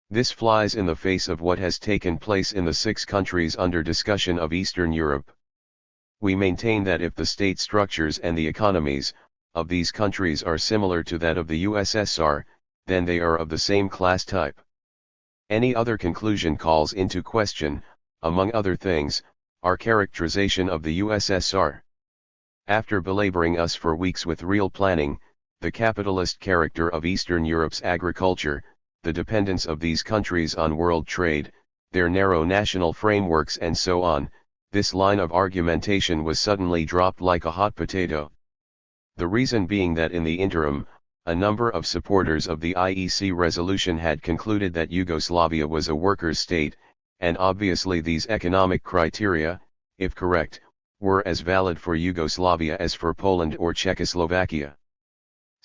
Speaker 1: This flies in the face of what has taken place in the 6 countries under discussion of Eastern Europe. We maintain that if the state structures and the economies of these countries are similar to that of the USSR, then they are of the same class type. Any other conclusion calls into question, among other things, our characterization of the USSR. After belaboring us for weeks with real planning, the capitalist character of Eastern Europe's agriculture, the dependence of these countries on world trade, their narrow national frameworks and so on, this line of argumentation was suddenly dropped like a hot potato. The reason being that in the interim, a number of supporters of the IEC resolution had concluded that Yugoslavia was a workers' state, and obviously these economic criteria, if correct, were as valid for Yugoslavia as for Poland or Czechoslovakia.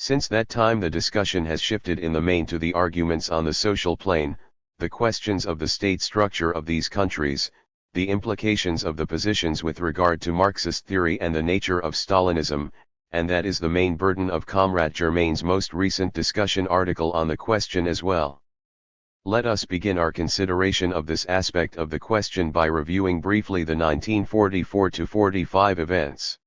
Speaker 1: Since that time the discussion has shifted in the main to the arguments on the social plane, the questions of the state structure of these countries, the implications of the positions with regard to Marxist theory and the nature of Stalinism, and that is the main burden of Comrade Germain's most recent discussion article on the question as well. Let us begin our consideration of this aspect of the question by reviewing briefly the 1944-45 events.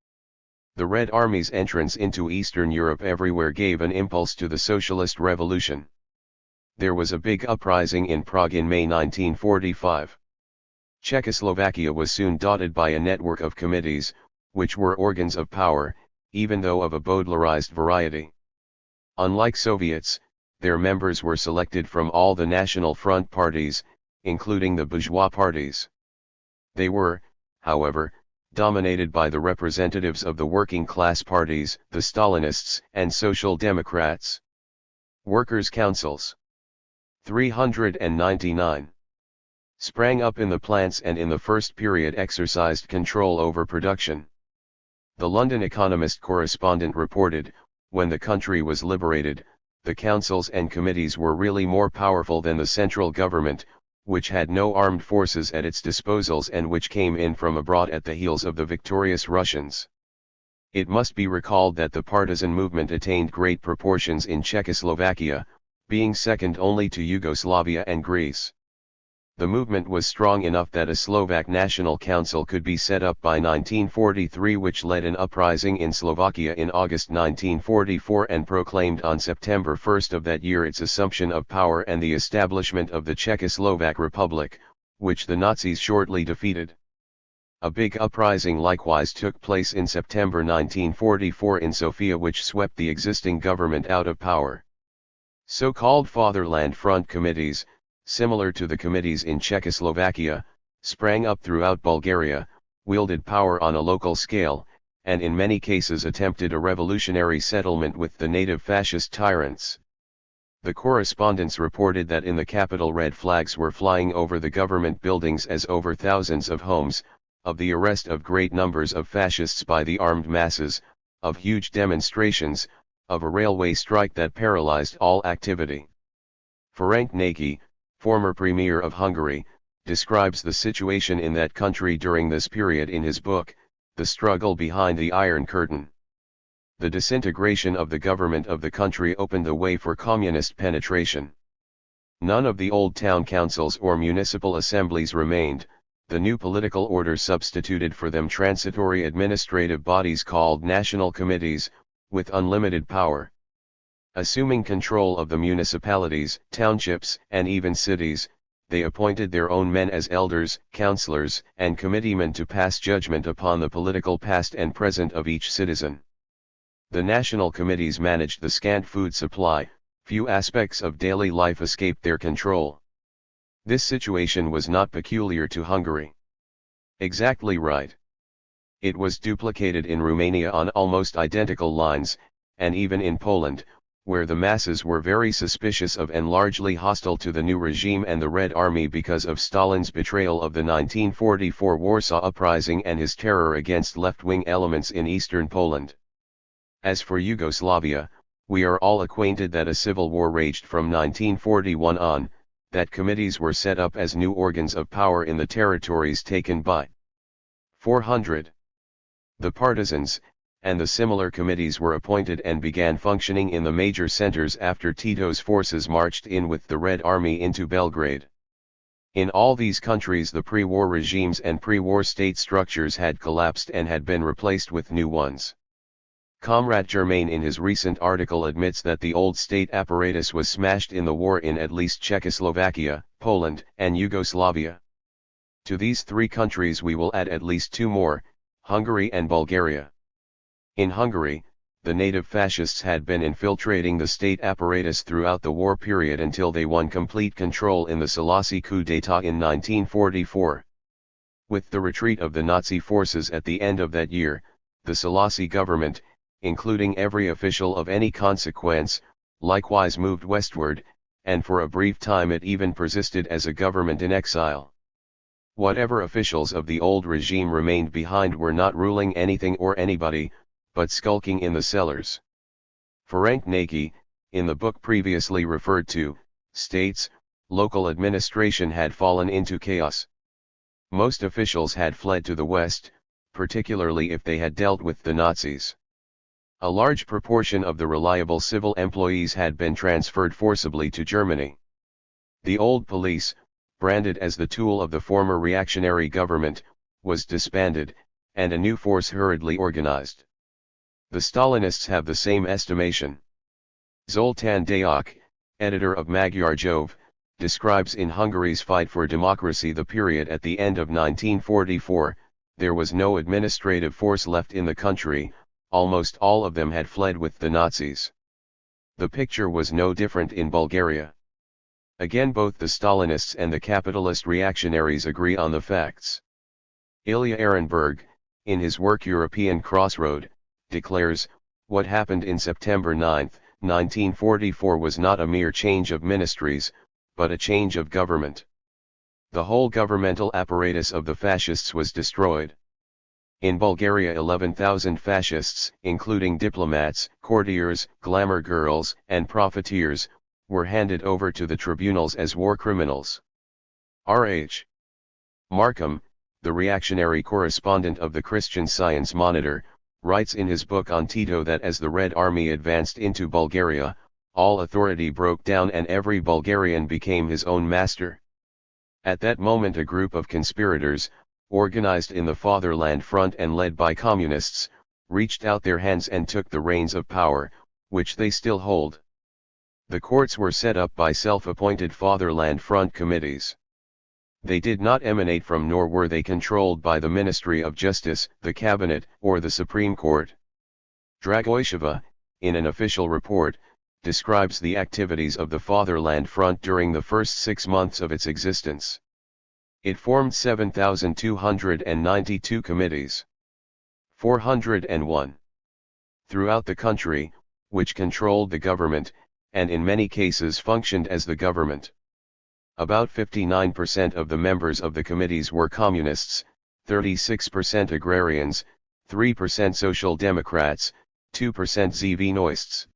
Speaker 1: The Red Army's entrance into Eastern Europe everywhere gave an impulse to the socialist revolution. There was a big uprising in Prague in May 1945. Czechoslovakia was soon dotted by a network of committees, which were organs of power, even though of a Baudelarized variety. Unlike Soviets, their members were selected from all the National Front parties, including the bourgeois parties. They were, however, dominated by the representatives of the working class parties, the Stalinists and Social Democrats. Workers' councils. 399. Sprang up in the plants and in the first period exercised control over production. The London Economist correspondent reported, when the country was liberated, the councils and committees were really more powerful than the central government, which had no armed forces at its disposals and which came in from abroad at the heels of the victorious Russians. It must be recalled that the partisan movement attained great proportions in Czechoslovakia, being second only to Yugoslavia and Greece. The movement was strong enough that a Slovak National Council could be set up by 1943, which led an uprising in Slovakia in August 1944 and proclaimed on September 1 of that year its assumption of power and the establishment of the Czechoslovak Republic, which the Nazis shortly defeated. A big uprising likewise took place in September 1944 in Sofia, which swept the existing government out of power. So-called Fatherland Front committees, similar to the committees in Czechoslovakia, sprang up throughout Bulgaria, wielded power on a local scale, and in many cases attempted a revolutionary settlement with the native fascist tyrants. The correspondents reported that in the capital red flags were flying over the government buildings as over thousands of homes, of the arrest of great numbers of fascists by the armed masses, of huge demonstrations, of a railway strike that paralyzed all activity. Ferenc Nagy, former Premier of Hungary, describes the situation in that country during this period in his book, The Struggle Behind the Iron Curtain. The disintegration of the government of the country opened the way for communist penetration. None of the old town councils or municipal assemblies remained, the new political order substituted for them transitory administrative bodies called national committees, with unlimited power. Assuming control of the municipalities, townships, and even cities, they appointed their own men as elders, councillors, and committeemen to pass judgment upon the political past and present of each citizen. The national committees managed the scant food supply, few aspects of daily life escaped their control. This situation was not peculiar to Hungary. Exactly right. It was duplicated in Romania on almost identical lines, and even in Poland, where the masses were very suspicious of and largely hostile to the new regime and the Red Army because of Stalin's betrayal of the 1944 Warsaw Uprising and his terror against left-wing elements in eastern Poland. As for Yugoslavia, we are all acquainted that a civil war raged from 1941 on, that committees were set up as new organs of power in the territories taken by 400. The partisans, and the similar committees were appointed and began functioning in the major centers after Tito's forces marched in with the Red Army into Belgrade. In all these countries the pre-war regimes and pre-war state structures had collapsed and had been replaced with new ones. Comrade Germain in his recent article admits that the old state apparatus was smashed in the war in at least Czechoslovakia, Poland, and Yugoslavia. To these three countries we will add at least two more, Hungary and Bulgaria. In Hungary, the native fascists had been infiltrating the state apparatus throughout the war period until they won complete control in the Szalasi coup d'état in 1944. With the retreat of the Nazi forces at the end of that year, the Szalasi government, including every official of any consequence, likewise moved westward, and for a brief time it even persisted as a government in exile. Whatever officials of the old regime remained behind were not ruling anything or anybody, but skulking in the cellars. Ferenc Nagy, in the book previously referred to, states, local administration had fallen into chaos. Most officials had fled to the west, particularly if they had dealt with the Nazis. A large proportion of the reliable civil employees had been transferred forcibly to Germany. The old police, branded as the tool of the former reactionary government, was disbanded, and a new force hurriedly organized. The Stalinists have the same estimation. Zoltán Díak, editor of Magyar Jove, describes in Hungary's fight for democracy the period at the end of 1944, there was no administrative force left in the country, almost all of them had fled with the Nazis. The picture was no different in Bulgaria. Again, both the Stalinists and the capitalist reactionaries agree on the facts. Ilya Ehrenberg, in his work European Crossroad, declares, what happened in September 9, 1944 was not a mere change of ministries, but a change of government. The whole governmental apparatus of the fascists was destroyed. In Bulgaria 11,000 fascists, including diplomats, courtiers, glamour girls, and profiteers, were handed over to the tribunals as war criminals. R.H. Markham, the reactionary correspondent of the Christian Science Monitor, writes in his book on Tito that as the Red Army advanced into Bulgaria, all authority broke down and every Bulgarian became his own master. At that moment a group of conspirators, organized in the Fatherland Front and led by communists, reached out their hands and took the reins of power, which they still hold. The courts were set up by self-appointed Fatherland Front committees. They did not emanate from nor were they controlled by the Ministry of Justice, the Cabinet, or the Supreme Court. Dragoisheva, in an official report, describes the activities of the Fatherland Front during the first 6 months of its existence. It formed 7,292 committees. 401 throughout the country, which controlled the government, and in many cases functioned as the government. About 59% of the members of the committees were communists, 36% agrarians, 3% social democrats, 2% Zivinoists.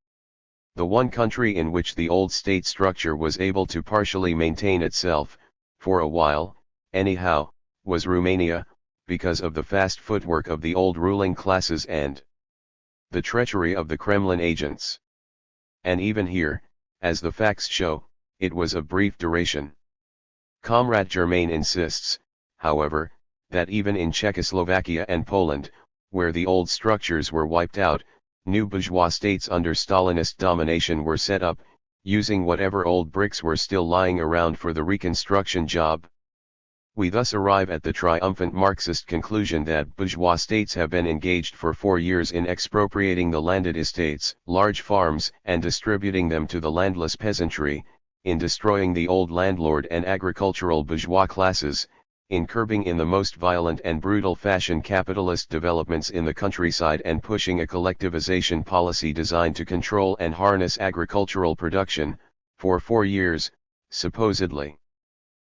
Speaker 1: The one country in which the old state structure was able to partially maintain itself, for a while, anyhow, was Romania, because of the fast footwork of the old ruling classes and the treachery of the Kremlin agents. And even here, as the facts show, it was of brief duration. Comrade Germain insists, however, that even in Czechoslovakia and Poland, where the old structures were wiped out, new bourgeois states under Stalinist domination were set up, using whatever old bricks were still lying around for the reconstruction job. We thus arrive at the triumphant Marxist conclusion that bourgeois states have been engaged for 4 years in expropriating the landed estates, large farms, and distributing them to the landless peasantry, in destroying the old landlord and agricultural bourgeois classes, in curbing in the most violent and brutal fashion capitalist developments in the countryside and pushing a collectivization policy designed to control and harness agricultural production, for 4 years, supposedly.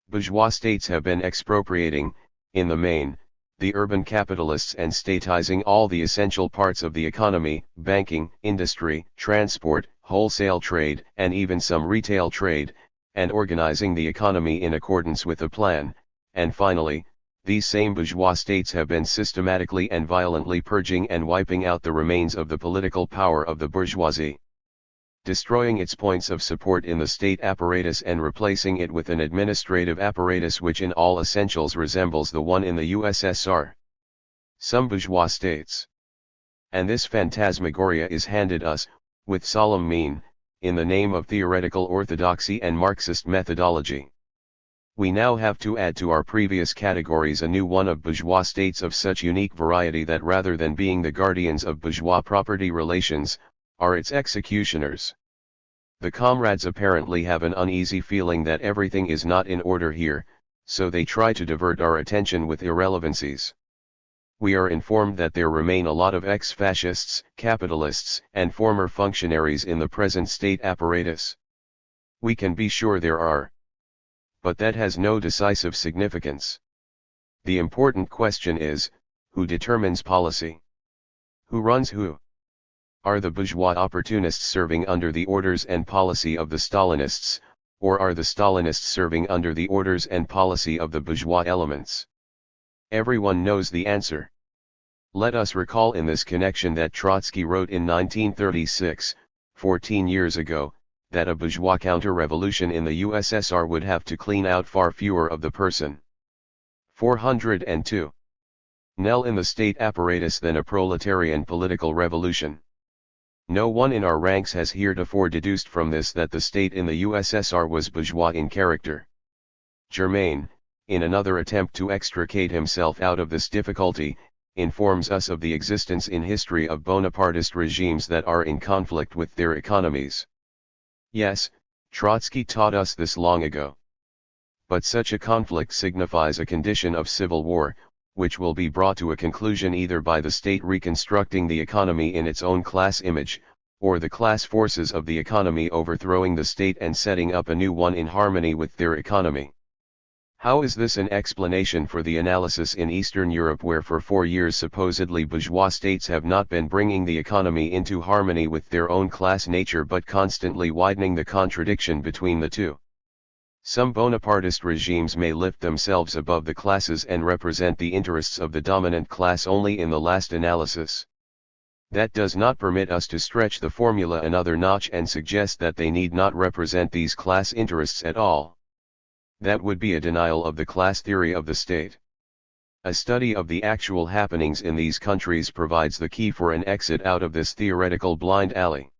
Speaker 1: Bourgeois states have been expropriating, in the main, the urban capitalists and statizing all the essential parts of the economy, banking, industry, transport, wholesale trade, and even some retail trade, and organizing the economy in accordance with a plan, and finally, these same bourgeois states have been systematically and violently purging and wiping out the remains of the political power of the bourgeoisie, destroying its points of support in the state apparatus and replacing it with an administrative apparatus which in all essentials resembles the one in the USSR. Some bourgeois states. And this phantasmagoria is handed us, with solemn mien, in the name of theoretical orthodoxy and Marxist methodology. We now have to add to our previous categories a new one of bourgeois states of such unique variety that rather than being the guardians of bourgeois property relations, are its executioners. The comrades apparently have an uneasy feeling that everything is not in order here, so they try to divert our attention with irrelevancies. We are informed that there remain a lot of ex-fascists, capitalists, and former functionaries in the present state apparatus. We can be sure there are. But that has no decisive significance. The important question is, who determines policy? Who runs who? Are the bourgeois opportunists serving under the orders and policy of the Stalinists, or are the Stalinists serving under the orders and policy of the bourgeois elements? Everyone knows the answer. Let us recall in this connection that Trotsky wrote in 1936, 14 years ago, that a bourgeois counter-revolution in the USSR would have to clean out far fewer of the person. 402. Nel in the state apparatus than a proletarian political revolution. No one in our ranks has heretofore deduced from this that the state in the USSR was bourgeois in character. Germain, in another attempt to extricate himself out of this difficulty, informs us of the existence in history of Bonapartist regimes that are in conflict with their economies. Yes, Trotsky taught us this long ago. But such a conflict signifies a condition of civil war, which will be brought to a conclusion either by the state reconstructing the economy in its own class image, or the class forces of the economy overthrowing the state and setting up a new one in harmony with their economy. How is this an explanation for the analysis in Eastern Europe where for 4 years supposedly bourgeois states have not been bringing the economy into harmony with their own class nature but constantly widening the contradiction between the two? Some Bonapartist regimes may lift themselves above the classes and represent the interests of the dominant class only in the last analysis. That does not permit us to stretch the formula another notch and suggest that they need not represent these class interests at all. That would be a denial of the class theory of the state. A study of the actual happenings in these countries provides the key for an exit out of this theoretical blind alley.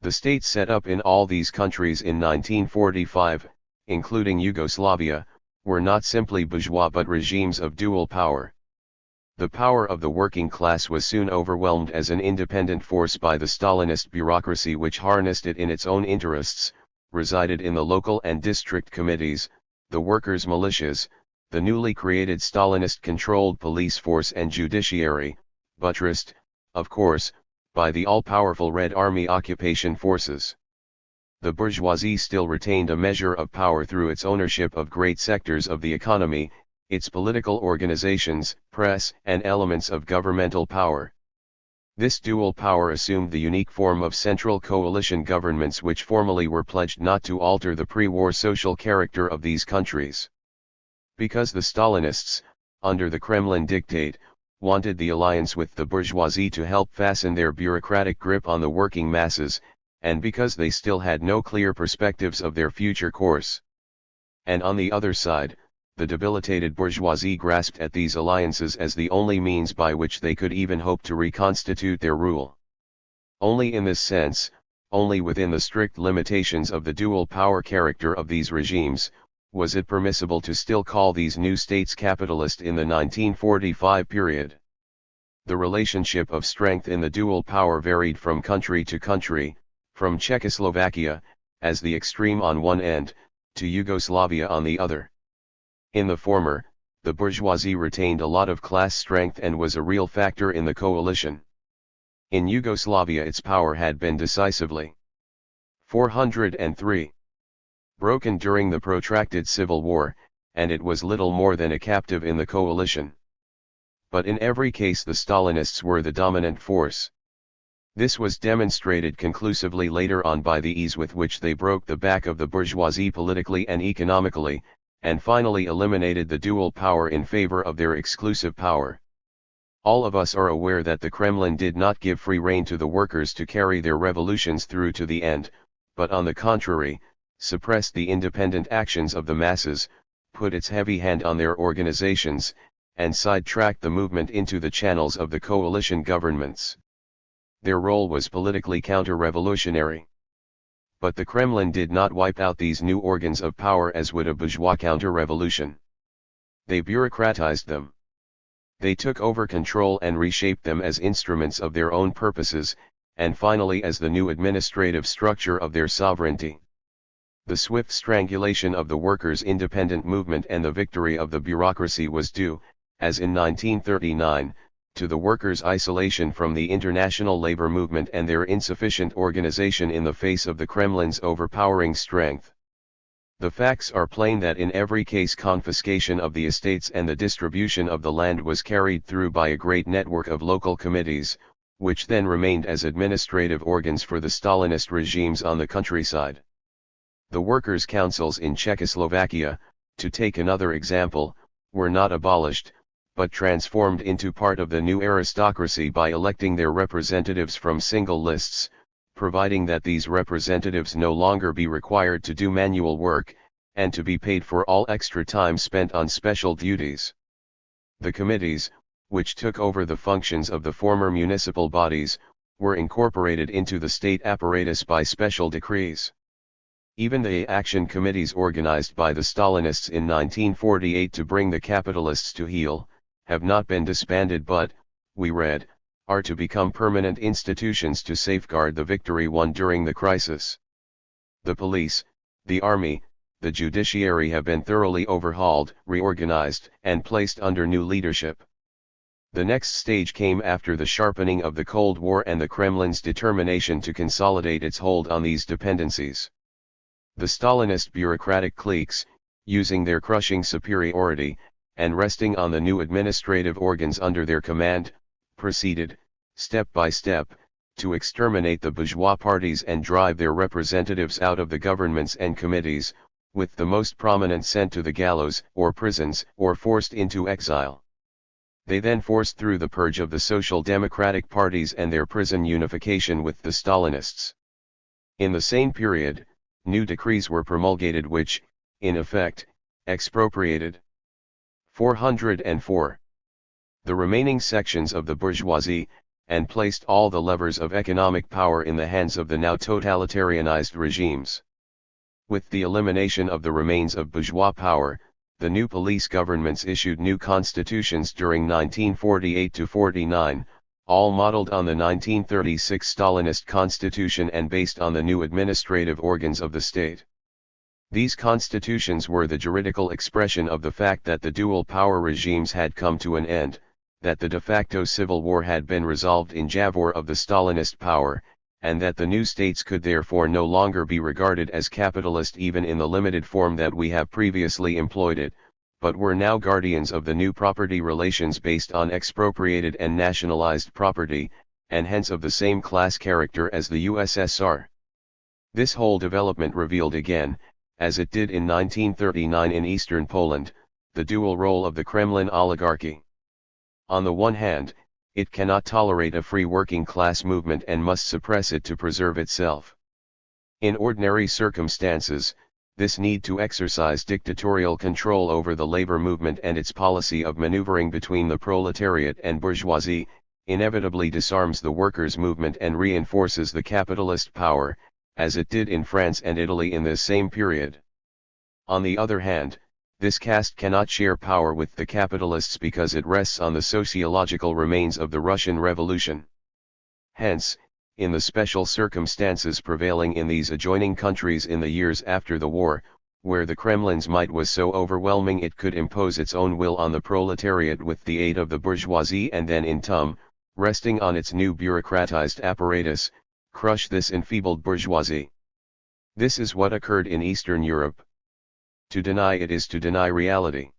Speaker 1: The states set up in all these countries in 1945, including Yugoslavia, were not simply bourgeois but regimes of dual power. The power of the working class was soon overwhelmed as an independent force by the Stalinist bureaucracy which harnessed it in its own interests, resided in the local and district committees, the workers' militias, the newly created Stalinist-controlled police force and judiciary, buttressed, of course, by the all-powerful Red Army occupation forces. The bourgeoisie still retained a measure of power through its ownership of great sectors of the economy, its political organizations, press, and elements of governmental power. This dual power assumed the unique form of central coalition governments which formally were pledged not to alter the pre-war social character of these countries. Because the Stalinists, under the Kremlin dictate, wanted the alliance with the bourgeoisie to help fasten their bureaucratic grip on the working masses, and because they still had no clear perspectives of their future course. And on the other side, the debilitated bourgeoisie grasped at these alliances as the only means by which they could even hope to reconstitute their rule. Only in this sense, only within the strict limitations of the dual power character of these regimes, was it permissible to still call these new states capitalist in the 1945 period. The relationship of strength in the dual power varied from country to country, from Czechoslovakia, as the extreme on one end, to Yugoslavia on the other. In the former, the bourgeoisie retained a lot of class strength and was a real factor in the coalition. In Yugoslavia its power had been decisively 403. Broken during the protracted civil war, and it was little more than a captive in the coalition. But in every case the Stalinists were the dominant force. This was demonstrated conclusively later on by the ease with which they broke the back of the bourgeoisie politically and economically, and finally eliminated the dual power in favor of their exclusive power. All of us are aware that the Kremlin did not give free rein to the workers to carry their revolutions through to the end, but on the contrary, suppressed the independent actions of the masses, put its heavy hand on their organizations, and sidetracked the movement into the channels of the coalition governments. Their role was politically counter-revolutionary. But the Kremlin did not wipe out these new organs of power as would a bourgeois counter-revolution. They bureaucratized them. They took over control and reshaped them as instruments of their own purposes, and finally as the new administrative structure of their sovereignty. The swift strangulation of the workers' independent movement and the victory of the bureaucracy was due, as in 1939, to the workers' isolation from the international labor movement and their insufficient organization in the face of the Kremlin's overpowering strength. The facts are plain that in every case confiscation of the estates and the distribution of the land was carried through by a great network of local committees, which then remained as administrative organs for the Stalinist regimes on the countryside. The workers' councils in Czechoslovakia, to take another example, were not abolished, but transformed into part of the new aristocracy by electing their representatives from single lists, providing that these representatives no longer be required to do manual work, and to be paid for all extra time spent on special duties. The committees, which took over the functions of the former municipal bodies, were incorporated into the state apparatus by special decrees. Even the action committees organized by the Stalinists in 1948 to bring the capitalists to heel, have not been disbanded but, we read, are to become permanent institutions to safeguard the victory won during the crisis. The police, the army, the judiciary have been thoroughly overhauled, reorganized, and placed under new leadership. The next stage came after the sharpening of the Cold War and the Kremlin's determination to consolidate its hold on these dependencies. The Stalinist bureaucratic cliques, using their crushing superiority, and resting on the new administrative organs under their command, proceeded, step by step, to exterminate the bourgeois parties and drive their representatives out of the governments and committees, with the most prominent sent to the gallows, or prisons, or forced into exile. They then forced through the purge of the social democratic parties and their prison unification with the Stalinists. In the same period, new decrees were promulgated which, in effect, expropriated 404. The remaining sections of the bourgeoisie, and placed all the levers of economic power in the hands of the now totalitarianized regimes. With the elimination of the remains of bourgeois power, the new police governments issued new constitutions during 1948–49, all modeled on the 1936 Stalinist constitution and based on the new administrative organs of the state. These constitutions were the juridical expression of the fact that the dual power regimes had come to an end, that the de facto civil war had been resolved in favor of the Stalinist power, and that the new states could therefore no longer be regarded as capitalist even in the limited form that we have previously employed it, but were now guardians of the new property relations based on expropriated and nationalized property, and hence of the same class character as the USSR. This whole development revealed again, as it did in 1939 in Eastern Poland, the dual role of the Kremlin oligarchy. On the one hand, it cannot tolerate a free working class movement and must suppress it to preserve itself. In ordinary circumstances, this need to exercise dictatorial control over the labor movement and its policy of maneuvering between the proletariat and bourgeoisie, inevitably disarms the workers' movement and reinforces the capitalist power, as it did in France and Italy in this same period. On the other hand, this caste cannot share power with the capitalists because it rests on the sociological remains of the Russian Revolution. Hence, in the special circumstances prevailing in these adjoining countries in the years after the war, where the Kremlin's might was so overwhelming it could impose its own will on the proletariat with the aid of the bourgeoisie and then in turn, resting on its new bureaucratized apparatus, crush this enfeebled bourgeoisie. This is what occurred in Eastern Europe. To deny it is to deny reality.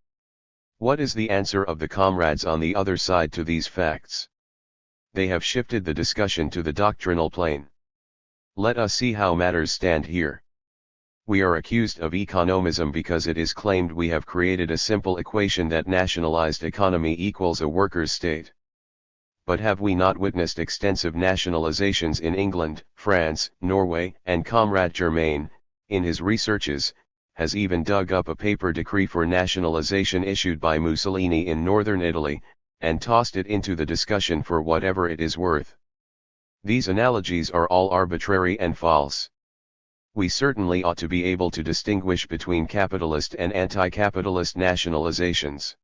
Speaker 1: What is the answer of the comrades on the other side to these facts? They have shifted the discussion to the doctrinal plane. Let us see how matters stand here. We are accused of economism because it is claimed we have created a simple equation that nationalized economy equals a workers' state. But have we not witnessed extensive nationalizations in England, France, Norway, and Comrade Germain, in his researches, has even dug up a paper decree for nationalization issued by Mussolini in northern Italy, and tossed it into the discussion for whatever it is worth. These analogies are all arbitrary and false. We certainly ought to be able to distinguish between capitalist and anti-capitalist nationalizations.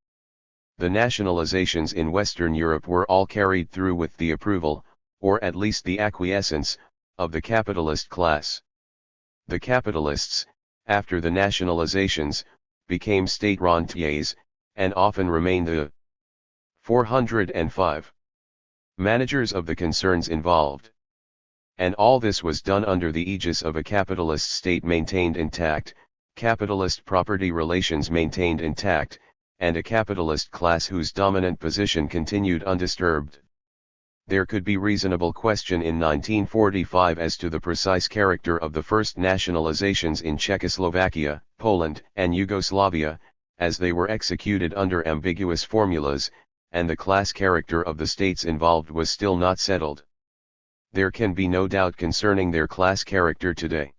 Speaker 1: The nationalizations in Western Europe were all carried through with the approval, or at least the acquiescence, of the capitalist class. The capitalists, after the nationalizations, became state rentiers, and often remained the 405 managers of the concerns involved. And all this was done under the aegis of a capitalist state maintained intact, capitalist property relations maintained intact, and a capitalist class whose dominant position continued undisturbed. There could be reasonable question in 1945 as to the precise character of the first nationalizations in Czechoslovakia, Poland, and Yugoslavia, as they were executed under ambiguous formulas, and the class character of the states involved was still not settled. There can be no doubt concerning their class character today.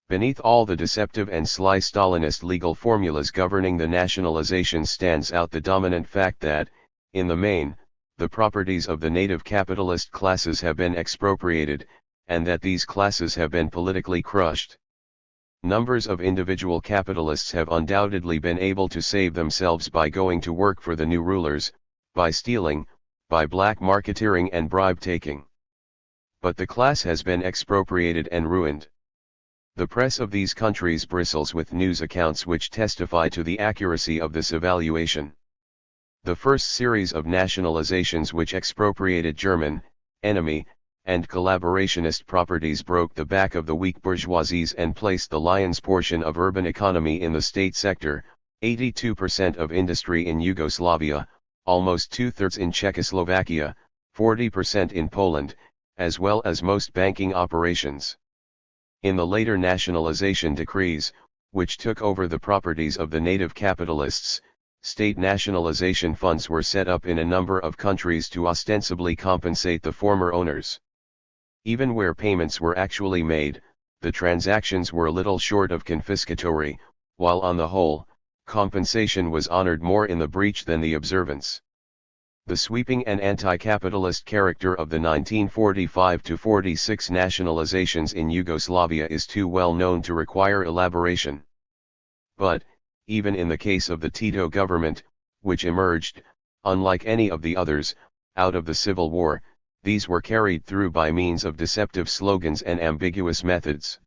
Speaker 1: Beneath all the deceptive and sly Stalinist legal formulas governing the nationalization stands out the dominant fact that, in the main, the properties of the native capitalist classes have been expropriated, and that these classes have been politically crushed. Numbers of individual capitalists have undoubtedly been able to save themselves by going to work for the new rulers, by stealing, by black marketeering and bribe-taking. But the class has been expropriated and ruined. The press of these countries bristles with news accounts which testify to the accuracy of this evaluation. The first series of nationalizations which expropriated German, enemy, and collaborationist properties broke the back of the weak bourgeoisies and placed the lion's portion of urban economy in the state sector, 82% of industry in Yugoslavia, almost two-thirds in Czechoslovakia, 40% in Poland, as well as most banking operations. In the later nationalization decrees, which took over the properties of the native capitalists, state nationalization funds were set up in a number of countries to ostensibly compensate the former owners. Even where payments were actually made, the transactions were little short of confiscatory, while on the whole, compensation was honored more in the breach than the observance. The sweeping and anti-capitalist character of the 1945–46 nationalizations in Yugoslavia is too well known to require elaboration. But, even in the case of the Tito government, which emerged, unlike any of the others, out of the Civil War, these were carried through by means of deceptive slogans and ambiguous methods.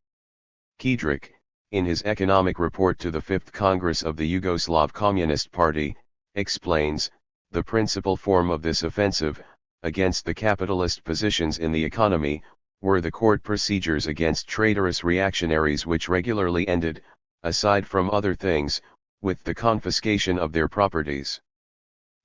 Speaker 1: Kiedrich, in his economic report to the Fifth Congress of the Yugoslav Communist Party, explains, the principal form of this offensive, against the capitalist positions in the economy, were the court procedures against traitorous reactionaries which regularly ended, aside from other things, with the confiscation of their properties.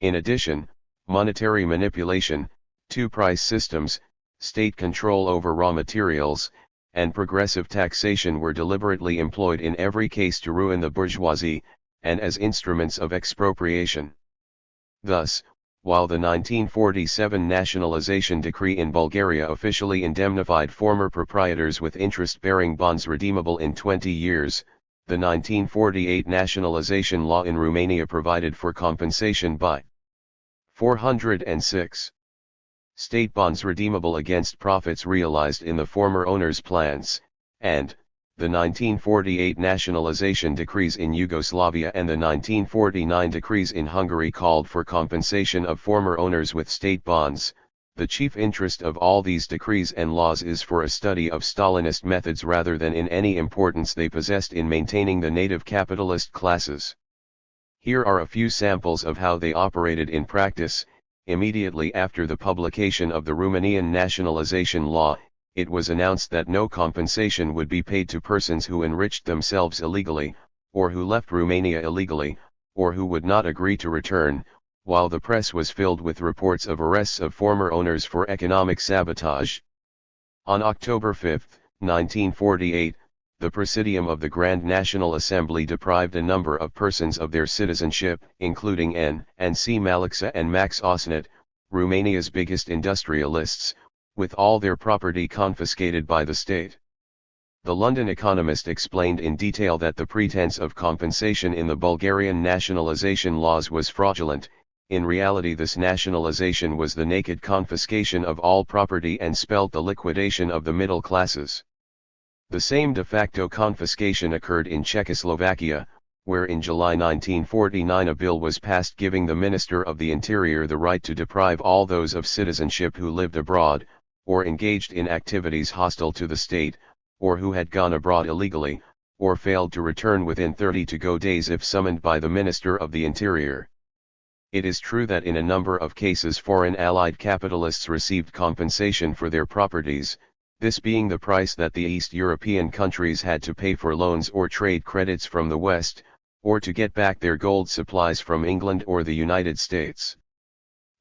Speaker 1: In addition, monetary manipulation, two-price systems, state control over raw materials, and progressive taxation were deliberately employed in every case to ruin the bourgeoisie, and as instruments of expropriation. Thus, while the 1947 nationalization decree in Bulgaria officially indemnified former proprietors with interest-bearing bonds redeemable in 20 years, the 1948 nationalization law in Romania provided for compensation by 406 state bonds redeemable against profits realized in the former owner's plants, and the 1948 nationalization decrees in Yugoslavia and the 1949 decrees in Hungary called for compensation of former owners with state bonds. The chief interest of all these decrees and laws is for a study of Stalinist methods rather than in any importance they possessed in maintaining the native capitalist classes. Here are a few samples of how they operated in practice. Immediately after the publication of the Romanian nationalization law, it was announced that no compensation would be paid to persons who enriched themselves illegally, or who left Romania illegally, or who would not agree to return, while the press was filled with reports of arrests of former owners for economic sabotage. On October 5, 1948, the Presidium of the Grand National Assembly deprived a number of persons of their citizenship, including N. and C. Malixa and Max Osnat, Romania's biggest industrialists, with all their property confiscated by the state. The London Economist explained in detail that the pretense of compensation in the Bulgarian nationalization laws was fraudulent. In reality, this nationalization was the naked confiscation of all property and spelt the liquidation of the middle classes. The same de facto confiscation occurred in Czechoslovakia, where in July 1949 a bill was passed giving the Minister of the Interior the right to deprive all those of citizenship who lived abroad, or engaged in activities hostile to the state, or who had gone abroad illegally, or failed to return within 30 days if summoned by the Minister of the Interior. It is true that in a number of cases foreign allied capitalists received compensation for their properties, this being the price that the East European countries had to pay for loans or trade credits from the West, or to get back their gold supplies from England or the United States.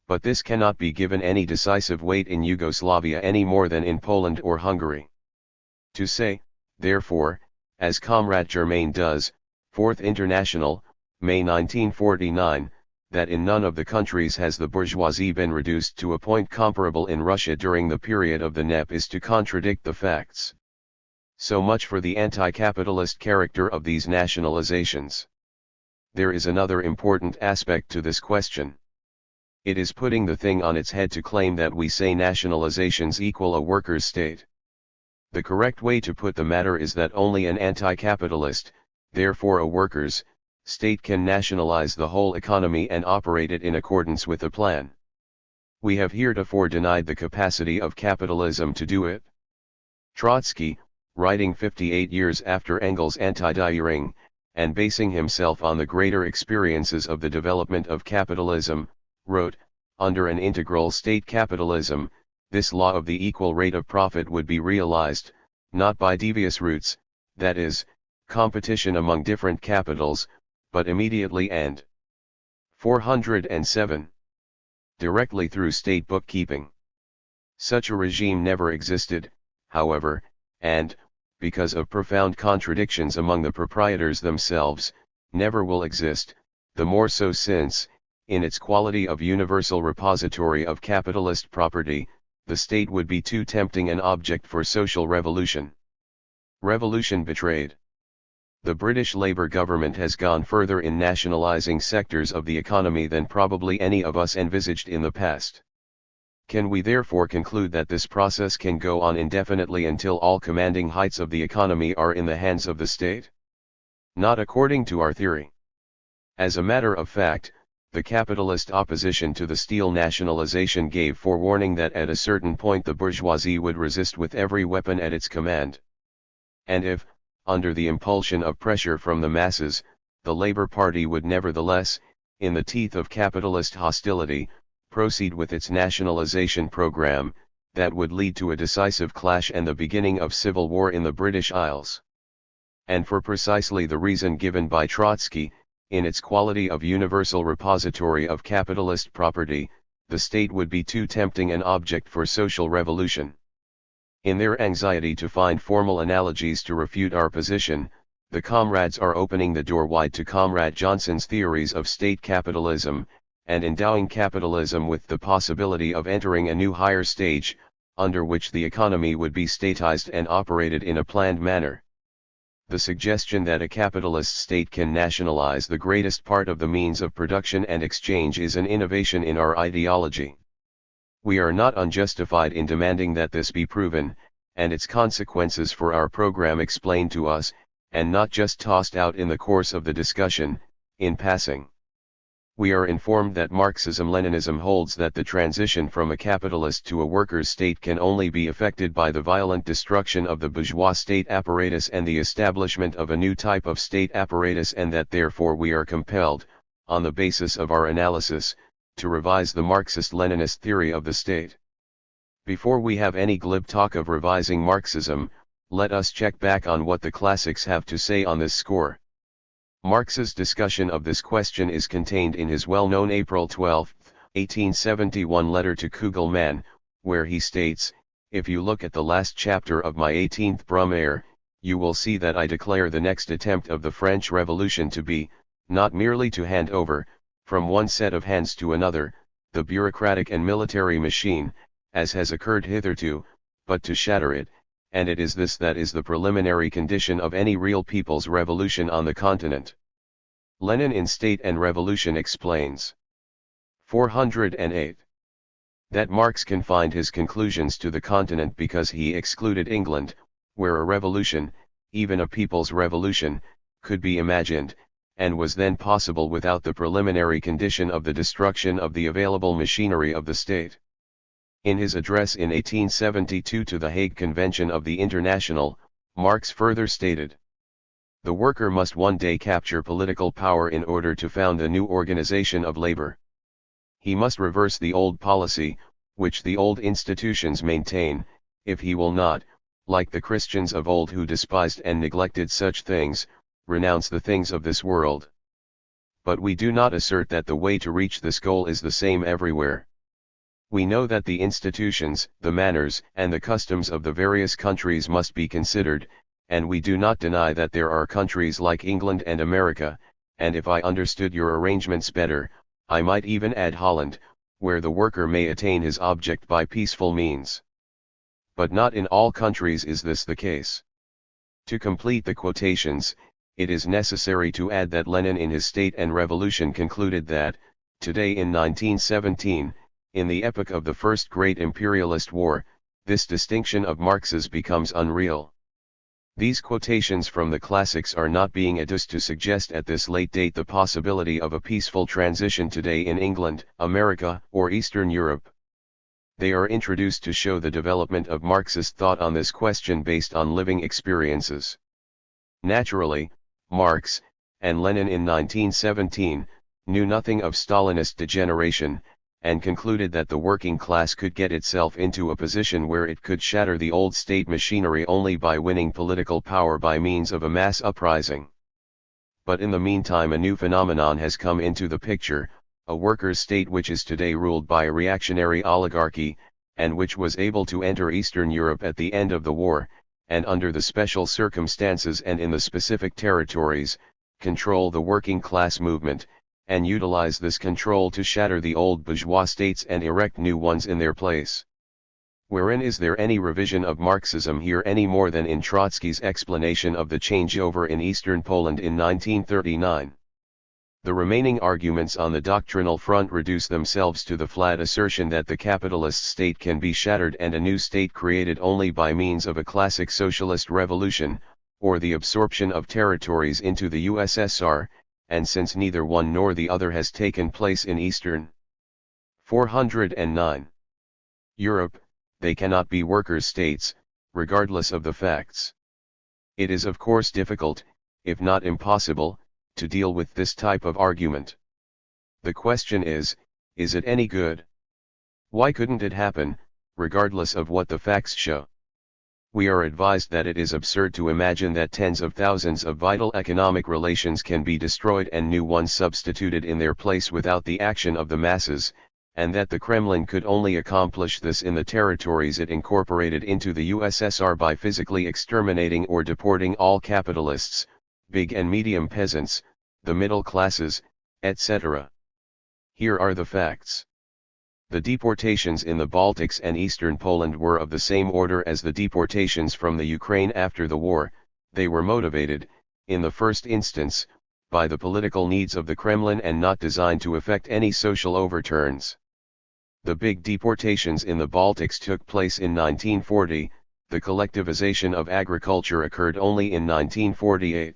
Speaker 1: but this cannot be given any decisive weight in Yugoslavia any more than in Poland or Hungary. To say, therefore, as Comrade Germain does, Fourth International, May 1949, that in none of the countries has the bourgeoisie been reduced to a point comparable in Russia during the period of the NEP is to contradict the facts. So much for the anti-capitalist character of these nationalizations. There is another important aspect to this question. It is putting the thing on its head to claim that we say nationalizations equal a workers' state. The correct way to put the matter is that only an anti-capitalist, therefore a workers' state can nationalize the whole economy and operate it in accordance with a plan. We have heretofore denied the capacity of capitalism to do it. Trotsky, writing 58 years after Engels' Anti-Die-Ring, and basing himself on the greater experiences of the development of capitalism, wrote, "Under an integral state capitalism, this law of the equal rate of profit would be realized, not by devious routes, that is, competition among different capitals, but immediately and 407. Directly through state bookkeeping. Such a regime never existed, however, and, because of profound contradictions among the proprietors themselves, never will exist, the more so since, in its quality of universal repository of capitalist property, the state would be too tempting an object for social revolution." Revolution betrayed. The British Labour government has gone further in nationalising sectors of the economy than probably any of us envisaged in the past. Can we therefore conclude that this process can go on indefinitely until all commanding heights of the economy are in the hands of the state? Not according to our theory. As a matter of fact, the capitalist opposition to the steel nationalization gave forewarning that at a certain point the bourgeoisie would resist with every weapon at its command. And if, under the impulsion of pressure from the masses, the Labour Party would nevertheless, in the teeth of capitalist hostility, proceed with its nationalization program, that would lead to a decisive clash and the beginning of civil war in the British Isles. And for precisely the reason given by Trotsky, in its quality of universal repository of capitalist property, the state would be too tempting an object for social revolution. In their anxiety to find formal analogies to refute our position, the comrades are opening the door wide to Comrade Johnson's theories of state capitalism, and endowing capitalism with the possibility of entering a new higher stage, under which the economy would be statized and operated in a planned manner. The suggestion that a capitalist state can nationalize the greatest part of the means of production and exchange is an innovation in our ideology. We are not unjustified in demanding that this be proven, and its consequences for our program explained to us, and not just tossed out in the course of the discussion, in passing. We are informed that Marxism-Leninism holds that the transition from a capitalist to a workers' state can only be effected by the violent destruction of the bourgeois state apparatus and the establishment of a new type of state apparatus, and that therefore we are compelled, on the basis of our analysis, to revise the Marxist-Leninist theory of the state. Before we have any glib talk of revising Marxism, let us check back on what the classics have to say on this score. Marx's discussion of this question is contained in his well-known April 12, 1871 letter to Kugelmann, where he states, "If you look at the last chapter of my 18th Brumaire, you will see that I declare the next attempt of the French Revolution to be, not merely to hand over, from one set of hands to another, the bureaucratic and military machine, as has occurred hitherto, but to shatter it, and it is this that is the preliminary condition of any real people's revolution on the continent." Lenin in State and Revolution explains. 408. That Marx confined his conclusions to the continent because he excluded England, where a revolution, even a people's revolution, could be imagined, and was then possible without the preliminary condition of the destruction of the available machinery of the state. In his address in 1872 to the Hague Convention of the International, Marx further stated, "The worker must one day capture political power in order to found a new organization of labor. He must reverse the old policy, which the old institutions maintain, if he will not, like the Christians of old who despised and neglected such things, renounce the things of this world. But we do not assert that the way to reach this goal is the same everywhere. We know that the institutions, the manners, and the customs of the various countries must be considered, and we do not deny that there are countries like England and America, and if I understood your arrangements better, I might even add Holland, where the worker may attain his object by peaceful means. But not in all countries is this the case. To complete the quotations, it is necessary to add that Lenin in his State and Revolution concluded that, today in 1917, in the epoch of the first great imperialist war, this distinction of Marx's becomes unreal. These quotations from the classics are not being adduced to suggest at this late date the possibility of a peaceful transition today in England, America, or Eastern Europe. They are introduced to show the development of Marxist thought on this question based on living experiences. Naturally, Marx, and Lenin in 1917, knew nothing of Stalinist degeneration, and concluded that the working class could get itself into a position where it could shatter the old state machinery only by winning political power by means of a mass uprising. But in the meantime a new phenomenon has come into the picture, a workers' state which is today ruled by a reactionary oligarchy, and which was able to enter Eastern Europe at the end of the war, and under the special circumstances and in the specific territories, control the working class movement, and utilize this control to shatter the old bourgeois states and erect new ones in their place. Wherein is there any revision of Marxism here any more than in Trotsky's explanation of the changeover in Eastern Poland in 1939? The remaining arguments on the doctrinal front reduce themselves to the flat assertion that the capitalist state can be shattered and a new state created only by means of a classic socialist revolution, or the absorption of territories into the USSR, and since neither one nor the other has taken place in Eastern 409 Europe, they cannot be workers' states, regardless of the facts. It is of course difficult, if not impossible, to deal with this type of argument. The question is it any good? Why couldn't it happen, regardless of what the facts show? We are advised that it is absurd to imagine that tens of thousands of vital economic relations can be destroyed and new ones substituted in their place without the action of the masses, and that the Kremlin could only accomplish this in the territories it incorporated into the USSR by physically exterminating or deporting all capitalists, big and medium peasants, the middle classes, etc. Here are the facts. The deportations in the Baltics and Eastern Poland were of the same order as the deportations from the Ukraine after the war. They were motivated, in the first instance, by the political needs of the Kremlin and not designed to effect any social overturns. The big deportations in the Baltics took place in 1940, the collectivization of agriculture occurred only in 1948.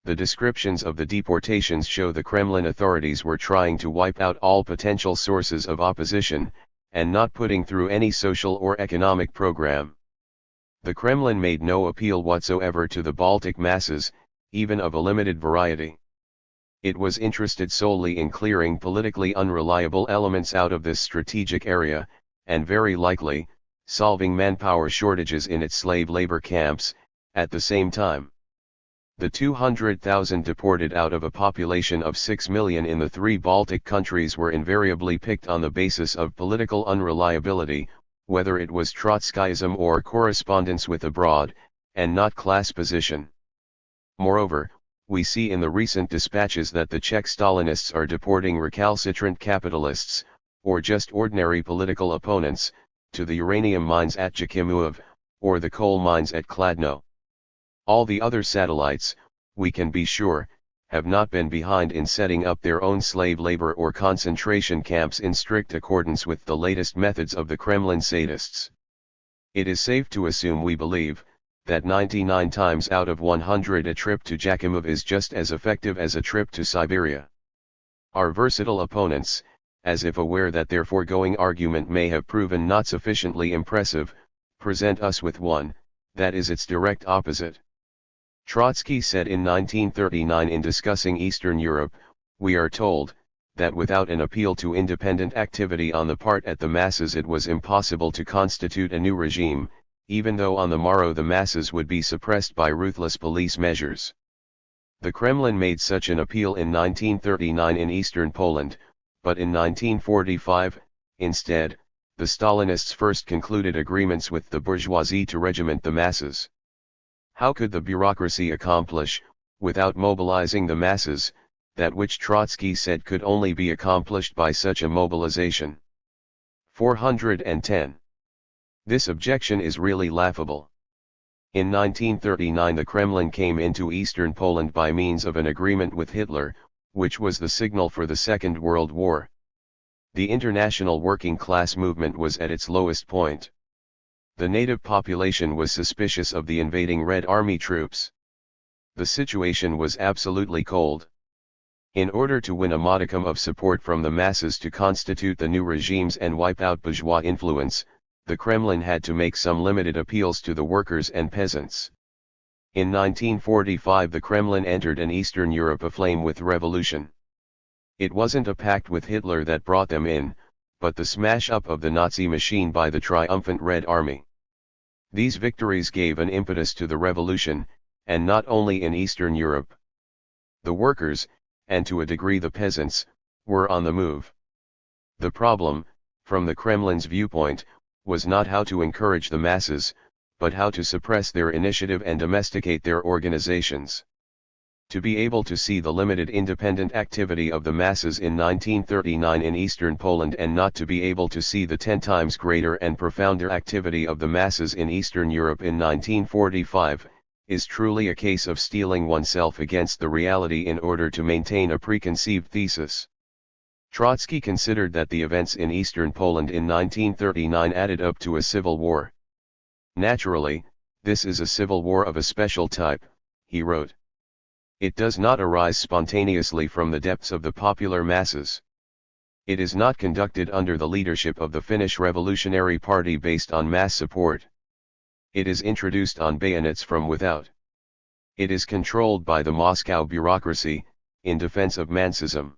Speaker 1: The descriptions of the deportations show the Kremlin authorities were trying to wipe out all potential sources of opposition, and not putting through any social or economic program. The Kremlin made no appeal whatsoever to the Baltic masses, even of a limited variety. It was interested solely in clearing politically unreliable elements out of this strategic area, and very likely, solving manpower shortages in its slave labor camps, at the same time. The 200,000 deported out of a population of 6 million in the three Baltic countries were invariably picked on the basis of political unreliability, whether it was trotskyism or correspondence with abroad, and not class position. Moreover, we see in the recent dispatches that the Czech Stalinists are deporting recalcitrant capitalists, or just ordinary political opponents, to the uranium mines at Jakimov, or the coal mines at Kladno. All the other satellites, we can be sure, have not been behind in setting up their own slave labor or concentration camps in strict accordance with the latest methods of the Kremlin sadists. It is safe to assume, we believe, that 99 times out of 100 a trip to Jakimov is just as effective as a trip to Siberia. Our versatile opponents, as if aware that their foregoing argument may have proven not sufficiently impressive, present us with one, that is its direct opposite. Trotsky said in 1939 in discussing Eastern Europe, we are told, that without an appeal to independent activity on the part of the masses it was impossible to constitute a new regime, even though on the morrow the masses would be suppressed by ruthless police measures. The Kremlin made such an appeal in 1939 in Eastern Poland, but in 1945, Instead, the Stalinists first concluded agreements with the bourgeoisie to regiment the masses. How could the bureaucracy accomplish, without mobilizing the masses, that which Trotsky said could only be accomplished by such a mobilization? 410. This objection is really laughable. In 1939 the Kremlin came into eastern Poland by means of an agreement with Hitler, which was the signal for the Second World War. The international working class movement was at its lowest point. The native population was suspicious of the invading Red Army troops. The situation was absolutely cold. In order to win a modicum of support from the masses to constitute the new regimes and wipe out bourgeois influence, the Kremlin had to make some limited appeals to the workers and peasants. In 1945 the Kremlin entered an Eastern Europe aflame with revolution. It wasn't a pact with Hitler that brought them in, but the smash-up of the Nazi machine by the triumphant Red Army. These victories gave an impetus to the revolution, and not only in Eastern Europe. The workers, and to a degree the peasants, were on the move. The problem, from the Kremlin's viewpoint, was not how to encourage the masses, but how to suppress their initiative and domesticate their organizations. To be able to see the limited independent activity of the masses in 1939 in eastern Poland and not to be able to see the 10 times greater and profounder activity of the masses in Eastern Europe in 1945, is truly a case of steeling oneself against the reality in order to maintain a preconceived thesis. Trotsky considered that the events in eastern Poland in 1939 added up to a civil war. Naturally, this is a civil war of a special type, he wrote. It does not arise spontaneously from the depths of the popular masses. It is not conducted under the leadership of the Finnish Revolutionary Party based on mass support. It is introduced on bayonets from without. It is controlled by the Moscow bureaucracy, in defense of Marxism.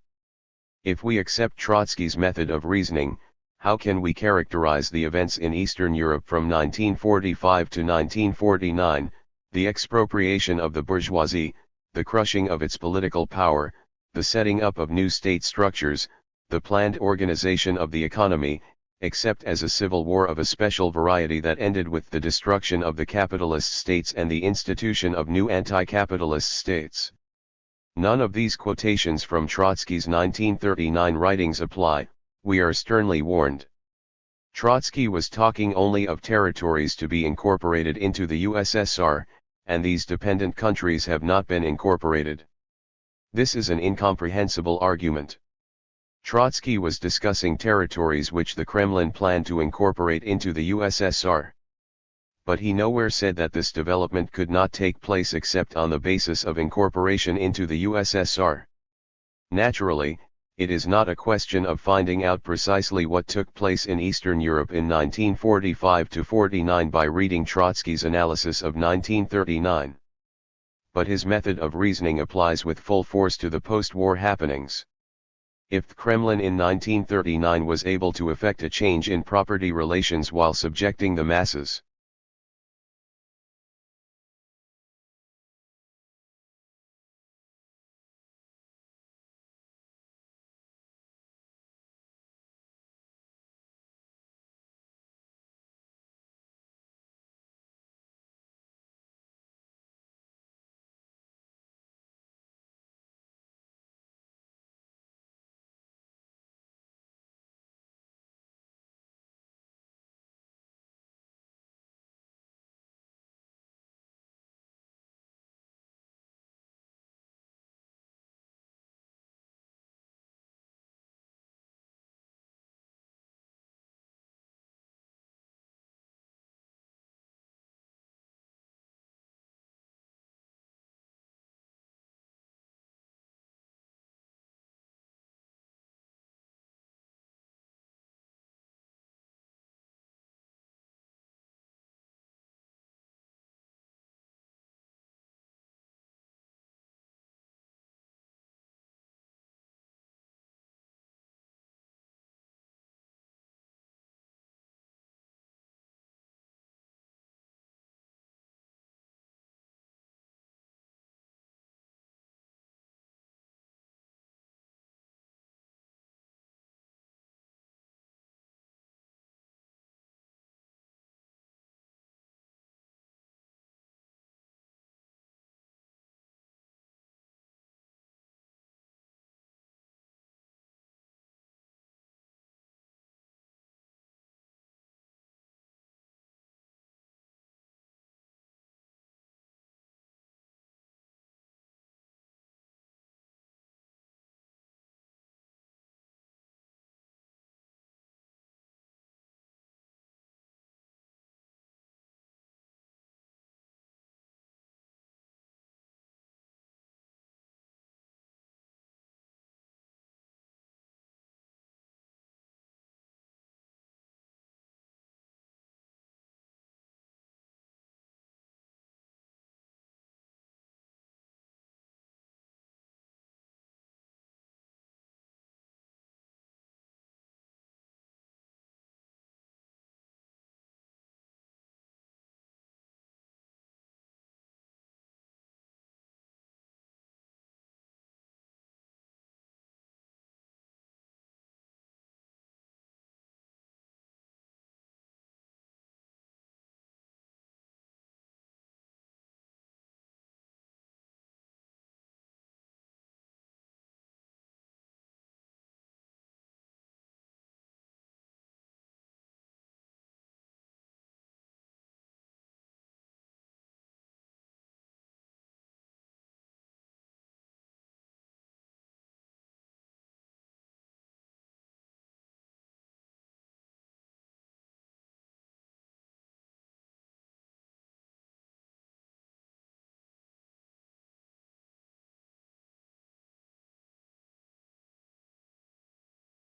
Speaker 1: If we accept Trotsky's method of reasoning, how can we characterize the events in Eastern Europe from 1945 to 1949, the expropriation of the bourgeoisie, the crushing of its political power, the setting up of new state structures, the planned organization of the economy, except as a civil war of a special variety that ended with the destruction of the capitalist states and the institution of new anti-capitalist states? None of these quotations from Trotsky's 1939 writings apply, we are sternly warned. Trotsky was talking only of territories to be incorporated into the USSR, and these dependent countries have not been incorporated. This is an incomprehensible argument. Trotsky was discussing territories which the Kremlin planned to incorporate into the USSR. But he nowhere said that this development could not take place except on the basis of incorporation into the USSR. Naturally, it is not a question of finding out precisely what took place in Eastern Europe in 1945–49 by reading Trotsky's analysis of 1939. But his method of reasoning applies with full force to the post-war happenings. If the Kremlin in 1939 was able to effect a change in property relations while subjecting the masses,